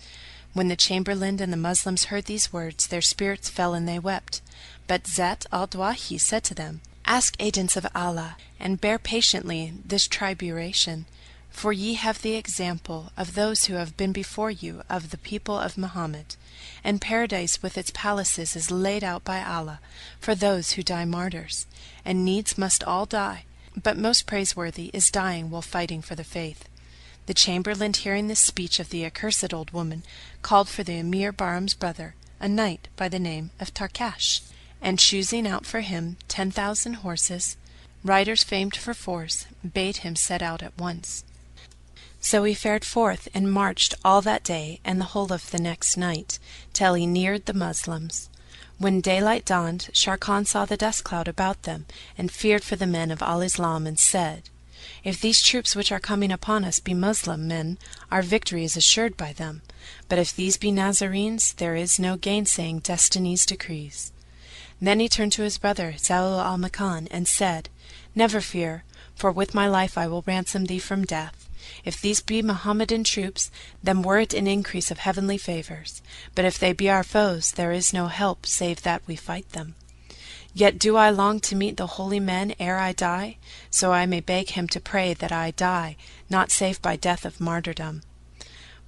When the chamberlain and the Moslems heard these words, their spirits fell and they wept. But Zat al-Dawahi said to them, Ask aidance of Allah, and bear patiently this tribulation, for ye have the example of those who have been before you of the people of Muhammad, and paradise with its palaces is laid out by Allah for those who die martyrs, and needs must all die, but most praiseworthy is dying while fighting for the faith. The chamberlain, hearing this speech of the accursed old woman, called for the Emir Bahram's brother, a knight by the name of Tarkash, and choosing out for him 10,000 horses, riders famed for force, bade him set out at once. So he fared forth and marched all that day and the whole of the next night, till he neared the Moslems. When daylight dawned, Sharrkan saw the dust cloud about them, and feared for the men of Al-Islam, and said, If these troops which are coming upon us be Moslem men, our victory is assured by them. But if these be Nazarenes, there is no gainsaying destiny's decrees. Then he turned to his brother Zau al-Makan, and said, Never fear, for with my life I will ransom thee from death. If these be Mohammedan troops, then were it an increase of heavenly favours. But if they be our foes, there is no help save that we fight them. Yet do I long to meet the holy men ere I die, so I may beg him to pray that I die not save by death of martyrdom.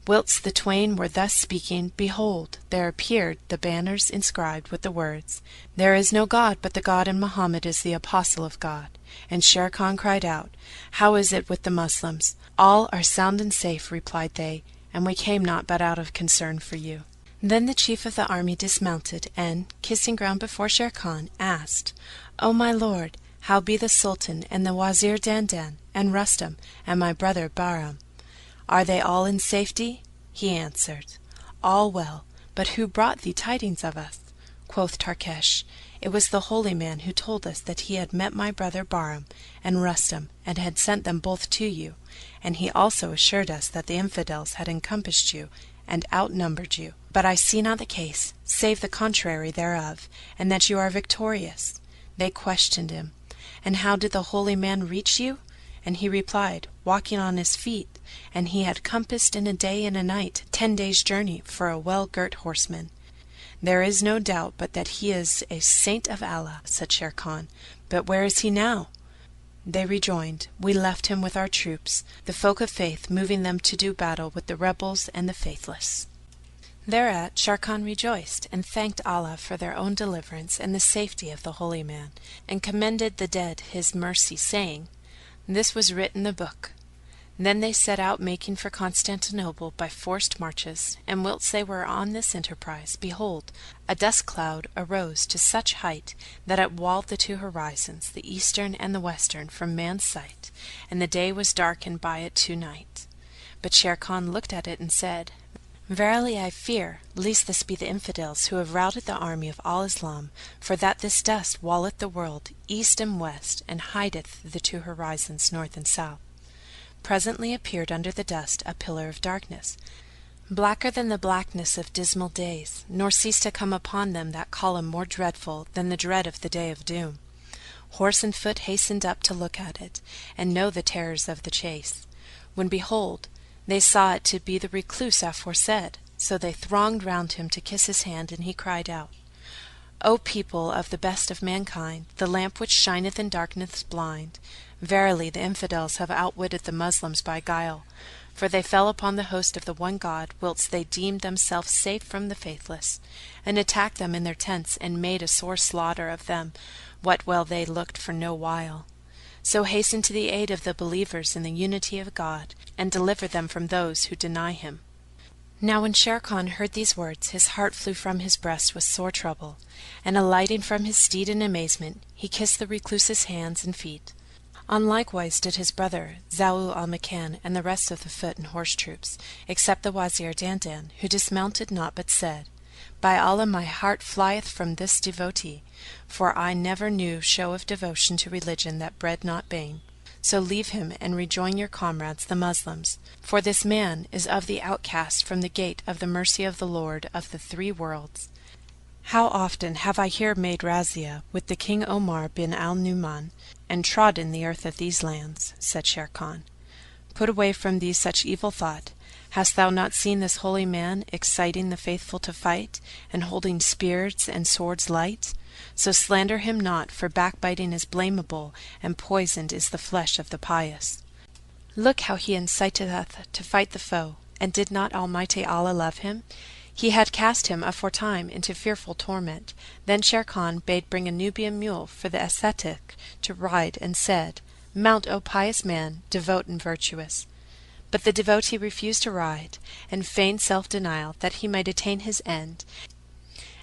Whilst the twain were thus speaking, behold, there appeared the banners inscribed with the words, There is no God but the God, and Mohammed is the apostle of God. And Sharrkan cried out, How is it with the Moslems? All are sound and safe, replied they, and we came not but out of concern for you. Then the chief of the army dismounted, and, kissing ground before Sharrkan, asked, O my lord, how be the Sultan, and the Wazir Dandan, and Rustam, and my brother Bahram? Are they all in safety? He answered, All well, but who brought thee tidings of us? Quoth Tarkash, It was the holy man who told us that he had met my brother Bahram and Rustam, and had sent them both to you, and he also assured us that the infidels had encompassed you and outnumbered you. But I see not the case, save the contrary thereof, and that you are victorious. They questioned him, And how did the holy man reach you? And he replied, Walking on his feet, and he had compassed in a day and a night 10 days' journey for a well-girt horseman. There is no doubt but that he is a saint of Allah, said Sharrkan, but where is he now? They rejoined, We left him with our troops, the folk of faith, moving them to do battle with the rebels and the faithless. Thereat Sharrkan rejoiced, and thanked Allah for their own deliverance and the safety of the holy man, and commended the dead his mercy, saying, This was writ in the book. Then they set out, making for Constantinople by forced marches, and whilst they were on this enterprise, behold, a dust cloud arose to such height that it walled the 2 horizons, the eastern and the western, from man's sight, and the day was darkened by it to night. But Sharrkan looked at it and said, Verily I fear lest this be the infidels who have routed the army of Al-Islam, for that this dust walleth the world east and west, and hideth the 2 horizons north and south. Presently appeared under the dust a pillar of darkness, blacker than the blackness of dismal days, nor ceased to come upon them that column more dreadful than the dread of the day of doom. Horse and foot hastened up to look at it, and know the terrors of the chase, when behold, they saw it to be the recluse aforesaid. So they thronged round him to kiss his hand, and he cried out, O people of the best of mankind, the lamp which shineth and darkeneth blind, verily the infidels have outwitted the Moslems by guile, for they fell upon the host of the one God, whilst they deemed themselves safe from the faithless, and attacked them in their tents, and made a sore slaughter of them, what well they looked for no while. So hasten to the aid of the believers in the unity of God, and deliver them from those who deny him. Now when Sharrkan heard these words, his heart flew from his breast with sore trouble, and alighting from his steed in amazement, he kissed the recluse's hands and feet. On likewise did his brother Zau al-Makan and the rest of the foot and horse troops, except the Wazir Dandan, who dismounted not but said, By Allah, my heart flieth from this devotee, for I never knew show of devotion to religion that bred not bane. So leave him and rejoin your comrades the Moslems, for this man is of the outcast from the gate of the mercy of the Lord of the three worlds. How often have I here made razzia with the King Omar bin al-Nu'man, and trodden the earth of these lands, said Sharrkan. Put away from thee such evil thought. Hast thou not seen this holy man exciting the faithful to fight, and holding spears and swords light? So slander him not, for backbiting is blamable, and poisoned is the flesh of the pious. Look how he inciteth to fight the foe, and did not Almighty Allah love him? He had cast him aforetime into fearful torment. Then Sharrkan bade bring a Nubian mule for the ascetic to ride, and said, Mount, O pious man, devout and virtuous. But the devotee refused to ride, and feigned self-denial that he might attain his end,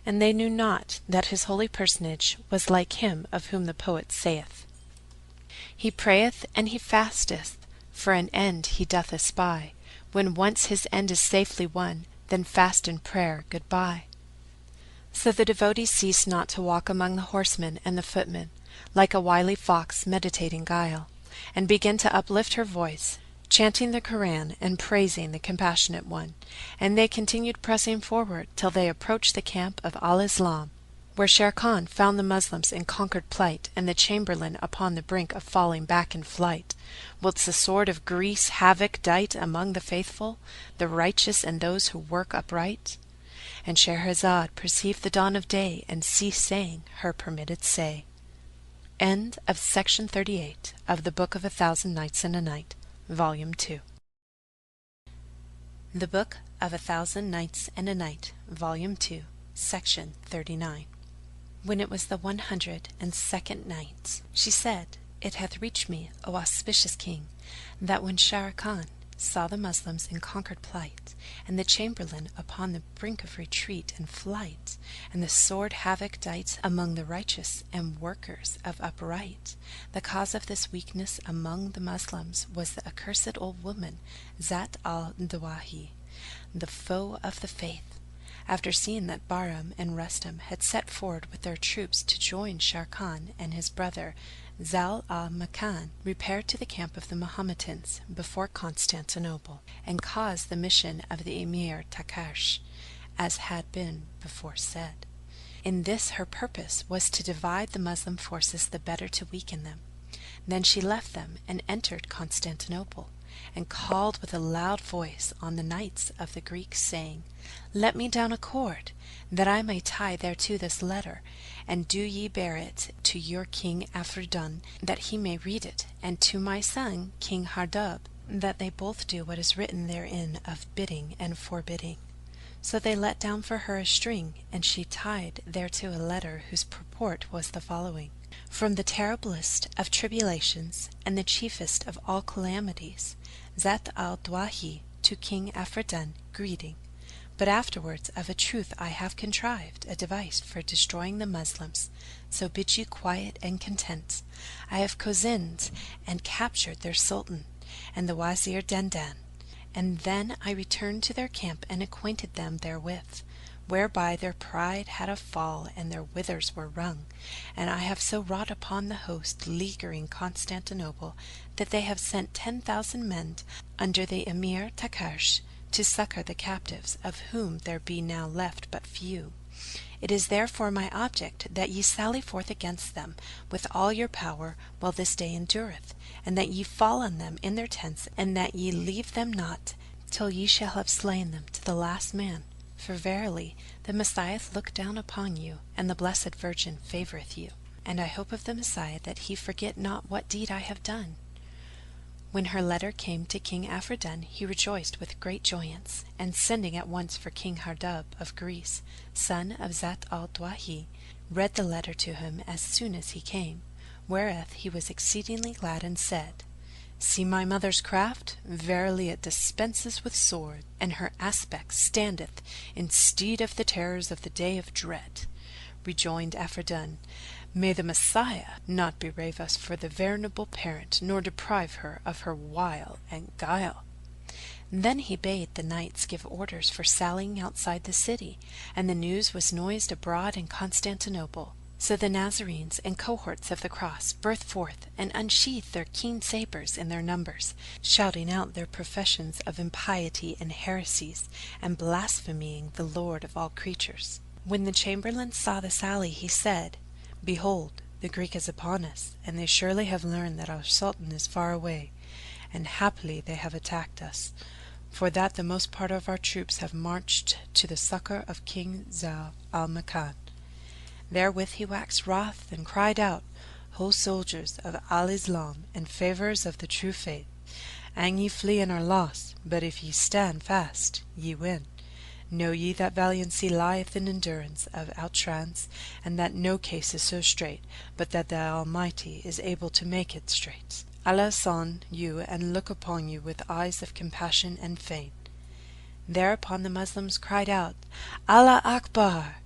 and they knew not that his holy personage was like him of whom the poet saith, He prayeth and he fasteth, for an end he doth espy. When once his end is safely won, then fast and prayer goodbye. So the devotee ceased not to walk among the horsemen and the footmen, like a wily fox meditating guile, and began to uplift her voice, chanting the Koran and praising the Compassionate One, and they continued pressing forward till they approached the camp of Al-Islam, where Sharrkan found the Moslems in conquered plight, and the Chamberlain upon the brink of falling back in flight, whilst the sword of Greece havoc dight among the faithful, the righteous and those who work upright. And Shahrazad perceived the dawn of day and ceased saying her permitted say. End of Section 38 of the Book of 1000 Nights and a Night, Volume 2. The Book of 1000 Nights and a Night, Volume 2, Section 39. When it was the 102nd night, she said, It hath reached me, O auspicious King, that when Sharrkan saw the Moslems in conquered plight, and the Chamberlain upon the brink of retreat and flight, and the sword havoc dight among the righteous and workers of upright, the cause of this weakness among the Moslems was the accursed old woman Zat al-Dawahi, the foe of the faith. After seeing that Bahram and Rustam had set forward with their troops to join Sharrkan and his brother Zal al-Makan, repaired to the camp of the Mohammedans before Constantinople, and caused the mission of the Emir Takash, as had been before said. In this her purpose was to divide the Moslem forces the better to weaken them. Then she left them and entered Constantinople, and called with a loud voice on the knights of the Greeks, saying, Let me down a cord, that I may tie thereto this letter, and do ye bear it to your King Afridun, that he may read it, and to my son King Hardub, that they both do what is written therein of bidding and forbidding. So they let down for her a string, and she tied thereto a letter whose purport was the following: From the terriblest of tribulations and the chiefest of all calamities, Zat al-Dawahi to King Afridun, greeting. But afterwards of a truth I have contrived a device for destroying the Moslems, so bid you quiet and content. I have cozened and captured their Sultan and the Wazir Dandan, and then I returned to their camp and acquainted them therewith, whereby their pride had a fall and their withers were wrung, and I have so wrought upon the host leaguering Constantinople that they have sent 10,000 men under the Emir Takash to succor the captives, of whom there be now left but few. It is therefore my object that ye sally forth against them with all your power while this day endureth, and that ye fall on them in their tents, and that ye leave them not till ye shall have slain them to the last man. For verily the Messiah looketh down upon you, and the Blessed Virgin favoureth you, and I hope of the Messiah that he forget not what deed I have done. When her letter came to King Afridun, he rejoiced with great joyance, and sending at once for King Hardub of Greece, son of Zat al-Dawahi, read the letter to him as soon as he came, whereat he was exceedingly glad, and said, See my mother's craft, verily it dispenses with sword, and her aspect standeth in stead of the terrors of the day of dread. Rejoined Afridun, May the Messiah not berave us for the venerable parent, nor deprive her of her wile and guile. Then he bade the knights give orders for sallying outside the city, and the news was noised abroad in Constantinople. So the Nazarenes and cohorts of the cross burst forth and unsheathed their keen sabres in their numbers, shouting out their professions of impiety and heresies, and blaspheming the Lord of all creatures. When the chamberlain saw the sally, he said, "Behold, the Greek is upon us, and they surely have learned that our Sultan is far away, and happily they have attacked us, for that the most part of our troops have marched to the succor of King Zau al-Makan." Therewith he waxed wroth and cried out, "Ho soldiers of Al-Islam and favourers of the true faith, an ye flee and are lost, but if ye stand fast, ye win. Know ye that valiancy lieth in endurance of outrance, and that no case is so strait, but that the Almighty is able to make it straight. Allah son you and look upon you with eyes of compassion and fain." Thereupon the Moslems cried out, "Allah Akbar!"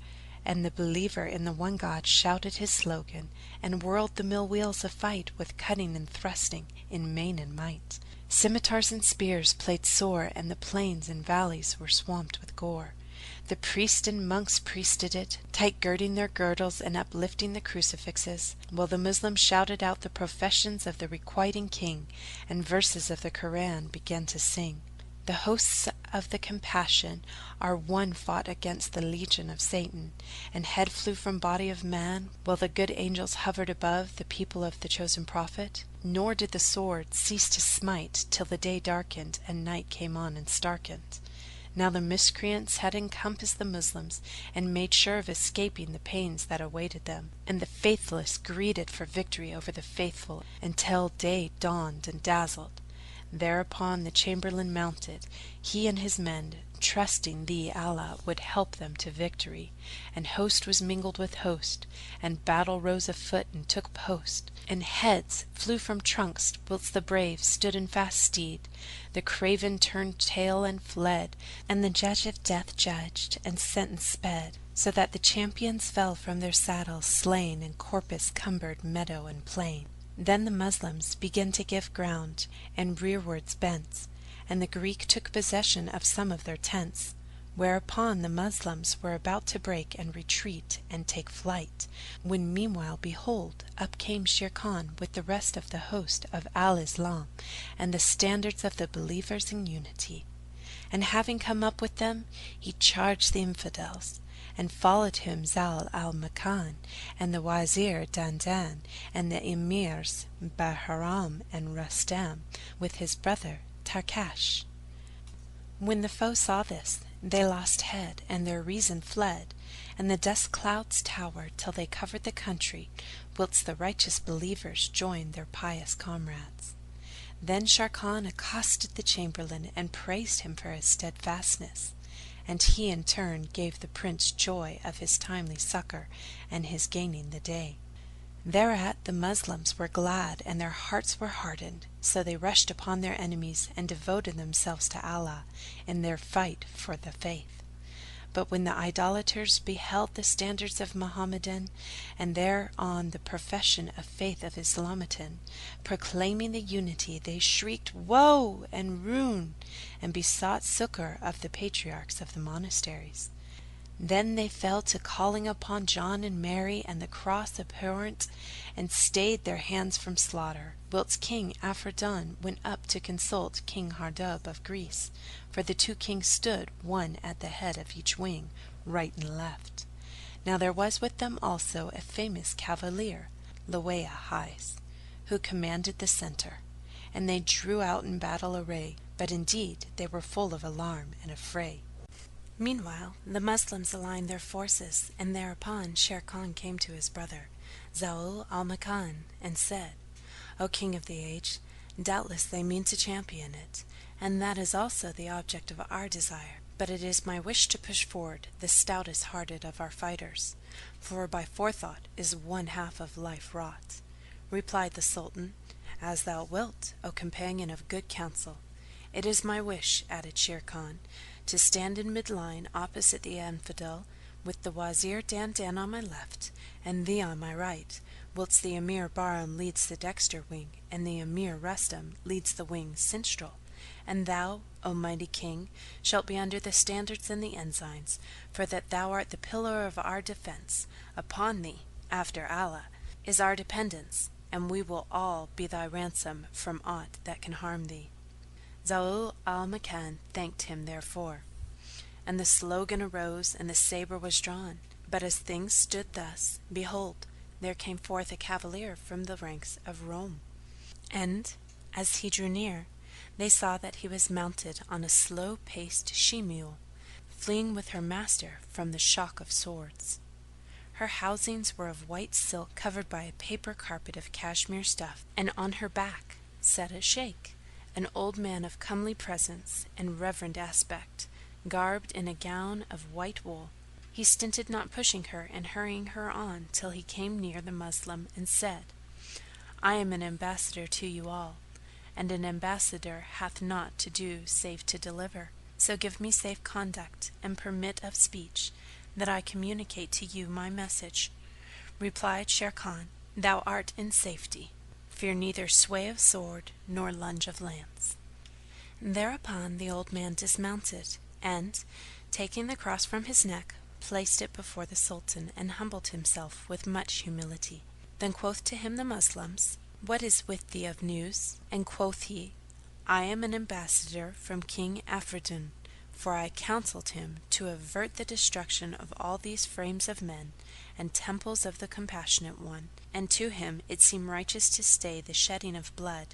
and the believer in the one God shouted his slogan, and whirled the mill wheels of fight with cutting and thrusting in main and might. Scimitars and spears played sore, and the plains and valleys were swamped with gore. The priests and monks priested it, tight girding their girdles and uplifting the crucifixes, while the Moslems shouted out the professions of the requiting king, and verses of the Koran began to sing. The hosts of the Compassion are one fought against the legion of Satan, and head flew from body of man, while the good angels hovered above the people of the chosen prophet. Nor did the sword cease to smite till the day darkened and night came on and starkened. Now the miscreants had encompassed the Moslems and made sure of escaping the pains that awaited them, and the faithless greeded for victory over the faithful until day dawned and dazzled. Thereupon the chamberlain mounted, he and his men, trusting thee Allah would help them to victory, and host was mingled with host, and battle rose afoot and took post, and heads flew from trunks whilst the brave stood in fast stead, the craven turned tail and fled, and the judge of death judged, and sentence sped, so that the champions fell from their saddles slain, and corpse cumbered meadow and plain. Then the Moslems began to give ground, and rearwards bent, and the Greek took possession of some of their tents, whereupon the Moslems were about to break and retreat and take flight, when meanwhile behold, up came Sharrkan with the rest of the host of Al-Islam and the standards of the believers in unity. And having come up with them, he charged the infidels, and followed him Zau al-Makan and the Wazir Dandan and the Emirs Bahram and Rustam with his brother Tarkash. When the foe saw this, they lost head and their reason fled, and the dust clouds towered till they covered the country, whilst the righteous believers joined their pious comrades. Then Sharrkan accosted the chamberlain and praised him for his steadfastness, and he in turn gave the prince joy of his timely succour and his gaining the day. Thereat the Moslems were glad and their hearts were hardened, so they rushed upon their enemies and devoted themselves to Allah in their fight for the faith. But when the idolaters beheld the standards of Mohammedan, and thereon the profession of faith of Islamitan, proclaiming the unity, they shrieked woe and ruin, and besought succour of the patriarchs of the monasteries. Then they fell to calling upon John and Mary and the cross abhorrent, and stayed their hands from slaughter, whilst King Afridun went up to consult King Hardub of Greece, for the two kings stood one at the head of each wing, right and left. Now there was with them also a famous cavalier, wa-Laylah, who commanded the centre, and they drew out in battle array, but indeed they were full of alarm and affray. Meanwhile the Moslems aligned their forces, and thereupon Sharrkan came to his brother Zau al-Makan and said, "O King of the Age, doubtless they mean to champion it, and that is also the object of our desire. But it is my wish to push forward the stoutest hearted of our fighters, for by forethought is one half of life wrought." Replied the Sultan, "As thou wilt, O companion of good counsel." "It is my wish," added Sharrkan, "to stand in midline opposite the infidel, with the Wazir Dandan on my left, and thee on my right, whilst the Emir Bahram leads the dexter wing, and the Emir Rustam leads the wing sinistral, And thou, O mighty King, shalt be under the standards and the ensigns, for that thou art the pillar of our defence. Upon thee, after Allah, is our dependence, and we will all be thy ransom from aught that can harm thee. Zau al-Makan thanked him therefor, and the slogan arose and the sabre was drawn. But as things stood thus, behold, there came forth a cavalier from the ranks of Rome. And, as he drew near, they saw that he was mounted on a slow-paced she-mule, fleeing with her master from the shock of swords. Her housings were of white silk covered by a paper carpet of cashmere stuff, and on her back sat a sheikh, an old man of comely presence and reverend aspect, garbed in a gown of white wool. He stinted not pushing her and hurrying her on till he came near the Moslem and said, I am an ambassador to you all, and an ambassador hath naught to do save to deliver. So give me safe conduct and permit of speech, that I communicate to you my message. Replied Sharrkan, Thou art in safety. Fear neither sway of sword nor lunge of lance. Thereupon the old man dismounted, and, taking the cross from his neck, placed it before the Sultan, and humbled himself with much humility. Then quoth to him the Moslems, What is with thee of news? And quoth he, I am an ambassador from King Afridun, for I counselled him to avert the destruction of all these frames of men and temples of the Compassionate One, and to him it seemed righteous to stay the shedding of blood,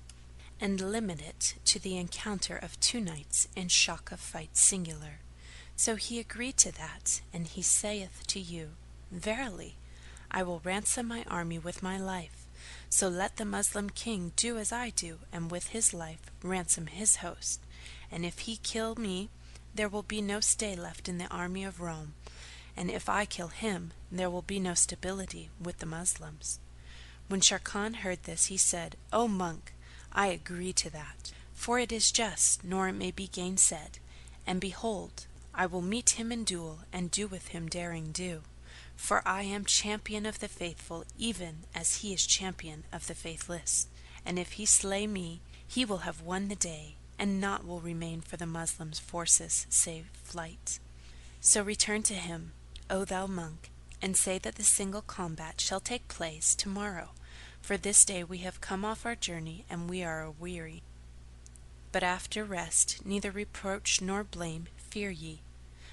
and limit it to the encounter of 2 nights in shock of fight singular. So he agreed to that, and he saith to you, Verily, I will ransom my army with my life. So let the Moslem king do as I do, and with his life ransom his host. And if he kill me, there will be no stay left in the army of Rome, and if I kill him, there will be no stability with the Moslems. When Sharrkan heard this, he said, O monk, I agree to that, for it is just, nor it may be gainsaid. And behold, I will meet him in duel, and do with him daring do. For I am champion of the faithful, even as he is champion of the faithless. And if he slay me, he will have won the day, and naught will remain for the Moslems' forces save flight. So return to him, O thou monk, and say that the single combat shall take place tomorrow, for this day we have come off our journey, and we are aweary. But after rest, neither reproach nor blame fear ye.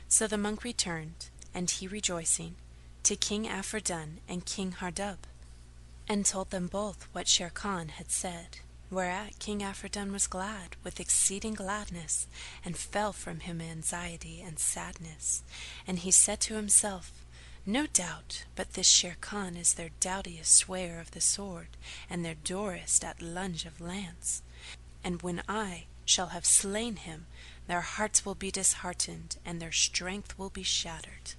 So the monk returned, and he rejoicing, to King Afridun and King Hardub, and told them both what Sharrkan had said. Whereat King Afridun was glad with exceeding gladness, and fell from him anxiety and sadness. And he said to himself, No doubt but this Sharrkan is their doughtiest swayer of the sword, and their durest at lunge of lance. And when I shall have slain him, their hearts will be disheartened, and their strength will be shattered.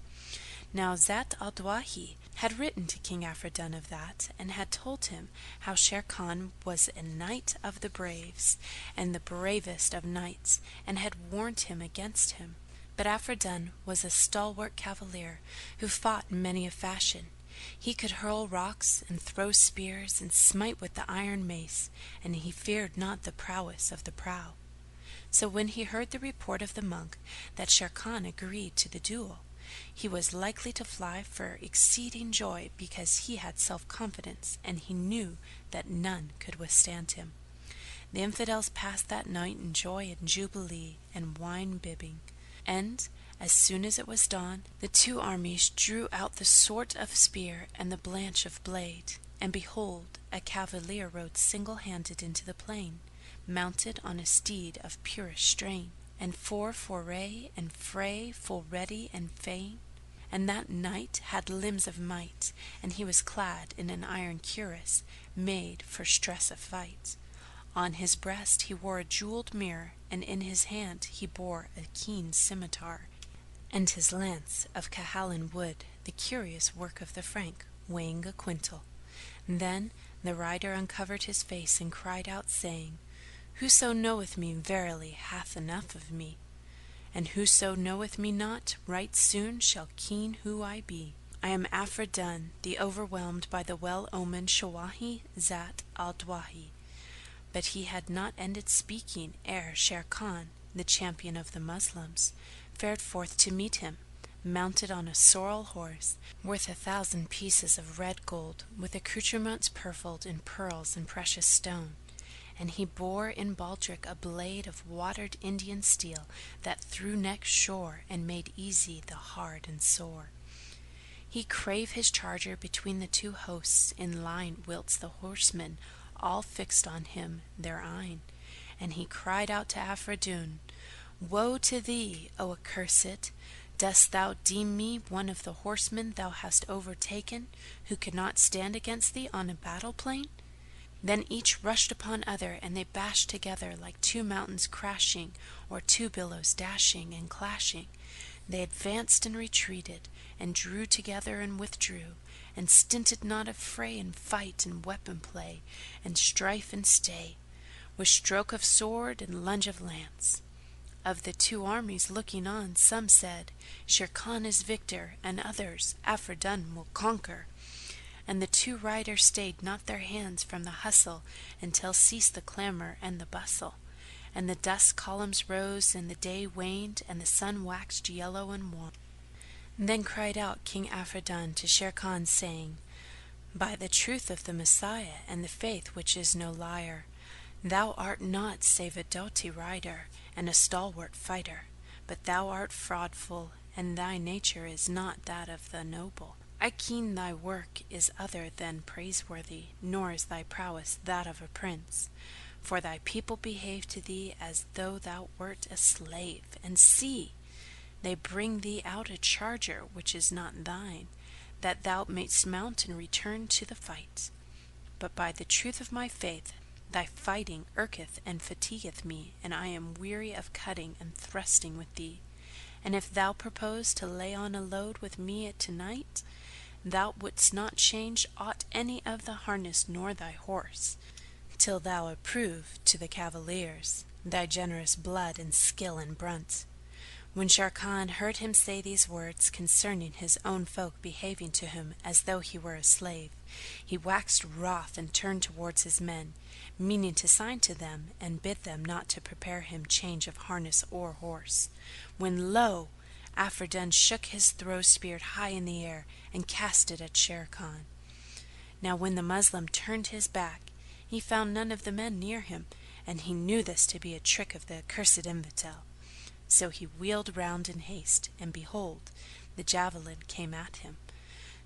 Now Zat al-Dawahi had written to King Afridun of that, and had told him how Sharrkan was a knight of the braves, and the bravest of knights, and had warned him against him. But Afridun was a stalwart cavalier, who fought in many a fashion. He could hurl rocks, and throw spears, and smite with the iron mace, and he feared not the prowess of the prow. So when he heard the report of the monk that Sharrkan agreed to the duel, he was likely to fly for exceeding joy, because he had self-confidence, and he knew that none could withstand him. The infidels passed that night in joy and jubilee and wine-bibbing, and as soon as it was dawn, the 2 armies drew out the sword of spear and the blanch of blade, and behold, a cavalier rode single-handed into the plain, mounted on a steed of purest strain, and for foray and fray full ready and fain. And that knight had limbs of might, and he was clad in an iron cuirass, made for stress of fight. On his breast he wore a jewelled mirror, and in his hand he bore a keen scimitar, and his lance of Cahalan wood, the curious work of the Frank, weighing a quintal. Then the rider uncovered his face and cried out, saying, Whoso knoweth me verily hath enough of me, and whoso knoweth me not, right soon shall ken who I be. I am Afridun, the overwhelmed by the well-omened Shawahi Zat al-Dawahi. But he had not ended speaking ere Shere Khan, the champion of the Moslems, fared forth to meet him, mounted on a sorrel horse, worth 1,000 pieces of red gold, with accoutrements purfled in pearls and precious stone. And he bore in baldric a blade of watered Indian steel, that through neck shore, and made easy the hard and sore. He drave his charger between the two hosts in line, whilst the horsemen all fixed on him their eyne. And he cried out to Afridun, Woe to thee, O accursed! Dost thou deem me one of the horsemen thou hast overtaken, who could not stand against thee on a battle plain? Then each rushed upon other, and they bashed together like two mountains crashing, or two billows dashing and clashing. They advanced and retreated, and drew together and withdrew, and stinted not of fray and fight and weapon play, and strife and stay, with stroke of sword and lunge of lance. Of the two armies looking on, some said, Shere Khan is victor, and others, Afridun will conquer. And the two riders stayed not their hands from the hustle, until ceased the clamour and the bustle. And the dust columns rose, and the day waned, and the sun waxed yellow and warm. Then cried out King Afridun to Shere Khan, saying, By the truth of the Messiah, and the faith which is no liar, thou art not save a doughty rider, and a stalwart fighter, but thou art fraudful, and thy nature is not that of the noble. I ken thy work is other than praiseworthy, nor is thy prowess that of a prince. For thy people behave to thee as though thou wert a slave, and see, they bring thee out a charger which is not thine, that thou mayst mount and return to the fight. But by the truth of my faith, thy fighting irketh and fatigueth me, and I am weary of cutting and thrusting with thee. And if thou propose to lay on a load with me to-night, thou wouldst not change aught any of the harness nor thy horse, till thou approve to the cavaliers thy generous blood and skill and brunt. When Shere Khan heard him say these words concerning his own folk behaving to him as though he were a slave, he waxed wroth and turned towards his men, meaning to sign to them and bid them not to prepare him change of harness or horse, when lo! Afridun shook his throw spear high in the air and cast it at Shere Khan. Now when the Moslem turned his back, he found none of the men near him, and he knew this to be a trick of the accursed infidel. So he wheeled round in haste, and behold, the javelin came at him.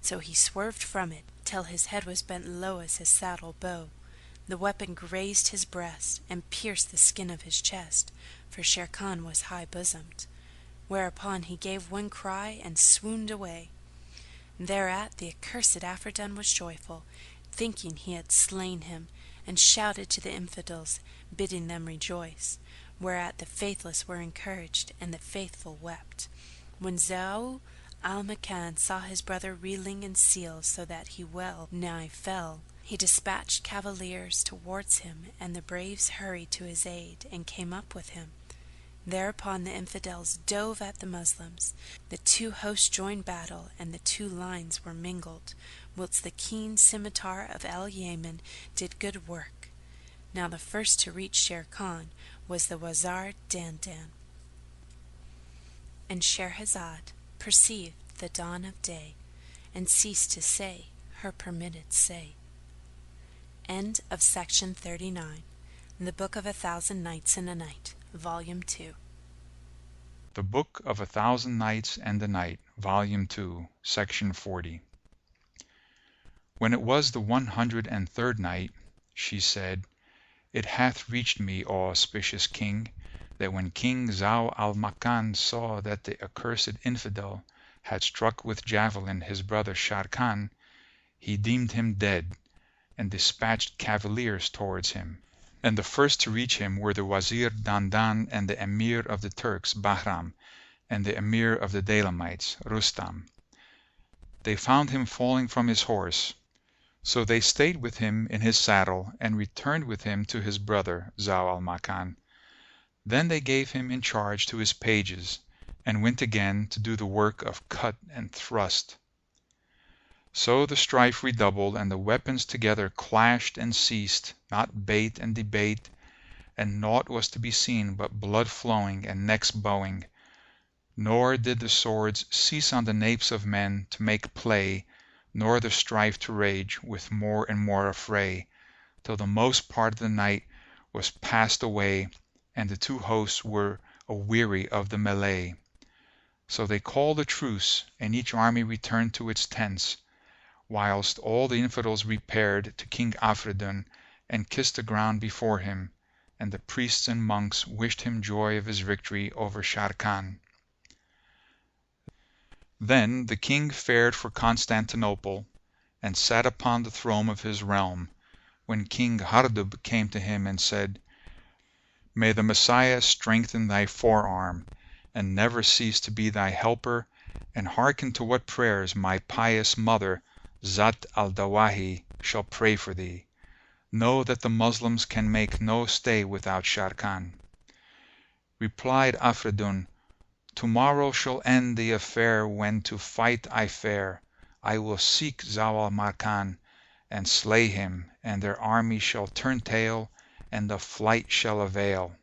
So he swerved from it, till his head was bent low as his saddle bow. The weapon grazed his breast, and pierced the skin of his chest, for Shere Khan was high-bosomed. Whereupon he gave one cry, and swooned away. Thereat the accursed Afridun was joyful, thinking he had slain him, and shouted to the infidels, bidding them rejoice. Whereat the faithless were encouraged, and the faithful wept. When Zau al-Makan saw his brother reeling in seal, so that he well nigh fell, he dispatched cavaliers towards him, and the braves hurried to his aid, and came up with him. Thereupon the infidels dove at the Moslems. The two hosts joined battle, and the two lines were mingled, whilst the keen scimitar of Al-Yaman did good work. Now the first to reach Shere Khan was the Wazir Dandan. And Scheherazade perceived the dawn of day, and ceased to say her permitted say. End of section 39. The Book of 1,000 Nights and a Night, Volume 2. The Book of 1,000 Nights and a Night, Volume 2, Section 40. When it was the 103rd night, she said, It hath reached me, O auspicious King, that when King Zau al-Makan saw that the accursed infidel had struck with javelin his brother Shere Khan, he deemed him dead, and dispatched cavaliers towards him. And the first to reach him were the Wazir Dandan and the Emir of the Turks, Bahram, and the Emir of the Daylamites, Rustam. They found him falling from his horse. So they stayed with him in his saddle, and returned with him to his brother Zau al-Makan. Then they gave him in charge to his pages, and went again to do the work of cut and thrust. So the strife redoubled, and the weapons together clashed and ceased, not bate and debate, and naught was to be seen but blood flowing and necks bowing. Nor did the swords cease on the napes of men to make play, nor the strife to rage with more and more affray, till the most part of the night was passed away, and the two hosts were aweary of the mellay. So they called a truce, and each army returned to its tents, whilst all the infidels repaired to King Afridun and kissed the ground before him, and the priests and monks wished him joy of his victory over Sharrkan. Then the king fared for Constantinople, and sat upon the throne of his realm, when King Hardub came to him and said, May the Messiah strengthen thy forearm, and never cease to be thy helper, and hearken to what prayers my pious mother, Zat al-Dawahi, shall pray for thee. Know that the Moslems can make no stay without Sharrkan. Replied Afridun, Tomorrow shall end the affair when to fight I fare. I will seek Zau al-Makan and slay him, and their army shall turn tail, and the flight shall avail.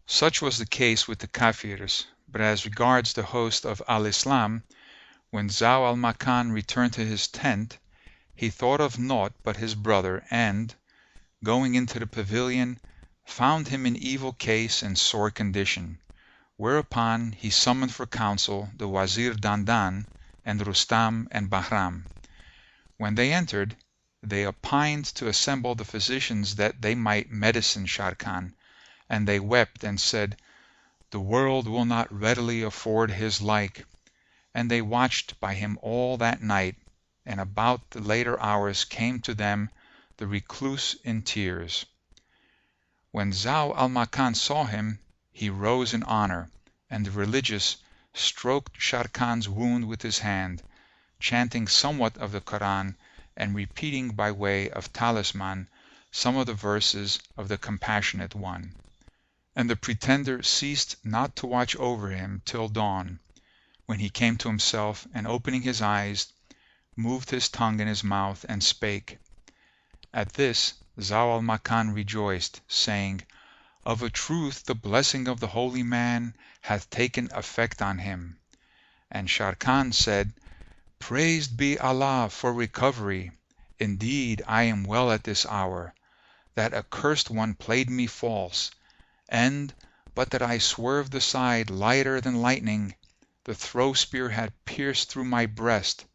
Such was the case with the Kafirs, but as regards the host of Al-Islam, when Zau al-Makan returned to his tent, he thought of naught but his brother, and, going into the pavilion, found him in evil case and sore condition. Whereupon he summoned for counsel the Wazir Dandan and Rustam and Bahram. When they entered, they opined to assemble the physicians that they might medicine Sharrkan, and they wept and said, The world will not readily afford his like. And they watched by him all that night, and about the later hours came to them the recluse in tears. When Zau al-Makan saw him, he rose in honor, and the religious stroked Sharrkan's wound with his hand, chanting somewhat of the Quran and repeating by way of talisman some of the verses of the Compassionate One. And the pretender ceased not to watch over him till dawn, when he came to himself, and opening his eyes, moved his tongue in his mouth and spake. At this Zau al-Makan rejoiced, saying, Of a truth the blessing of the holy man hath taken effect on him. And Sharrkan said, Praised be Allah for recovery. Indeed, I am well at this hour. That accursed one played me false, and, but that I swerved aside lighter than lightning, the throw spear had pierced through my breast.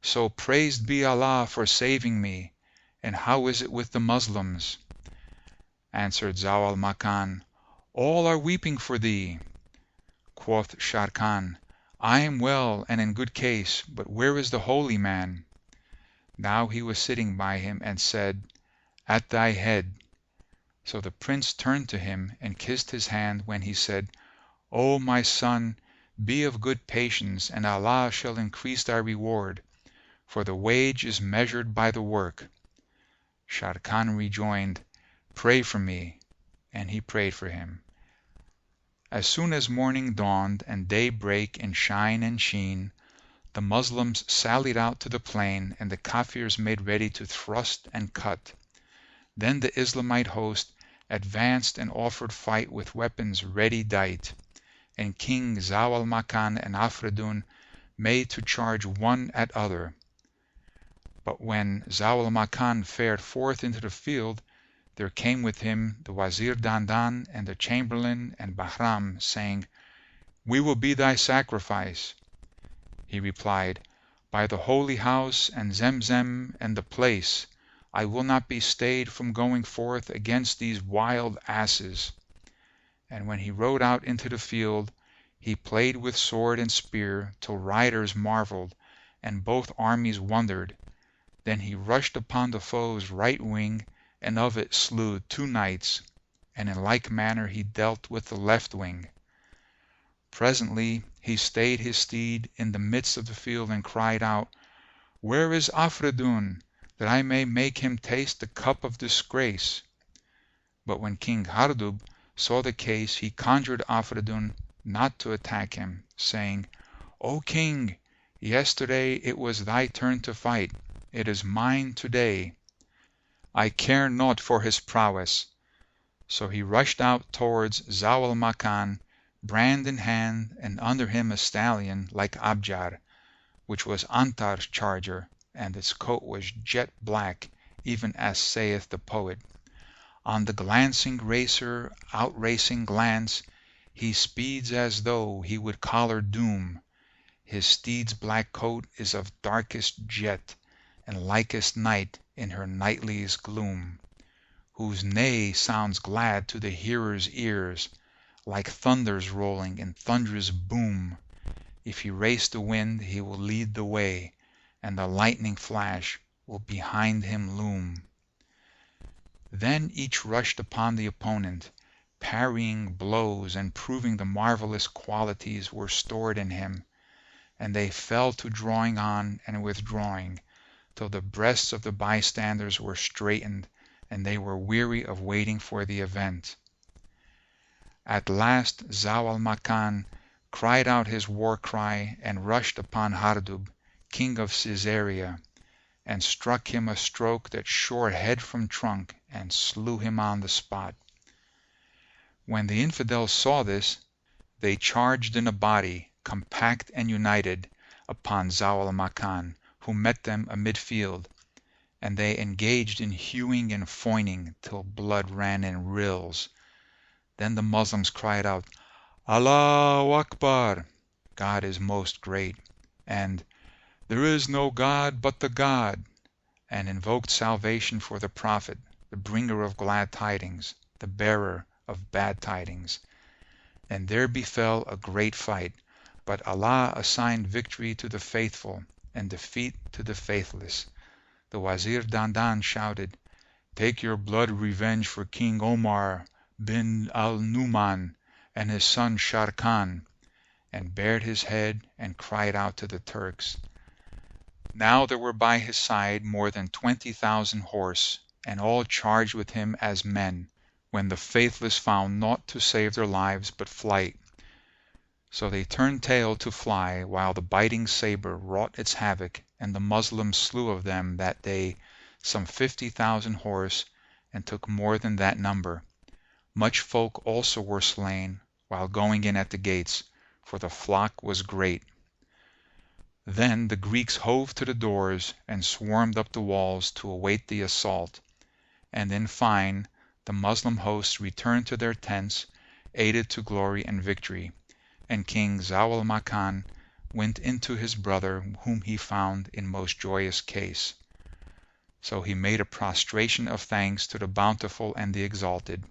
So praised be Allah for saving me. And how is it with the Moslems? Answered Zau al-Makan, All are weeping for thee. Quoth Sharrkan, I am well and in good case, but where is the holy man? Now he was sitting by him, and said, At thy head. So the prince turned to him and kissed his hand, when he said, O my son, be of good patience, and Allah shall increase thy reward, for the wage is measured by the work. Sharrkan rejoined, Pray for me. And he prayed for him. As soon as morning dawned and day brake in shine and sheen, the Moslems sallied out to the plain, and the Kafirs made ready to thrust and cut. Then the Islamite host advanced and offered fight with weapons ready dight, and King Zau al-Makan and Afridun made to charge one at other. But when Zau al-Makan fared forth into the field, there came with him the Wazir Dandan and the Chamberlain and Bahram, saying, We will be thy sacrifice. He replied, By the Holy House and Zemzem and the place, I will not be stayed from going forth against these wild asses. And when he rode out into the field, he played with sword and spear till riders marvelled, and both armies wondered. Then he rushed upon the foe's right wing, and of it slew 2 knights, and in like manner he dealt with the left wing. Presently he stayed his steed in the midst of the field, and cried out, Where is Afridun, that I may make him taste the cup of disgrace? But when King Hardub saw the case, he conjured Afridun not to attack him, saying, O King, Yesterday it was thy turn to fight, it is mine today. I care naught for his prowess." So he rushed out towards Zau al Makan, brand in hand, and under him a stallion like Abjar, which was Antar's charger, and its coat was jet black, even as saith the poet, "On the glancing racer, outracing glance, he speeds as though he would collar doom. His steed's black coat is of darkest jet, and likest night in her nightliest gloom, whose neigh sounds glad to the hearer's ears, like thunders rolling in thunderous boom. If he race the wind he will lead the way, and the lightning flash will behind him loom." Then each rushed upon the opponent, parrying blows and proving the marvellous qualities were stored in him, and they fell to drawing on and withdrawing, till the breasts of the bystanders were straitened, and they were weary of waiting for the event. At last Zau al Makan cried out his war cry and rushed upon Hardub, king of Caesarea, and struck him a stroke that shore head from trunk and slew him on the spot. When the infidels saw this, they charged in a body, compact and united, upon Zau al Makan, who met them amid-field, and they engaged in hewing and foining till blood ran in rills. Then the Moslems cried out, "Allahu Akbar!" God is most great, and "There is no God but the God," and invoked salvation for the Prophet, the bringer of glad tidings, the bearer of bad tidings. And there befell a great fight, but Allah assigned victory to the faithful and defeat to the faithless. The Wazir Dandan shouted, "Take your blood revenge for King Omar bin al-Numan and his son Sharrkan," and bared his head and cried out to the Turks. Now there were by his side more than 20,000 horse, and all charged with him as men, when the faithless found naught to save their lives but flight. So they turned tail to fly, while the biting sabre wrought its havoc, and the Moslems slew of them that day some 50,000 horse, and took more than that number. Much folk also were slain, while going in at the gates, for the flock was great. Then the Greeks hove to the doors, and swarmed up the walls to await the assault, and in fine the Moslem hosts returned to their tents, aided to glory and victory, and King Zau al Makan went into his brother, whom he found in most joyous case. So he made a prostration of thanks to the Bountiful and the Exalted,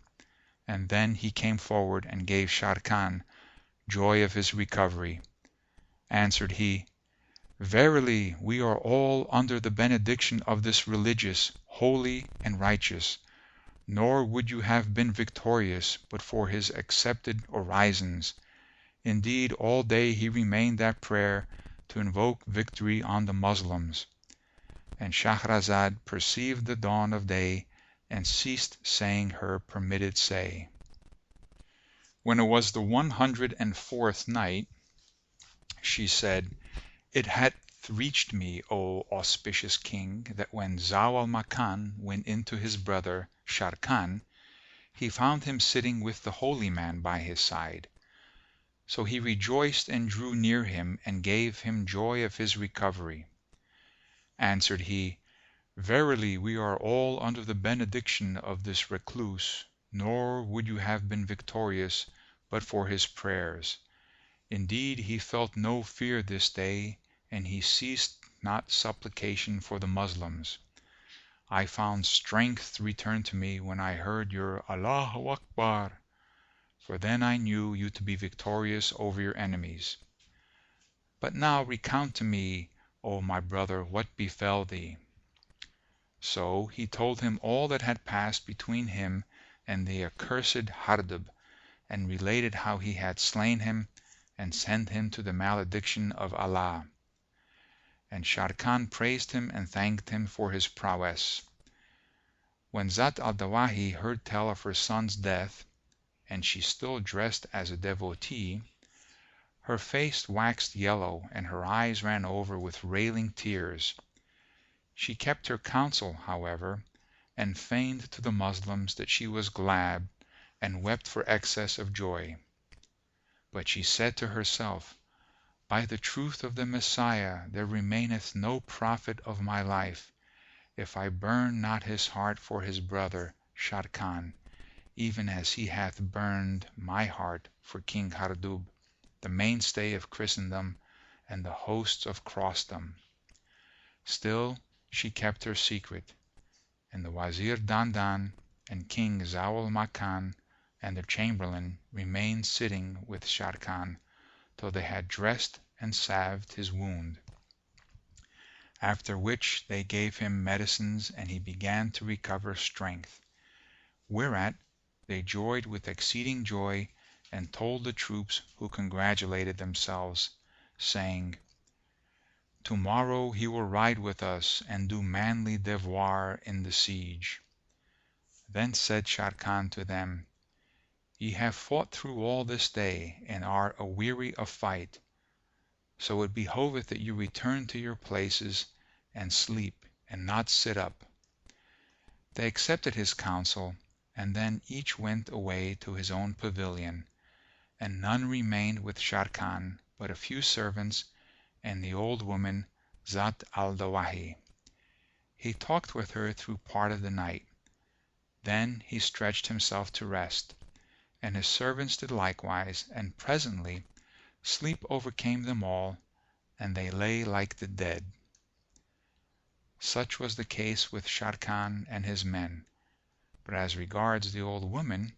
and then he came forward and gave Sharrkan joy of his recovery. Answered he, "Verily, we are all under the benediction of this religious, holy, and righteous, nor would you have been victorious but for his accepted orisons. Indeed, all day he remained at prayer to invoke victory on the Moslems." And Shahrazad perceived the dawn of day and ceased saying her permitted say. When it was the 104th Night, she said, It hath reached me, O auspicious King, that when Zau al Makan went in to his brother Sharrkan, he found him sitting with the holy man by his side. So he rejoiced and drew near him and gave him joy of his recovery. Answered he, "Verily, we are all under the benediction of this recluse, nor would you have been victorious but for his prayers. Indeed, he felt no fear this day, and he ceased not supplication for the Moslems. I found strength return to me when I heard your Allahu Akbar, for then I knew you to be victorious over your enemies. But now recount to me, O my brother, what befell thee." So he told him all that had passed between him and the accursed Hardub, and related how he had slain him and sent him to the malediction of Allah. And Sharrkan praised him and thanked him for his prowess. When Zat al-Dawahi heard tell of her son's death, and she still dressed as a devotee, Her face waxed yellow, and her eyes ran over with railing tears. She kept her counsel, however, and feigned to the Moslems that she was glad, and wept for excess of joy. But she said to herself, By the truth of the Messiah, there remaineth no profit of my life, if I burn not his heart for his brother Sharrkan, even as he hath burned my heart for King Hardub, the mainstay of Christendom and the hosts of Crossdom. Still she kept her secret, and the Wazir Dandan and King Zau al Makan and the chamberlain remained sitting with Sharrkan till they had dressed and salved his wound. After which they gave him medicines, and he began to recover strength. Whereat they joyed with exceeding joy, and told the troops, who congratulated themselves, saying, Tomorrow he will ride with us, and do manly devoir in the siege. Then said Sharrkan to them, Ye have fought through all this day, and are aweary of fight. So it behoveth that you return to your places, and sleep, and not sit up. They accepted his counsel, and then each went away to his own pavilion, and none remained with Sharrkan but a few servants and the old woman Zat al-Dawahi. He talked with her through part of the night. Then he stretched himself to rest, and his servants did likewise, and presently sleep overcame them all, and they lay like the dead. Such was the case with Sharrkan and his men, but as regards the old woman,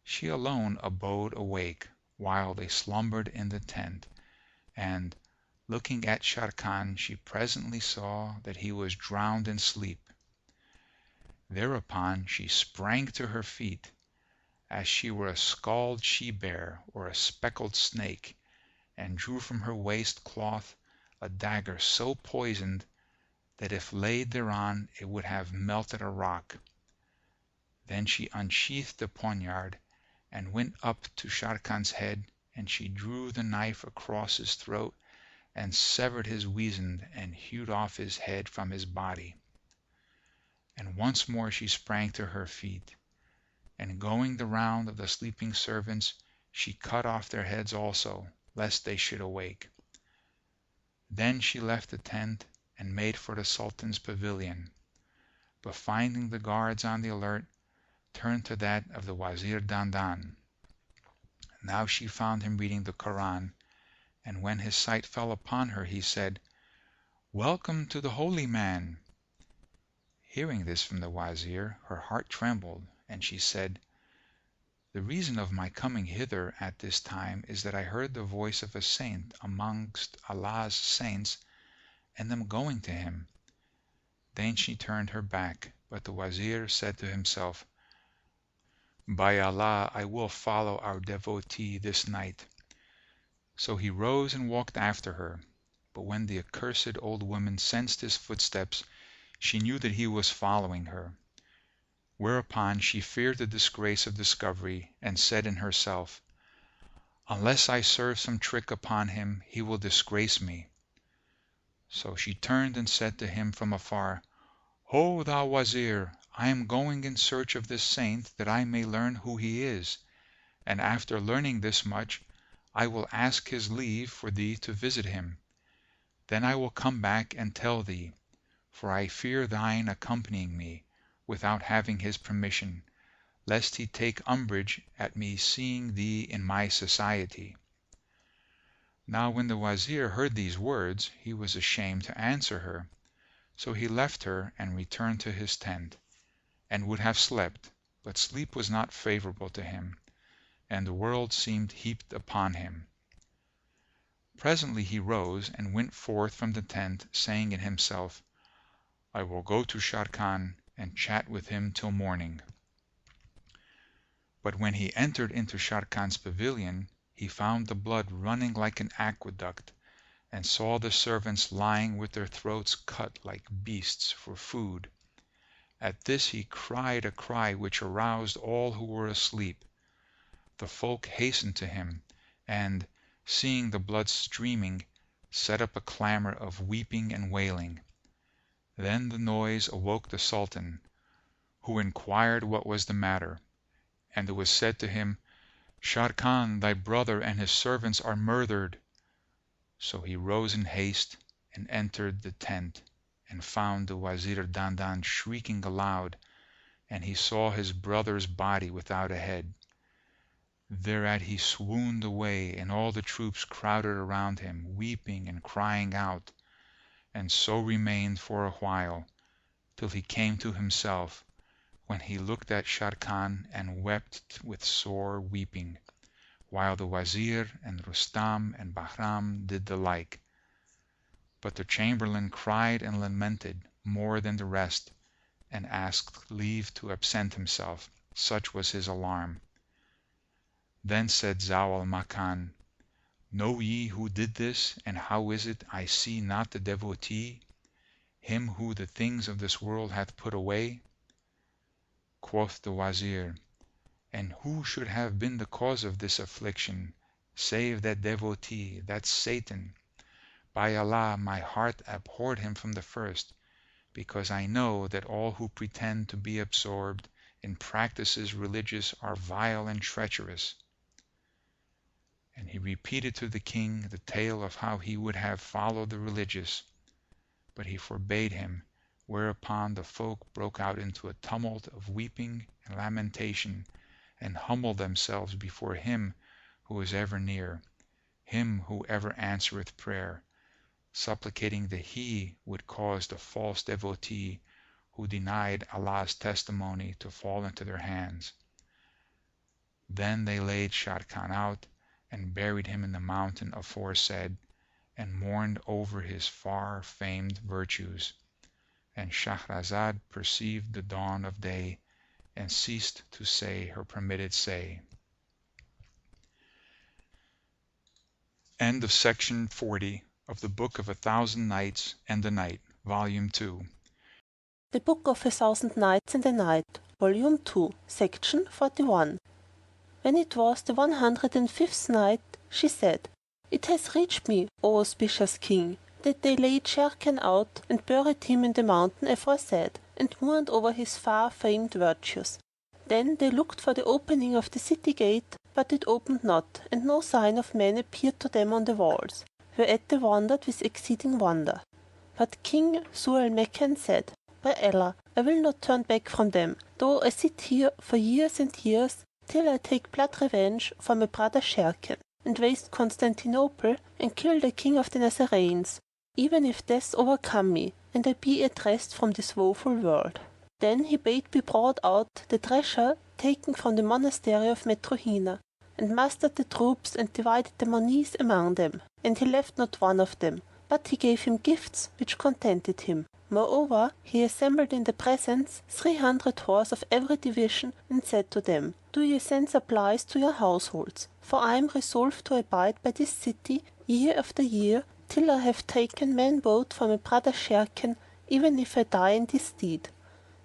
she alone abode awake while they slumbered in the tent, and, looking at Sharrkan, she presently saw that he was drowned in sleep. Thereupon she sprang to her feet, as she were a scald she-bear or a speckled snake, and drew from her waist cloth a dagger so poisoned that if laid thereon it would have melted a rock. Then she unsheathed the poniard, and went up to Sharrkan's head, and she drew the knife across his throat, and severed his weasand, and hewed off his head from his body. And once more she sprang to her feet, and going the round of the sleeping servants, she cut off their heads also, lest they should awake. Then she left the tent, and made for the Sultan's pavilion, but finding the guards on the alert, turned to that of the Wazir Dandan. Now she found him reading the Koran, and when his sight fell upon her, he said, Welcome to the holy man. Hearing this from the Wazir, her heart trembled, and she said, The reason of my coming hither at this time is that I heard the voice of a saint amongst Allah's saints, and am going to him. Then she turned her back, but the Wazir said to himself, By Allah, I will follow our devotee this night. So he rose and walked after her, but when the accursed old woman sensed his footsteps, she knew that he was following her. Whereupon she feared the disgrace of discovery, and said in herself, Unless I serve some trick upon him, he will disgrace me. So she turned and said to him from afar, Ho, thou Wazir, I am going in search of this saint, that I may learn who he is, and after learning this much, I will ask his leave for thee to visit him. Then I will come back and tell thee, for I fear thine accompanying me, without having his permission, lest he take umbrage at me seeing thee in my society. Now when the Wazir heard these words, he was ashamed to answer her, so he left her and returned to his tent, and would have slept, but sleep was not favourable to him, and the world seemed heaped upon him. Presently he rose and went forth from the tent, saying in himself, I will go to Sharrkan and chat with him till morning. But when he entered into Sharrkan's pavilion, he found the blood running like an aqueduct, and saw the servants lying with their throats cut like beasts for food. At this he cried a cry which aroused all who were asleep. The folk hastened to him, and, seeing the blood streaming, set up a clamour of weeping and wailing. Then the noise awoke the Sultan, who inquired what was the matter, and it was said to him, "Sharrkan, thy brother and his servants are murdered." So he rose in haste and entered the tent, and found the Wazir Dandan shrieking aloud, and he saw his brother's body without a head. Thereat he swooned away, and all the troops crowded around him, weeping and crying out, and so remained for a while, till he came to himself, when he looked at Sharrkan and wept with sore weeping, while the Wazir and Rustam and Bahram did the like. But the Chamberlain cried and lamented more than the rest, and asked leave to absent himself, such was his alarm. Then said Zau al Makan, "Know ye who did this, and how is it I see not the devotee, him who the things of this world hath put away?" Quoth the Wazir, "And who should have been the cause of this affliction, save that devotee, that Satan? By Allah, my heart abhorred him from the first, because I know that all who pretend to be absorbed in practices religious are vile and treacherous." And he repeated to the king the tale of how he would have followed the religious, but he forbade him, whereupon the folk broke out into a tumult of weeping and lamentation, and humbled themselves before him who is ever near, him who ever answereth prayer, supplicating that he would cause the false devotee who denied Allah's testimony to fall into their hands. Then they laid Sharrkan out, and buried him in the mountain aforesaid, and mourned over his far famed virtues. And Shahrazad perceived the dawn of day, and ceased to say her permitted say. End of Section 40 of the Book of 1000 Nights and a Night, Volume 2. The Book of 1000 Nights and a Night, Volume 2, Section 41. When it was the 105th night, she said, "It has reached me, O auspicious King, that they laid Sharrkan out and buried him in the mountain aforesaid, and mourned over his far famed virtues. Then they looked for the opening of the city gate, but it opened not, and no sign of man appeared to them on the walls, whereat they wondered with exceeding wonder. But King Zu al Makan said, By Allah, I will not turn back from them, though I sit here for years and years, till I take blood revenge for my brother Sharrkan, and waste Constantinople, and kill the King of the Nazarenes, even if death overcome me, and I be at rest from this woeful world." Then he bade be brought out the treasure taken from the monastery of Metrohina, and mustered the troops, and divided the monies among them, and he left not one of them, but he gave him gifts which contented him. Moreover, he assembled in the presence 300 horse of every division, and said to them, "Do ye send supplies to your households, for I am resolved to abide by this city year after year, till I have taken man both for my brother Sharrkan, even if I die in this deed."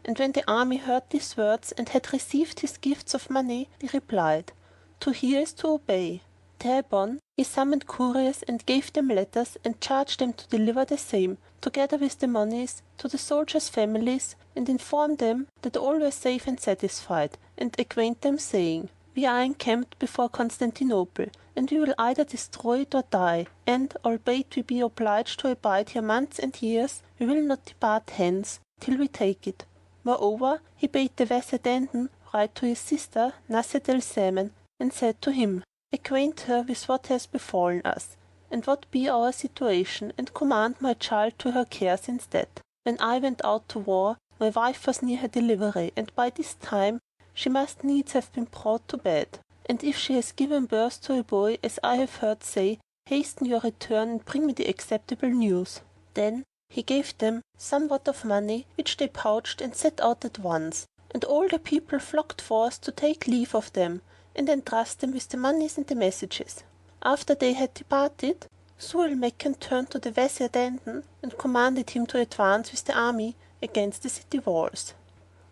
And when the army heard these words, and had received his gifts of money, they replied, "To hear is to obey." Thereupon he summoned couriers, and gave them letters, and charged them to deliver the same, together with the monies, to the soldiers' families, and informed them that all were safe and satisfied, and acquaint them, saying, "We are encamped before Constantinople, and we will either destroy it or die, and, albeit we be obliged to abide here months and years, we will not depart hence till we take it." Moreover, he bade the Wazir Dandan write to his sister Nushat al-Zaman, and said to him, "Acquaint her with what has befallen us, and what be our situation, and command my child to her care, since that, when I went out to war, my wife was near her delivery, and by this time she must needs have been brought to bed. And if she has given birth to a boy, as I have heard say, hasten your return, and bring me the acceptable news." Then he gave them somewhat of money, which they pouched, and set out at once, and all the people flocked forth to take leave of them, and entrust them with the monies and the messages. After they had departed, Zu al Makan turned to the Wazir Dandan, and commanded him to advance with the army against the city walls.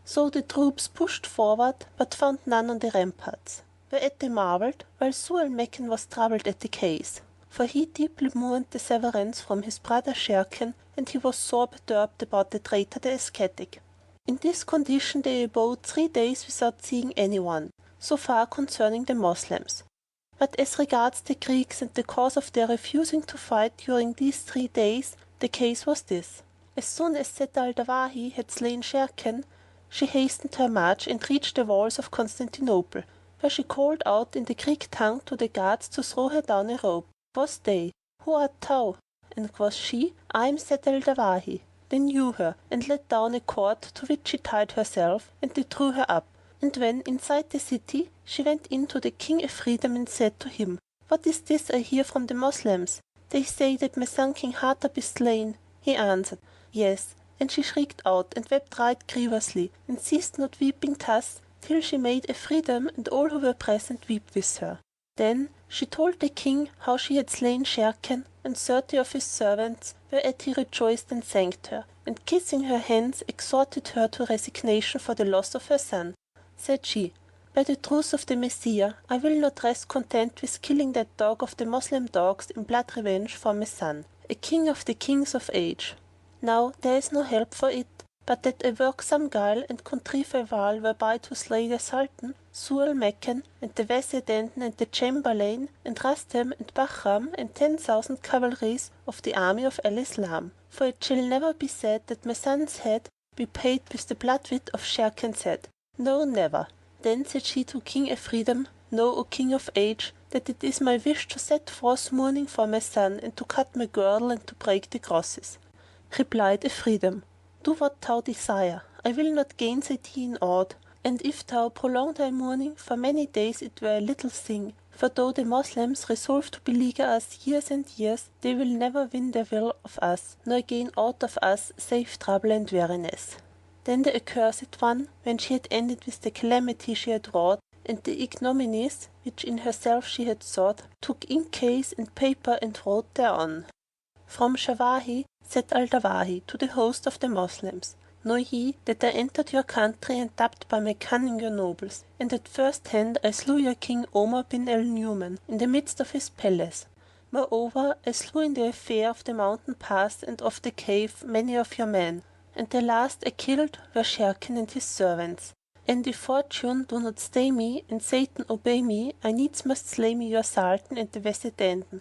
So the troops pushed forward, but found none on the ramparts. whereat they marvelled, while Zau al Makan was troubled at the case. For he deeply mourned the severance from his brother Sharrkan, and he was sore perturbed about the traitor the ascetic. In this condition they abode 3 days without seeing any one. So far concerning the Moslems. But as regards the Greeks and the cause of their refusing to fight during these 3 days, the case was this. As soon as Zat al-Dawahi had slain Sharrkan, she hastened her march and reached the walls of Constantinople, where she called out in the Greek tongue to the guards to throw her down a rope. Quoth they, Who art thou? And quoth she, I am Zat al-Dawahi. They knew her, and let down a cord to which she tied herself, and they drew her up. And when inside the city, she went in to the King Ephraim and said to him, What is this I hear from the Moslems? They say that my son King Hardub is slain. He answered, Yes. And she shrieked out and wept right grievously, and ceased not weeping thus till she made Ephraim and all who were present weep with her. Then she told the king how she had slain Sharrkan and 30 of his servants, whereat he rejoiced and thanked her, and kissing her hands exhorted her to resignation for the loss of her son. Said she, By the truth of the Messiah, I will not rest content with killing that dog of the Moslem dogs in blood revenge for my son, a king of the kings of age. Now there is no help for it, but that I work some guile and contrive a wile whereby to slay the Sultan, Zau al Makan, and the Wazir and the Chamberlain, and Rustam and Bahram, and 10,000 cavalries of the army of Al-Islam. For it shall never be said that my son's head be paid with the blood-wit of Sharrkan's head. No, never. Then said she to King Ephraim, Know, O King of age, that it is my wish to set forth mourning for my son, and to cut my girdle, and to break the crosses. Replied Ephraim, Do what thou desire. I will not gainsay thee in aught. And if thou prolong thy mourning for many days, it were a little thing. For though the Moslems resolve to beleaguer us years and years, they will never win their will of us, nor gain aught of us save trouble and weariness. Then the accursed one, when she had ended with the calamity she had wrought, and the ignominies which in herself she had sought, took inkcase and paper and wrote thereon. From Shawahi, Zat al-Dawahi, to the host of the Moslems. Know ye that I entered your country and dubbed by my cunning your nobles, and at first hand I slew your king Omar bin al-Nu'man in the midst of his palace. Moreover, I slew in the affair of the mountain pass and of the cave many of your men, and the last I killed were Sharrkan and his servants. And if fortune do not stay me, and Satan obey me, I needs must slay me your Sultan and the Wazir,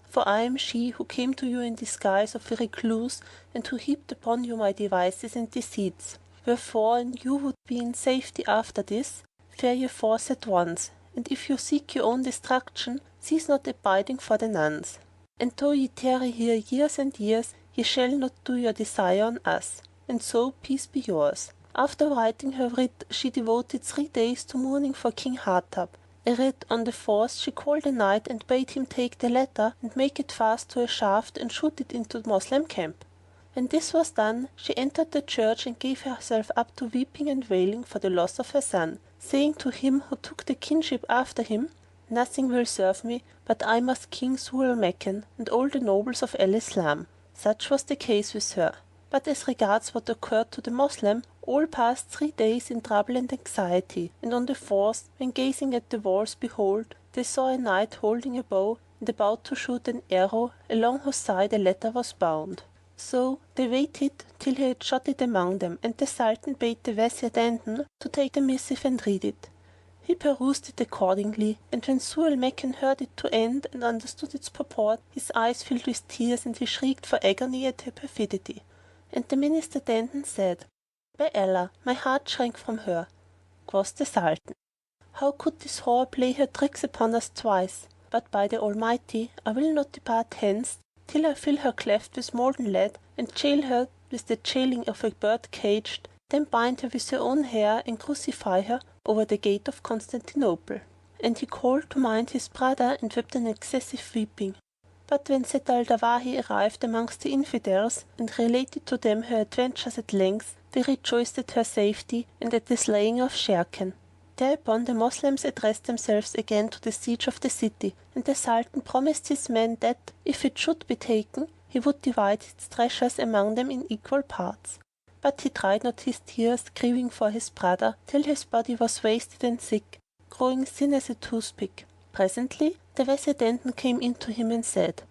for I am she who came to you in disguise of a recluse, and who heaped upon you my devices and deceits. Wherefore, an you would be in safety after this, fare ye forth at once, and if you seek your own destruction, cease not abiding for the nuns. And though ye tarry here years and years, ye shall not do your desire on us. And so peace be yours. After writing her writ, she devoted 3 days to mourning for King Hardub. Arid on the 4th she called a knight and bade him take the letter and make it fast to a shaft and shoot it into the Moslem camp. When this was done, she entered the church and gave herself up to weeping and wailing for the loss of her son, saying to him who took the kingship after him, Nothing will serve me, but I must King Zau al Makan and all the nobles of Al-Islam. Such was the case with her. But as regards what occurred to the Moslem, all passed 3 days in trouble and anxiety, and on the 4th, when gazing at the walls, behold, they saw a knight holding a bow and about to shoot an arrow, along whose side a letter was bound. So they waited till he had shot it among them, and the Sultan bade the Wazir to take the missive and read it. He perused it accordingly, and when Zau al Makan heard it to end and understood its purport, his eyes filled with tears, and he shrieked for agony at her perfidy. And the Minister Dandan said, By Allah, my heart shrank from her. Quoth the Sultan, How could this whore play her tricks upon us twice? But by the Almighty, I will not depart hence till I fill her cleft with molten lead, and jail her with the jailing of a bird caged, then bind her with her own hair, and crucify her over the gate of Constantinople. And he called to mind his brother, and wept an excessive weeping. But when Zat al-Dawahi arrived amongst the infidels, and related to them her adventures at length, they rejoiced at her safety, and at the slaying of Sharrkan. Thereupon the Moslems addressed themselves again to the siege of the city, and the Sultan promised his men that, if it should be taken, he would divide its treasures among them in equal parts. But he dried not his tears, grieving for his brother, till his body was wasted and sick. growing thin as a toothpick. Presently the Weserdenten came in to him and said,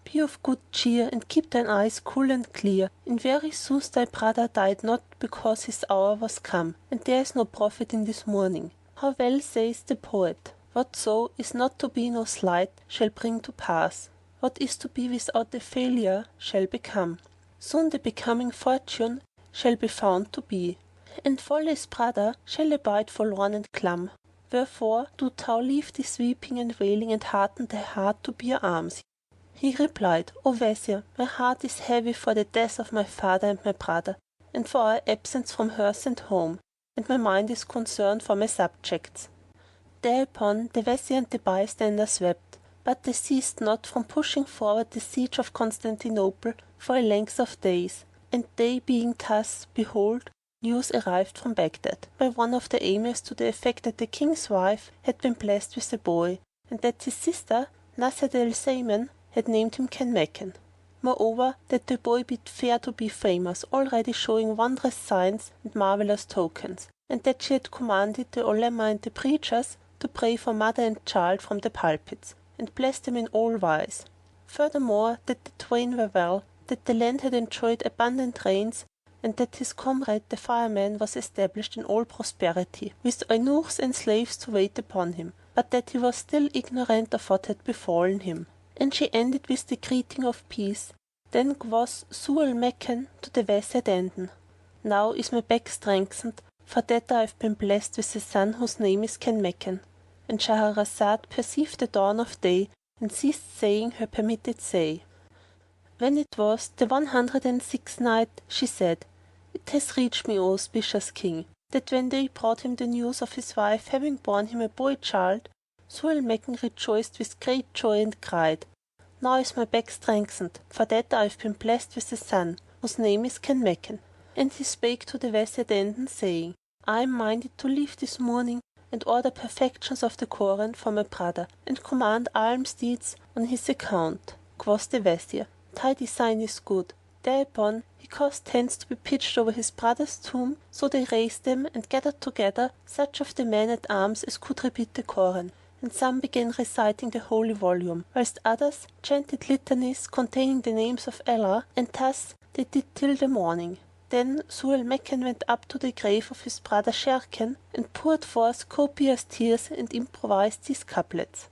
"Be of good cheer, and keep thine eyes cool and clear. In very sooth thy brother died not because his hour was come, and there is no profit in this mourning. How well saith the poet, whatso is not to be no slight shall bring to pass. What is to be without a failure shall become. Soon the becoming fortune shall be found to be, and Folly's brother shall abide forlorn and glum. Wherefore do thou leave this weeping and wailing, and hearten thy heart to bear arms." He replied, "O Wazir, my heart is heavy for the death of my father and my brother, and for our absence from hearth and home, and my mind is concerned for my subjects." Thereupon the Wazir and the bystanders wept, but they ceased not from pushing forward the siege of Constantinople for a length of days. And they being thus, behold, news arrived from Baghdad by one of the emirs to the effect that the king's wife had been blessed with a boy, and that his sister, Nasr al-Zaman, had named him Kanmakan. Moreover, that the boy bid fair to be famous, already showing wondrous signs and marvellous tokens, and that she had commanded the ulema and the preachers to pray for mother and child from the pulpits, and bless them in all wise. Furthermore, that the twain were well, that the land had enjoyed abundant rains, and that his comrade the fireman was established in all prosperity, with eunuchs and slaves to wait upon him, but that he was still ignorant of what had befallen him. And she ended with the greeting of peace. Then quoth Zau al-Makan to the Wazir-Dandan, "Now is my back strengthened, for that I have been blessed with a son whose name is Kanmakan." And Shahrazad perceived the dawn of day, and ceased saying her permitted say. When it was the 106th Night, she said, It has reached me, O auspicious King, that when they brought him the news of his wife having borne him a boy child, Zau al-Makan rejoiced with great joy and cried, "Now is my back strengthened, for that I have been blessed with a son, whose name is Kanmakan." And he spake to the Wazir-Dandan, saying, "I am minded to leave this mourning, and order perfections of the Koran for my brother, and command alms deeds on his account." Quoth the Wazir, "Thy design is good." Thereupon he caused tents to be pitched over his brother's tomb, so they raised them and gathered together such of the men at arms as could repeat the Koran, and some began reciting the holy volume, whilst others chanted litanies containing the names of Allah, and thus they did till the morning. Then Zau al-Makan went up to the grave of his brother Sharrkan, and poured forth copious tears, and improvised these couplets.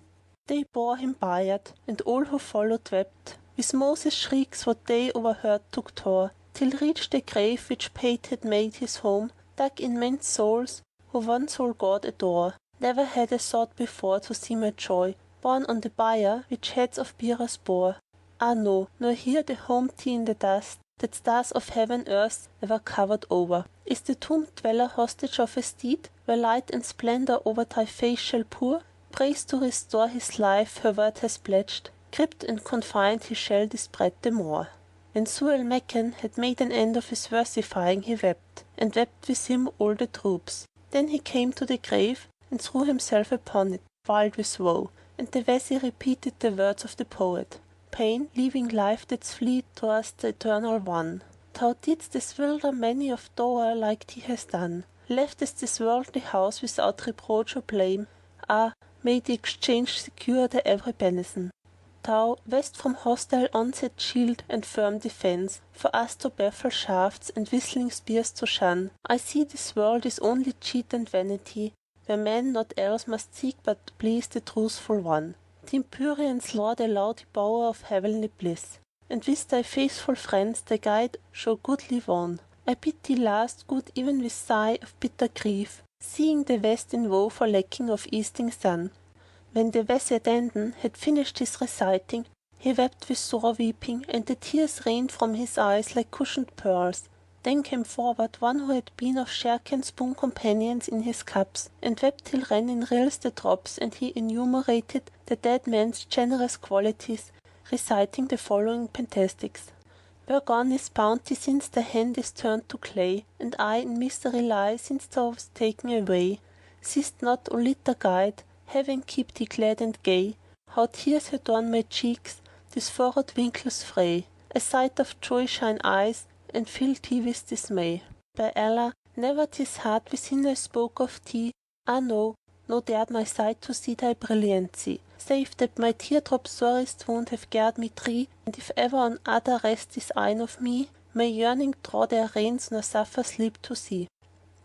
They bore him Bayat, and all who followed wept. With Moses' shrieks what they overheard took toll, till reached the grave which Pate had made his home, dug in men's souls who one sole God adore. Never had I thought before to see my joy borne on the bier which heads of bearers bore. Ah no, nor here the home tea in the dust that stars of heaven earth ever covered over. Is the tomb dweller hostage of a steed, where light and splendor over thy face shall pour? Praise to restore his life her word has pledged, cribbed and confined he shall dispread the more. When Zau al-Makan had made an end of his versifying, he wept, and wept with him all the troops. Then he came to the grave, and threw himself upon it, wild with woe, and the Wazir repeated the words of the poet, "Pain, leaving life that's fleet towards the eternal one. Thou didst bewilder many of doer like thee has done, leftest this worldly house without reproach or blame. Ah, may the exchange secure thy every benison. Thou wast from hostile onset shield and firm defence, for us to baffle shafts and whistling spears to shun. I see this world is only cheat and vanity, where man not else must seek but please the truthful one. The Empyreans laud a laudy bower of heavenly bliss, and with thy faithful friends thy guide show goodly won. I bid thee last good even with sigh of bitter grief, seeing the west in woe for lacking of easting sun." When the Wazir-Dandan had finished his reciting, he wept with sore weeping, and the tears rained from his eyes like cushioned pearls. Then came forward one who had been of Sharrkan's boon companions in his cups, and wept till ran in rills the drops, and he enumerated the dead man's generous qualities, reciting the following pentastichs. "Where gone is bounty since thy hand is turned to clay, and I in misery lie since thou wast taken away. Seest not, O litter guide, heaven keep thee glad and gay, how tears adorn my cheeks, these furrowed winkles fray. A sight of joy shine eyes, and fill thee with dismay. By Allah, never this heart within I spoke of thee. Ah no, no dared my sight to see thy brilliancy, save that my teardrop sorest wound have garred me tree, and if ever on other rest this eyne of me, my yearning draw their reins nor suffer sleep to see.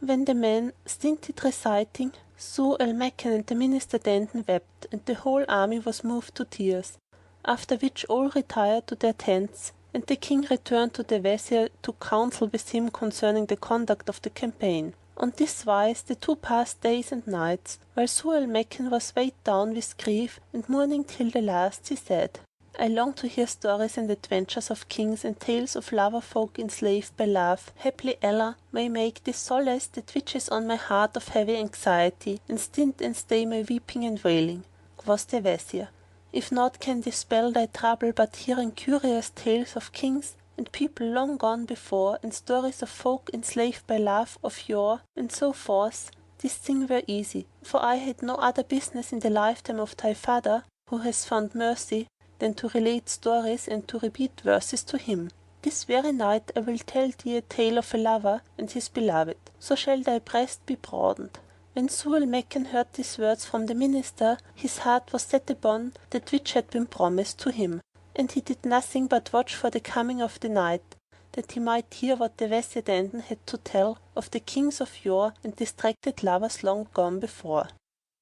When the man stinted reciting, Zau al Makan and the minister Dandan wept, and the whole army was moved to tears. After which all retired to their tents, and the king returned to the Wazir to counsel with him concerning the conduct of the campaign. On this wise the two passed days and nights, while Zau al Makan was weighed down with grief and mourning till the last. He said, I long to hear stories and adventures of kings and tales of lover folk enslaved by love. Haply Allah may make this solace that which on my heart of heavy anxiety, and stint and stay my weeping and wailing. Quoth the Wazir, if naught can dispel thy trouble but hearing curious tales of kings and people long gone before, and stories of folk enslaved by love of yore, and so forth, this thing were easy, for I had no other business in the lifetime of thy father, who has found mercy, than to relate stories and to repeat verses to him. This very night I will tell thee a tale of a lover and his beloved, so shall thy breast be broadened. When Zau al Makan heard these words from the minister, his heart was set upon that which had been promised to him, and he did nothing but watch for the coming of the night, that he might hear what the Wazir Dandan had to tell of the kings of yore and distracted lovers long gone before.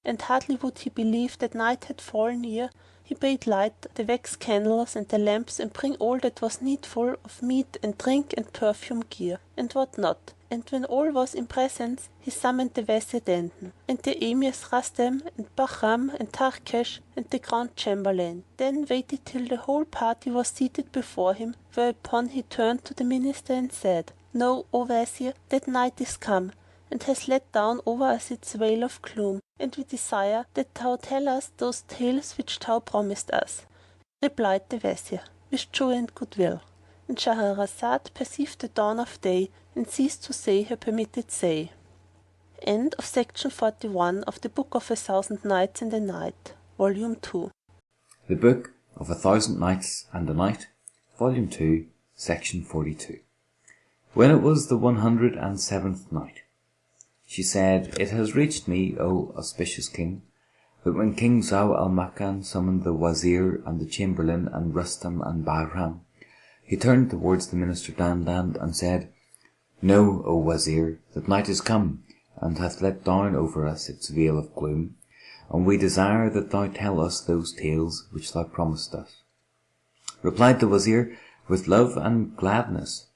And hardly would he believe that night had fallen near, he bade light the wax candles and the lamps, and bring all that was needful of meat and drink and perfume gear, and what not. And when all was in presence, he summoned the Wazir Dandan, and the emirs Rustam and Bahram and Tarkash, and the Grand Chamberlain. Then waited till the whole party was seated before him, whereupon he turned to the minister and said, Know, O Wazir, that night is come, and has let down over us its veil of gloom, and we desire that thou tell us those tales which thou promised us. Replied the Wazir, with joy and goodwill. And Shahrazad perceived the dawn of day, and ceased to say her permitted say. End of Section 41 of the Book of 1000 Nights and a Night, Volume 2. The Book of 1000 Nights and a Night, Volume 2, Section 42. When it was the 107th night, she said, It has reached me, O auspicious king, that when King Zau al Makan summoned the Wazir and the Chamberlain and Rustam and Bahram, he turned towards the minister Dandan and said, Know, O Wazir, that night is come, and hath let down over us its veil of gloom, and we desire that thou tell us those tales which thou promised us. Replied the Wazir, with love and gladness,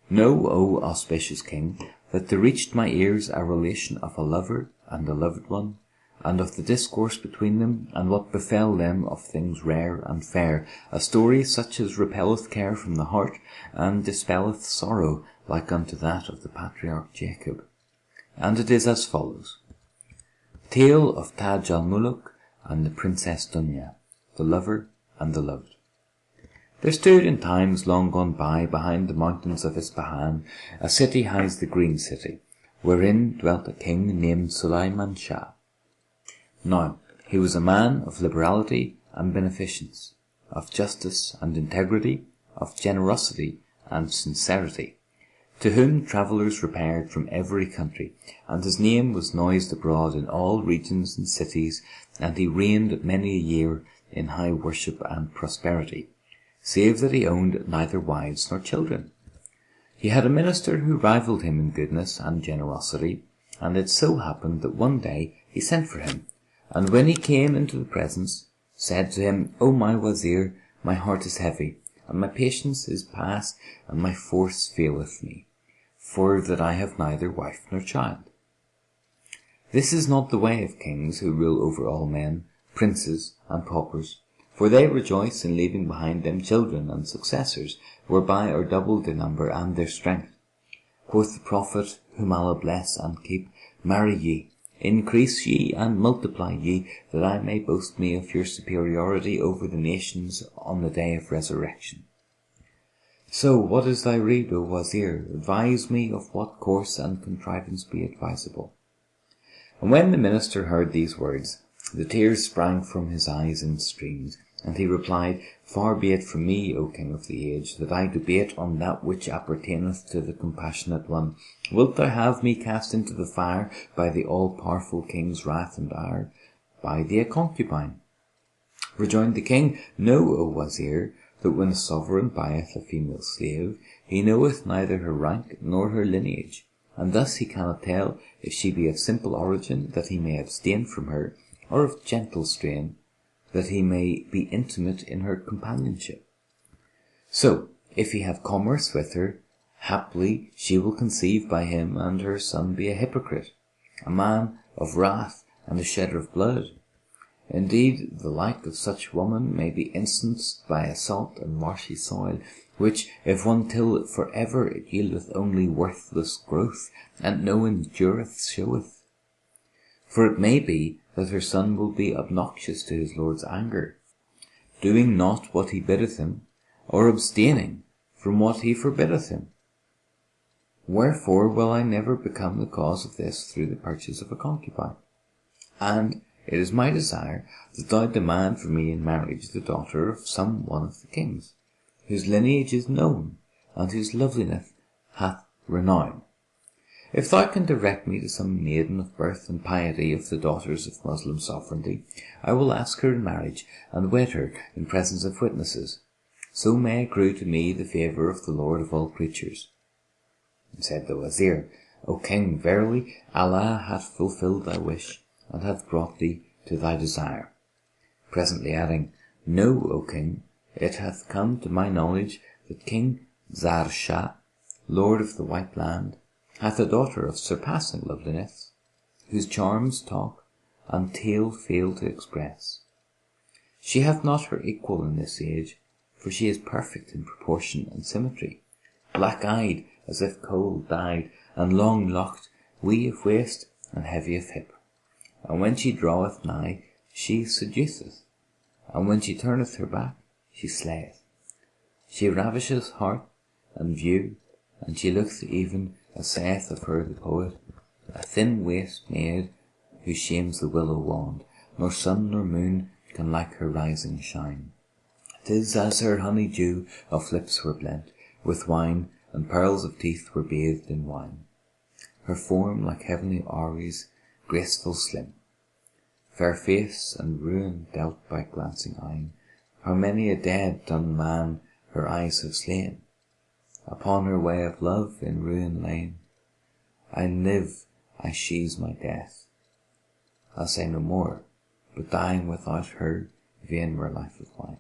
Know, O auspicious king, that there reached my ears a relation of a lover and a loved one, and of the discourse between them, and what befell them of things rare and fair, a story such as repelleth care from the heart, and dispelleth sorrow, like unto that of the patriarch Jacob. And it is as follows. Tale of Taj al-Muluk and the Princess Dunya, the lover and the loved. There stood in times long gone by, behind the mountains of Ispahan, a city hight the Green City, wherein dwelt a king named Sulayman Shah. Now he was a man of liberality and beneficence, of justice and integrity, of generosity and sincerity, to whom travellers repaired from every country, and his name was noised abroad in all regions and cities, and he reigned many a year in high worship and prosperity, save that he owned neither wives nor children. He had a minister who rivalled him in goodness and generosity, and it so happened that one day he sent for him, and when he came into the presence, said to him, O my Wazir, my heart is heavy, and my patience is past, and my force faileth me, for that I have neither wife nor child. This is not the way of kings who rule over all men, princes and paupers, for they rejoice in leaving behind them children and successors, whereby are doubled their number and their strength. Quoth the Prophet, whom Allah bless and keep, Marry ye, increase ye, and multiply ye, that I may boast me of your superiority over the nations on the day of resurrection. So, what is thy rede, O Wazir? Advise me of what course and contrivance be advisable. And when the minister heard these words, the tears sprang from his eyes in streams, And he replied, Far be it from me, O King of the age, that I debate on that which appertaineth to the compassionate one. Wilt thou have me cast into the fire by the all-powerful king's wrath and ire? Buy thee a concubine. Rejoined the king, Know, O Wazir, that when a sovereign buyeth a female slave, he knoweth neither her rank nor her lineage, and thus he cannot tell if she be of simple origin, that he may abstain from her, or of gentle strain, that he may be intimate in her companionship. So, if he have commerce with her, haply she will conceive by him, and her son be a hypocrite, a man of wrath and a shedder of blood. Indeed, the like of such woman may be instanced by a salt and marshy soil, which, if one till it for ever, it yieldeth only worthless growth, and no endurance showeth. For it may be that her son will be obnoxious to his lord's anger, doing not what he biddeth him, or abstaining from what he forbiddeth him. Wherefore will I never become the cause of this through the purchase of a concubine. And it is my desire that thou demand for me in marriage the daughter of some one of the kings, whose lineage is known, and whose loveliness hath renown. If thou can direct me to some maiden of birth and piety of the daughters of Muslim sovereignty, I will ask her in marriage, and wed her in presence of witnesses. So may accrue to me the favour of the Lord of all creatures. And said the Wazir, O King, verily Allah hath fulfilled thy wish, and hath brought thee to thy desire. Presently adding, Know, O King, it hath come to my knowledge that King Zahr Shah, Lord of the White Land, hath a daughter of surpassing loveliness, whose charms talk and tale fail to express. She hath not her equal in this age, for she is perfect in proportion and symmetry, black-eyed as if coal dyed, and long-locked, wee of waist and heavy of hip. And when she draweth nigh, she seduceth, and when she turneth her back, she slayeth. She ravisheth heart and view, and she looketh even, as saith of her the poet, a thin waist maid who shames the willow wand, nor sun nor moon can like her rising shine. 'Tis as her honey dew of lips were blent with wine, and pearls of teeth were bathed in wine. Her form like heavenly houris, graceful slim, fair face and ruin dealt by glancing eye. How many a dead done man her eyes have slain, upon her way of love in ruin lain. I live, I she's my death. I'll say no more, but dying without her, vain were life of mine.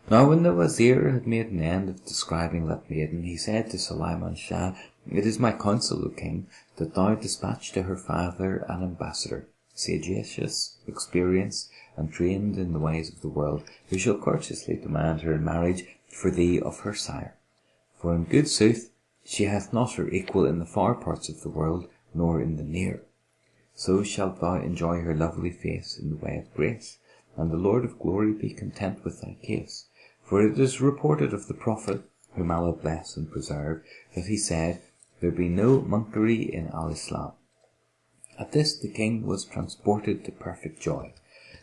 Now when the Wazir had made an end of describing that maiden, he said to Sulayman Shah, It is my counsel, O King, that thou dispatch to her father an ambassador, sagacious, experienced, and trained in the ways of the world, who shall courteously demand her in marriage for thee of her sire. For in good sooth she hath not her equal in the far parts of the world, nor in the near. So shalt thou enjoy her lovely face in the way of grace, and the Lord of glory be content with thy case. For it is reported of the Prophet, whom Allah bless and preserve, that he said, There be no monkery in Al-Islam. At this the king was transported to perfect joy.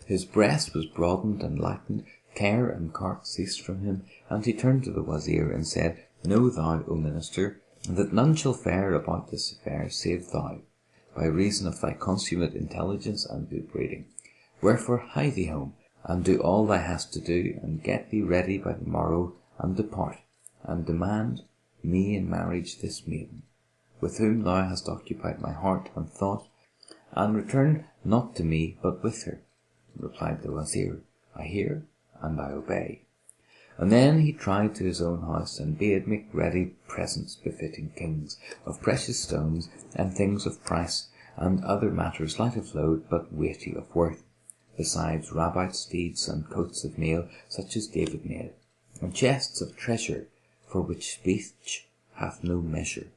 His breast was broadened and lightened, care and cark ceased from him, and he turned to the Wazir and said, Know thou, O minister, that none shall fare about this affair save thou, by reason of thy consummate intelligence and good breeding. Wherefore hie thee home, and do all thou hast to do, and get thee ready by the morrow, and depart, and demand me in marriage this maiden, with whom thou hast occupied my heart and thought, and return not to me but with her. Replied the Wazir, I hear and I obey. And then he tried to his own house, and bade make ready presents befitting kings, of precious stones, and things of price, and other matters light of load, but weighty of worth, besides rabbit steeds and coats of mail, such as David made, and chests of treasure, for which speech hath no measure.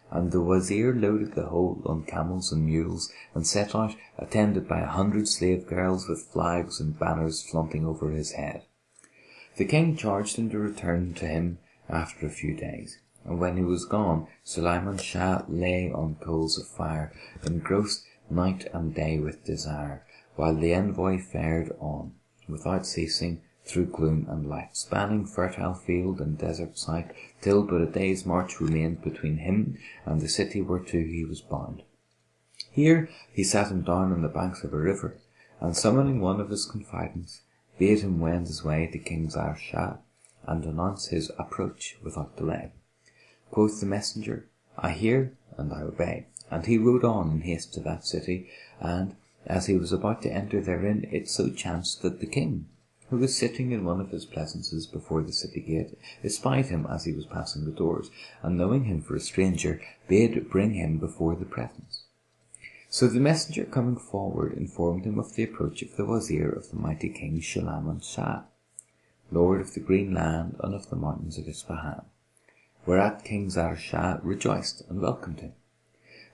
And the Wazir loaded the whole on camels and mules, and set out, attended by 100 slave girls, with flags and banners flaunting over his head. The king charged him to return to him after a few days, and when he was gone, Sulayman Shah lay on coals of fire, engrossed night and day with desire, while the envoy fared on, without ceasing, through gloom and light, spanning fertile field and desert site, till but a day's march remained between him and the city whereto he was bound. Here he sat him down on the banks of a river, and summoning one of his confidants, bade him wend his way to King Zahr Shah, and announce his approach without delay. Quoth the messenger, I hear and I obey. And he rode on in haste to that city, and as he was about to enter therein, it so chanced that the king, who was sitting in one of his pleasaunces before the city gate, espied him as he was passing the doors, and knowing him for a stranger, bade bring him before the presence. So the messenger coming forward informed him of the approach of the wazir of the mighty king Sulayman Shah, lord of the green land and of the mountains of Isfahan, whereat King Zahr Shah rejoiced and welcomed him.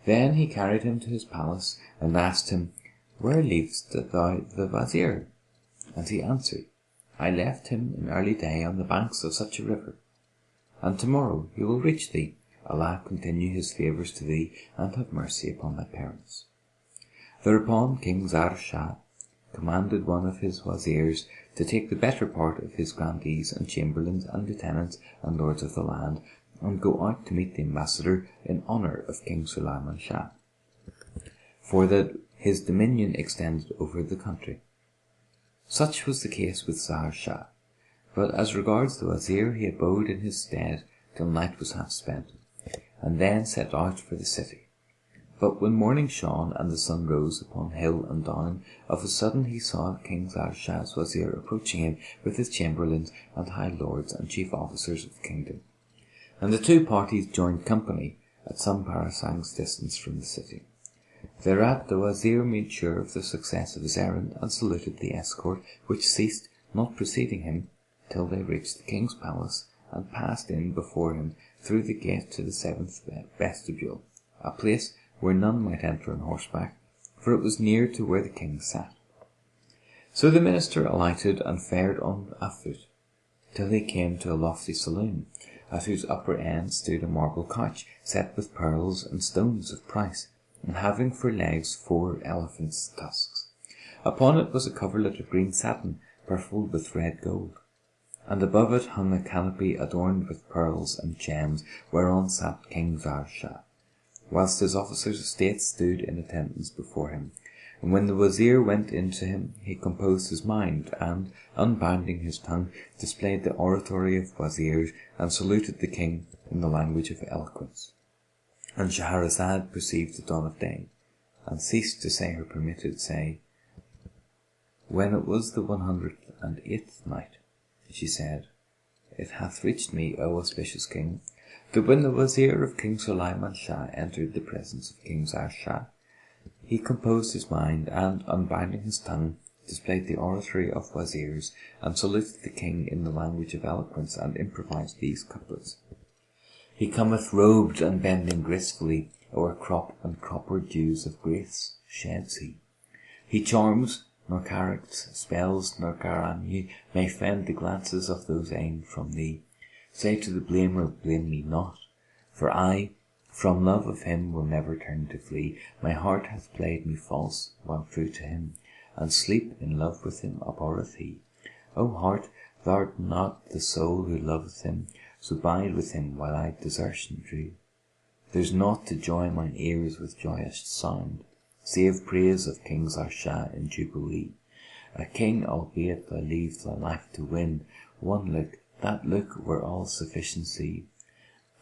Then he carried him to his palace and asked him, Where leavest thou the wazir? And he answered, I left him in early day on the banks of such a river, and tomorrow he will reach thee. Allah continue his favours to thee, and have mercy upon thy parents. Thereupon King Zahr Shah commanded one of his wazirs to take the better part of his grandees and chamberlains and lieutenants and lords of the land, and go out to meet the ambassador in honour of King Sulayman Shah, for that his dominion extended over the country. Such was the case with Zahr Shah, but as regards the wazir, he abode in his stead till night was half spent, and then set out for the city. But when morning shone and the sun rose upon hill and down, of a sudden he saw King Zahr Shah's wazir approaching him with his chamberlains and high lords and chief officers of the kingdom. And the two parties joined company at some parasangs distance from the city. Thereat the wazir made sure of the success of his errand, and saluted the escort, which ceased not preceding him till they reached the king's palace, and passed in before him through the gate to the seventh vestibule, a place where none might enter on horseback, for it was near to where the king sat. So the minister alighted and fared on afoot, till he came to a lofty saloon, at whose upper end stood a marble couch set with pearls and stones of price, and having for legs 4 elephants' tusks. Upon it was a coverlet of green satin, purfled with red gold, and above it hung a canopy adorned with pearls and gems, whereon sat King Zahr Shah, whilst his officers of state stood in attendance before him. And when the wazir went in to him, he composed his mind, and, unbinding his tongue, displayed the oratory of wazirs, and saluted the king in the language of eloquence. And Shahrazad perceived the dawn of day, and ceased to say her permitted say. When it was the 108th night, she said, It hath reached me, O auspicious king, that when the wazir of King Sulayman Shah entered the presence of King Zahr Shah, he composed his mind, and, unbinding his tongue, displayed the oratory of wazirs, and saluted the king in the language of eloquence, and improvised these couplets. He cometh robed and bending gracefully, o'er crop and cropper dews of grace sheds he. He charms, nor characts, spells, nor caranye may fend the glances of those aimed from thee. Say to the blamer, blame me not, for I, from love of him, will never turn to flee. My heart hath played me false, while true to him, and sleep in love with him abhorreth he. O heart, thou'rt not the soul who loveth him, so bide with him while I desertion dree. There's naught to joy mine ears with joyous sound, save praise of King Zahr Shah in jubilee. A king, albeit thou leave thy life to win, one look, that look were all sufficiency.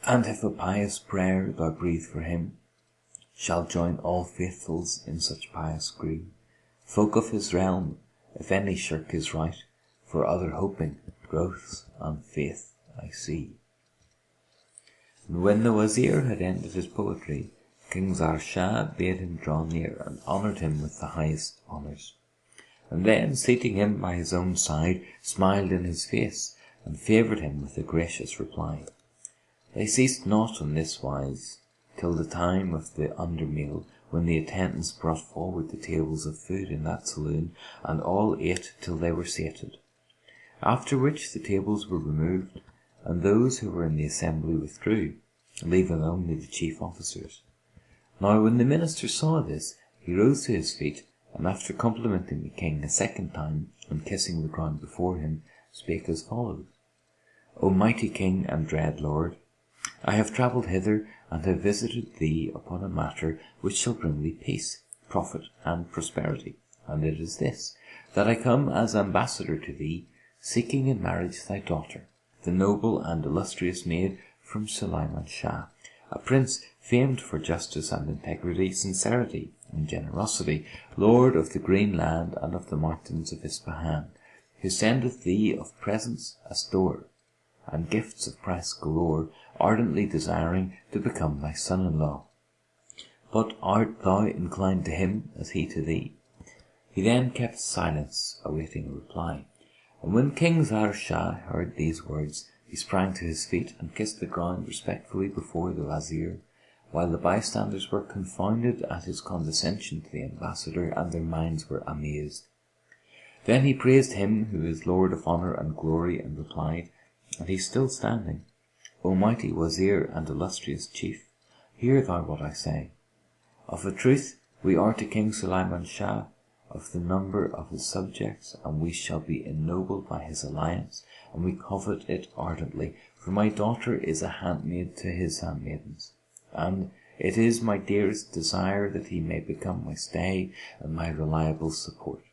And if a pious prayer thou breathe for him, shall join all faithfuls in such pious gree. Folk of his realm, if any shirk his right, for other hoping, growths and faith I see. And when the wazir had ended his poetry, King Zahr Shah bade him draw near, and honoured him with the highest honours. And then, seating him by his own side, smiled in his face, and favoured him with a gracious reply. They ceased not on this wise, till the time of the undermeal, when the attendants brought forward the tables of food in that saloon, and all ate till they were sated. After which the tables were removed, and those who were in the assembly withdrew, leaving only the chief officers. Now when the minister saw this, he rose to his feet, and after complimenting the king a second time, and kissing the ground before him, spake as follows: O mighty king and dread lord, I have travelled hither, and have visited thee upon a matter which shall bring thee peace, profit, and prosperity, and it is this, that I come as ambassador to thee, seeking in marriage thy daughter, the noble and illustrious maid from Sulayman Shah, a prince famed for justice and integrity, sincerity and generosity, lord of the green land and of the mountains of Ispahan, who sendeth thee of presents a store, and gifts of price galore, ardently desiring to become thy son-in-law. But art thou inclined to him as he to thee? He then kept silence, awaiting a reply. And when King Zahr Shah heard these words, he sprang to his feet and kissed the ground respectfully before the wazir, while the bystanders were confounded at his condescension to the ambassador, and their minds were amazed. Then he praised him who is Lord of honour and glory, and replied, and he still standing, O mighty wazir and illustrious chief, hear thou what I say. Of a truth we are to King Sulayman Shah of the number of his subjects, and we shall be ennobled by his alliance, and we covet it ardently, for my daughter is a handmaid to his handmaidens, and it is my dearest desire that he may become my stay and my reliable support.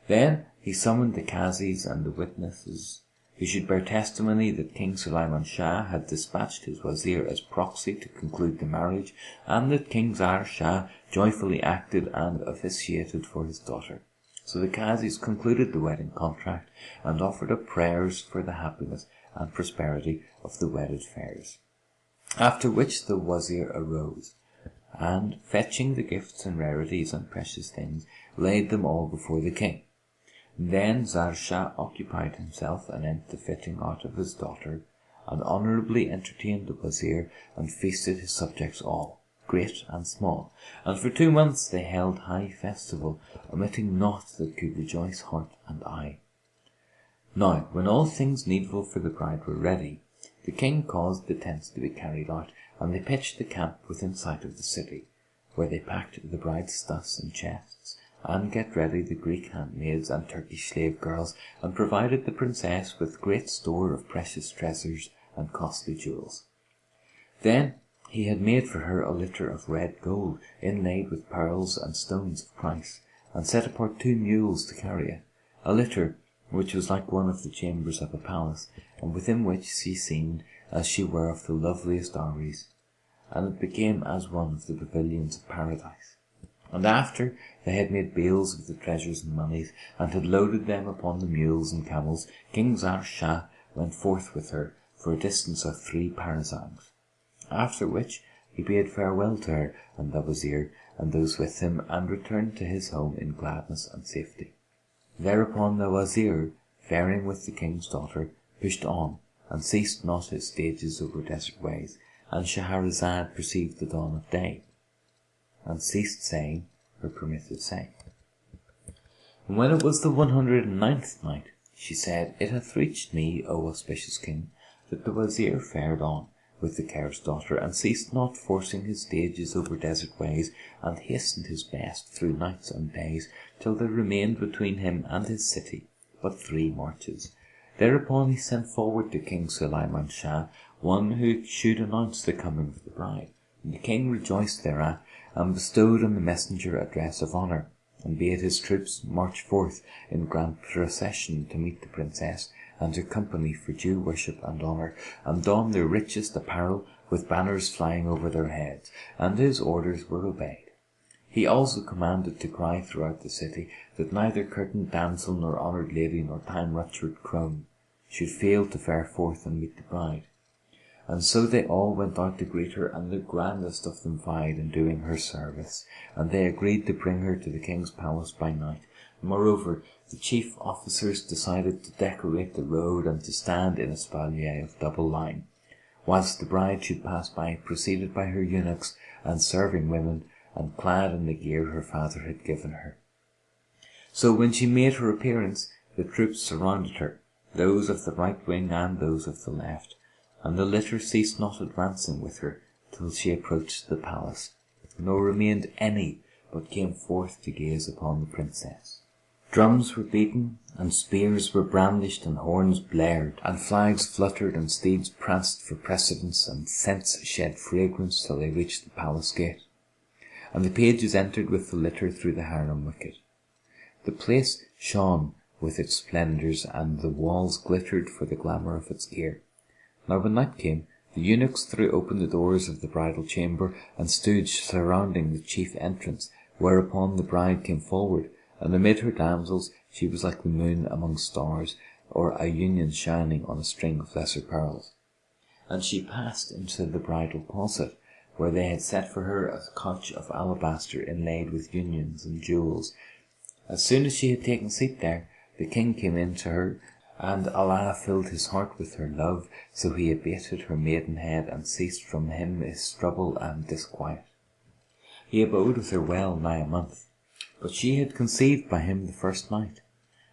Then he summoned the Qazis and the witnesses, who should bear testimony that King Sulayman Shah had dispatched his wazir as proxy to conclude the marriage, and that King Zahr Shah joyfully acted and officiated for his daughter. So the Qazis concluded the wedding contract, and offered up prayers for the happiness and prosperity of the wedded fairs. After which the wazir arose, and, fetching the gifts and rarities and precious things, laid them all before the king. Then Zahr Shah occupied himself anent the fitting out of his daughter, and honourably entertained the wazir, and feasted his subjects all, great and small, and for 2 months they held high festival, omitting naught that could rejoice heart and eye. Now, when all things needful for the bride were ready, the king caused the tents to be carried out, and they pitched the camp within sight of the city, where they packed the bride's stuffs in chests, and get ready the Greek handmaids and Turkish slave girls, and provided the princess with great store of precious treasures and costly jewels. Then he had made for her a litter of red gold, inlaid with pearls and stones of price, and set apart 2 mules to carry it, a litter which was like one of the chambers of a palace, and within which she seemed as she were of the loveliest houris, and it became as one of the pavilions of paradise. And after they had made bales of the treasures and monies, and had loaded them upon the mules and camels, King Zahr Shah went forth with her for a distance of 3 parasangs. After which he bade farewell to her and the wazir and those with him, and returned to his home in gladness and safety. Thereupon the wazir, faring with the king's daughter, pushed on, and ceased not his stages over desert ways, and Shahrazad perceived the dawn of day, and ceased saying her permitted say. And when it was the 109th night, she said, It hath reached me, O auspicious king, that the wazir fared on with the King's daughter, and ceased not forcing his stages over desert ways, and hastened his best through nights and days, till there remained between him and his city but 3 marches. Thereupon he sent forward to King Sulayman Shah one who should announce the coming of the bride. And the king rejoiced thereat, and bestowed on the messenger a dress of honour, and bade his troops march forth in grand procession to meet the princess and her company for due worship and honour, and don their richest apparel, with banners flying over their heads, and his orders were obeyed. He also commanded to cry throughout the city that neither curtained damsel nor honoured lady nor time-ruptured crone should fail to fare forth and meet the bride. And so they all went out to greet her, and the grandest of them vied in doing her service, and they agreed to bring her to the king's palace by night. Moreover, the chief officers decided to decorate the road and to stand in a espalier of double line, whilst the bride should pass by, preceded by her eunuchs and serving women, and clad in the gear her father had given her. So when she made her appearance, the troops surrounded her, those of the right wing and those of the left, and the litter ceased not advancing with her till she approached the palace, nor remained any but came forth to gaze upon the princess. Drums were beaten, and spears were brandished, and horns blared, and flags fluttered, and steeds pranced for precedence, and scents shed fragrance till they reached the palace gate. And the pages entered with the litter through the harem wicket. The place shone with its splendours, and the walls glittered for the glamour of its gear. Now when night came, the eunuchs threw open the doors of the bridal chamber, and stood surrounding the chief entrance, whereupon the bride came forward, and amid her damsels she was like the moon among stars, or a union shining on a string of lesser pearls. And she passed into the bridal closet, where they had set for her a couch of alabaster inlaid with unions and jewels. As soon as she had taken seat there, the king came in to her, and Allah filled his heart with her love, so he abated her maidenhead, and ceased from him his trouble and disquiet. He abode with her well nigh a month, but she had conceived by him the first night.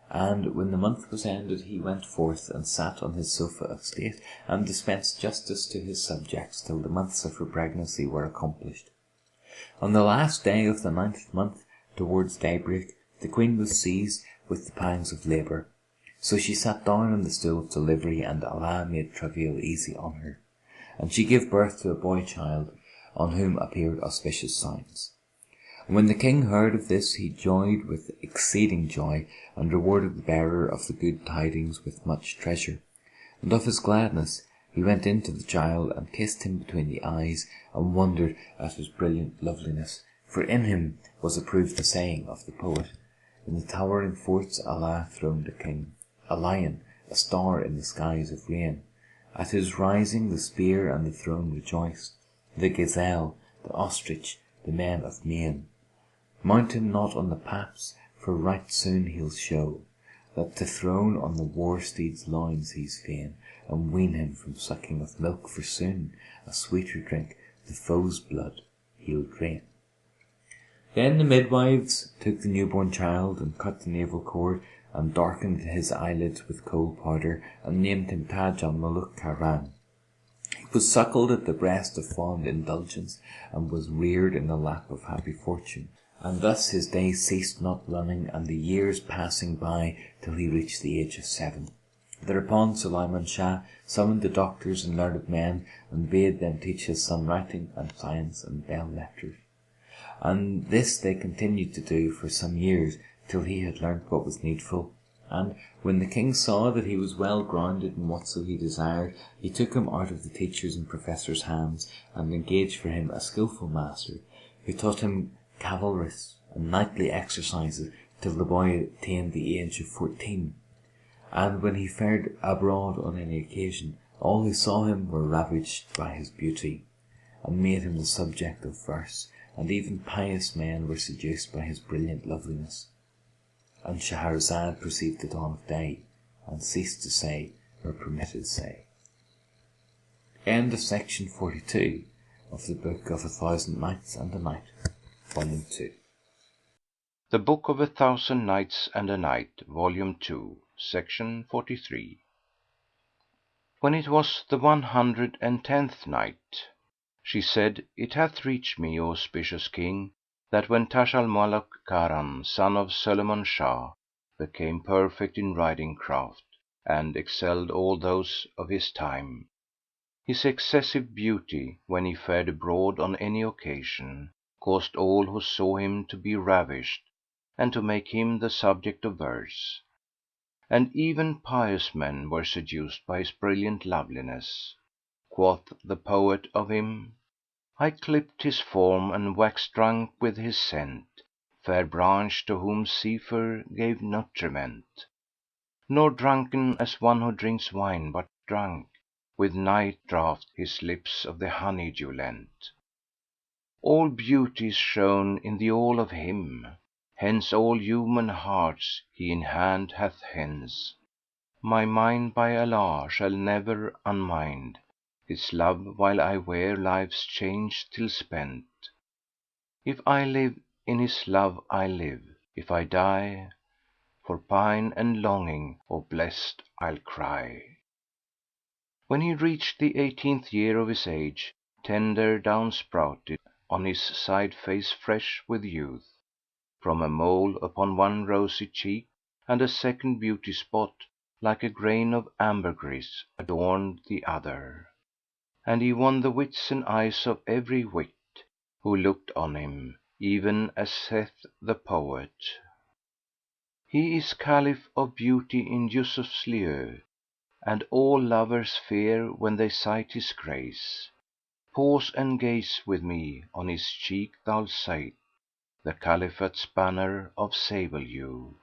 And when the month was ended, he went forth and sat on his sofa of state, and dispensed justice to his subjects till the months of her pregnancy were accomplished. On the last day of the 9th month, towards daybreak, the queen was seized with the pangs of labour. So she sat down on the stool of delivery, and Allah made travail easy on her. And she gave birth to a boy child, on whom appeared auspicious signs. And when the king heard of this, he joyed with exceeding joy, and rewarded the bearer of the good tidings with much treasure. And of his gladness he went in to the child, and kissed him between the eyes, and wondered at his brilliant loveliness. For in him was approved the saying of the poet, "In the towering forts Allah throned a king, a lion, a star in the skies of rain. At his rising the spear and the throne rejoiced, the gazelle, the ostrich, the men of Maine. Mount him not on the paps, for right soon he'll show that to throne on the war steed's loins he's fain, and wean him from sucking of milk, for soon a sweeter drink, the foe's blood, he'll drain." Then the midwives took the newborn child, and cut the navel cord, and darkened his eyelids with coal powder, and named him Taj al-Muluk Haran. He was suckled at the breast of fond indulgence, and was reared in the lap of happy fortune. And thus his days ceased not running, and the years passing by, till he reached the age of 7. Thereupon Sulayman Shah summoned the doctors and learned men, and bade them teach his son writing and science and belles-lettres. And this they continued to do for some years, till he had learnt what was needful. And when the king saw that he was well grounded in whatso he desired, he took him out of the teachers' and professors' hands, and engaged for him a skilful master, who taught him cavalrys and knightly exercises till the boy attained the age of 14. And when he fared abroad on any occasion, all who saw him were ravaged by his beauty, and made him the subject of verse, and even pious men were seduced by his brilliant loveliness. And Shahrazad perceived the dawn of day, and ceased to say her permitted say. End of section 42 of the Book of 1000 Nights and a Night, Volume 2. The Book of 1000 Nights and a Night, Volume 2, Section 43. When it was the 110th Night, she said, It hath reached me, O auspicious King, that when Taj al-Muluk Karan, son of Sulayman Shah, became perfect in riding craft, and excelled all those of his time, his excessive beauty, when he fared abroad on any occasion, caused all who saw him to be ravished, and to make him the subject of verse. And even pious men were seduced by his brilliant loveliness. Quoth the poet of him, I clipped his form and waxed drunk with his scent, fair branch to whom Zephyr gave nutriment, nor drunken as one who drinks wine, but drunk with night draught his lips of the honeydew lent. All beauty is shown in the all of him, hence all human hearts he in hand hath hence. My mind by Allah shall never unmind his love while I wear life's change till spent. If I live, in his love I live; if I die, for pine and longing, O blest, I'll cry. When he reached the 18th year of his age, tender down sprouted on his side face fresh with youth, from a mole upon one rosy cheek, and a second beauty spot, like a grain of ambergris, adorned the other. And he won the wits and eyes of every wit who looked on him, even as saith the poet: he is Caliph of beauty in Yusuf's lieu, and all lovers fear when they sight his grace. Pause and gaze with me on his cheek, thou sight, the Caliphate's banner of sable hue.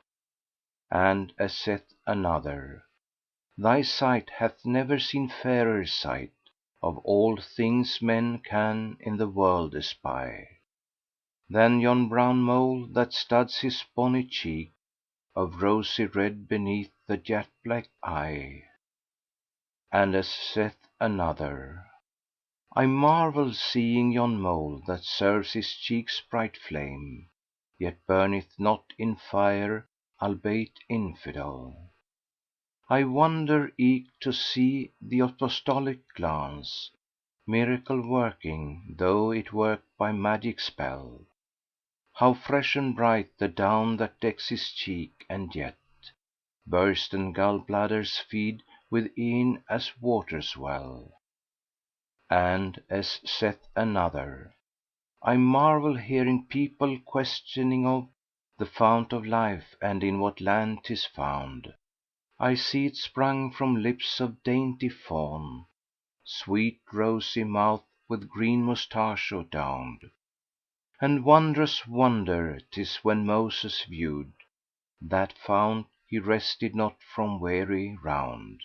And as saith another, thy sight hath never seen fairer sight of all things men can in the world espy, than yon brown mole that studs his bonny cheek of rosy red beneath the jet black eye. And as saith another, I marvel seeing yon mole that serves his cheek's bright flame, yet burneth not in fire, albeit infidel. I wonder eke to see the apostolic glance, miracle working, though it work by magic spell. How fresh and bright the down that decks his cheek, and yet bursten gall bladders feed with e'en as waters well. And as saith another, I marvel hearing people questioning of the fount of life, and in what land 'tis found. I see it sprung from lips of dainty fawn, sweet rosy mouth with green moustacho downed. And wondrous wonder 'tis when Moses viewed that fount, he rested not from weary round.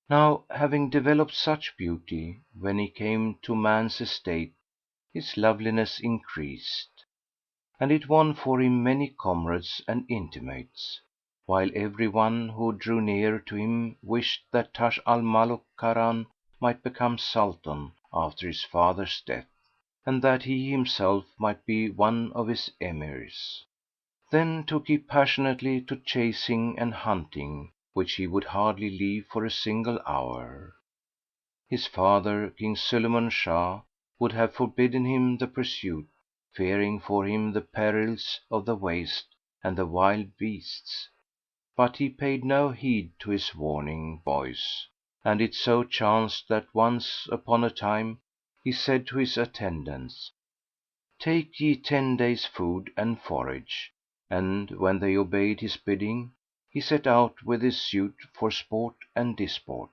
Now having developed such beauty, when he came to man's estate, his loveliness increased, and it won for him many comrades and intimates, while every one who drew near to him wished that Taj al Muluk Kharan might become Sultan after his father's death, and that he himself might be one of his Emirs. Then took he passionately to chasing and hunting, which he would hardly leave for a single hour. His father, King Sulayman Shah, would have forbidden him the pursuit, fearing for him the perils of the waste and the wild beasts; but he paid no heed to his warning voice, and it so chanced that once upon a time he said to his attendants, take ye 10 days' food and forage, and when they obeyed his bidding, he set out with his suite for sport and disport.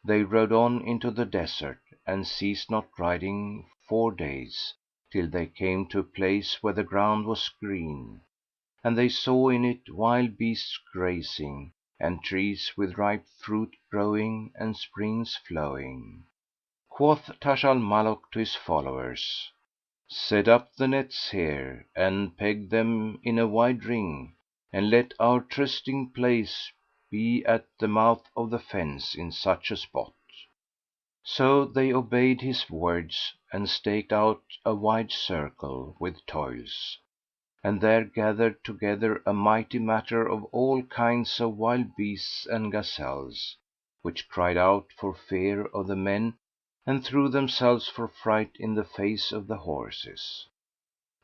They rode on into the desert, and ceased not riding 4 days, till they came to a place where the ground was green, and they saw in it wild beasts grazing, and trees with ripe fruit growing, and springs flowing. Quoth Taj al Muluk to his followers, set up the nets here, and peg them in a wide ring, and let our trysting place be at the mouth of the fence in such a spot. So they obeyed his words, and staked out a wide circle with toils, and there gathered together a mighty matter of all kinds of wild beasts and gazelles, which cried out for fear of the men, and threw themselves for fright in the face of the horses.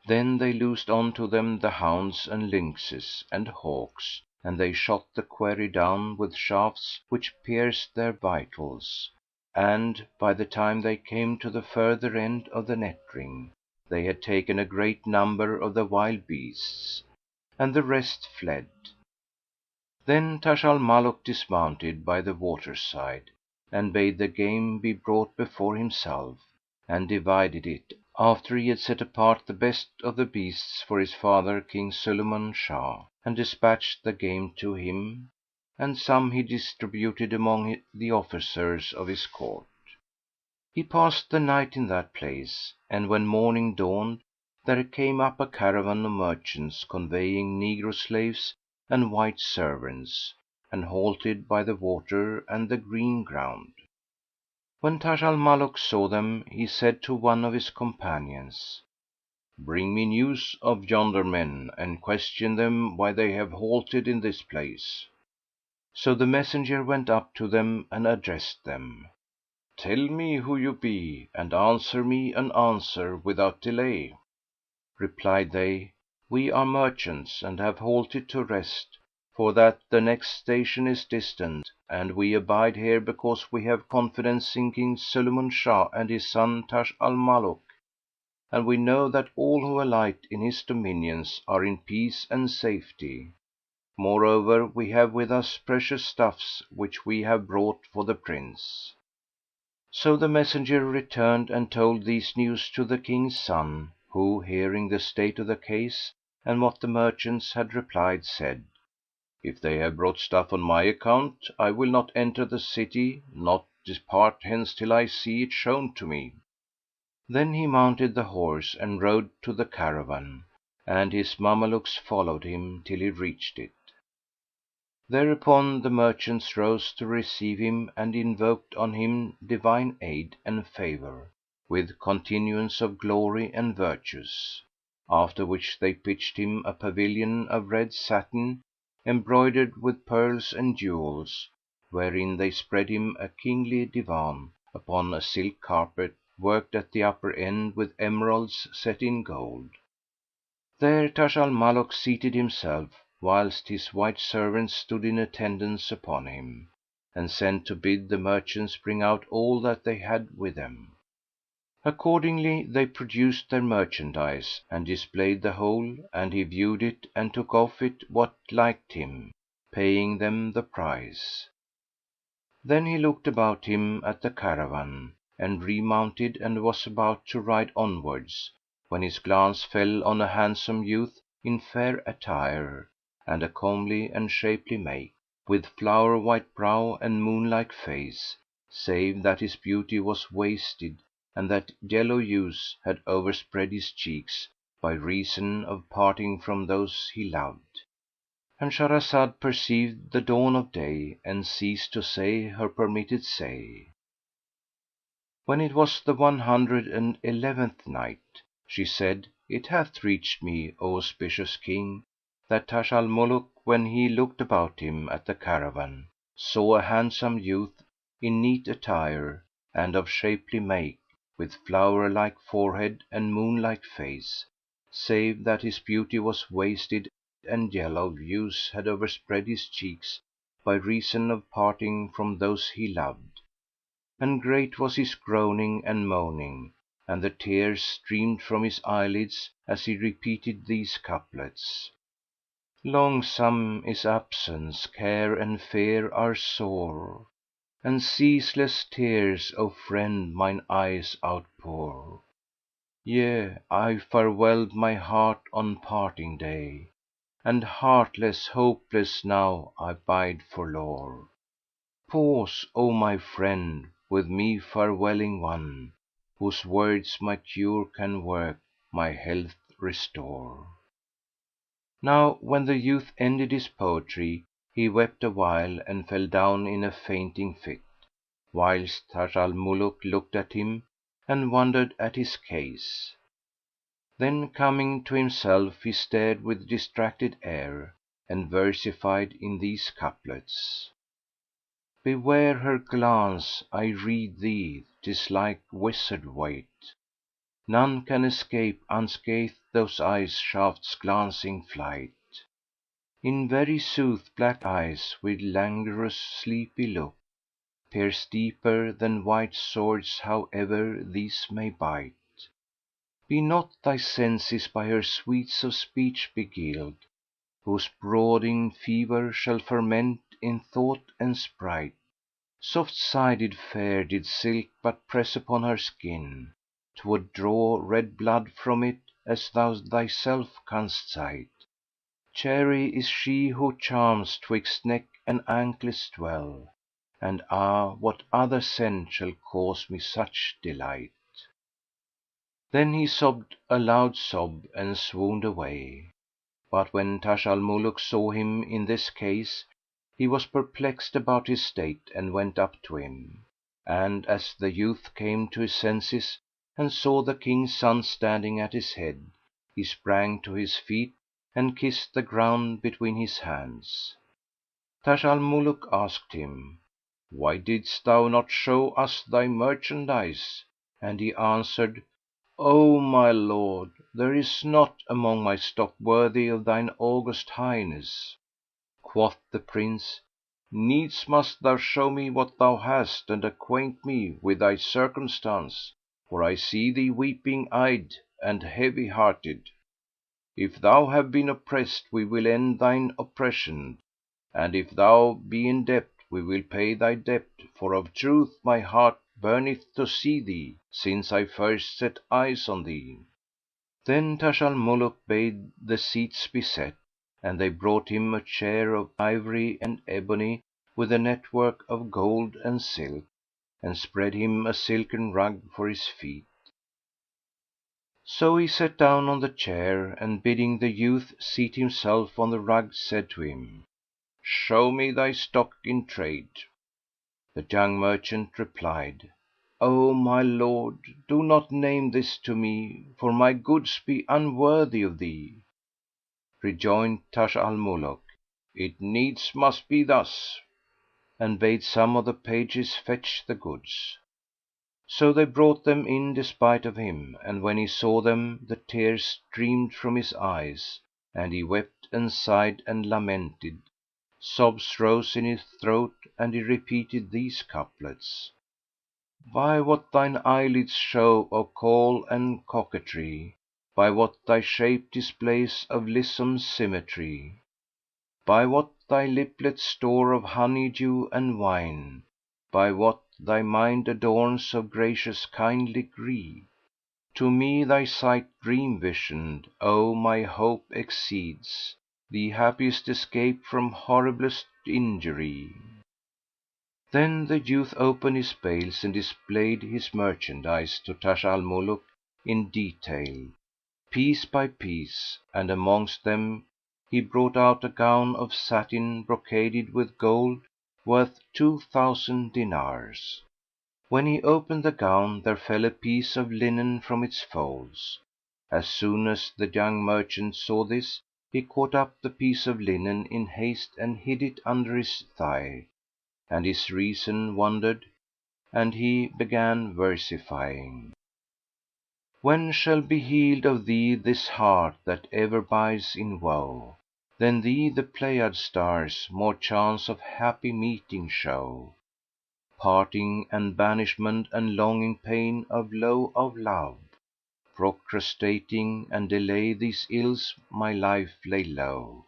Then they loosed on to them the hounds and lynxes and hawks, and they shot the quarry down with shafts which pierced their vitals, and by the time they came to the further end of the net ring, they had taken a great number of the wild beasts, and the rest fled. Then Taj al Muluk dismounted by the water side, and bade the game be brought before himself, and divided it, after he had set apart the best of the beasts for his father King Sulayman Shah, and despatched the game to him, and some he distributed among the officers of his court. He passed the night in that place, and when morning dawned, there came up a caravan of merchants conveying negro slaves and white servants, and halted by the water and the green ground. When Taj al Muluk saw them, he said to one of his companions, bring me news of yonder men, and question them why they have halted in this place. So the messenger went up to them and addressed them, tell me who you be, and answer me an answer without delay. Replied they, We are merchants, and have halted to rest, for that the next station is distant, and we abide here because we have confidence in King Sulayman Shah and his son Taj al Muluk, and we know that all who alight in his dominions are in peace and safety. Moreover, we have with us precious stuffs which we have brought for the Prince." So the messenger returned and told these news to the King's son, who, hearing the state of the case and what the merchants had replied, said, "If they have brought stuff on my account, I will not enter the city, not depart hence till I see it shown to me." Then he mounted the horse and rode to the caravan, and his Mamelukes followed him till he reached it. Thereupon the merchants rose to receive him and invoked on him divine aid and favour, with continuance of glory and virtues; after which they pitched him a pavilion of red satin, embroidered with pearls and jewels, wherein they spread him a kingly divan upon a silk carpet worked at the upper end with emeralds set in gold. There Taj al Muluk seated himself, whilst his white servants stood in attendance upon him, and sent to bid the merchants bring out all that they had with them. Accordingly they produced their merchandise and displayed the whole, and he viewed it and took of it what liked him, paying them the price. Then he looked about him at the caravan, and remounted and was about to ride onwards, when his glance fell on a handsome youth in fair attire and a comely and shapely make, with flower white brow and moonlike face, save that his beauty was wasted and that yellow hues had overspread his cheeks by reason of parting from those he loved.—And Shahrazad perceived the dawn of day and ceased to say her permitted say. When it was the 111th Night, she said, It hath reached me, O auspicious King, that Taj al Muluk, when he looked about him at the caravan, saw a handsome youth in neat attire and of shapely make, with flower like forehead and moon like face, save that his beauty was wasted and yellow hues had overspread his cheeks by reason of parting from those he loved. And great was his groaning and moaning, and the tears streamed from his eyelids as he repeated these couplets: "Longsome is absence, care and fear are sore, and ceaseless tears, O friend, mine eyes outpour. Yea, I farewelled my heart on parting day, and heartless, hopeless now I bide forlore. Pause, O my friend, with me farewelling one, whose words my cure can work, my health restore." Now when the youth ended his poetry, he wept awhile and fell down in a fainting fit, whilst Taj al Muluk looked at him and wondered at his case. Then coming to himself he stared with distracted air and versified in these couplets: "Beware her glance, I rede thee, 'tis like wizard weight; none can escape unscathed those eyes' shafts' glancing flight. In very sooth black eyes with languorous sleepy look pierce deeper than white swords however these may bite. Be not thy senses by her sweets of speech beguiled, whose brooding fever shall ferment in thought and sprite. Soft sided fair did silk but press upon her skin, 'twould draw red blood from it, as thou thyself canst sight. Chary is she who charms 'twixt neck and anklets dwell, and what other scent shall cause me such delight?" Then he sobbed a loud sob and swooned away. But when Taj al Muluk saw him in this case, he was perplexed about his state and went up to him; and as the youth came to his senses and saw the King's son standing at his head, he sprang to his feet and kissed the ground between his hands. Taj al Muluk asked him, "Why didst thou not show us thy merchandise?" And he answered, O my lord, there is not among my stock worthy of thine august highness. Quoth the Prince, needs must thou show me what thou hast, and acquaint me with thy circumstance, for I see thee weeping eyed and heavy hearted. If thou have been oppressed, we will end thine oppression, and if thou be in debt, we will pay thy debt, for of truth my heart burneth to see thee, since I first set eyes on thee. Then Taj al Muluk bade the seats be set, and they brought him a chair of ivory and ebony with a network of gold and silk, and spread him a silken rug for his feet. So he sat down on the chair and bidding the youth seat himself on the rug, said to him, show me thy stock in trade. The young merchant replied, O my lord, do not name this to me, for my goods be unworthy of thee. Rejoined Taj al Muluk, it needs must be thus, and bade some of the pages fetch the goods. So they brought them in despite of him, and when he saw them the tears streamed from his eyes, and he wept and sighed and lamented. Sobs rose in his throat, and he repeated these couplets: by what thine eyelids show of kohl and coquetry, by what thy shape displays of lissom symmetry, by what thy liplets store of honey dew and wine, by what thy mind adorns of gracious kindly gree, to me thy sight dream visioned, O my hope exceeds the happiest escape from horriblest injury. Then the youth opened his bales and displayed his merchandise to Taj al Muluk in detail, piece by piece, and amongst them he brought out a gown of satin brocaded with gold, worth 2,000 dinars. When he opened the gown there fell a piece of linen from its folds. As soon as the young merchant saw this, he caught up the piece of linen in haste and hid it under his thigh, and his reason wandered, and he began versifying: when shall be healed of thee this heart that ever bides in woe? Then thee the Pleiad stars more chance of happy meeting show. Parting and banishment and longing pain of lowe of love, procrastinating and delay these ills my life lay low.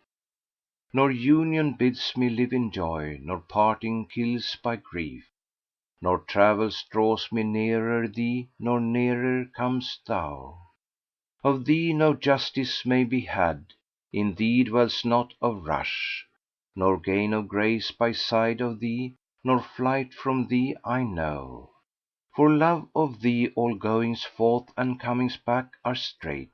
Nor union bids me live in joy, nor parting kills by grief, nor travels draws me nearer thee, nor nearer comest thou. Of thee no justice may be had, in thee dwells not of rush, nor gain of grace by side of thee, nor flight from thee I know. For love of thee all goings forth and comings back are straight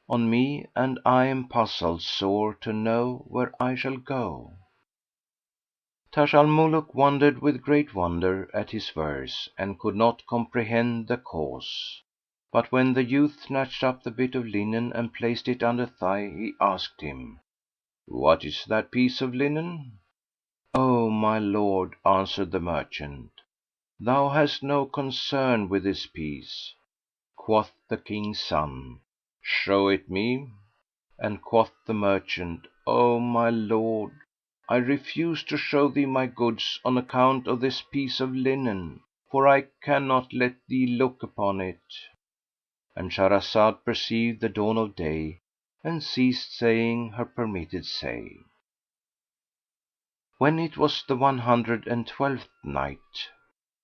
on me, and I am puzzled sore to know where I shall go. Taj al Muluk wondered with great wonder at his verse, and could not comprehend the cause. But when the youth snatched up the bit of linen and placed it under thigh, he asked him, what is that piece of linen? O my lord, answered the merchant, thou hast no concern with this piece. Quoth the king's son, show it me. And quoth the merchant, O my lord, I refuse to show thee my goods on account of this piece of linen, for I cannot let thee look upon it. And Shahrazad perceived the dawn of day and ceased saying her permitted say. When it was the 112th Night,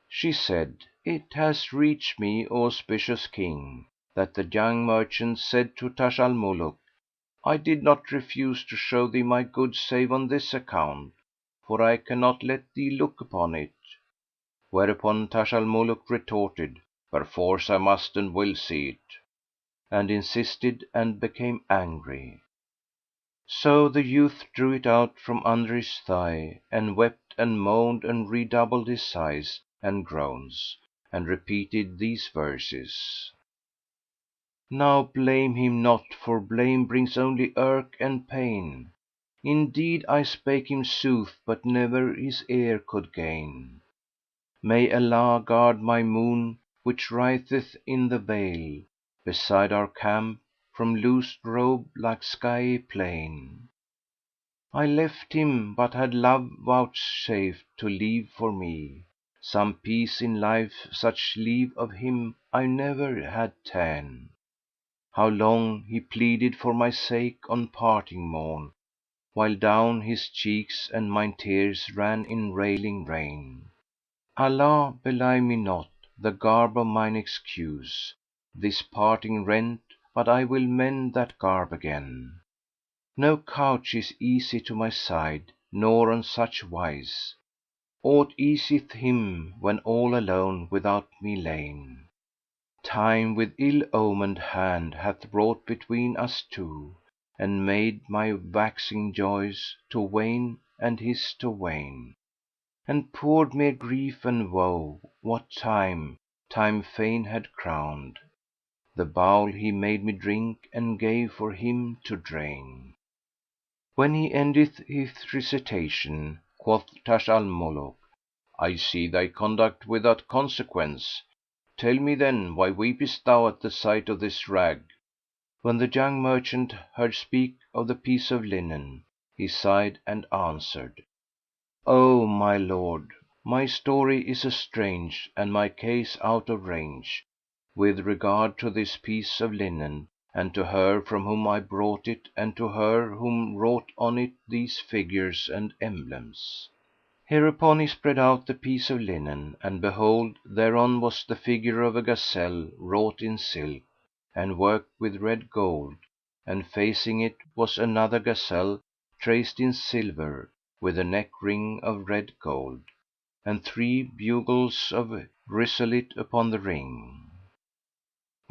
she said, it hath reached me, O auspicious King, that the young merchant said to Taj al Muluk, I did not refuse to show thee my goods save on this account, for I cannot let thee look upon it. Whereupon Taj al Muluk retorted, perforce I must and will see it, and insisted and became angry. So the youth drew it out from under his thigh and wept and moaned and redoubled his sighs and groans, and repeated these verses: now blame him not, for blame brings only irk and pain. Indeed I spake him sooth, but never his ear could gain. May Allah guard my moon which writheth in the veil, beside our camp, from loosed robe like skyey plain. I left him, but had love vouchsafed to leave for me some peace in life, such leave of him I never had ta'en. How long he pleaded for my sake on parting morn, while down his cheeks and mine tears ran in railing rain. Allah belie me not the garb of mine excuse, this parting rent, but I will mend that garb again. No couch is easy to my side, nor on such wise aught easeth him when all alone without me lain. Time with ill omened hand hath wrought between us two, and made my waxing joys to wane and his to wane, and poured mere grief and woe what time fain had crowned. The bowl he made me drink and gave for him to drain. When he ended his recitation, quoth Taj al Muluk, I see thy conduct without consequence. Tell me then, why weepest thou at the sight of this rag? When the young merchant heard speak of the piece of linen, he sighed and answered, O my lord, my story is a strange and my case out of range, with regard to this piece of linen, and to her from whom I brought it, and to her whom wrought on it these figures and emblems. Hereupon he spread out the piece of linen, and behold, thereon was the figure of a gazelle wrought in silk, and worked with red gold, and facing it was another gazelle traced in silver, with a neck ring of red gold, and three bugles of chrysolite upon the ring.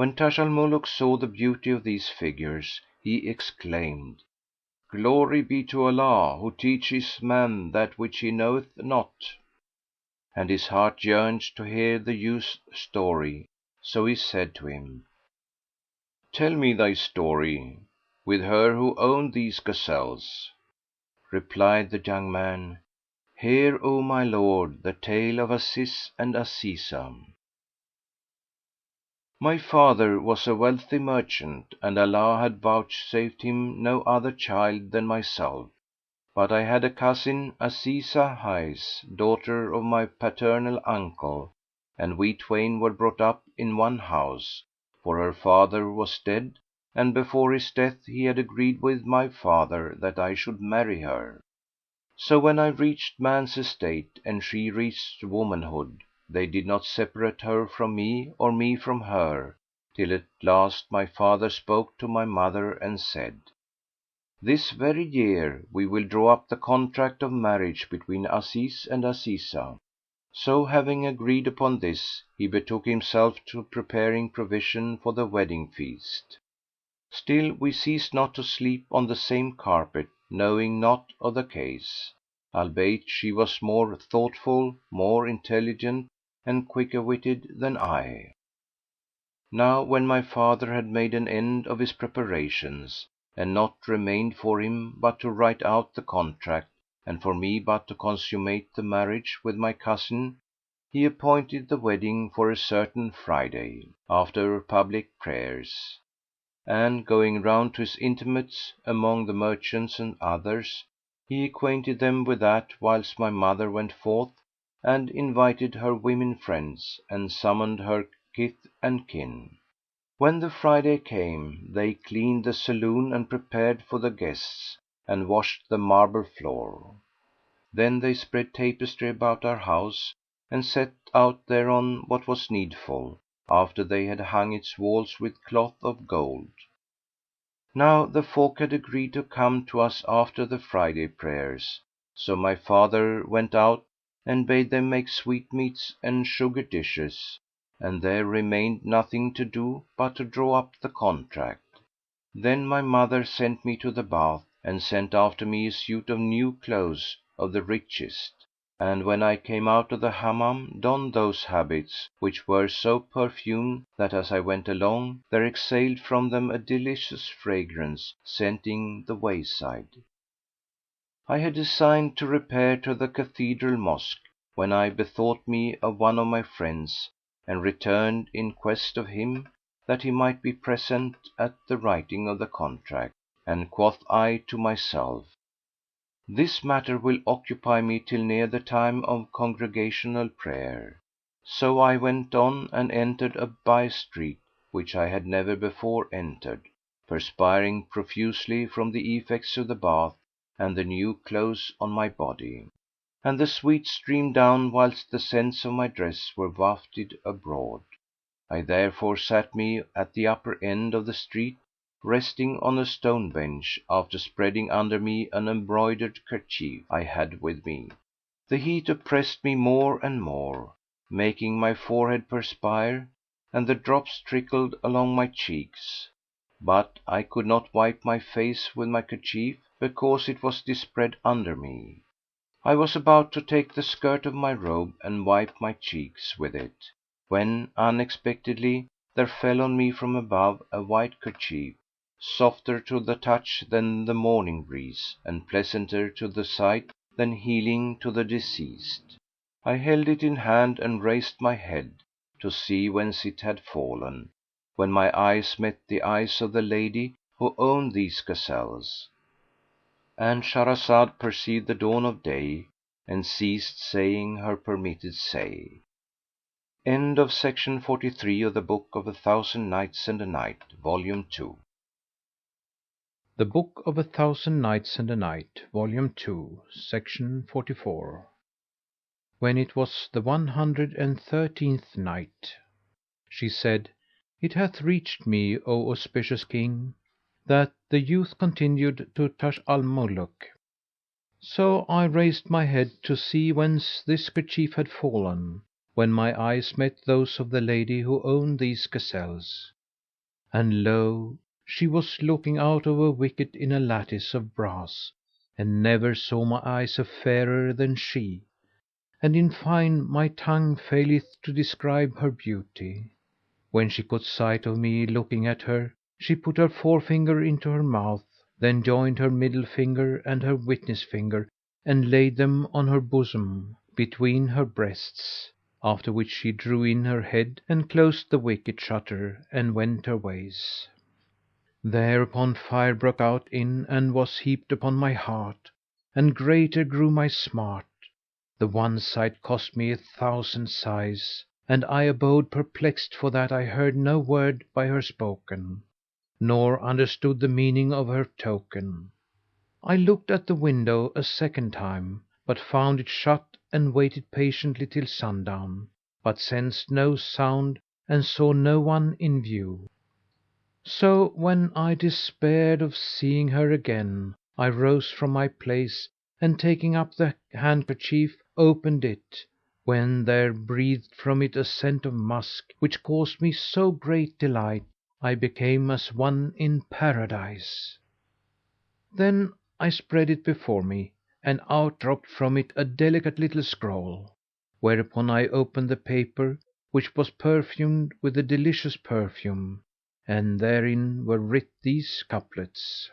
When Taj al Muluk saw the beauty of these figures, he exclaimed, Glory be to Allah, who teacheth man that which he knoweth not! And his heart yearned to hear the youth's story, so he said to him, Tell me thy story with her who owned these gazelles. Replied the young man, Hear, O my lord, the tale of Aziz and Azizah. My father was a wealthy merchant, and Allah had vouchsafed him no other child than myself. But I had a cousin, Azizah hight, daughter of my paternal uncle, and we twain were brought up in one house, for her father was dead, and before his death he had agreed with my father that I should marry her. So when I reached man's estate and she reached womanhood, they did not separate her from me or me from her, till at last my father spoke to my mother and said, This very year we will draw up the contract of marriage between Aziz and Azizah. So having agreed upon this, he betook himself to preparing provision for the wedding feast. Still we ceased not to sleep on the same carpet, knowing naught of the case, albeit she was more thoughtful, more intelligent and quicker witted than I. Now when my father had made an end of his preparations, and naught remained for him but to write out the contract, and for me but to consummate the marriage with my cousin, he appointed the wedding for a certain Friday, after public prayers; and, going round to his intimates among the merchants and others, he acquainted them with that, whilst my mother went forth and invited her women friends and summoned her kith and kin. When the Friday came, they cleaned the saloon and prepared for the guests, and washed the marble floor. Then they spread tapestry about our house and set out thereon what was needful, after they had hung its walls with cloth of gold. Now the folk had agreed to come to us after the Friday prayers, so my father went out and bade them make sweetmeats and sugar dishes, and there remained nothing to do but to draw up the contract. Then my mother sent me to the bath and sent after me a suit of new clothes of the richest, and when I came out of the Hammam donned those habits, which were so perfumed that as I went along there exhaled from them a delicious fragrance scenting the wayside. I had designed to repair to the cathedral mosque, when I bethought me of one of my friends and returned in quest of him, that he might be present at the writing of the contract, and quoth I to myself, this matter will occupy me till near the time of congregational prayer. So I went on and entered a by street which I had never before entered, perspiring profusely from the effects of the bath and the new clothes on my body, and the sweat streamed down whilst the scents of my dress were wafted abroad. I therefore sat me at the upper end of the street, resting on a stone bench, after spreading under me an embroidered kerchief I had with me. The heat oppressed me more and more, making my forehead perspire, and the drops trickled along my cheeks. But I could not wipe my face with my kerchief, because it was dispread under me. I was about to take the skirt of my robe and wipe my cheeks with it, when unexpectedly there fell on me from above a white kerchief, softer to the touch than the morning breeze, and pleasanter to the sight than healing to the diseased. I held it in hand and raised my head to see whence it had fallen, when my eyes met the eyes of the lady who owned these gazelles.—And Shahrazad perceived the dawn of day and ceased saying her permitted say. End of Section 43 of the Book of a Thousand Nights and a Night, Volume 2. The Book of a Thousand Nights and a Night, Volume 2, Section 44. When it was the 113th Night, she said, it hath reached me, O auspicious King, that the youth continued to Taj al-Muluk, so I raised my head to see whence this kerchief had fallen, when my eyes met those of the lady who owned these gazelles. And lo! she was looking out of a wicket in a lattice of brass, and never saw my eyes a fairer than she, and in fine my tongue faileth to describe her beauty. When she caught sight of me looking at her, she put her forefinger into her mouth, then joined her middle finger and her witness finger and laid them on her bosom between her breasts, after which she drew in her head and closed the wicket shutter and went her ways. Thereupon fire broke out in and was heaped upon my heart, and greater grew my smart. The one sight cost me 1,000 sighs, and I abode perplexed for that I heard no word by her spoken, nor understood the meaning of her token. I looked at the window a second time, but found it shut, and waited patiently till sundown, but sensed no sound and saw no one in view. So when I despaired of seeing her again, I rose from my place and taking up the handkerchief, opened it, when there breathed from it a scent of musk, which caused me so great delight I became as one in Paradise. Then I spread it before me, and out dropped from it a delicate little scroll, whereupon I opened the paper, which was perfumed with a delicious perfume, and therein were writ these couplets: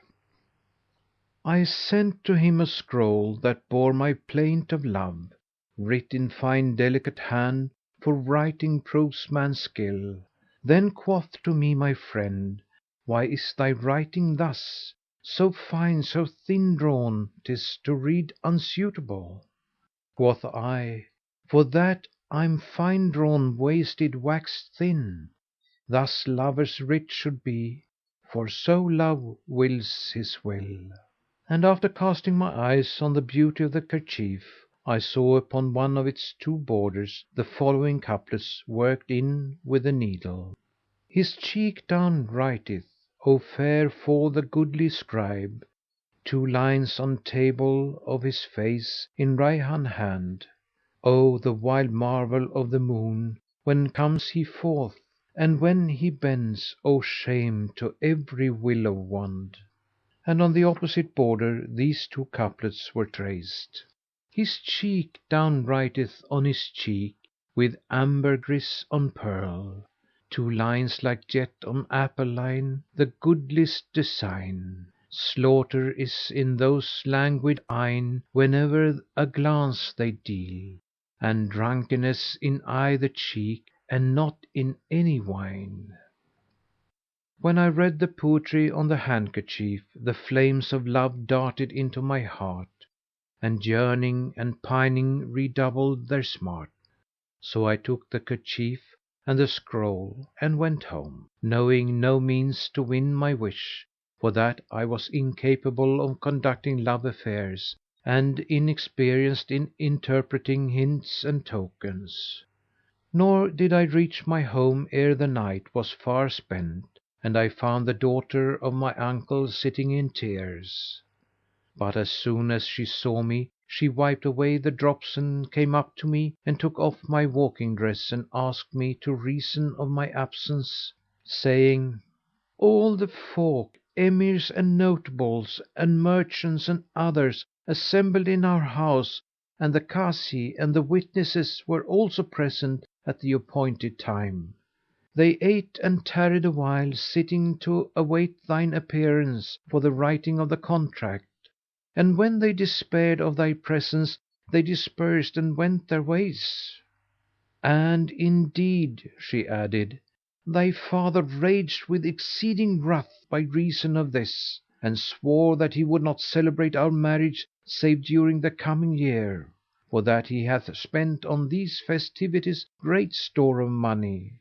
I sent to him a scroll that bore my plaint of love, writ in fine delicate hand, for writing proves man's skill. Then quoth to me my friend, why is thy writing thus, so fine, so thin drawn, 'tis to read unsuitable? Quoth I, for that I'm fine drawn, wasted, waxed thin. Thus lovers' writ should be, for so Love wills his will. And after casting my eyes on the beauty of the kerchief, I saw upon one of its two borders the following couplets worked in with the needle: His cheek down writeth, O fair fall the goodly scribe, two lines on table of his face in Rayhán hand. O the wild marvel of the moon, when comes he forth, and when he bends, O shame to every willow wand. And on the opposite border these two couplets were traced: His cheek down writeth on his cheek with ambergris on pearl, two lines like jet on apple line, the goodliest design. Slaughter is in those languid eyne whene'er a glance they deal, and drunkenness in either cheek, and not in any wine. When I read the poetry on the handkerchief, the flames of love darted into my heart, and yearning and pining redoubled their smart. So I took the kerchief and the scroll and went home, knowing no means to win my wish, for that I was incapable of conducting love affairs, and inexperienced in interpreting hints and tokens. Nor did I reach my home ere the night was far spent, and I found the daughter of my uncle sitting in tears. But as soon as she saw me, she wiped away the drops and came up to me and took off my walking dress and asked me to reason of my absence, saying, "All the folk, emirs and notables and merchants and others, assembled in our house, and the Kazi and the witnesses were also present at the appointed time. They ate and tarried awhile, sitting to await thine appearance for the writing of the contract. And when they despaired of thy presence, they dispersed and went their ways. And indeed," she added, "thy father raged with exceeding wrath by reason of this, and swore that he would not celebrate our marriage save during the coming year, for that he hath spent on these festivities great store of money."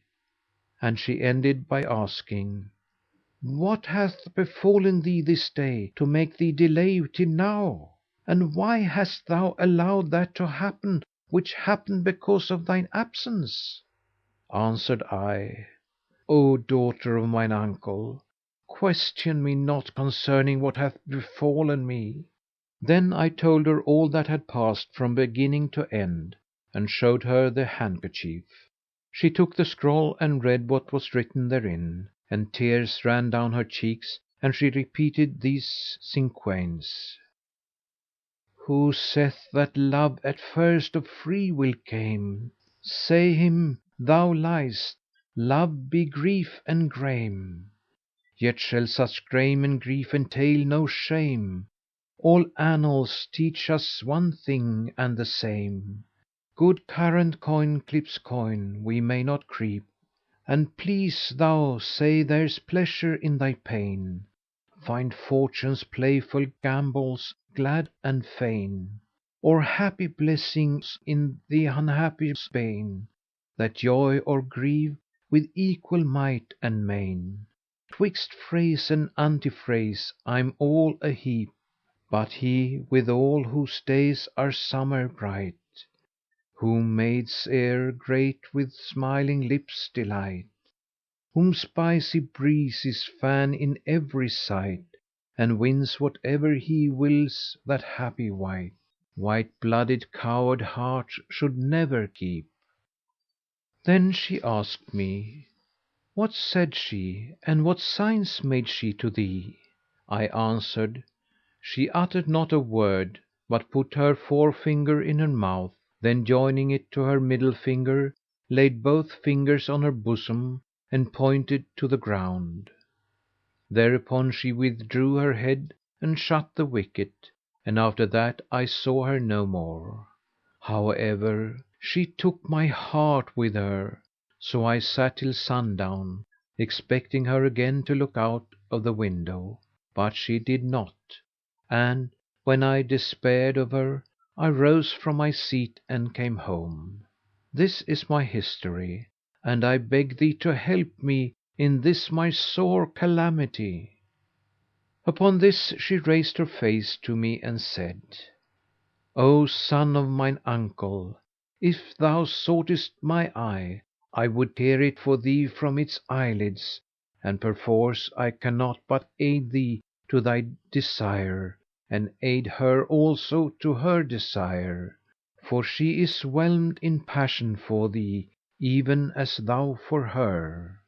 And she ended by asking, "What hath befallen thee this day to make thee delay till now? And why hast thou allowed that to happen which happened because of thine absence?" Answered I, "O daughter of mine uncle, question me not concerning what hath befallen me." Then I told her all that had passed from beginning to end, and showed her the handkerchief. She took the scroll and read what was written therein, and tears ran down her cheeks, and she repeated these cinquains: "Who saith that love at first of free will came? Say him thou liest, love be grief and grame. Yet shall such grame and grief entail no shame. All annals teach us one thing and the same: good current coin clips coin, we may not creep. And please thou say there's pleasure in thy pain, find fortune's playful gambols glad and fain, or happy blessings in the unhappy's bane, that joy or grieve with equal might and main. Twixt phrase and antiphrase I'm all a heap, but he withal whose days are summer bright, whom maids e'er greet with smiling lips delight, whom spicy breezes fan in every sight, and wins whatever he wills that happy wight, white-blooded coward heart should never keep." Then she asked me, "What said she, and what signs made she to thee?" I answered, "She uttered not a word, but put her forefinger in her mouth, then joining it to her middle finger, laid both fingers on her bosom and pointed to the ground. Thereupon she withdrew her head and shut the wicket, and after that I saw her no more. However, she took my heart with her, so I sat till sundown, expecting her again to look out of the window, but she did not, and, when I despaired of her, I rose from my seat and came home. This is my history, and I beg thee to help me in this my sore calamity." Upon this she raised her face to me and said, "O son of mine uncle, if thou soughtest my eye, I would tear it for thee from its eyelids, and perforce I cannot but aid thee to thy desire, and aid her also to her desire, for she is whelmed in passion for thee even as thou for her."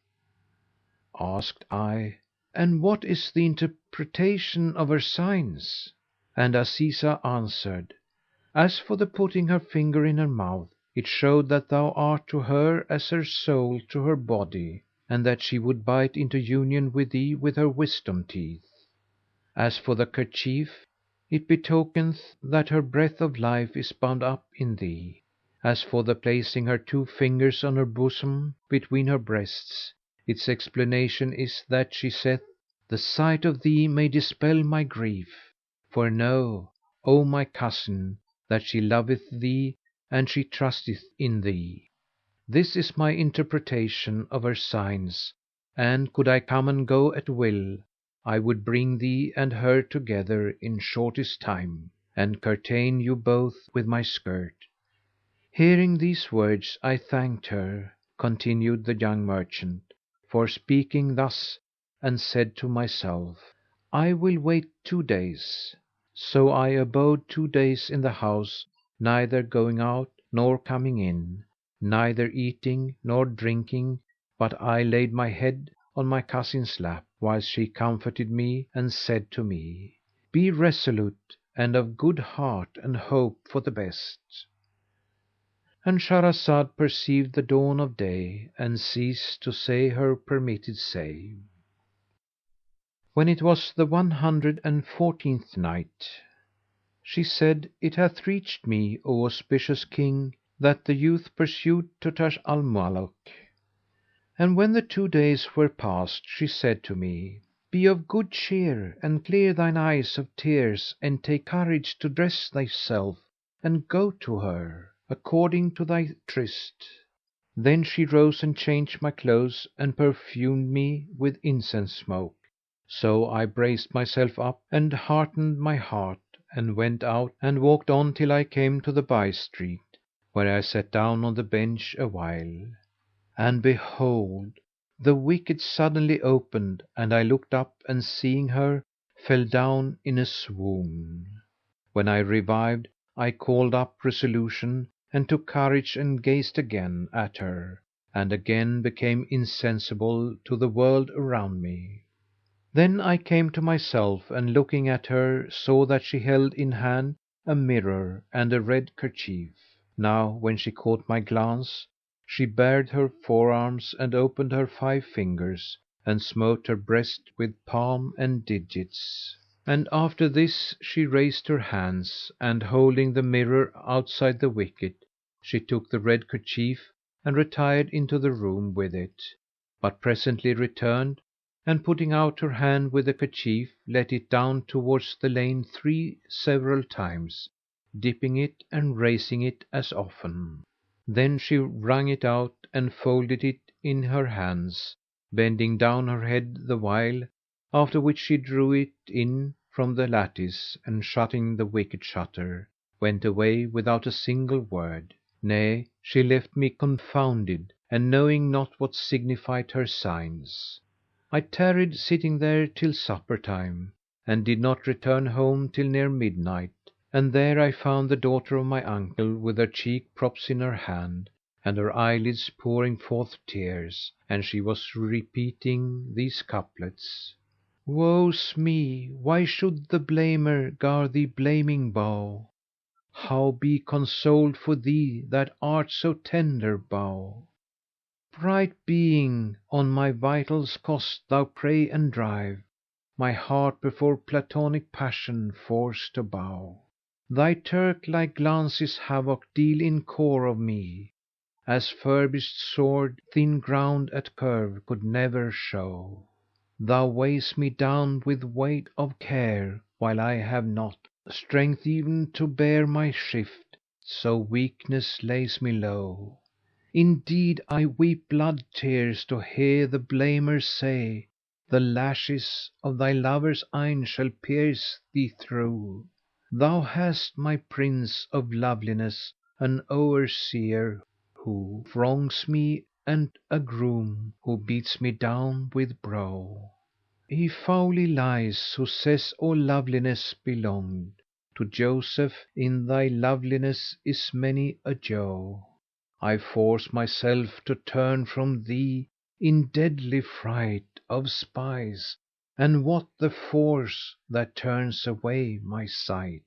Asked I, "And what is the interpretation of her signs?" And Azizah answered, "As for the putting her finger in her mouth, it showed that thou art to her as her soul to her body, and that she would bite into union with thee with her wisdom teeth. As for the kerchief, it betokeneth that her breath of life is bound up in thee. As for the placing her two fingers on her bosom between her breasts, Its explanation is that she saith, the sight of thee may dispel my grief. For know, O my cousin, that she loveth thee and she trusteth in thee. This is my interpretation of her signs, and could I come and go at will, I would bring thee and her together in shortest time, and curtain you both with my skirt. Hearing these words I thanked her, continued the young merchant, for speaking thus, and said to myself, I will wait 2 days. So I abode 2 days in the house, neither going out nor coming in, neither eating nor drinking, but I laid my head on my cousin's lap, whilst she comforted me and said to me, Be resolute and of good heart and hope for the best. And Shahrazad perceived the dawn of day and ceased to say her permitted say. When it was the 114th Night, she said, It hath reached me, O auspicious King, that the youth pursued to Taj al Muluk. And when the 2 days were past, she said to me, Be of good cheer and clear thine eyes of tears and take courage to dress thyself and go to her, according to thy tryst. Then she rose and changed my clothes and perfumed me with incense smoke. So I braced myself up and heartened my heart and went out and walked on till I came to the by street, where I sat down on the bench awhile. And behold, the wicket suddenly opened and I looked up and seeing her, fell down in a swoon. When I revived, I called up resolution and took courage and gazed again at her and again became insensible to the world around me. Then I came to myself and looking at her, saw that she held in hand a mirror and a red kerchief. Now when she caught my glance, she bared her forearms and opened her 5 fingers and smote her breast with palm and digits. And after this she raised her hands and holding the mirror outside the wicket, she took the red kerchief and retired into the room with it, but presently returned and putting out her hand with the kerchief, let it down towards the lane 3 several times, dipping it and raising it as often. Then she wrung it out and folded it in her hands, bending down her head the while, after which she drew it in from the lattice and shutting the wicket shutter, went away without a single word. Nay, she left me confounded and knowing not what signified her signs. I tarried sitting there till supper time and did not return home till near midnight, and there I found the daughter of my uncle with her cheek props in her hand and her eyelids pouring forth tears, and she was repeating these couplets, Woe's me! why should the blamer gar thee blaming bow? How be consoled for thee that art so tender bow? Bright being, on my vitals cost thou prey and drive, my heart before Platonic passion forced to bow. Thy Turk like glances havoc deal in core of me, as furbished sword thin ground at curve could never show. Thou weighs me down with weight of care, while I have not strength even to bear my shift, so weakness lays me low. Indeed I weep blood tears to hear the blamer say, the lashes of thy lover's eyne shall pierce thee through. Thou hast, my prince of loveliness, an overseer who wrongs me and a groom who beats me down with brow. He foully lies who says all loveliness belonged to Joseph; in thy loveliness is many a Joe. I force myself to turn from thee in deadly fright of spies, and what the force that turns away my sight?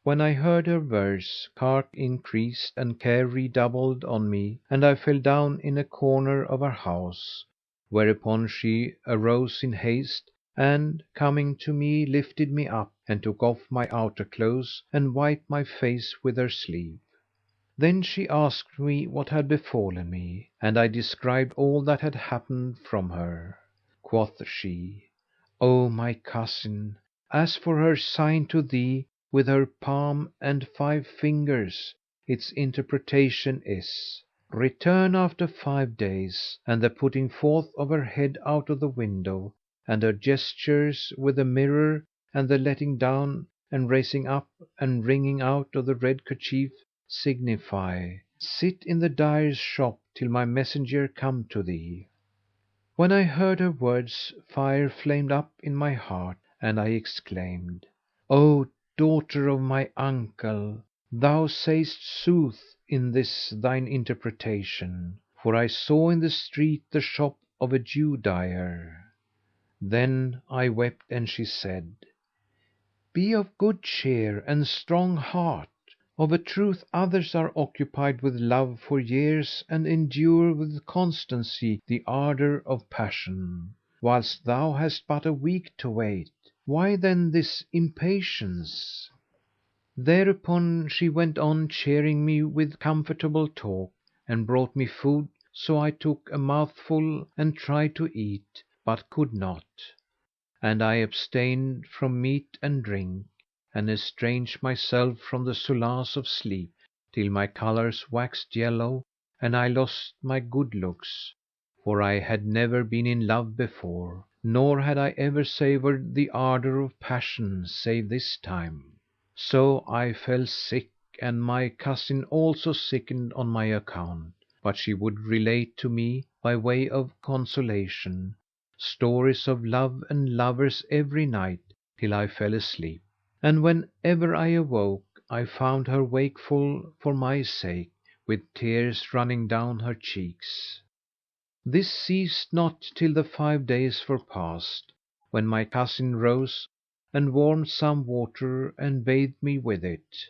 When I heard her verse, cark increased and care redoubled on me and I fell down in a corner of her house, whereupon she arose in haste and, coming to me, lifted me up and took off my outer clothes and wiped my face with her sleeve. Then she asked me what had befallen me, and I described all that had happened from her. Quoth she, "O my cousin, as for her sign to thee with her palm and 5 fingers, its interpretation is, return after 5 days, and the putting forth of her head out of the window, and her gestures with the mirror, and the letting down and raising up and wringing out of the red kerchief signify, sit in the dyer's shop till my messenger come to thee." When I heard her words, fire flamed up in my heart and I exclaimed, "O daughter of my uncle, thou sayest sooth in this thine interpretation, for I saw in the street the shop of a Jew dyer." Then I wept and she said, "Be of good cheer and strong heart. Of a truth others are occupied with love for years and endure with constancy the ardour of passion, whilst thou hast but a week to wait. Why then this impatience?" Thereupon she went on cheering me with comfortable talk and brought me food, so I took a mouthful and tried to eat, but could not; and I abstained from meat and drink and estranged myself from the solace of sleep, till my colours waxed yellow and I lost my good looks; for I had never been in love before, nor had I ever savoured the ardour of passion save this time. So I fell sick and my cousin also sickened on my account; but she would relate to me, by way of consolation, stories of love and lovers every night till I fell asleep. And whenever I awoke, I found her wakeful for my sake, with tears running down her cheeks. This ceased not till the 5 days were past, when my cousin rose and warmed some water and bathed me with it.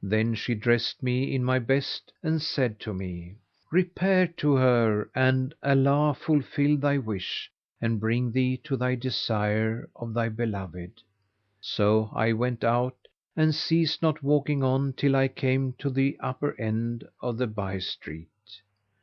Then she dressed me in my best and said to me, "Repair to her and Allah fulfil thy wish and bring thee to thy desire of thy beloved." So I went out and ceased not walking on till I came to the upper end of the by street.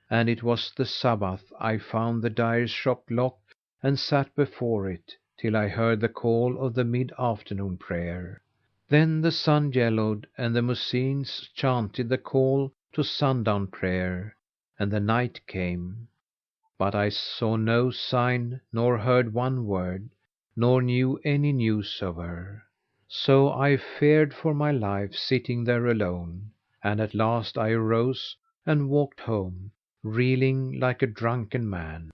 And it was the Sabbath. I found the dyer's shop locked and sat before it, till I heard the call of the mid afternoon prayer. Then the sun yellowed and the Mu'ezzins chanted the call to sundown prayer and the night came; but I saw no sign nor heard one word, nor knew any news of her. So I feared for my life sitting there alone, and at last I arose and walked home, reeling like a drunken man.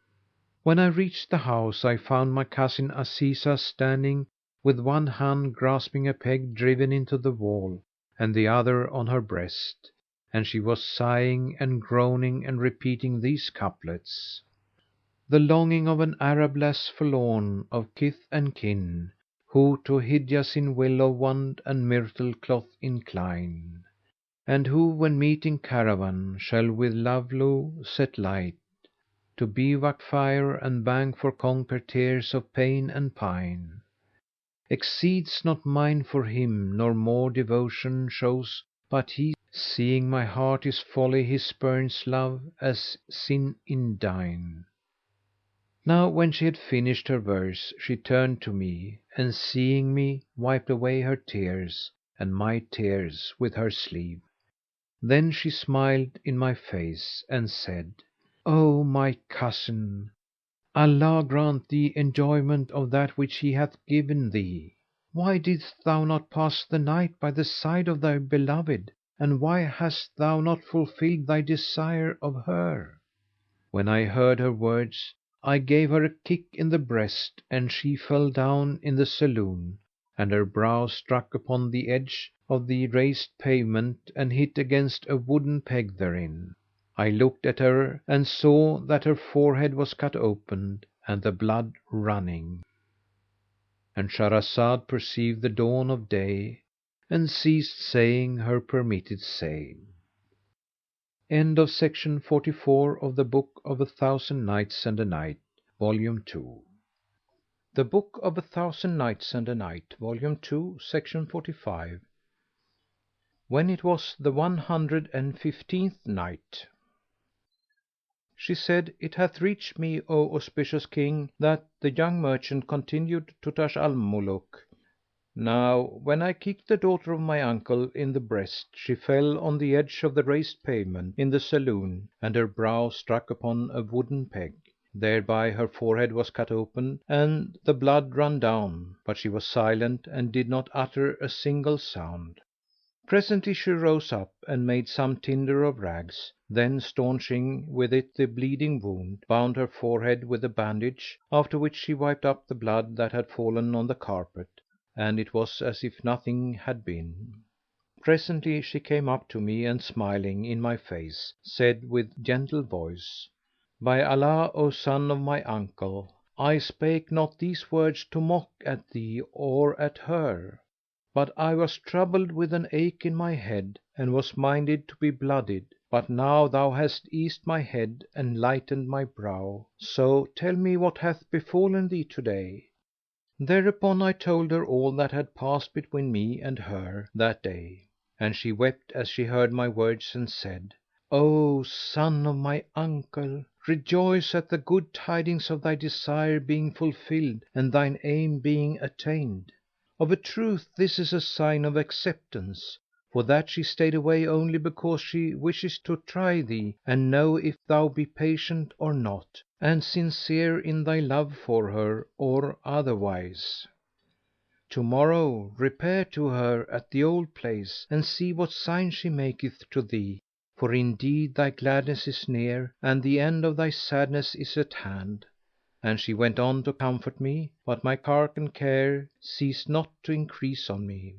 When I reached the house I found my cousin Azizah standing with one hand grasping a peg driven into the wall and the other on her breast, and she was sighing and groaning and repeating these couplets, "The longing of an Arab lass forlorn of kith and kin, who to Hijaz in willow wand and myrtle cloth incline, and who, when meeting caravan, shall with love lowe set light to bivouac fire and bank for conquer tears of pain and pine, exceeds not mine for him nor more devotion shows, but he, seeing my heart is folly he spurns love as sin indign." Now when she had finished her verse she turned to me and seeing me, wiped away her tears and my tears with her sleeve. Then she smiled in my face and said, "O my cousin, Allah grant thee enjoyment of that which He hath given thee! Why didst thou not pass the night by the side of thy beloved, and why hast thou not fulfilled thy desire of her?" When I heard her words, I gave her a kick in the breast and she fell down in the saloon and her brow struck upon the edge of the raised pavement and hit against a wooden peg therein. I looked at her and saw that her forehead was cut open and the blood running.—And Shahrazad perceived the dawn of day and ceased saying her permitted say. End of Project Gutenberg's The Book of a Thousand Nights and a Night, Volume 2. The Book of a Thousand Nights and a Night, Volume 2, Section 45. When it was the 115th Night, she said, it hath reached me, O auspicious King, that the young merchant continued to Taj al Muluk: Now when I kicked the daughter of my uncle in the breast, she fell on the edge of the raised pavement in the saloon, and her brow struck upon a wooden peg. Thereby her forehead was cut open and the blood ran down, but she was silent and did not utter a single sound. Presently she rose up and made some tinder of rags, then staunching with it the bleeding wound, bound her forehead with a bandage, after which she wiped up the blood that had fallen on the carpet, and it was as if nothing had been. Presently she came up to me and smiling in my face, said with gentle voice, By Allah, O son of my uncle, I spake not these words to mock at thee or at her, but I was troubled with an ache in my head and was minded to be blooded; but now thou hast eased my head and lightened my brow: so tell me what hath befallen thee to day. Thereupon I told her all that had passed between me and her that day, and she wept as she heard my words and said, "O son of my uncle, rejoice at the good tidings of thy desire being fulfilled and thine aim being attained. Of a truth this is a sign of acceptance, for that she stayed away only because she wishes to try thee and know if thou be patient or not, and sincere in thy love for her or otherwise. Tomorrow repair to her at the old place and see what sign she maketh to thee, for indeed thy gladness is near and the end of thy sadness is at hand." And she went on to comfort me, but my cark and care ceased not to increase on me.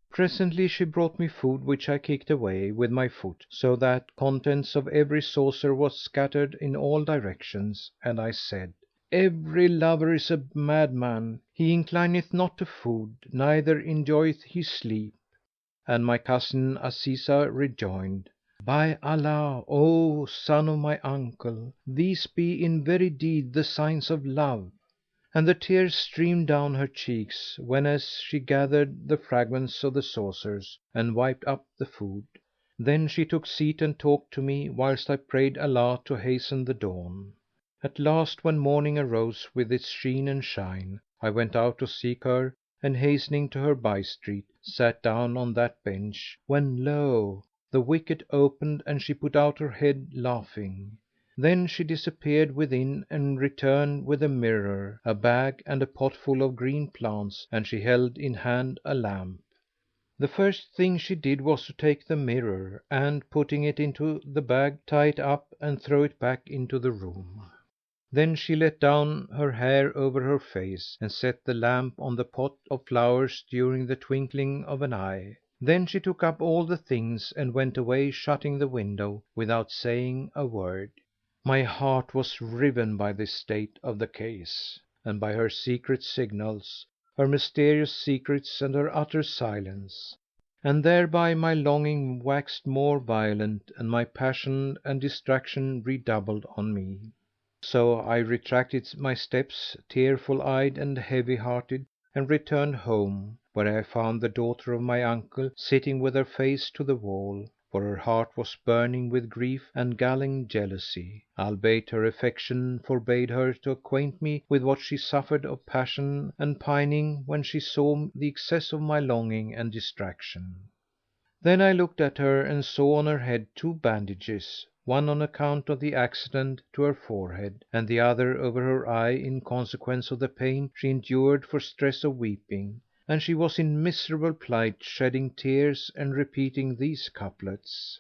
Presently she brought me food which I kicked away with my foot, so that contents of every saucer was scattered in all directions, and I said, "Every lover is a madman: he inclineth not to food, neither enjoyeth he sleep." And my cousin Azizah rejoined, "By Allah, O son of my uncle, these be in very deed the signs of love." And the tears streamed down her cheeks, whenas she gathered the fragments of the saucers and wiped up the food. Then she took seat and talked to me, whilst I prayed Allah to hasten the dawn. At last, when morning arose with its sheen and shine, I went out to seek her and hastening to her by street, sat down on that bench, when lo! the wicket opened and she put out her head laughing. Then she disappeared within and returned with a mirror, a bag and a pot full of green plants, and she held in hand a lamp. The first thing she did was to take the mirror and, putting it into the bag, tie it up and throw it back into the room. Then she let down her hair over her face and set the lamp on the pot of flowers during the twinkling of an eye. Then she took up all the things and went away, shutting the window without saying a word. My heart was riven by this state of the case, and by her secret signals, her mysterious secrets and her utter silence; and thereby my longing waxed more violent and my passion and distraction redoubled on me. So I retraced my steps, tearful eyed and heavy hearted, and returned home, where I found the daughter of my uncle sitting with her face to the wall, for her heart was burning with grief and galling jealousy, albeit her affection forbade her to acquaint me with what she suffered of passion and pining when she saw the excess of my longing and distraction. Then I looked at her and saw on her head two bandages, one on account of the accident to her forehead, and the other over her eye in consequence of the pain she endured for stress of weeping; and she was in miserable plight, shedding tears and repeating these couplets,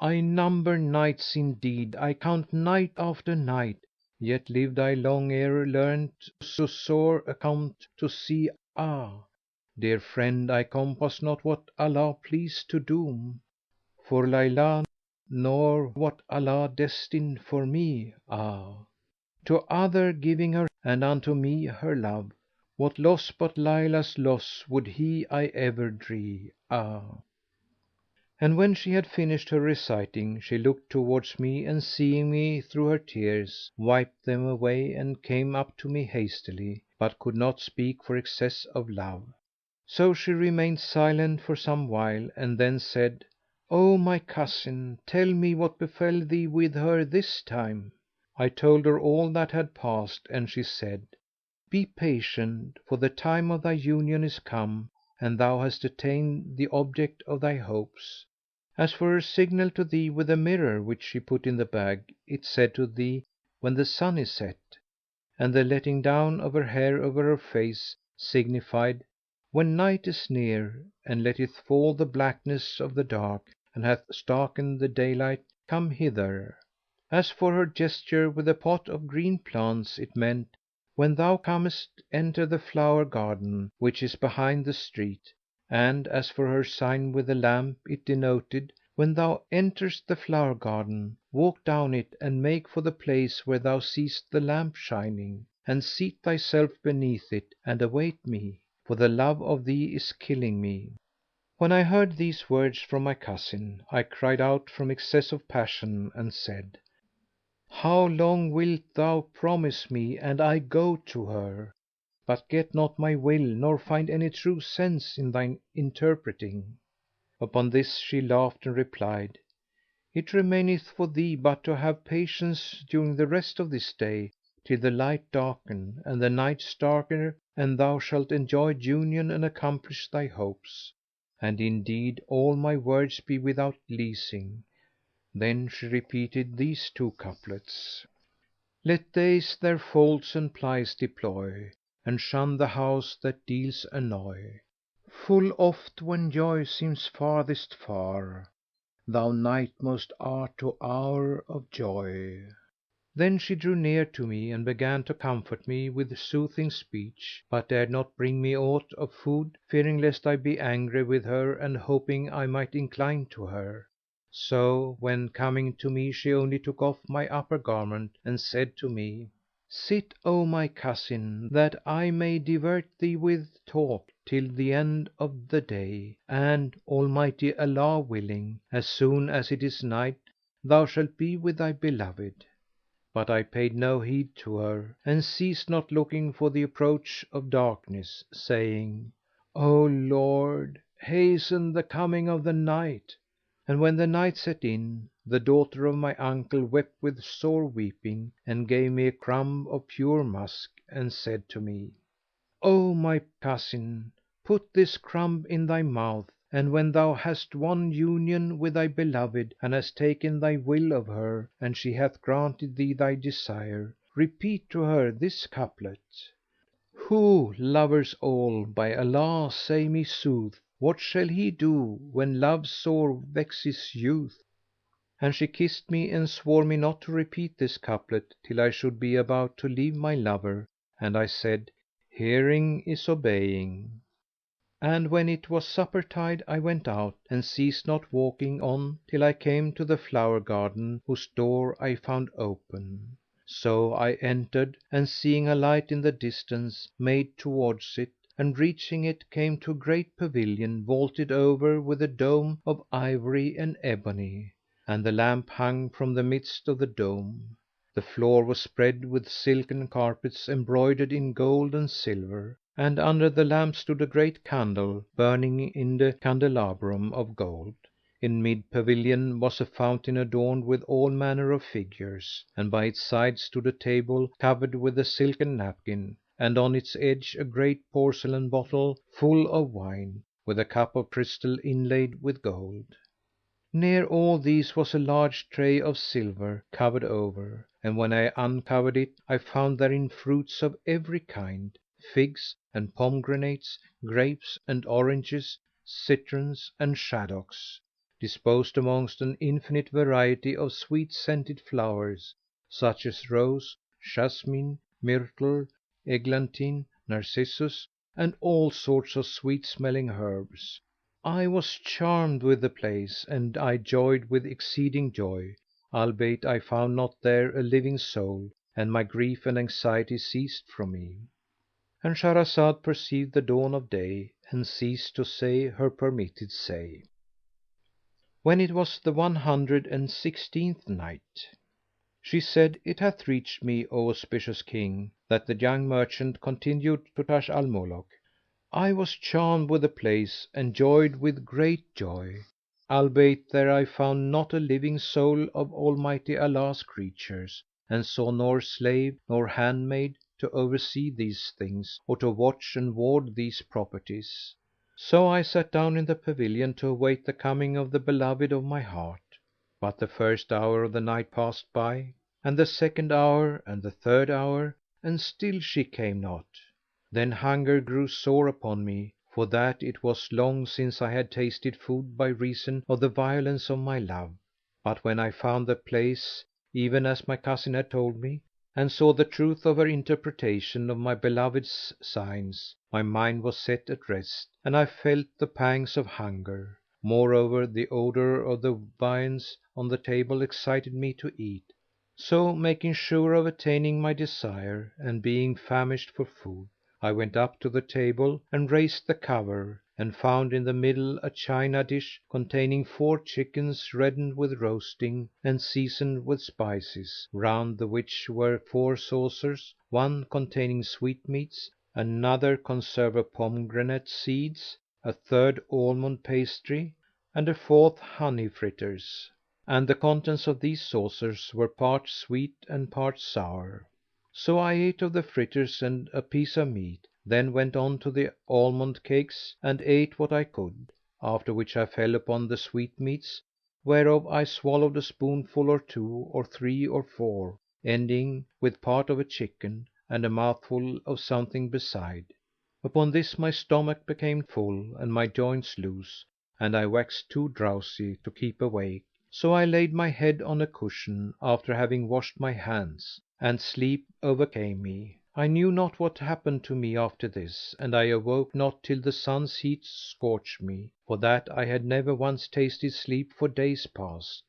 "I number nights indeed, I count night after night, yet lived I long ere learnt so sore account to see. Ah! Dear friend, I compass not what Allah pleased to doom for Laylah, nor what Allah destined for me. Ah! To other giving her and unto me her love, what loss but Laylah's loss would he I ever dree. Ah!" And when she had finished her reciting, she looked towards me and seeing me through her tears, wiped them away and came up to me hastily, but could not speak for excess of love. So she remained silent for some while and then said, "O my cousin, tell me what befell thee with her this time." I told her all that had passed and she said, "Be patient, for the time of thy union is come and thou hast attained the object of thy hopes. As for her signal to thee with the mirror which she put in the bag, it said to thee, 'When the sun is set'; and the letting down of her hair over her face signified, 'When night is near and letteth fall the blackness of the dark and hath darkened the daylight, come hither.' As for her gesture with the pot of green plants, it meant, 'When thou comest, enter the flower garden which is behind the street'; and as for her sign with the lamp, it denoted, 'When thou enterest the flower garden, walk down it and make for the place where thou seest the lamp shining, and seat thyself beneath it and await me, for the love of thee is killing me.' When I heard these words from my cousin, I cried out from excess of passion and said, 'How long wilt thou promise me and I go to her, but get not my will nor find any true sense in thine interpreting?' Upon this she laughed and replied, 'It remaineth for thee but to have patience during the rest of this day, till the light darken and the nights darker, and thou shalt enjoy union and accomplish thy hopes. And indeed all my words be without leasing.' Then she repeated these two couplets, "Let days their faults and plies deploy, and shun the house that deals annoy. Full oft when joy seems farthest far, thou night most art to hour of joy." Then she drew near to me and began to comfort me with soothing speech, but dared not bring me aught of food, fearing lest I be angry with her and hoping I might incline to her. So when coming to me she only took off my upper garment and said to me, "Sit, O my cousin, that I may divert thee with talk till the end of the day; and, Almighty Allah willing, as soon as it is night thou shalt be with thy beloved." But I paid no heed to her and ceased not looking for the approach of darkness, saying, "O Lord, hasten the coming of the night." And when the night set in, the daughter of my uncle wept with sore weeping and gave me a crumb of pure musk and said to me, "O my cousin, put this crumb in thy mouth, and when thou hast won union with thy beloved and hast taken thy will of her and she hath granted thee thy desire, repeat to her this couplet, 'Who, lovers all, by Allah say me sooth, what shall he do when love sore vexes youth?'" And she kissed me and swore me not to repeat this couplet till I should be about to leave my lover, and I said, "Hearing is obeying." And when it was supper tide I went out and ceased not walking on till I came to the flower garden whose door I found open. So I entered and seeing a light in the distance, made towards it, and reaching it, came to a great pavilion vaulted over with a dome of ivory and ebony, and the lamp hung from the midst of the dome. The floor was spread with silken carpets embroidered in gold and silver, and under the lamp stood a great candle burning in the candelabrum of gold. In mid pavilion was a fountain adorned with all manner of figures, and by its side stood a table covered with a silken napkin, and on its edge a great porcelain bottle full of wine, with a cup of crystal inlaid with gold. Near all these was a large tray of silver covered over, and when I uncovered it, I found therein fruits of every kind, figs and pomegranates, grapes and oranges, citrons and shaddocks, disposed amongst an infinite variety of sweet scented flowers, such as rose, jasmine, myrtle, eglantine, narcissus, and all sorts of sweet smelling herbs. I was charmed with the place and I joyed with exceeding joy, albeit I found not there a living soul, and my grief and anxiety ceased from me."—And Shahrazad perceived the dawn of day and ceased to say her permitted say. When it was the One Hundred and Sixteenth Night, She said, It hath reached me, O auspicious King, that the young merchant continued to Taj al Muluk. I was charmed with the place and joyed with great joy, albeit there I found not a living soul of Almighty Allah's creatures, and saw nor slave nor handmaid to oversee these things or to watch and ward these properties. So I sat down in the pavilion to await the coming of the beloved of my heart. But the first hour of the night passed by, and the second hour, and the third hour, and still she came not. Then hunger grew sore upon me, for that it was long since I had tasted food by reason of the violence of my love. But when I found the place, even as my cousin had told me, and saw the truth of her interpretation of my beloved's signs, my mind was set at rest, and I felt the pangs of hunger. Moreover, the odour of the viands on the table excited me to eat. So, making sure of attaining my desire, and being famished for food, I went up to the table and raised the cover, and found in the middle a china dish containing 4 chickens reddened with roasting and seasoned with spices, round the which were 4 saucers, one containing sweetmeats, another conserve of pomegranate seeds, a third almond pastry, and a fourth honey fritters. And the contents of these saucers were part sweet and part sour. So I ate of the fritters and a piece of meat, then went on to the almond cakes and ate what I could, after which I fell upon the sweetmeats, whereof I swallowed a spoonful or 2 or 3 or 4, ending with part of a chicken, and a mouthful of something beside. Upon this my stomach became full and my joints loose, and I waxed too drowsy to keep awake. So I laid my head on a cushion, after having washed my hands, and sleep overcame me. I knew not what happened to me after this, and I awoke not till the sun's heat scorched me, for that I had never once tasted sleep for days past.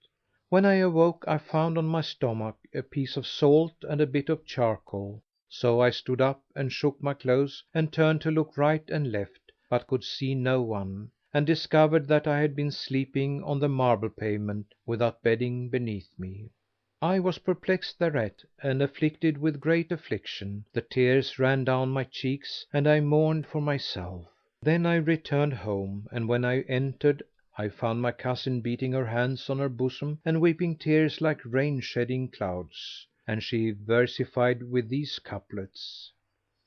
When I awoke I found on my stomach a piece of salt and a bit of charcoal. So I stood up and shook my clothes and turned to look right and left, but could see no one, and discovered that I had been sleeping on the marble pavement without bedding beneath me. I was perplexed thereat and afflicted with great affliction; the tears ran down my cheeks and I mourned for myself. Then I returned home, and when I entered I found my cousin beating her hands on her bosom and weeping tears like rain shedding clouds, and she versified with these couplets: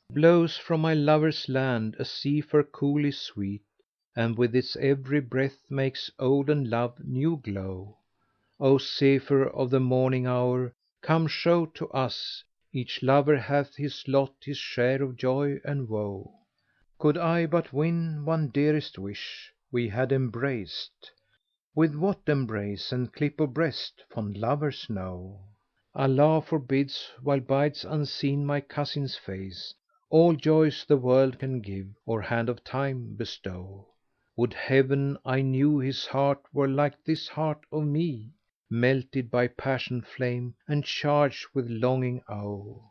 Blows from my lover's land a zephyr coolly sweet, and with its every breath makes olden love new glow. O Zephyr of the morning hour, come show to us each lover hath his lot, his share of joy and woe. Could I but win one dearest wish we had embraced, with what embrace and clip of breast fond lovers know? Allah forbids, while bides unseen my cousin's face, all joys the world can give or hand of time bestow. Would Heaven I knew his heart were like this heart of me, melted by passion flame and charged with longing owe.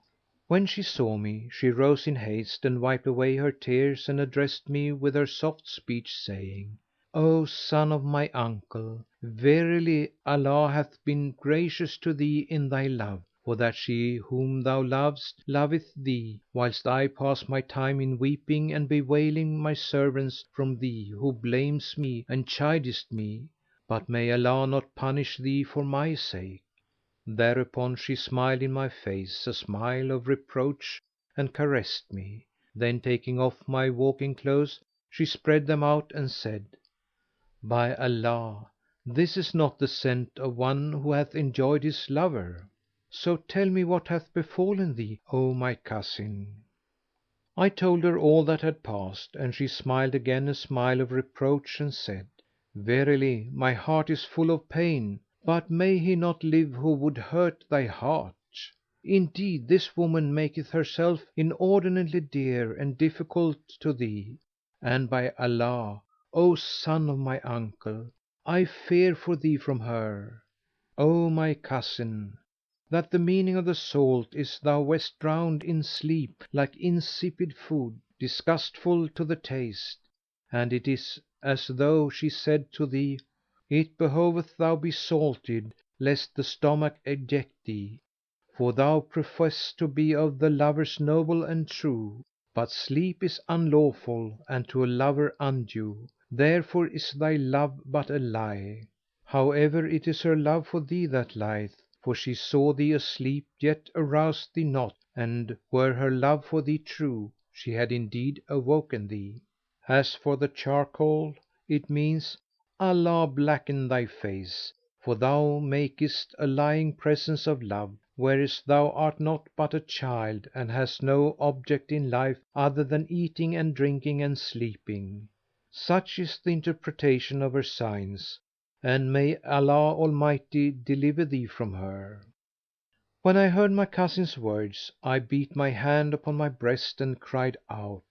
When she saw me, she rose in haste and wiped away her tears and addressed me with her soft speech, saying, O son of my uncle, verily Allah hath been gracious to thee in thy love, for that she whom thou lovest loveth thee, whilst I pass my time in weeping and bewailing my severance from thee who blamest me and chidest me. But may Allah not punish thee for my sake. Thereupon she smiled in my face a smile of reproach and caressed me. Then taking off my walking clothes, she spread them out and said, By Allah, this is not the scent of one who hath enjoyed his lover. So tell me what hath befallen thee, O my cousin. I told her all that had passed, and she smiled again a smile of reproach and said, Verily, my heart is full of pain, but may he not live who would hurt thy heart! Indeed, this woman maketh herself inordinately dear and difficult to thee, and by Allah, O son of my uncle, I fear for thee from her. O my cousin, that the meaning of the salt is thou west drowned in sleep like insipid food, disgustful to the taste; and it is as though she said to thee, It behoveth thou be salted, lest the stomach eject thee, for thou profess to be of the lovers noble and true. But sleep is unlawful, and to a lover undue; therefore is thy love but a lie. However, it is her love for thee that lieth, for she saw thee asleep, yet aroused thee not, and were her love for thee true, she had indeed awoken thee. As for the charcoal, it means, Allah blacken thy face, for thou makest a lying presence of love, whereas thou art not but a child, and hast no object in life other than eating and drinking and sleeping. Such is the interpretation of her signs, and may Allah Almighty deliver thee from her." When I heard my cousin's words, I beat my hand upon my breast and cried out,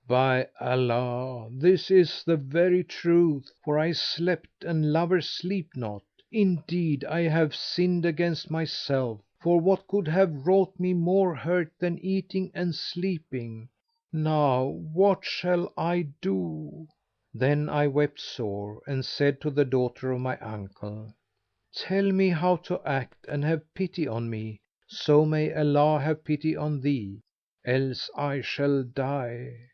"By Allah, this is the very truth, for I slept and lovers sleep not. Indeed, I have sinned against myself, for what could have wrought me more hurt than eating and sleeping? Now what shall I do?" Then I wept sore and said to the daughter of my uncle, "Tell me how to act and have pity on me, so may Allah have pity on thee, else I shall die."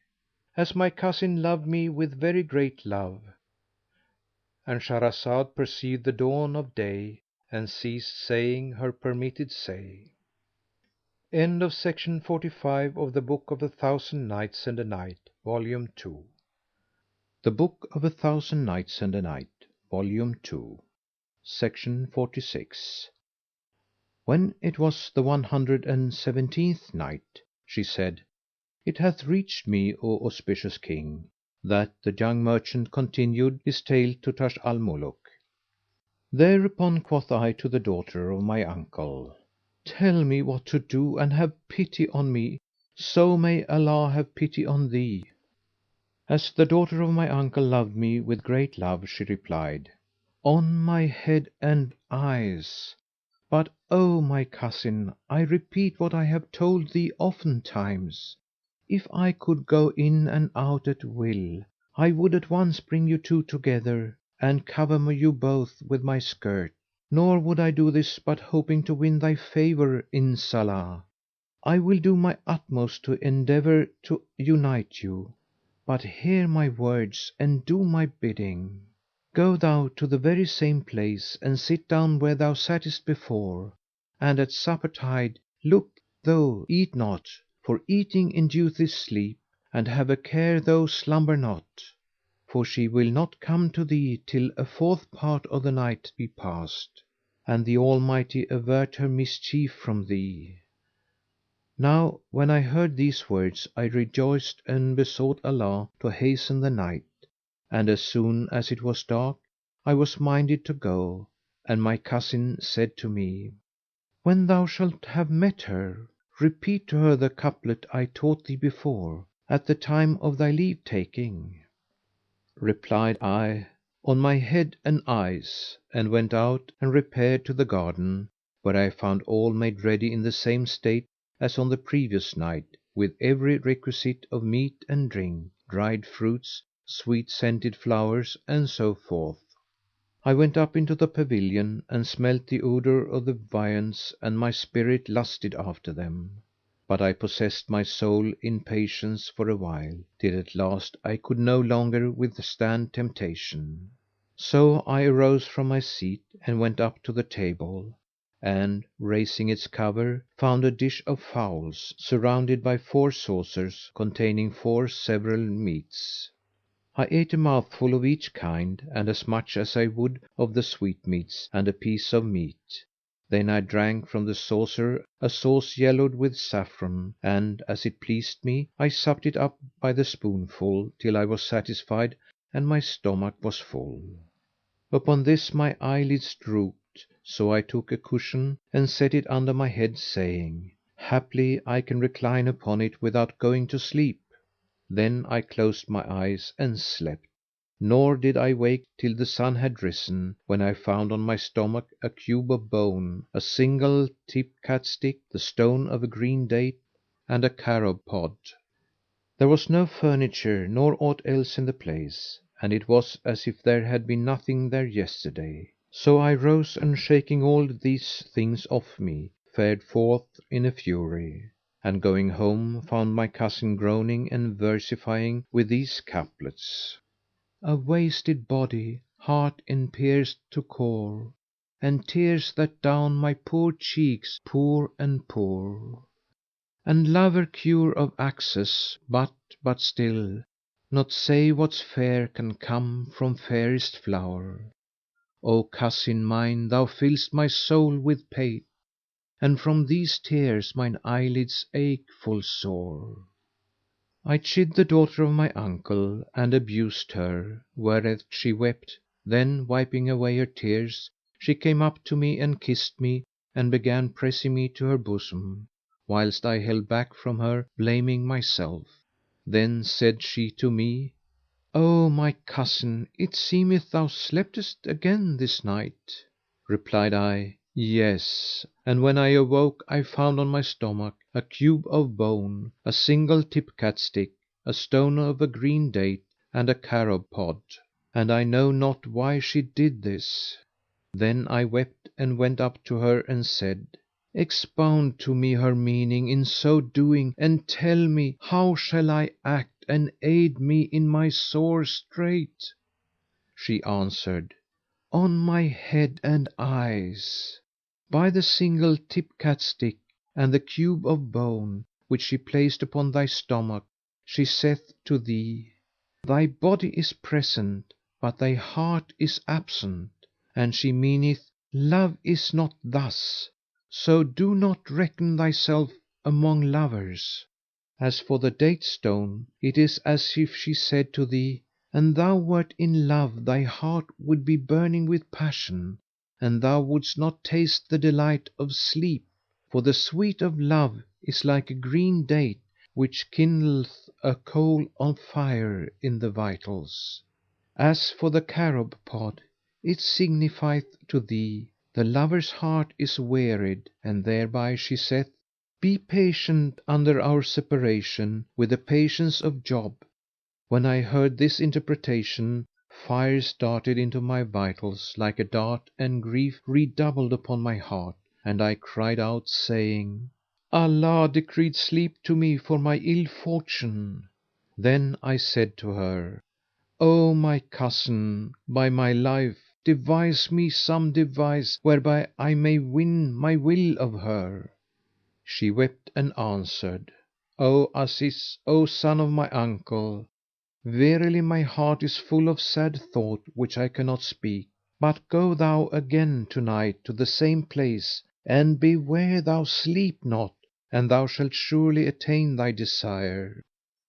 As my cousin loved me with very great love,—And Shahrazad perceived the dawn of day and ceased saying her permitted say. End of Project Gutenberg's The Book of a Thousand Nights and a Night, Volume 2. The Book of a Thousand Nights and a Night, Volume 2, Section 46. When it was the 117th Night, she said, It hath reached me, O auspicious King, that the young merchant continued his tale to Taj al Muluk. Thereupon quoth I to the daughter of my uncle, "Tell me what to do and have pity on me, so may Allah have pity on thee." As the daughter of my uncle loved me with great love, she replied, "On my head and eyes! But, O my cousin, I repeat what I have told thee oftentimes. If I could go in and out at will, I would at once bring you two together and cover you both with my skirt; nor would I do this but hoping to win thy favour, Inshallah! I will do my utmost to endeavour to unite you; but hear my words and do my bidding. Go thou to the very same place and sit down where thou sattest before, and at supper tide look thou eat not, for eating induceth sleep, and have a care thou slumber not, for she will not come to thee till a fourth part of the night be past, and the Almighty avert her mischief from thee." Now when I heard these words I rejoiced and besought Allah to hasten the night, and as soon as it was dark, I was minded to go, and my cousin said to me, "When thou shalt have met her, repeat to her the couplet I taught thee before, at the time of thy leave taking." Replied I, "On my head and eyes," and went out and repaired to the garden, where I found all made ready in the same state as on the previous night, with every requisite of meat and drink, dried fruits, sweet scented flowers, and so forth. I went up into the pavilion and smelt the odour of the viands and my spirit lusted after them; but I possessed my soul in patience for a while, till at last I could no longer withstand temptation. So I arose from my seat and went up to the table and, raising its cover, found a dish of fowls, surrounded by 4 saucers containing 4 several meats. I ate a mouthful of each kind and as much as I would of the sweetmeats and a piece of meat; then I drank from the saucer a sauce yellowed with saffron and, as it pleased me, I supped it up by the spoonful till I was satisfied and my stomach was full. Upon this my eyelids drooped, so I took a cushion and set it under my head, saying, "Haply I can recline upon it without going to sleep." Then I closed my eyes and slept, nor did I wake till the sun had risen, when I found on my stomach a cube of bone, a single tip cat stick, the stone of a green date, and a carob pod. There was no furniture nor aught else in the place, and it was as if there had been nothing there yesterday. So I rose and shaking all these things off me, fared forth in a fury. and going home found my cousin groaning and versifying with these couplets: A wasted body, heart enpierced to core, and tears that down my poor cheeks pour and pour, and lover cure of access, but still not say what's fair can come from fairest flower. O cousin mine, thou fill'st my soul with pain, and from these tears mine eyelids ache full sore. I chid the daughter of my uncle and abused her, whereat she wept; then, wiping away her tears, she came up to me and kissed me and began pressing me to her bosom, whilst I held back from her, blaming myself. Then said she to me, "O my cousin, it seemeth thou sleptest again this night." Replied I, "Yes, and when I awoke I found on my stomach a cube of bone, a single tip cat stick, a stone of a green date and a carob pod, and I know not why she did this." Then I wept and went up to her and said, "Expound to me her meaning in so doing and tell me how shall I act and aid me in my sore strait." She answered, "On my head and eyes! By the single tip cat stick and the cube of bone, which she placed upon thy stomach, she saith to thee, Thy body is present, but thy heart is absent; and she meaneth, Love is not thus, so do not reckon thyself among lovers. As for the date stone, it is as if she said to thee, An thou wert in love thy heart would be burning with passion, and thou wouldst not taste the delight of sleep; for the sweet of love is like a green date which kindleth a coal of fire in the vitals. As for the carob pod, it signifieth to thee, the lover's heart is wearied, and thereby she saith, Be patient under our separation with the patience of Job." When I heard this interpretation, fire started into my vitals like a dart and grief redoubled upon my heart, and I cried out, saying, "Allah decreed sleep to me for my ill fortune." Then I said to her, "O my cousin, by my life, devise me some device whereby I may win my will of her." She wept and answered, "O Aziz, O son of my uncle, verily my heart is full of sad thought which I cannot speak; but go thou again to night to the same place and beware thou sleep not, and thou shalt surely attain thy desire.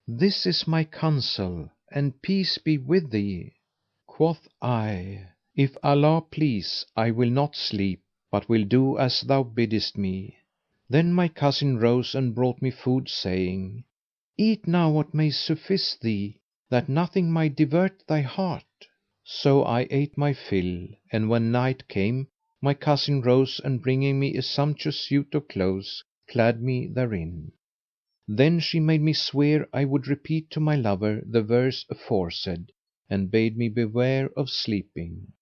This is my counsel, and peace be with thee." Quoth I, "If Allah please, I will not sleep, but will do as thou biddest me." Then my cousin rose and brought me food, saying, "Eat now what may suffice thee, that nothing may divert thy heart." So I ate my fill, and when night came, my cousin rose and bringing me a sumptuous suit of clothes, clad me therein. Then she made me swear I would repeat to my lover the verse aforesaid, and bade me beware of sleeping.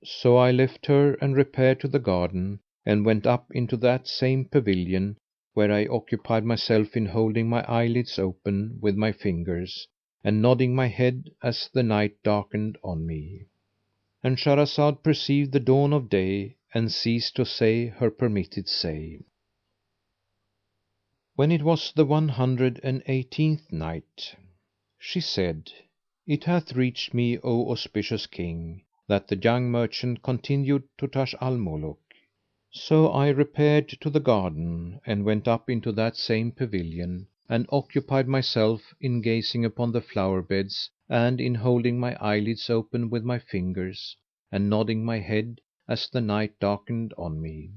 So I left her and repaired to the garden and went up into that same pavilion, where I occupied myself in holding my eyelids open with my fingers and nodding my head as the night darkened on me.—And Shahrazad perceived the dawn of day and ceased to say her permitted say. When it was the 118th Night, She said, It hath reached me, O auspicious King, that the young merchant continued to Taj al Muluk: So I repaired to the garden and went up into that same pavilion and occupied myself in gazing upon the flower beds and in holding my eyelids open with my fingers and nodding my head as the night darkened on me.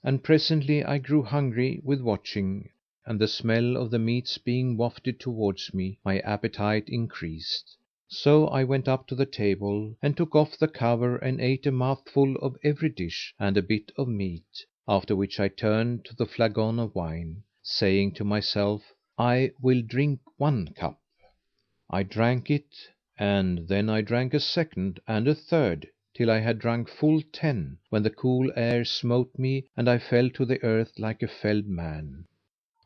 And presently I grew hungry with watching, and the smell of the meats being wafted towards me, my appetite increased. So I went up to the table and took off the cover and ate a mouthful of every dish and a bit of meat, after which I turned to the flagon of wine, saying to myself, I will drink 1 cup. I drank it, and then I drank a second and a third, till I had drunk full 10, when the cool air smote me and I fell to the earth like a felled man.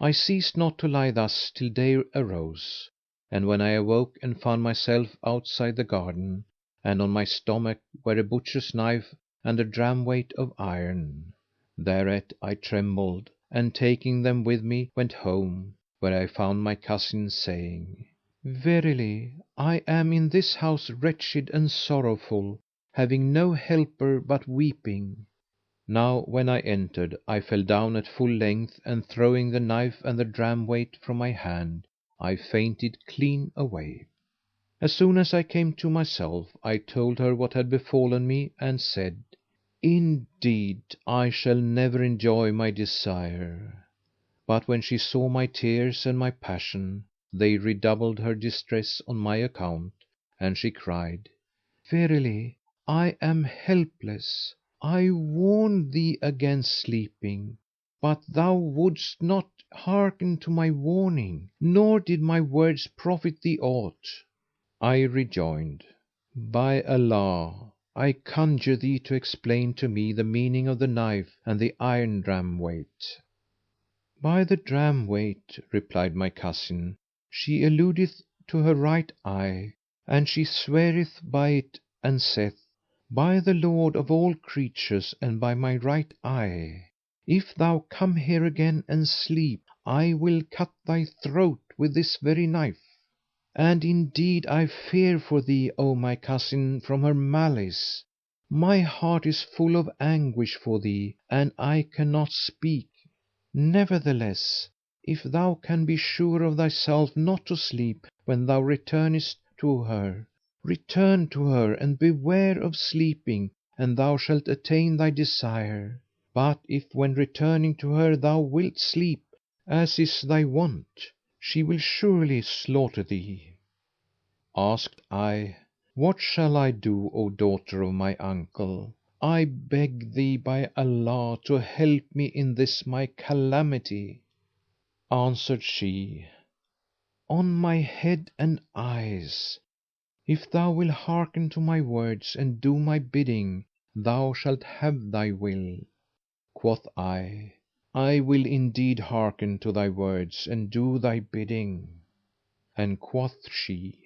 I ceased not to lie thus till day arose, and when I awoke and found myself outside the garden, and on my stomach were a butcher's knife and a dram weight of iron. Thereat I trembled and taking them with me went home, where I found my cousin saying, "Verily, I am in this house wretched and sorrowful, having no helper but weeping." Now when I entered, I fell down at full length and throwing the knife and the dram weight from my hand, I fainted clean away. As soon as I came to myself, I told her what had befallen me and said, "Indeed, I shall never enjoy my desire." But when she saw my tears and my passion, they redoubled her distress on my account, and she cried, "Verily, I am helpless. I warned thee against sleeping, but thou wouldst not hearken to my warning, nor did my words profit thee aught." I rejoined, "By Allah, I conjure thee to explain to me the meaning of the knife and the iron dram weight." "By the dram weight," replied my cousin, "she alludeth to her right eye, and she sweareth by it and saith, 'By the Lord of all creatures and by my right eye, if thou come here again and sleep, I will cut thy throat with this very knife.' And indeed I fear for thee, O my cousin, from her malice. My heart is full of anguish for thee and I cannot speak. Nevertheless, if thou can be sure of thyself not to sleep when thou returnest to her, return to her and beware of sleeping and thou shalt attain thy desire. But if when returning to her thou wilt sleep, as is thy wont, she will surely slaughter thee." Asked I, "What shall I do, O daughter of my uncle? I beg thee by Allah to help me in this my calamity." Answered she, "On my head and eyes, if thou wilt hearken to my words and do my bidding, thou shalt have thy will." Quoth I, "I will indeed hearken to thy words and do thy bidding." And quoth she,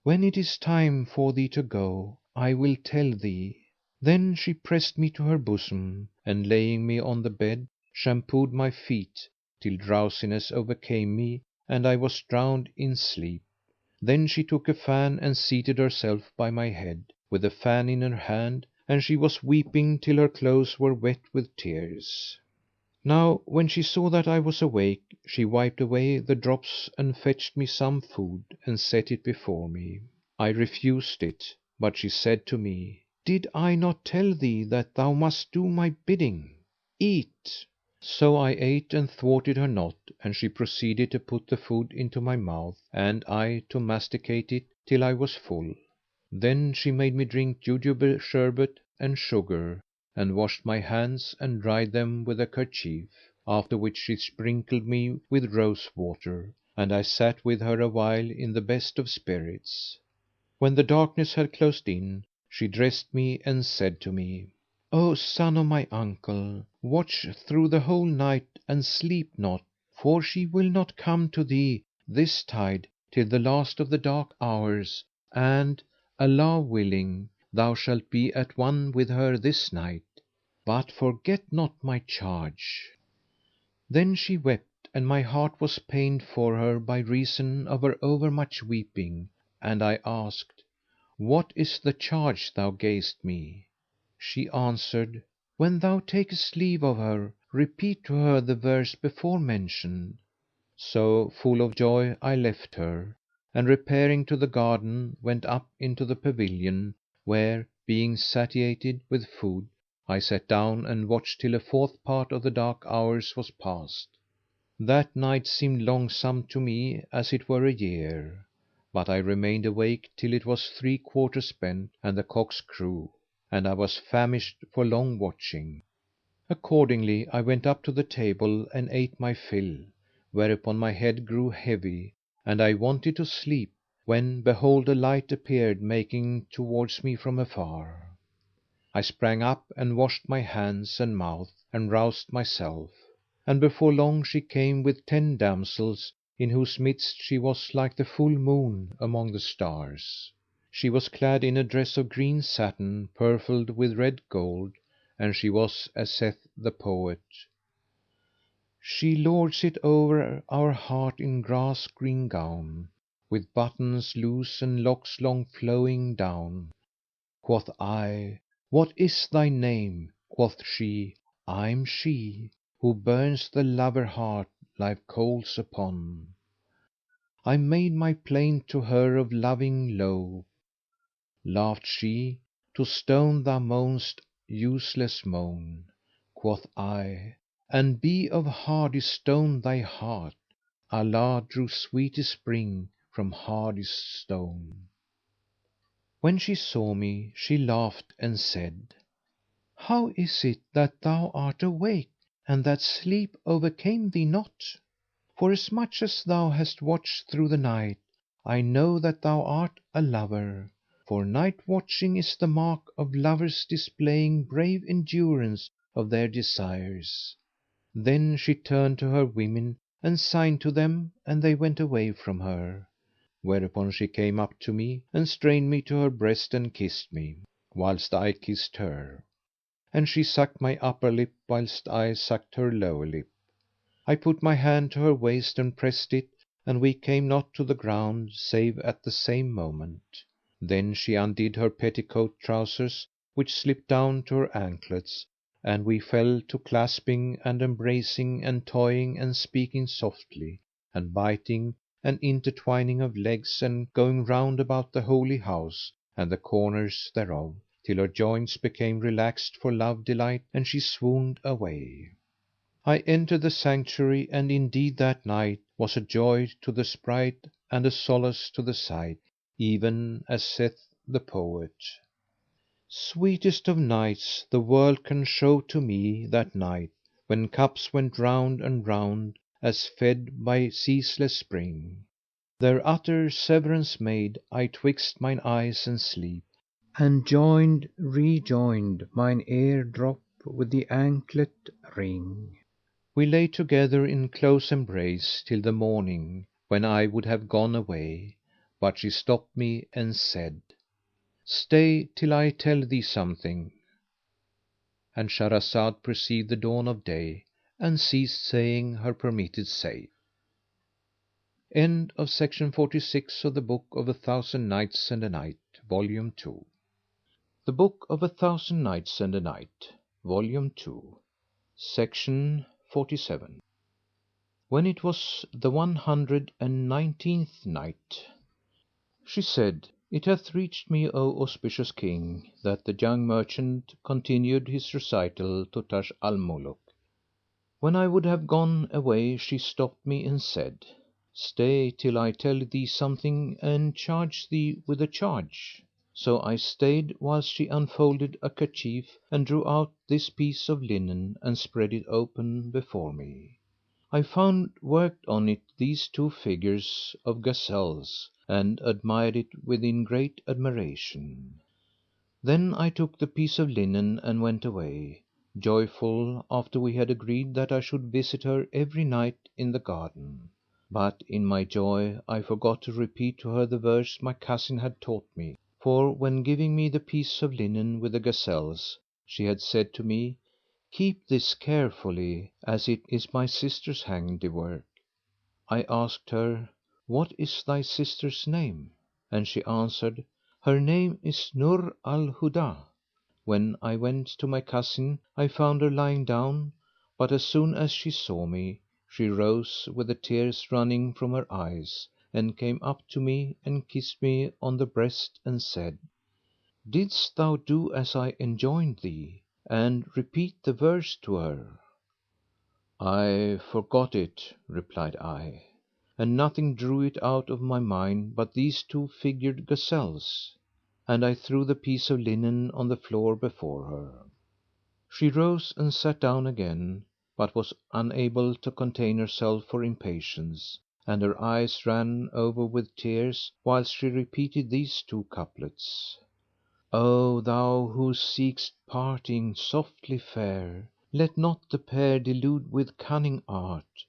"When it is time for thee to go, I will tell thee." Then she pressed me to her bosom and laying me on the bed, shampooed my feet, till drowsiness overcame me and I was drowned in sleep. Then she took a fan and seated herself by my head, with the fan in her hand, and she was weeping till her clothes were wet with tears. Now when she saw that I was awake, she wiped away the drops and fetched me some food and set it before me. I refused it, but she said to me, "Did I not tell thee that thou must do my bidding? Eat." So I ate and thwarted her not, and she proceeded to put the food into my mouth and I to masticate it till I was full. Then she made me drink jujube sherbet and sugar, and washed my hands and dried them with a kerchief; after which she sprinkled me with rose water, and I sat with her awhile in the best of spirits. When the darkness had closed in, she dressed me and said to me, "O son of my uncle, watch through the whole night and sleep not, for she will not come to thee this tide till the last of the dark hours and, Allah willing, thou shalt be at one with her this night. But forget not my charge." Then she wept and my heart was pained for her by reason of her overmuch weeping, and I asked, "What is the charge thou gavest me?" She answered, "When thou takest leave of her, repeat to her the verse before mentioned." So full of joy I left her and repairing to the garden, went up into the pavilion where, being satiated with food, I sat down and watched till a fourth part of the dark hours was past. That night seemed longsome to me as it were a year; but I remained awake till it was 3/4 spent and the cocks crew, and I was famished for long watching. Accordingly I went up to the table and ate my fill, whereupon my head grew heavy and I wanted to sleep, when behold a light appeared making towards me from afar. I sprang up and washed my hands and mouth and roused myself. and before long she came with 10 damsels, in whose midst she was like the full moon among the stars. She was clad in a dress of green satin purfled with red gold, and she was as saith the poet, she lords it over our heart in grass green gown, with buttons loose and locks long flowing down. Quoth I, what is thy name? Quoth she, I'm she, who burns the lover heart live coals upon. I made my plaint to her of loving lowe. Laughed she, to stone thou moan'st, useless moan. Quoth I, and be of hardest stone thy heart, Allah drew sweetest spring from hardest stone. When she saw me, she laughed and said, how is it that thou art awake and that sleep overcame thee not? Forasmuch as thou hast watched through the night, I know that thou art a lover, for night watching is the mark of lovers displaying brave endurance of their desires. Then she turned to her women and signed to them and they went away from her, whereupon she came up to me and strained me to her breast and kissed me, whilst I kissed her, and she sucked my upper lip whilst I sucked her lower lip. I put my hand to her waist and pressed it, and we came not to the ground save at the same moment. Then she undid her petticoat trousers, which slipped down to her anklets, and we fell to clasping and embracing and toying and speaking softly, and biting and intertwining of legs and going round about the holy house and the corners thereof, till her joints became relaxed for love delight and she swooned away. I entered the sanctuary and indeed that night was a joy to the sprite and a solace to the sight, even as saith the poet, sweetest of nights the world can show to me that night, when cups went round and round, as fed by ceaseless spring. Their utter severance made I twixt mine eyes and sleep, and joined, rejoined mine ear drop with the anklet ring. We lay together in close embrace till the morning, when I would have gone away, but she stopped me and said, stay till I tell thee something.—And Shahrazad perceived the dawn of day and ceased saying her permitted say. End of Project Gutenberg's The Book of a Thousand Nights and a Night, Volume 2. The Book of a Thousand Nights and a Night, Volume 2, Section 47. When it was the 119th Night, she said, it hath reached me, O auspicious King, that the young merchant continued his recital to Taj al Muluk. When I would have gone away she stopped me and said, stay till I tell thee something and charge thee with a charge. So I stayed whilst she unfolded a kerchief and drew out this piece of linen and spread it open before me. I found worked on it these 2 figures of gazelles and admired it within great admiration. Then I took the piece of linen and went away, joyful, after we had agreed that I should visit her every night in the garden. But in my joy I forgot to repeat to her the verse my cousin had taught me, for when giving me the piece of linen with the gazelles, she had said to me, keep this carefully, as it is my sister's handiwork. I asked her, what is thy sister's name? And she answered, her name is Nur al Huda. When I went to my cousin, I found her lying down, but as soon as she saw me, she rose with the tears running from her eyes, and came up to me and kissed me on the breast and said, didst thou do as I enjoined thee, and repeat the verse to her? I forgot it, replied I, and nothing drew it out of my mind but these 2 figured gazelles. And I threw the piece of linen on the floor before her. She rose and sat down again, but was unable to contain herself for impatience, and her eyes ran over with tears whilst she repeated these 2 couplets. O thou who seek'st parting, softly fare, Let not the pair delude with cunning art.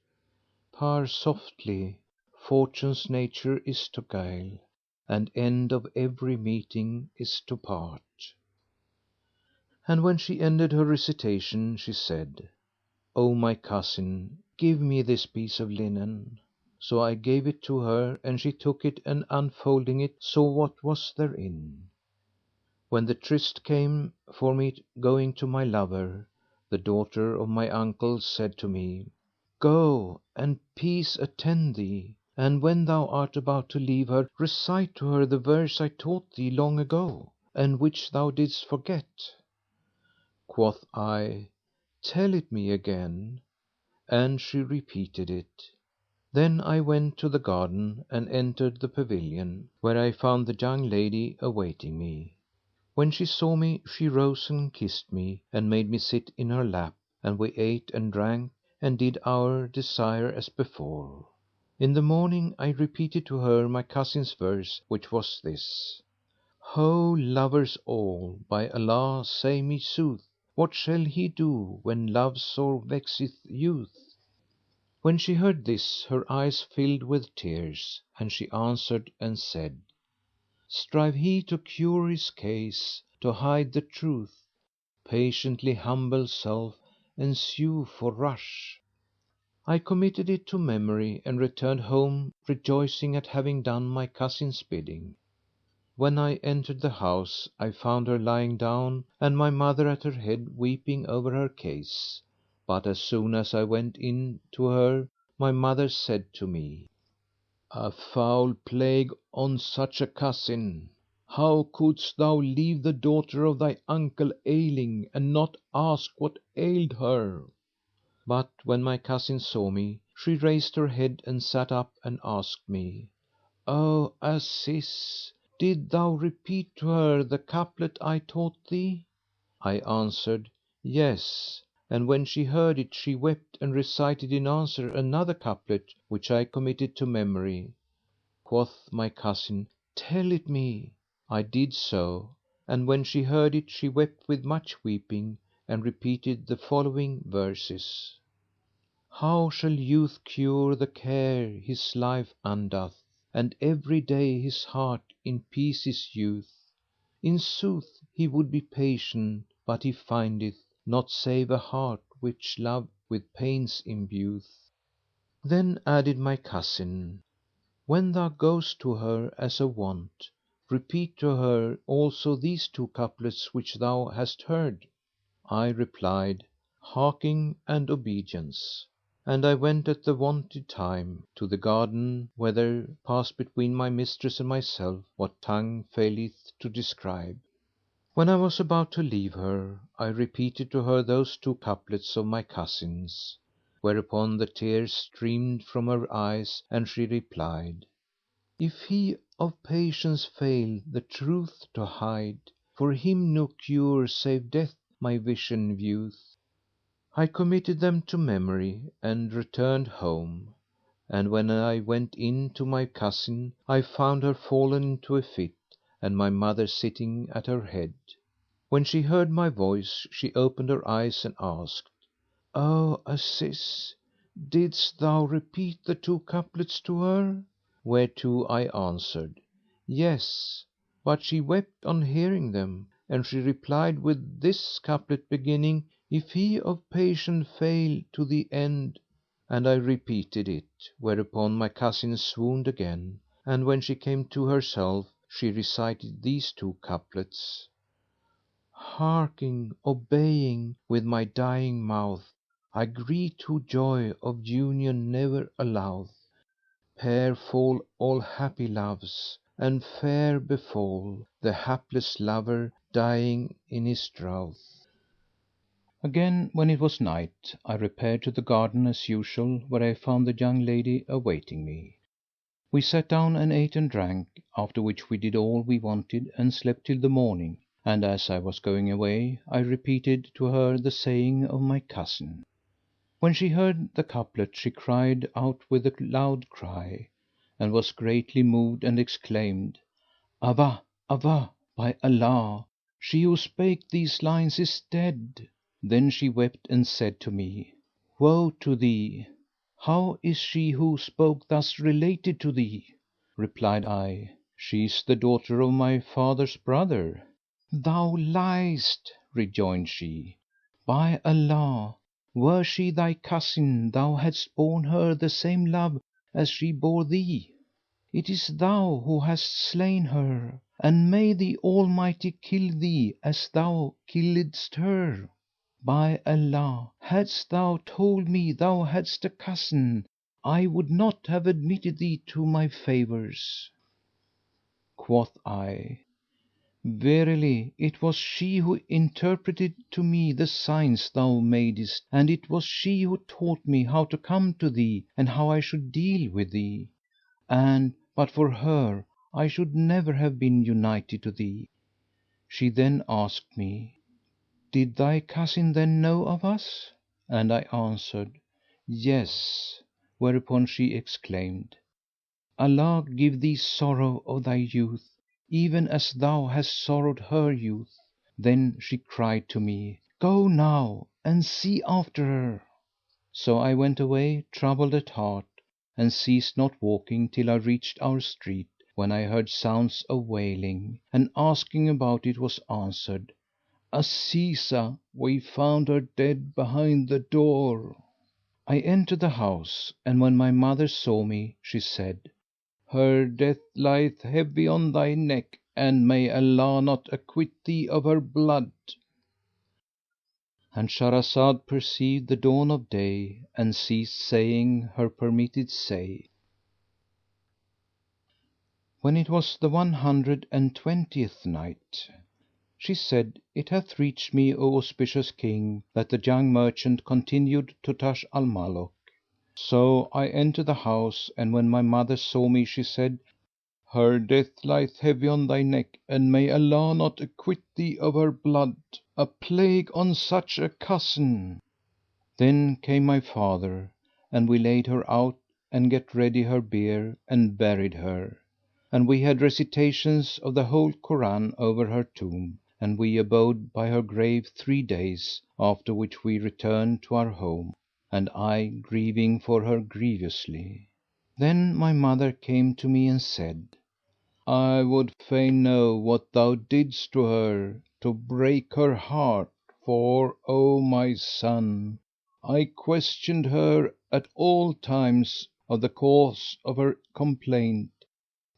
Par softly, fortune's nature is to guile, and end of every meeting is to part. And when she ended her recitation, she said, O my cousin, give me this piece of linen. So I gave it to her, and she took it, and unfolding it, saw what was therein. When the tryst came for me going to my lover, the daughter of my uncle said to me, Go, and peace attend thee, and when thou art about to leave her, recite to her the verse I taught thee long ago, and which thou didst forget. Quoth I, Tell it me again, and she repeated it. Then I went to the garden and entered the pavilion, where I found the young lady awaiting me. When she saw me, she rose and kissed me and made me sit in her lap, and we ate and drank and did our desire as before. In the morning I repeated to her my cousin's verse, which was this: Ho, lovers all, by Allah, say me sooth, what shall he do when love sore vexeth youth? When she heard this, her eyes filled with tears, and she answered and said, Strive he to cure his case, to hide the truth, patiently humble self, and sue for rush. I committed it to memory and returned home rejoicing at having done my cousin's bidding. When I entered the house, I found her lying down, and my mother at her head weeping over her case. But as soon as I went in to her, my mother said to me, A foul plague on such a cousin! How couldst thou leave the daughter of thy uncle ailing, and not ask what ailed her? But when my cousin saw me, she raised her head and sat up and asked me, O Aziz, did thou repeat to her the couplet I taught thee? I answered, Yes, and when she heard it, she wept and recited in answer another couplet which I committed to memory. Quoth my cousin, Tell it me. I did so, and when she heard it, she wept with much weeping and repeated the following verses: How shall youth cure the care his life undoth, and every day his heart in pieces youth? In sooth he would be patient, but he findeth not save a heart which love with pains imbueth. Then added my cousin, When thou goest to her as a wont, repeat to her also these two couplets which thou hast heard. I replied, Hearkening and obedience. And I went at the wonted time to the garden, where there passed between my mistress and myself what tongue faileth to describe. When I was about to leave her, I repeated to her those two couplets of my cousin's, whereupon the tears streamed from her eyes and she replied, If he of patience fail the truth to hide, for him no cure save death my vision vieweth. I committed them to memory and returned home, and when I went in to my cousin, I found her fallen into a fit and my mother sitting at her head. When she heard my voice, she opened her eyes and asked, O Aziz, didst thou repeat the two couplets to her? Whereto I answered, Yes, but she wept on hearing them, and she replied with this couplet beginning, If he of patience fail to the end, and I repeated it, whereupon my cousin swooned again, and when she came to herself, she recited these two couplets, Hearkening, obeying with my dying mouth, I greet who joy of union ne'er alloweth. Fair fall all happy loves, and fair befal the hapless lover dying in his drouth. Again, when it was night, I repaired to the garden as usual, where I found the young lady awaiting me. We sat down and ate and drank, after which we did all we wanted and slept till the morning, and as I was going away, I repeated to her the saying of my cousin. When she heard the couplet, she cried out with a loud cry, and was greatly moved and exclaimed, Awah! Awah! By Allah, she who spake these lines is dead! Then she wept and said to me, "Woe to thee! How is she who spoke thus related to thee?" Replied I, "She is the daughter of my father's brother." "Thou liest," rejoined she. "By Allah, were she thy cousin thou hadst borne her the same love as she bore thee. It is thou who hast slain her, and may the Almighty kill thee as thou killedst her. By Allah, hadst thou told me thou hadst a cousin, I would not have admitted thee to my favours." Quoth I, "Verily, it was she who interpreted to me the signs thou madest, and it was she who taught me how to come to thee and how I should deal with thee; and, but for her, I should never have been united to thee." She then asked me, "Did thy cousin then know of us?" And I answered, "Yes." Whereupon she exclaimed, "Allah give thee sorrow of thy youth, even as thou hast sorrowed her youth." Then she cried to me, "Go now and see after her." So I went away troubled at heart and ceased not walking till I reached our street, when I heard sounds of wailing, and asking about it was answered, "Azizah, we found her dead behind the door." I entered the house, and when my mother saw me, she said, "Her death lieth heavy on thy neck, and may Allah not acquit thee of her blood."—And Shahrazad perceived the dawn of day and ceased saying her permitted say. When it was the One Hundred and Twentieth Night, She said, It hath reached me, O auspicious King, that the young merchant continued to Taj al Maluk: "So I entered the house and when my mother saw me she said, Her death lieth heavy on thy neck, and may Allah not acquit thee of her blood! A plague on such a cousin!" Then came my father and we laid her out and get ready her bier and buried her; and we had recitations of the whole Koran over her tomb, and we abode by her grave 3 days, after which we returned to our home, and I grieving for her grievously. Then my mother came to me and said, "I would fain know what thou didst to her to break her heart, for, O my son, I questioned her at all times of the cause of her complaint,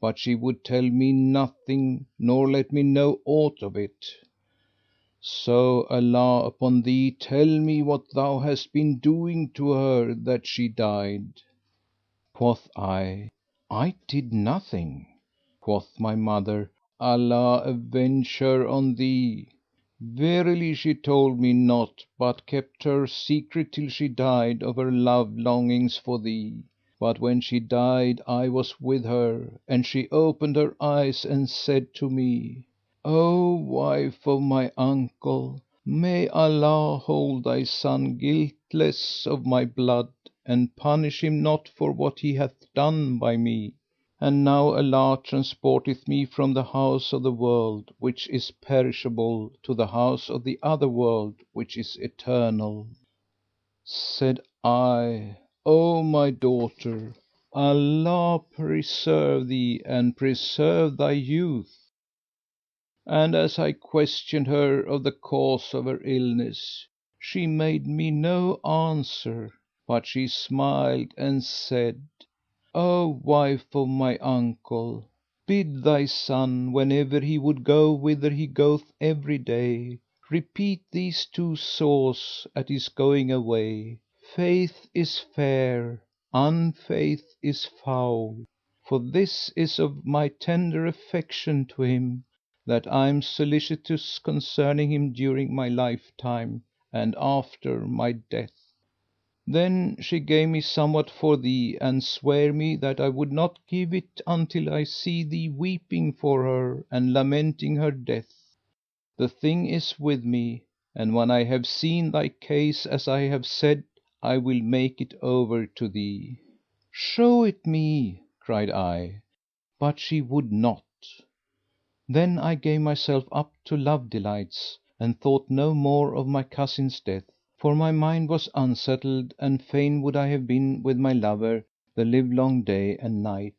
but she would tell me nothing nor let me know aught of it. So Allah upon thee, tell me what thou hast been doing to her that she died." Quoth I did nothing." Quoth my mother, "Allah avenge her on thee! Verily she told me not, but kept her secret till she died of her love longings for thee. But when she died I was with her, and she opened her eyes and said to me, 'O wife of my uncle, may Allah hold thy son guiltless of my blood and punish him not for what he hath done by me! And now Allah transporteth me from the house of the world which is perishable to the house of the other world which is eternal.' Said I, 'O my daughter, Allah preserve thee and preserve thy youth!' And as I questioned her of the cause of her illness, she made me no answer, but she smiled and said, 'O wife of my uncle, bid thy son, whenever he would go whither he goeth every day, repeat these 2 saws at his going away, Faith is fair, unfaith is foul; for this is of my tender affection to him, that I am solicitous concerning him during my lifetime and after my death.' Then she gave me somewhat for thee and sware me that I would not give it until I see thee weeping for her and lamenting her death. The thing is with me, and when I have seen thy case as I have said, I will make it over to thee." "Show it me," cried I, but she would not. Then I gave myself up to love delights and thought no more of my cousin's death, for my mind was unsettled, and fain would I have been with my lover the livelong day and night.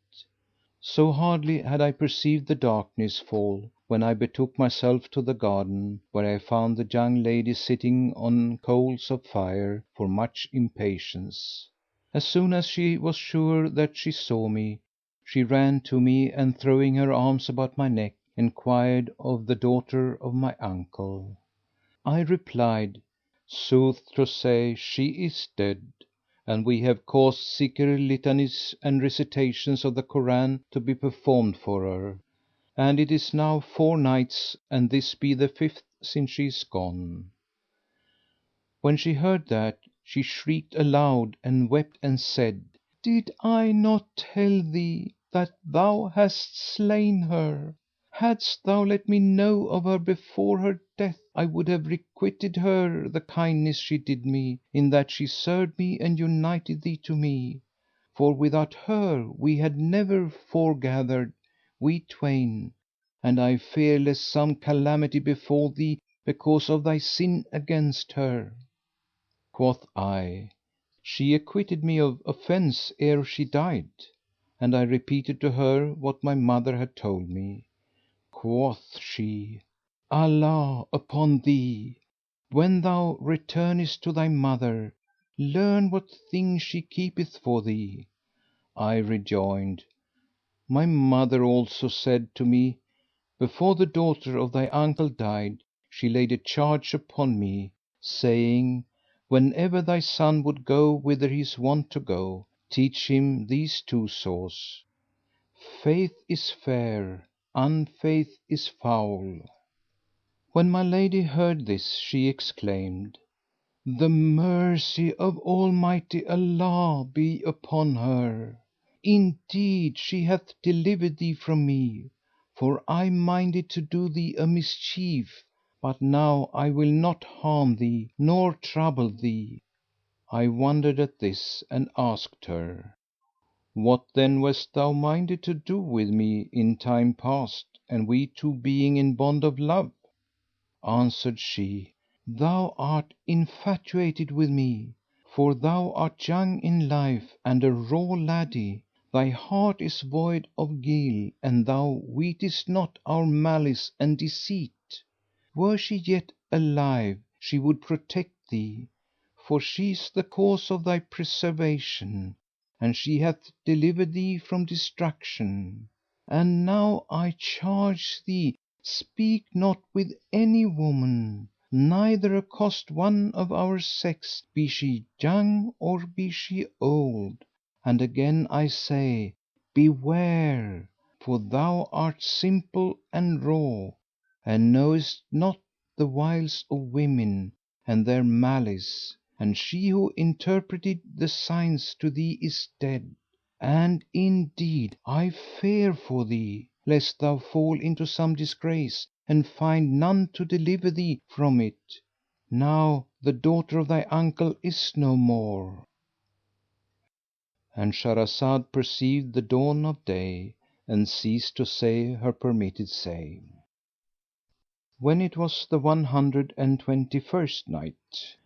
So hardly had I perceived the darkness fall, when I betook myself to the garden, where I found the young lady sitting on coals of fire for much impatience. As soon as she was sure that she saw me, she ran to me, and throwing her arms about my neck, enquired of the daughter of my uncle. I replied, "Sooth to say, she is dead, and we have caused zikr, litanies, and recitations of the Koran to be performed for her, and it is now 4 nights, and this be the 5th since she is gone." When she heard that, she shrieked aloud and wept and said, "Did I not tell thee that thou hast slain her? Hadst thou let me know of her before her death, I would have requited her the kindness she did me, in that she served me and united thee to me; for without her we had never foregathered, we twain, and I fear lest some calamity befall thee because of thy sin against her." Quoth I, "She acquitted me of offence ere she died," and I repeated to her what my mother had told me. Quoth she, "Allah upon thee, when thou returnest to thy mother, learn what thing she keepeth for thee." I rejoined, "My mother also said to me, before the daughter of thy uncle died, she laid a charge upon me, saying, whenever thy son would go whither he is wont to go, teach him these 2 saws: Faith is fair, unfaith is foul." When my lady heard this, she exclaimed, "The mercy of Almighty Allah be upon her! Indeed, she hath delivered thee from me, for I minded to do thee a mischief, but now I will not harm thee nor trouble thee." I wondered at this and asked her, "What then wast thou minded to do with me in time past, and we two being in bond of love?" Answered she, "Thou art infatuated with me, for thou art young in life and a raw laddie; thy heart is void of guile and thou weetest not our malice and deceit. Were she yet alive, she would protect thee, for she is the cause of thy preservation, and she hath delivered thee from destruction. And now I charge thee, speak not with any woman, neither accost one of our sex, be she young or be she old. And again I say, beware, for thou art simple and raw, and knowest not the wiles of women and their malice, and she who interpreted the signs to thee is dead. And indeed I fear for thee, lest thou fall into some disgrace and find none to deliver thee from it, now the daughter of thy uncle is no more."—And Shahrazad perceived the dawn of day and ceased to say her permitted say. When it was the 121st Night,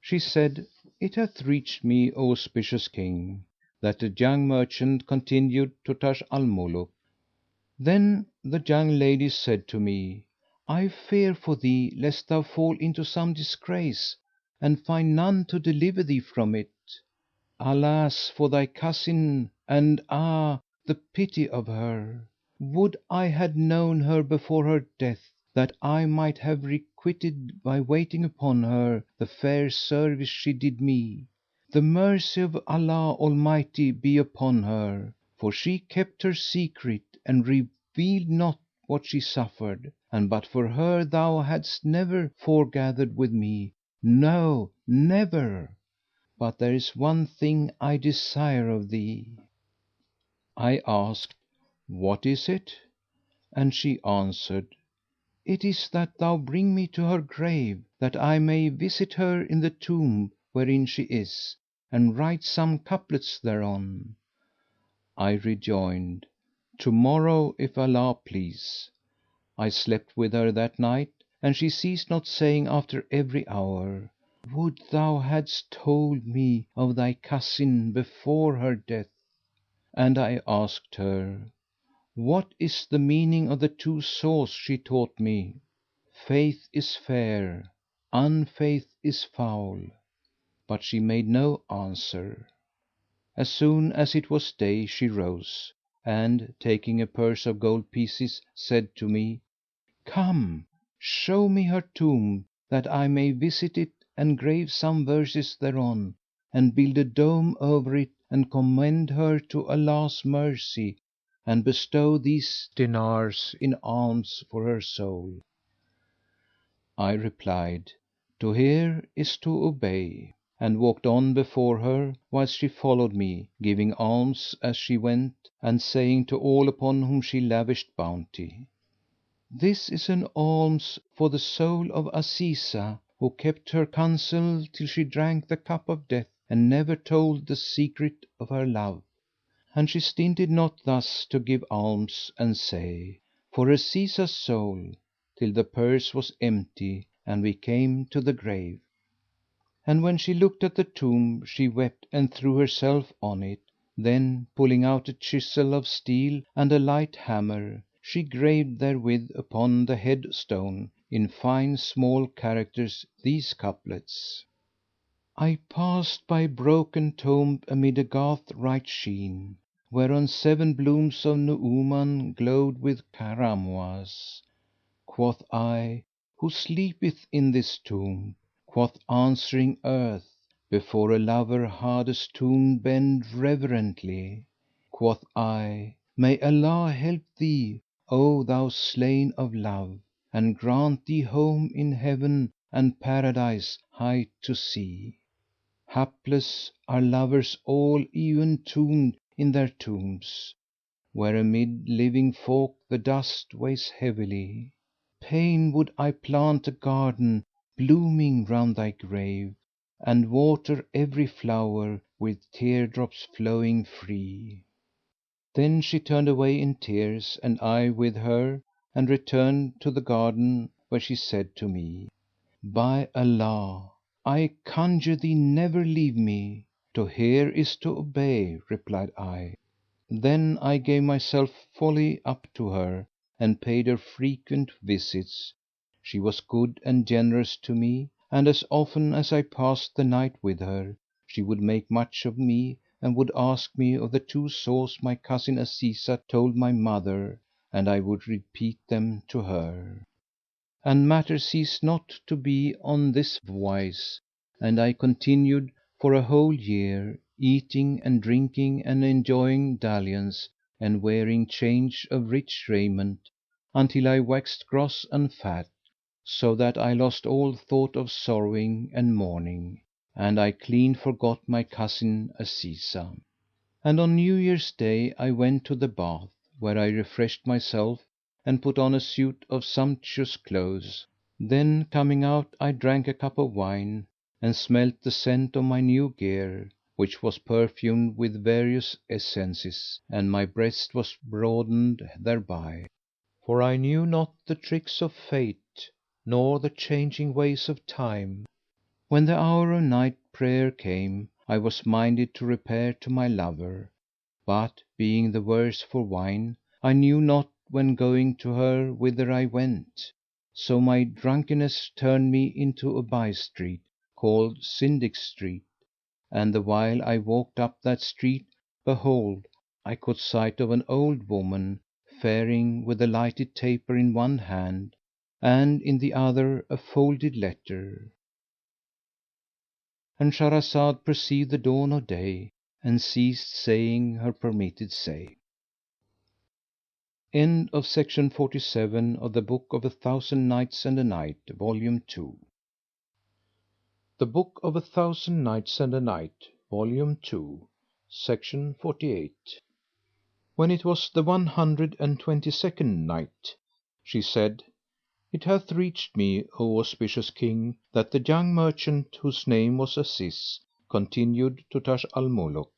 She said, It hath reached me, O auspicious King, that the young merchant continued to Taj al Muluk: Then the young lady said to me, I fear for thee lest thou fall into some disgrace and find none to deliver thee from it. Alas for thy cousin and the pity of her! Would I had known her before her death, that I might have requited by waiting upon her the fair service she did me. The mercy of Allah Almighty be upon her, for she kept her secret and revealed not what she suffered, and but for her thou hadst never foregathered with me, no, never. But there is one thing I desire of thee. I asked, What is it? And she answered, It is that thou bring me to her grave, that I may visit her in the tomb wherein she is, and write some couplets thereon. I rejoined, To morrow, if Allah please. I slept with her that night, and she ceased not saying after every hour, "Would thou hadst told me of thy cousin before her death." And I asked her, "What is the meaning of the two saws she taught me? Faith is fair, unfaith is foul." But she made no answer. As soon as it was day she rose, and taking a purse of gold pieces, said to me, "Come, show me her tomb, that I may visit it and grave some verses thereon, and build a dome over it, and commend her to Allah's mercy, and bestow these dinars in alms for her soul." I replied, "To hear is to obey," and walked on before her, whilst she followed me, giving alms as she went, and saying to all upon whom she lavished bounty, "This is an alms for the soul of Azizah, who kept her counsel till she drank the cup of death and never told the secret of her love." And she stinted not thus to give alms and say, "For Azizah's soul," till the purse was empty and we came to the grave. And when she looked at the tomb she wept and threw herself on it. Then, pulling out a chisel of steel and a light hammer, she graved therewith upon the head stone in fine small characters these couplets: "I passed by a broken tomb amid a garth right sheen, whereon 7 blooms of Nu'uman glowed with cramoises. Quoth I, 'Who sleepeth in this tomb?' Quoth answering Earth, 'Before a lover Hades' tomb bend reverently.' Quoth I, 'May Allah help thee, O thou slain of love, and grant thee home in heaven and Paradise hight to see. Hapless are lovers all e'en tombed in their tombs, where amid living folk the dust weighs heavily. Fain would I plant a garden blooming round thy grave, and water every flower with teardrops flowing free.'" Then she turned away in tears and I with her, and returned to the garden, where she said to me, "By Allah, I conjure thee never leave me!" "To hear is to obey," replied I. Then I gave myself wholly up to her and paid her frequent visits. She was good and generous to me, and as often as I passed the night with her, she would make much of me and would ask me of the two saws my cousin Azizah told my mother, and I would repeat them to her. And matters ceased not to be on this wise, and I continued for a whole year, eating and drinking and enjoying dalliance and wearing change of rich raiment, until I waxed gross and fat, so that I lost all thought of sorrowing and mourning, and I clean forgot my cousin Azizah. And on New Year's Day I went to the bath, where I refreshed myself and put on a suit of sumptuous clothes. Then coming out I drank a cup of wine and smelt the scent of my new gear, which was perfumed with various essences, and my breast was broadened thereby. For I knew not the tricks of Fate, nor the changing ways of Time. When the hour of night prayer came, I was minded to repair to my lover, but, being the worse for wine, I knew not when going to her whither I went. So my drunkenness turned me into a by street, called Syndic's Street, and the while I walked up that street, behold, I caught sight of an old woman faring with a lighted taper in one hand, and in the other a folded letter.—And Shahrazad perceived the dawn of day and ceased saying her permitted say. End of Project Gutenberg's The Book of a Thousand Nights and a Night, Volume 2. The Book of a Thousand Nights and a Night, Volume 2, Section 48. When it was the 122nd Night, she said, It hath reached me, O auspicious King, that the young merchant, whose name was Aziz, continued to Taj al Muluk: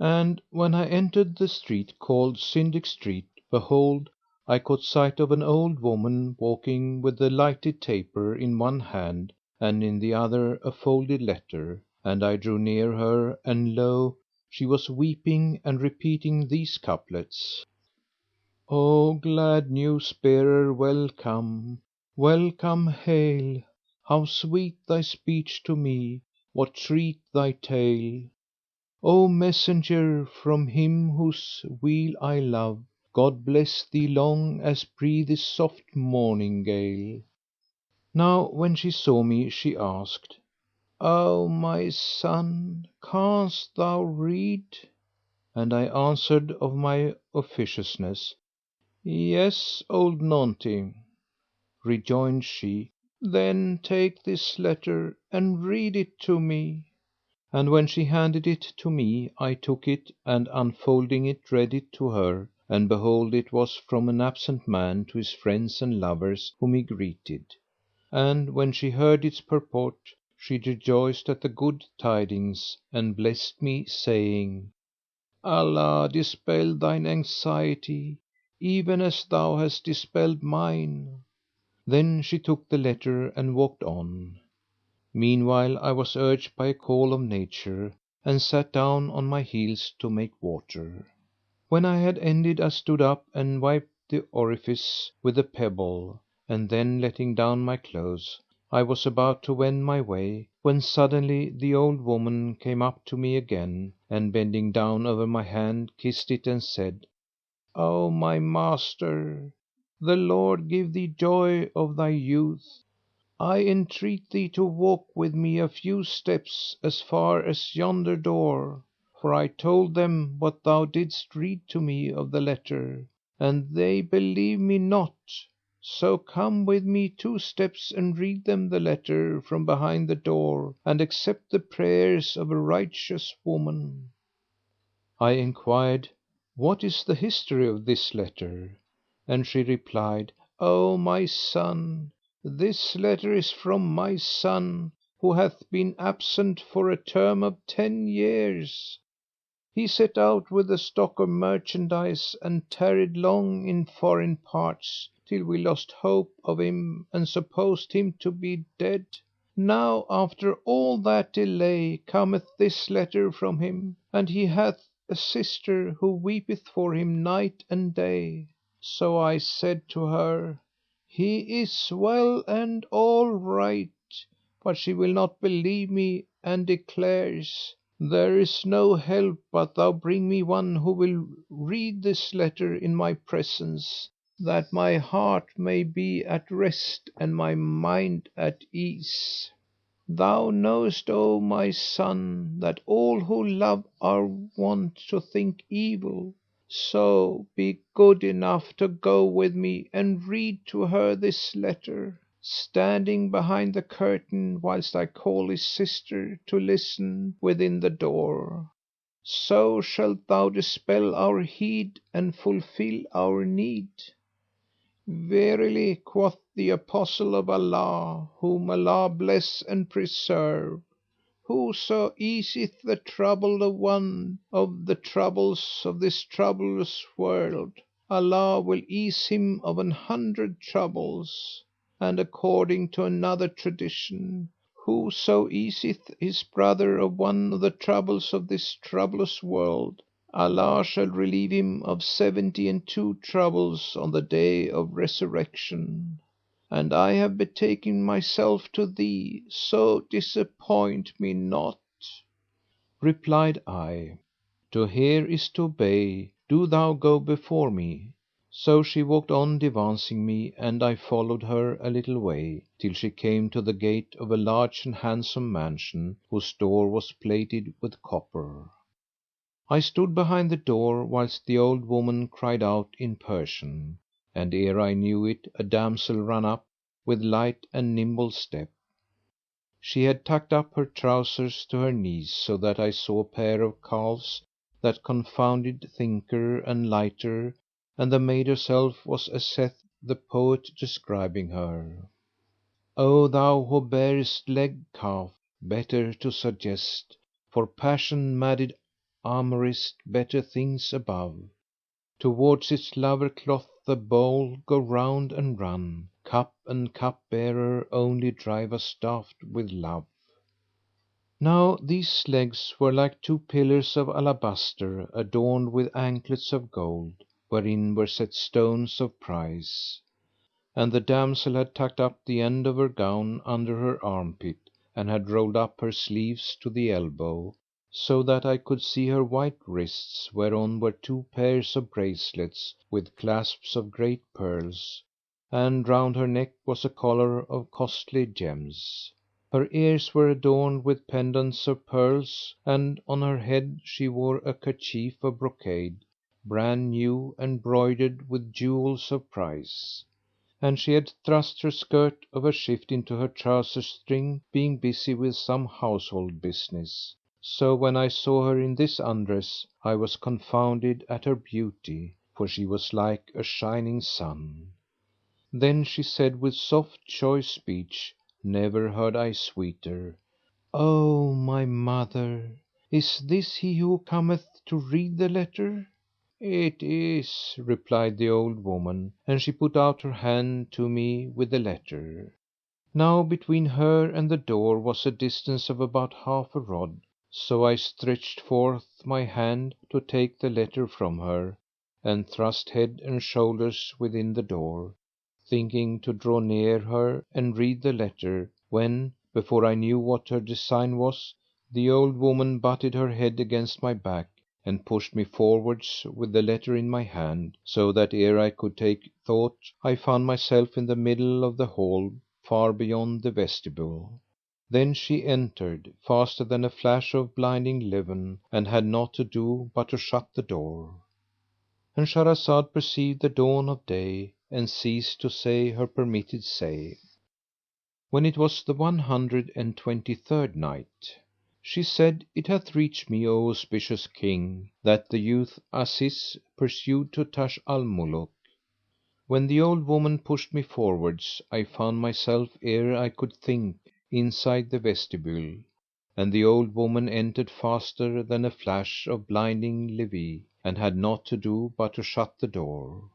And when I entered the street called Syndic Street, behold, I caught sight of an old woman walking with a lighted taper in one hand and in the other a folded letter, and I drew near her, and lo! she was weeping and repeating these couplets: O glad news bearer, welcome, welcome, hail! How sweet thy speech to me, what treat thy tale! O messenger from him whose weal I love, God bless thee long as breathes soft morning gale. Now when she saw me she asked, O my son, canst thou read? And I answered of my officiousness, Yes, old Nonty. Rejoined she, Then take this letter and read it to me. And when she handed it to me, I took it and unfolding it read it to her, and behold, it was from an absent man to his friends and lovers whom he greeted. And when she heard its purport, she rejoiced at the good tidings and blessed me, saying, Allah dispel thine anxiety, even as thou hast dispelled mine. Then she took the letter and walked on. Meanwhile I was urged by a call of nature, and sat down on my heels to make water. When I had ended I stood up and wiped the orifice with a pebble, and then letting down my clothes, I was about to wend my way, when suddenly the old woman came up to me again, and bending down over my hand, kissed it and said, O my master, the Lord give thee joy of thy youth. I entreat thee to walk with me a few steps as far as yonder door, for I told them what thou didst read to me of the letter, and they believe me not. So come with me 2 steps and read them the letter from behind the door, and accept the prayers of a righteous woman. I enquired, What is the history of this letter? And she replied, O my son, this letter is from my son, who hath been absent for a term of 10 years. He set out with a stock of merchandise and tarried long in foreign parts, till we lost hope of him and supposed him to be dead. Now after all that delay cometh this letter from him, and he hath a sister who weepeth for him night and day. So I said to her, He is well and all right, but she will not believe me and declares, There is no help but thou bring me one who will read this letter in my presence, that my heart may be at rest and my mind at ease. Thou knowest, O my son, that all who love are wont to think evil. So be good enough to go with me and read to her this letter, standing behind the curtain whilst I call his sister to listen within the door. So shalt thou dispel our heed and fulfil our need. Verily, quoth the Apostle of Allah, whom Allah bless and preserve, whoso easeth the troubled of one of the troubles of this troublous world, Allah will ease him of 100 troubles. And according to another tradition, whoso easeth his brother of one of the troubles of this troublous world, Allah shall relieve him of 72 troubles on the day of resurrection. And I have betaken myself to thee, so disappoint me not. Replied I, To hear is to obey, do thou go before me. So she walked on devancing me, and I followed her a little way, till she came to the gate of a large and handsome mansion, whose door was plated with copper. I stood behind the door, whilst the old woman cried out in Persian, and ere I knew it a damsel ran up with light and nimble step. She had tucked up her trousers to her knees, so that I saw a pair of calves that confounded thinker and lighter, and the maid herself was as saith the poet describing her: O thou who bearest leg calf, better to suggest, for passion madded amorist, better things above. Towards its lover cloth the bowl go round and run. Cup and cup bearer only drive us daft with love. Now these legs were like two pillars of alabaster adorned with anklets of gold, wherein were set stones of price. And the damsel had tucked up the end of her gown under her armpit, and had rolled up her sleeves to the elbow, so that I could see her white wrists, whereon were two pairs of bracelets with clasps of great pearls, and round her neck was a collar of costly gems. Her ears were adorned with pendants of pearls, and on her head she wore a kerchief of brocade, brand new and broidered with jewels of price. And she had thrust her skirt of her shift into her trouser string, being busy with some household business. So when I saw her in this undress I was confounded at her beauty, for she was like a shining sun. Then she said with soft choice speech, never heard I sweeter, "O my mother, is this he who cometh to read the letter?" "It is," replied the old woman, and she put out her hand to me with the letter. Now between her and the door was a distance of about half a rod, so I stretched forth my hand to take the letter from her, and thrust head and shoulders within the door, thinking to draw near her and read the letter, when, before I knew what her design was, the old woman butted her head against my back, and pushed me forwards with the letter in my hand, so that ere I could take thought I found myself in the middle of the hall, far beyond the vestibule. Then she entered, faster than a flash of blinding leven, and had not to do but to shut the door. And Shahrazad perceived the dawn of day and ceased to say her permitted say. When it was the 123rd Night, she said, it hath reached me, O auspicious King, that the youth Aziz pursued to Taj al Muluk: "When the old woman pushed me forwards, I found myself, ere I could think, inside the vestibule, and the old woman entered faster than a flash of blinding leven, and had not to do but to shut the door.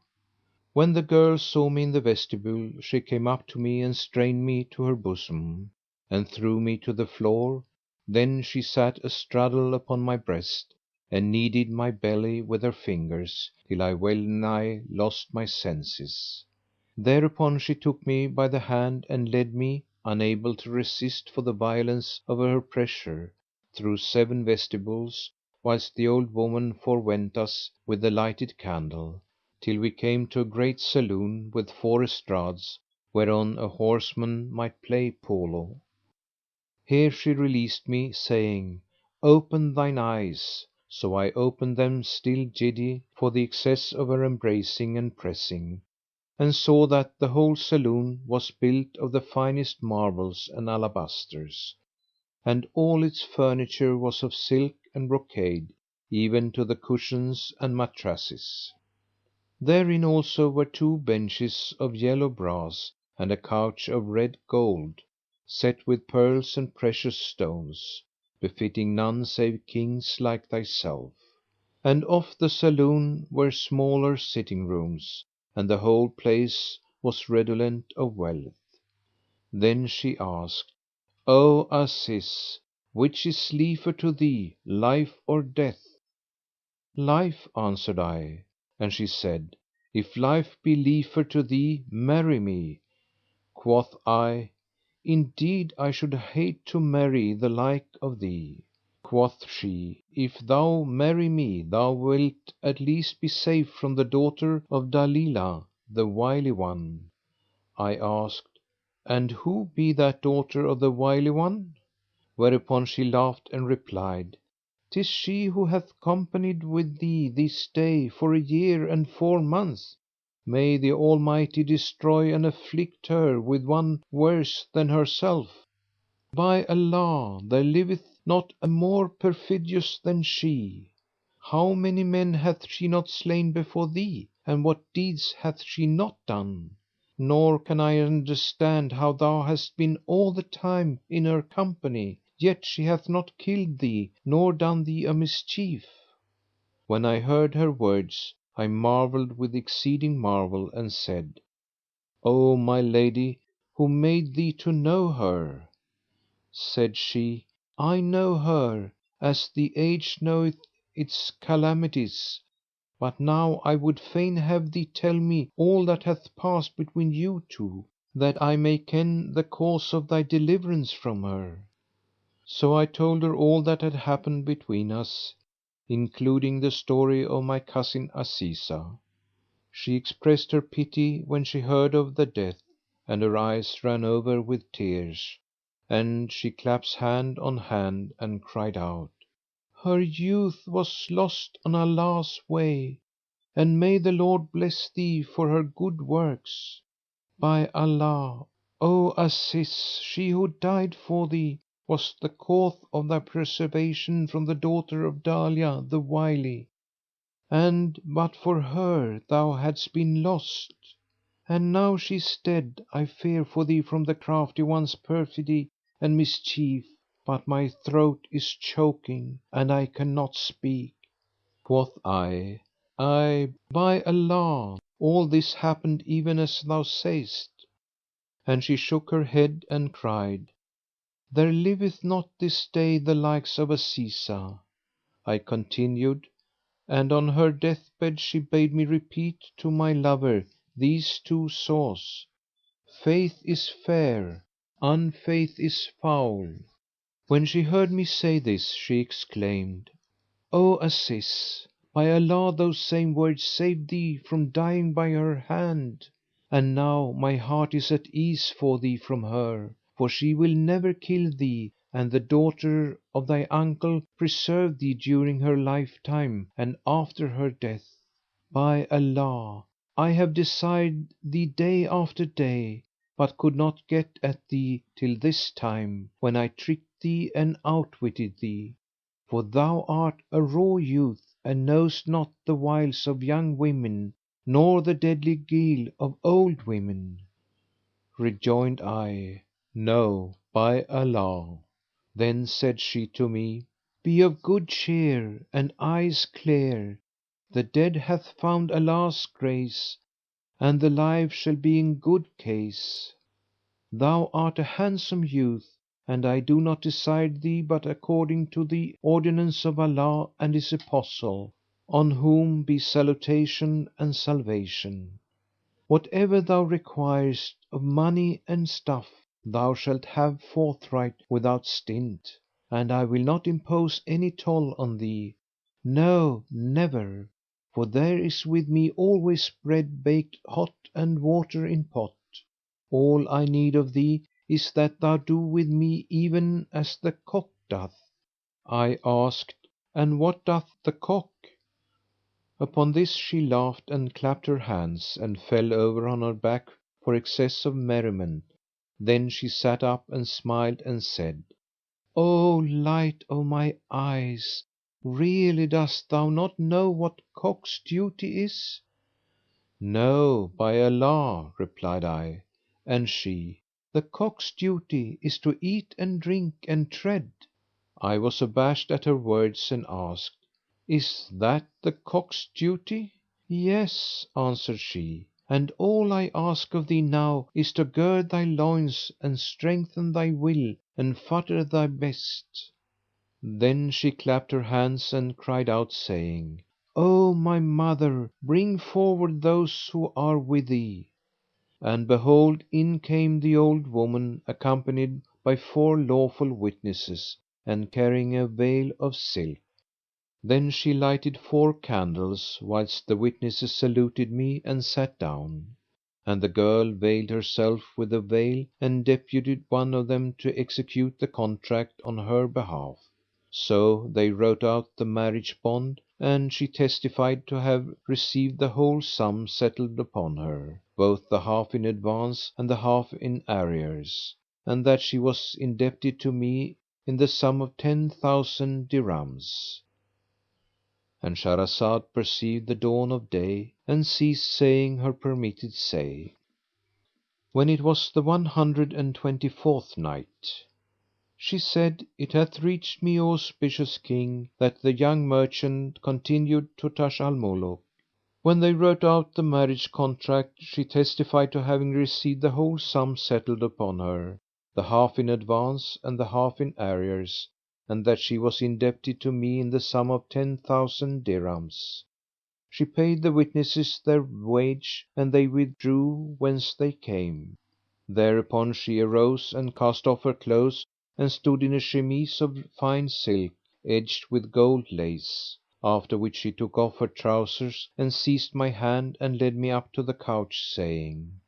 When the girl saw me in the vestibule, she came up to me and strained me to her bosom, and threw me to the floor. Then she sat astraddle upon my breast, and kneaded my belly with her fingers, till I well nigh lost my senses. Thereupon she took me by the hand and led me, unable to resist for the violence of her pressure, through 7 vestibules, whilst the old woman forewent us with the lighted candle, till we came to a great saloon with 4 estrades, whereon a horseman might play polo. Here she released me, saying, "Open thine eyes." So I opened them, still giddy for the excess of her embracing and pressing, and saw that the whole saloon was built of the finest marbles and alabasters, and all its furniture was of silk and brocade, even to the cushions and mattresses. Therein also were 2 benches of yellow brass, and a couch of red gold, set with pearls and precious stones, befitting none save kings like thyself. And off the saloon were smaller sitting rooms, and the whole place was redolent of wealth. Then she asked, "O Aziz, which is liefer to thee, life or death?" "Life," answered I, and she said, "If life be liefer to thee, marry me." Quoth I, "Indeed I should hate to marry the like of thee." Quoth she, "If thou marry me, thou wilt at least be safe from the daughter of Dalilah, the wily one." I asked, "And who be that daughter of the wily one?" Whereupon she laughed and replied, "'Tis she who hath companied with thee this day for a year and 4 months. May the Almighty destroy and afflict her with one worse than herself! By Allah, there liveth not a more perfidious than she! How many men hath she not slain before thee, and what deeds hath she not done? Nor can I understand how thou hast been all the time in her company, yet she hath not killed thee nor done thee a mischief." When I heard her words, I marvelled with exceeding marvel and said, "O my lady, who made thee to know her?" Said she, "I know her, as the age knoweth its calamities; but now I would fain have thee tell me all that hath passed between you two, that I may ken the cause of thy deliverance from her." So I told her all that had happened between us, including the story of my cousin Azizah. She expressed her pity when she heard of the death, and her eyes ran over with tears, and she claps hand on hand and cried out, "Her youth was lost on Allah's way, and may the Lord bless thee for her good works. By Allah, O Aziz, she who died for thee was the cause of thy preservation from the daughter of Dahlia the Wily, and but for her thou hadst been lost. And now she is dead, I fear for thee from the crafty one's perfidy and mischief, but my throat is choking and I cannot speak." Quoth I, "Ay, by Allah, all this happened even as thou sayest." And she shook her head and cried, "There liveth not this day the likes of Azizah." I continued, "And on her death bed she bade me repeat to my lover these two saws: Faith is fair, unfaith is foul." When she heard me say this, she exclaimed, "O Aziz, by Allah those same words saved thee from dying by her hand! And now my heart is at ease for thee from her, for she will never kill thee, and the daughter of thy uncle preserve thee during her lifetime and after her death. By Allah, I have desired thee day after day, but could not get at thee till this time, when I tricked thee and outwitted thee; for thou art a raw youth and knowest not the wiles of young women nor the deadly guile of old women." Rejoined I, "No, by Allah." Then said she to me, "Be of good cheer and eyes clear; the dead hath found Allah's grace and the live shall be in good case. Thou art a handsome youth, and I do not desire thee but according to the ordinance of Allah and His Apostle (on whom be salutation and salvation!). Whatever thou requirest of money and stuff, thou shalt have forthright without stint, and I will not impose any toll on thee, no, never, for there is with me always bread baked hot and water in pot. All I need of thee is that thou do with me even as the cock doth." I asked, "And what doth the cock?" Upon this she laughed and clapped her hands and fell over on her back for excess of merriment; then she sat up and smiled and said, "O light of my eyes, really dost thou not know what cock's duty is?" "No, by Allah," replied I; and she, "The cock's duty is to eat and drink and tread." I was abashed at her words and asked, "Is that the cock's duty?" "Yes," answered she, "and all I ask of thee now is to gird thy loins and strengthen thy will and futter thy best." Then she clapped her hands and cried out, saying, "O my mother, bring forward those who are with thee." And behold, in came the old woman accompanied by 4 lawful witnesses and carrying a veil of silk. Then she lighted 4 candles, whilst the witnesses saluted me and sat down; and the girl veiled herself with the veil and deputed one of them to execute the contract on her behalf. So they wrote out the marriage bond, and she testified to have received the whole sum settled upon her, both the half in advance and the half in arrears, and that she was indebted to me in the sum of 10,000 dirhams.—And Shahrazad perceived the dawn of day and ceased saying her permitted say. When it was the 124th Night, She said, It hath reached me, O auspicious King, that the young merchant continued to Taj al Muluk. When they wrote out the marriage contract, she testified to having received the whole sum settled upon her, the half in advance and the half in arrears, and that she was indebted to me in the sum of 10,000 dirhams. She paid the witnesses their wage, and they withdrew whence they came. Thereupon she arose and cast off her clothes and stood in a chemise of fine silk, edged with gold lace. After which she took off her trousers and seized my hand and led me up to the couch, saying,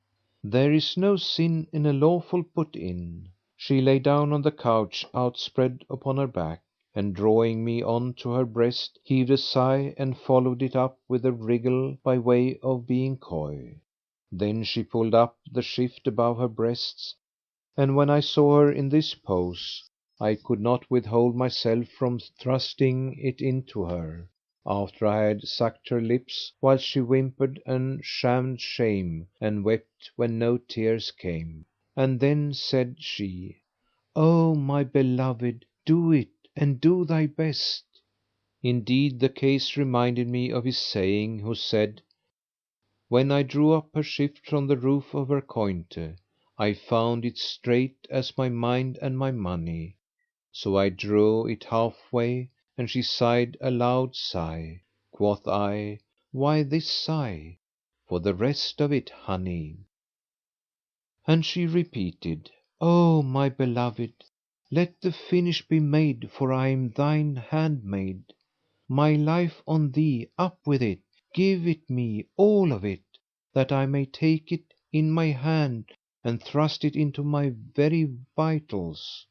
"There is no sin in a lawful put in." She lay down on the couch outspread upon her back, and drawing me on to her breast, heaved a sigh and followed it up with a wriggle by way of being coy. Then she pulled up the shift above her breasts, and when I saw her in this pose, I could not withhold myself from thrusting it into her, after I had sucked her lips, whilst she whimpered and shammed shame and wept when no tears came. And then said she, "O my beloved, do it, and do thy best." Indeed, the case reminded me of his saying who said, "When I drew up her shift from the roof of her coynte, I found it straight as my mind and my money. So I drew it halfway, and she sighed a loud sigh. Quoth I, 'Why this sigh? For the rest of it, honey.' And she repeated, 'O my beloved, let the finish be made, for I am thine handmaid. My life on thee, up with it, give it me, all of it, that I may take it in my hand and thrust it into my very vitals.'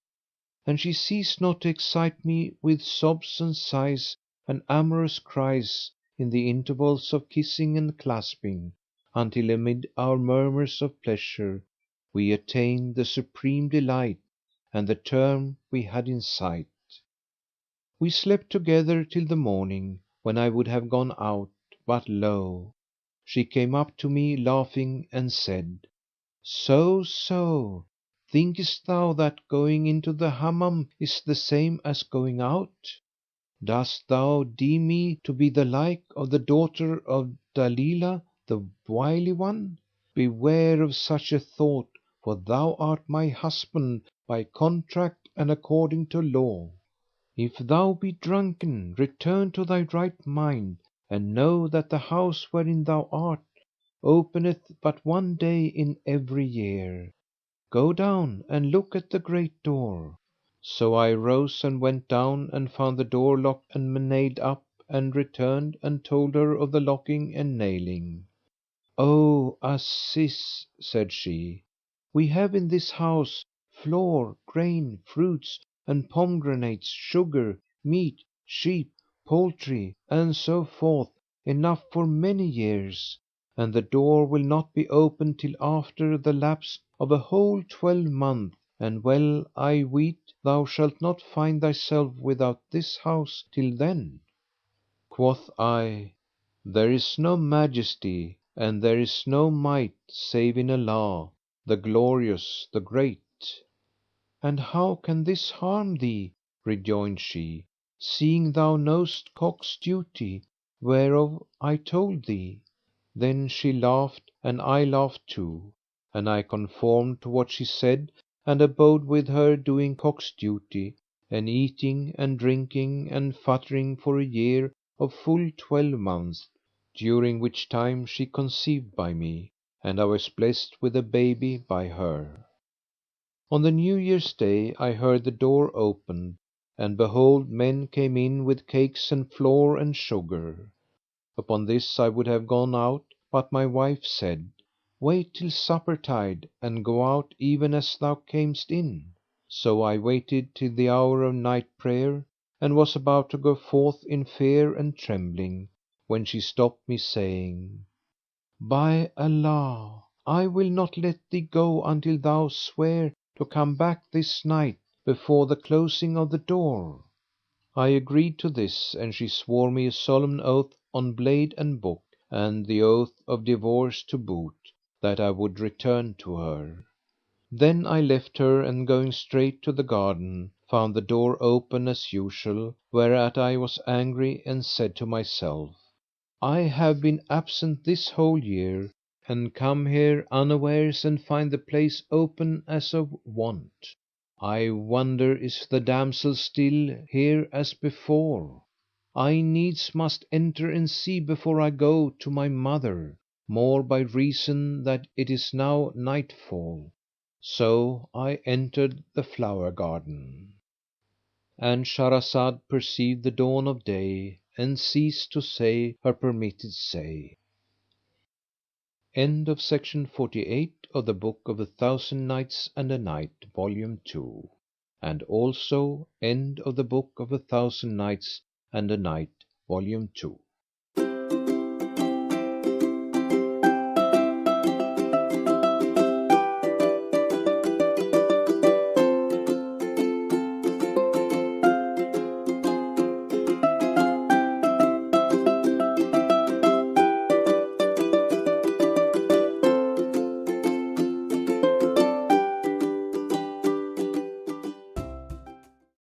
And she ceased not to excite me with sobs and sighs and amorous cries in the intervals of kissing and clasping, until amid our murmurs of pleasure we attained the supreme delight and the term we had in sight. We slept together till the morning, when I would have gone out, but lo! she came up to me laughing and said, 'So, thinkest thou that going into the Hammam is the same as going out? Dost thou deem me to be the like of the daughter of Dalilah, the wily one? Beware of such a thought, for thou art my husband by contract and according to law. If thou be drunken, return to thy right mind, and know that the house wherein thou art openeth but one day in every year. Go down and look at the great door.' So I rose and went down and found the door locked and nailed up, and returned and told her of the locking and nailing. 'O Aziz,' said she, 'we have in this house flour, grain, fruits and pomegranates, sugar, meat, sheep, poultry, and so forth, enough for many years, and the door will not be opened till after the lapse of a whole 12 month, and well I weet thou shalt not find thyself without this house till then.' Quoth I, 'There is no Majesty and there is no might save in Allah, the Glorious, the Great.' 'And how can this harm thee,' rejoined she, 'seeing thou knowest cock's duty, whereof I told thee?' Then she laughed and I laughed too, and I conformed to what she said and abode with her doing cock's duty and eating and drinking and futtering for a year of full 12 months, during which time she conceived by me, and I was blessed with a baby by her. On the New Year's Day I heard the door opened, and behold, men came in with cakes and flour and sugar. Upon this I would have gone out, but my wife said, 'Wait till supper tide and go out even as thou camest in.' So I waited till the hour of night prayer and was about to go forth in fear and trembling, when she stopped me, saying, 'By Allah, I will not let thee go until thou swear to come back this night before the closing of the door.' I agreed to this and she swore me a solemn oath on blade and book, and the oath of divorce to boot, that I would return to her. Then I left her and going straight to the garden, found the door open as usual, whereat I was angry and said to myself, I have been absent this whole year, and come here unawares and find the place open as of wont. I wonder is the damsel still here as before? I needs must enter and see before I go to my mother, more by reason that it is now nightfall. So I entered the flower garden,"—And Shahrazad perceived the dawn of day and ceased to say her permitted say. End of Section 48 of the Book of A Thousand Nights and a Night, Volume 2. And also end of the Book of A Thousand Nights and a Night, Volume 2.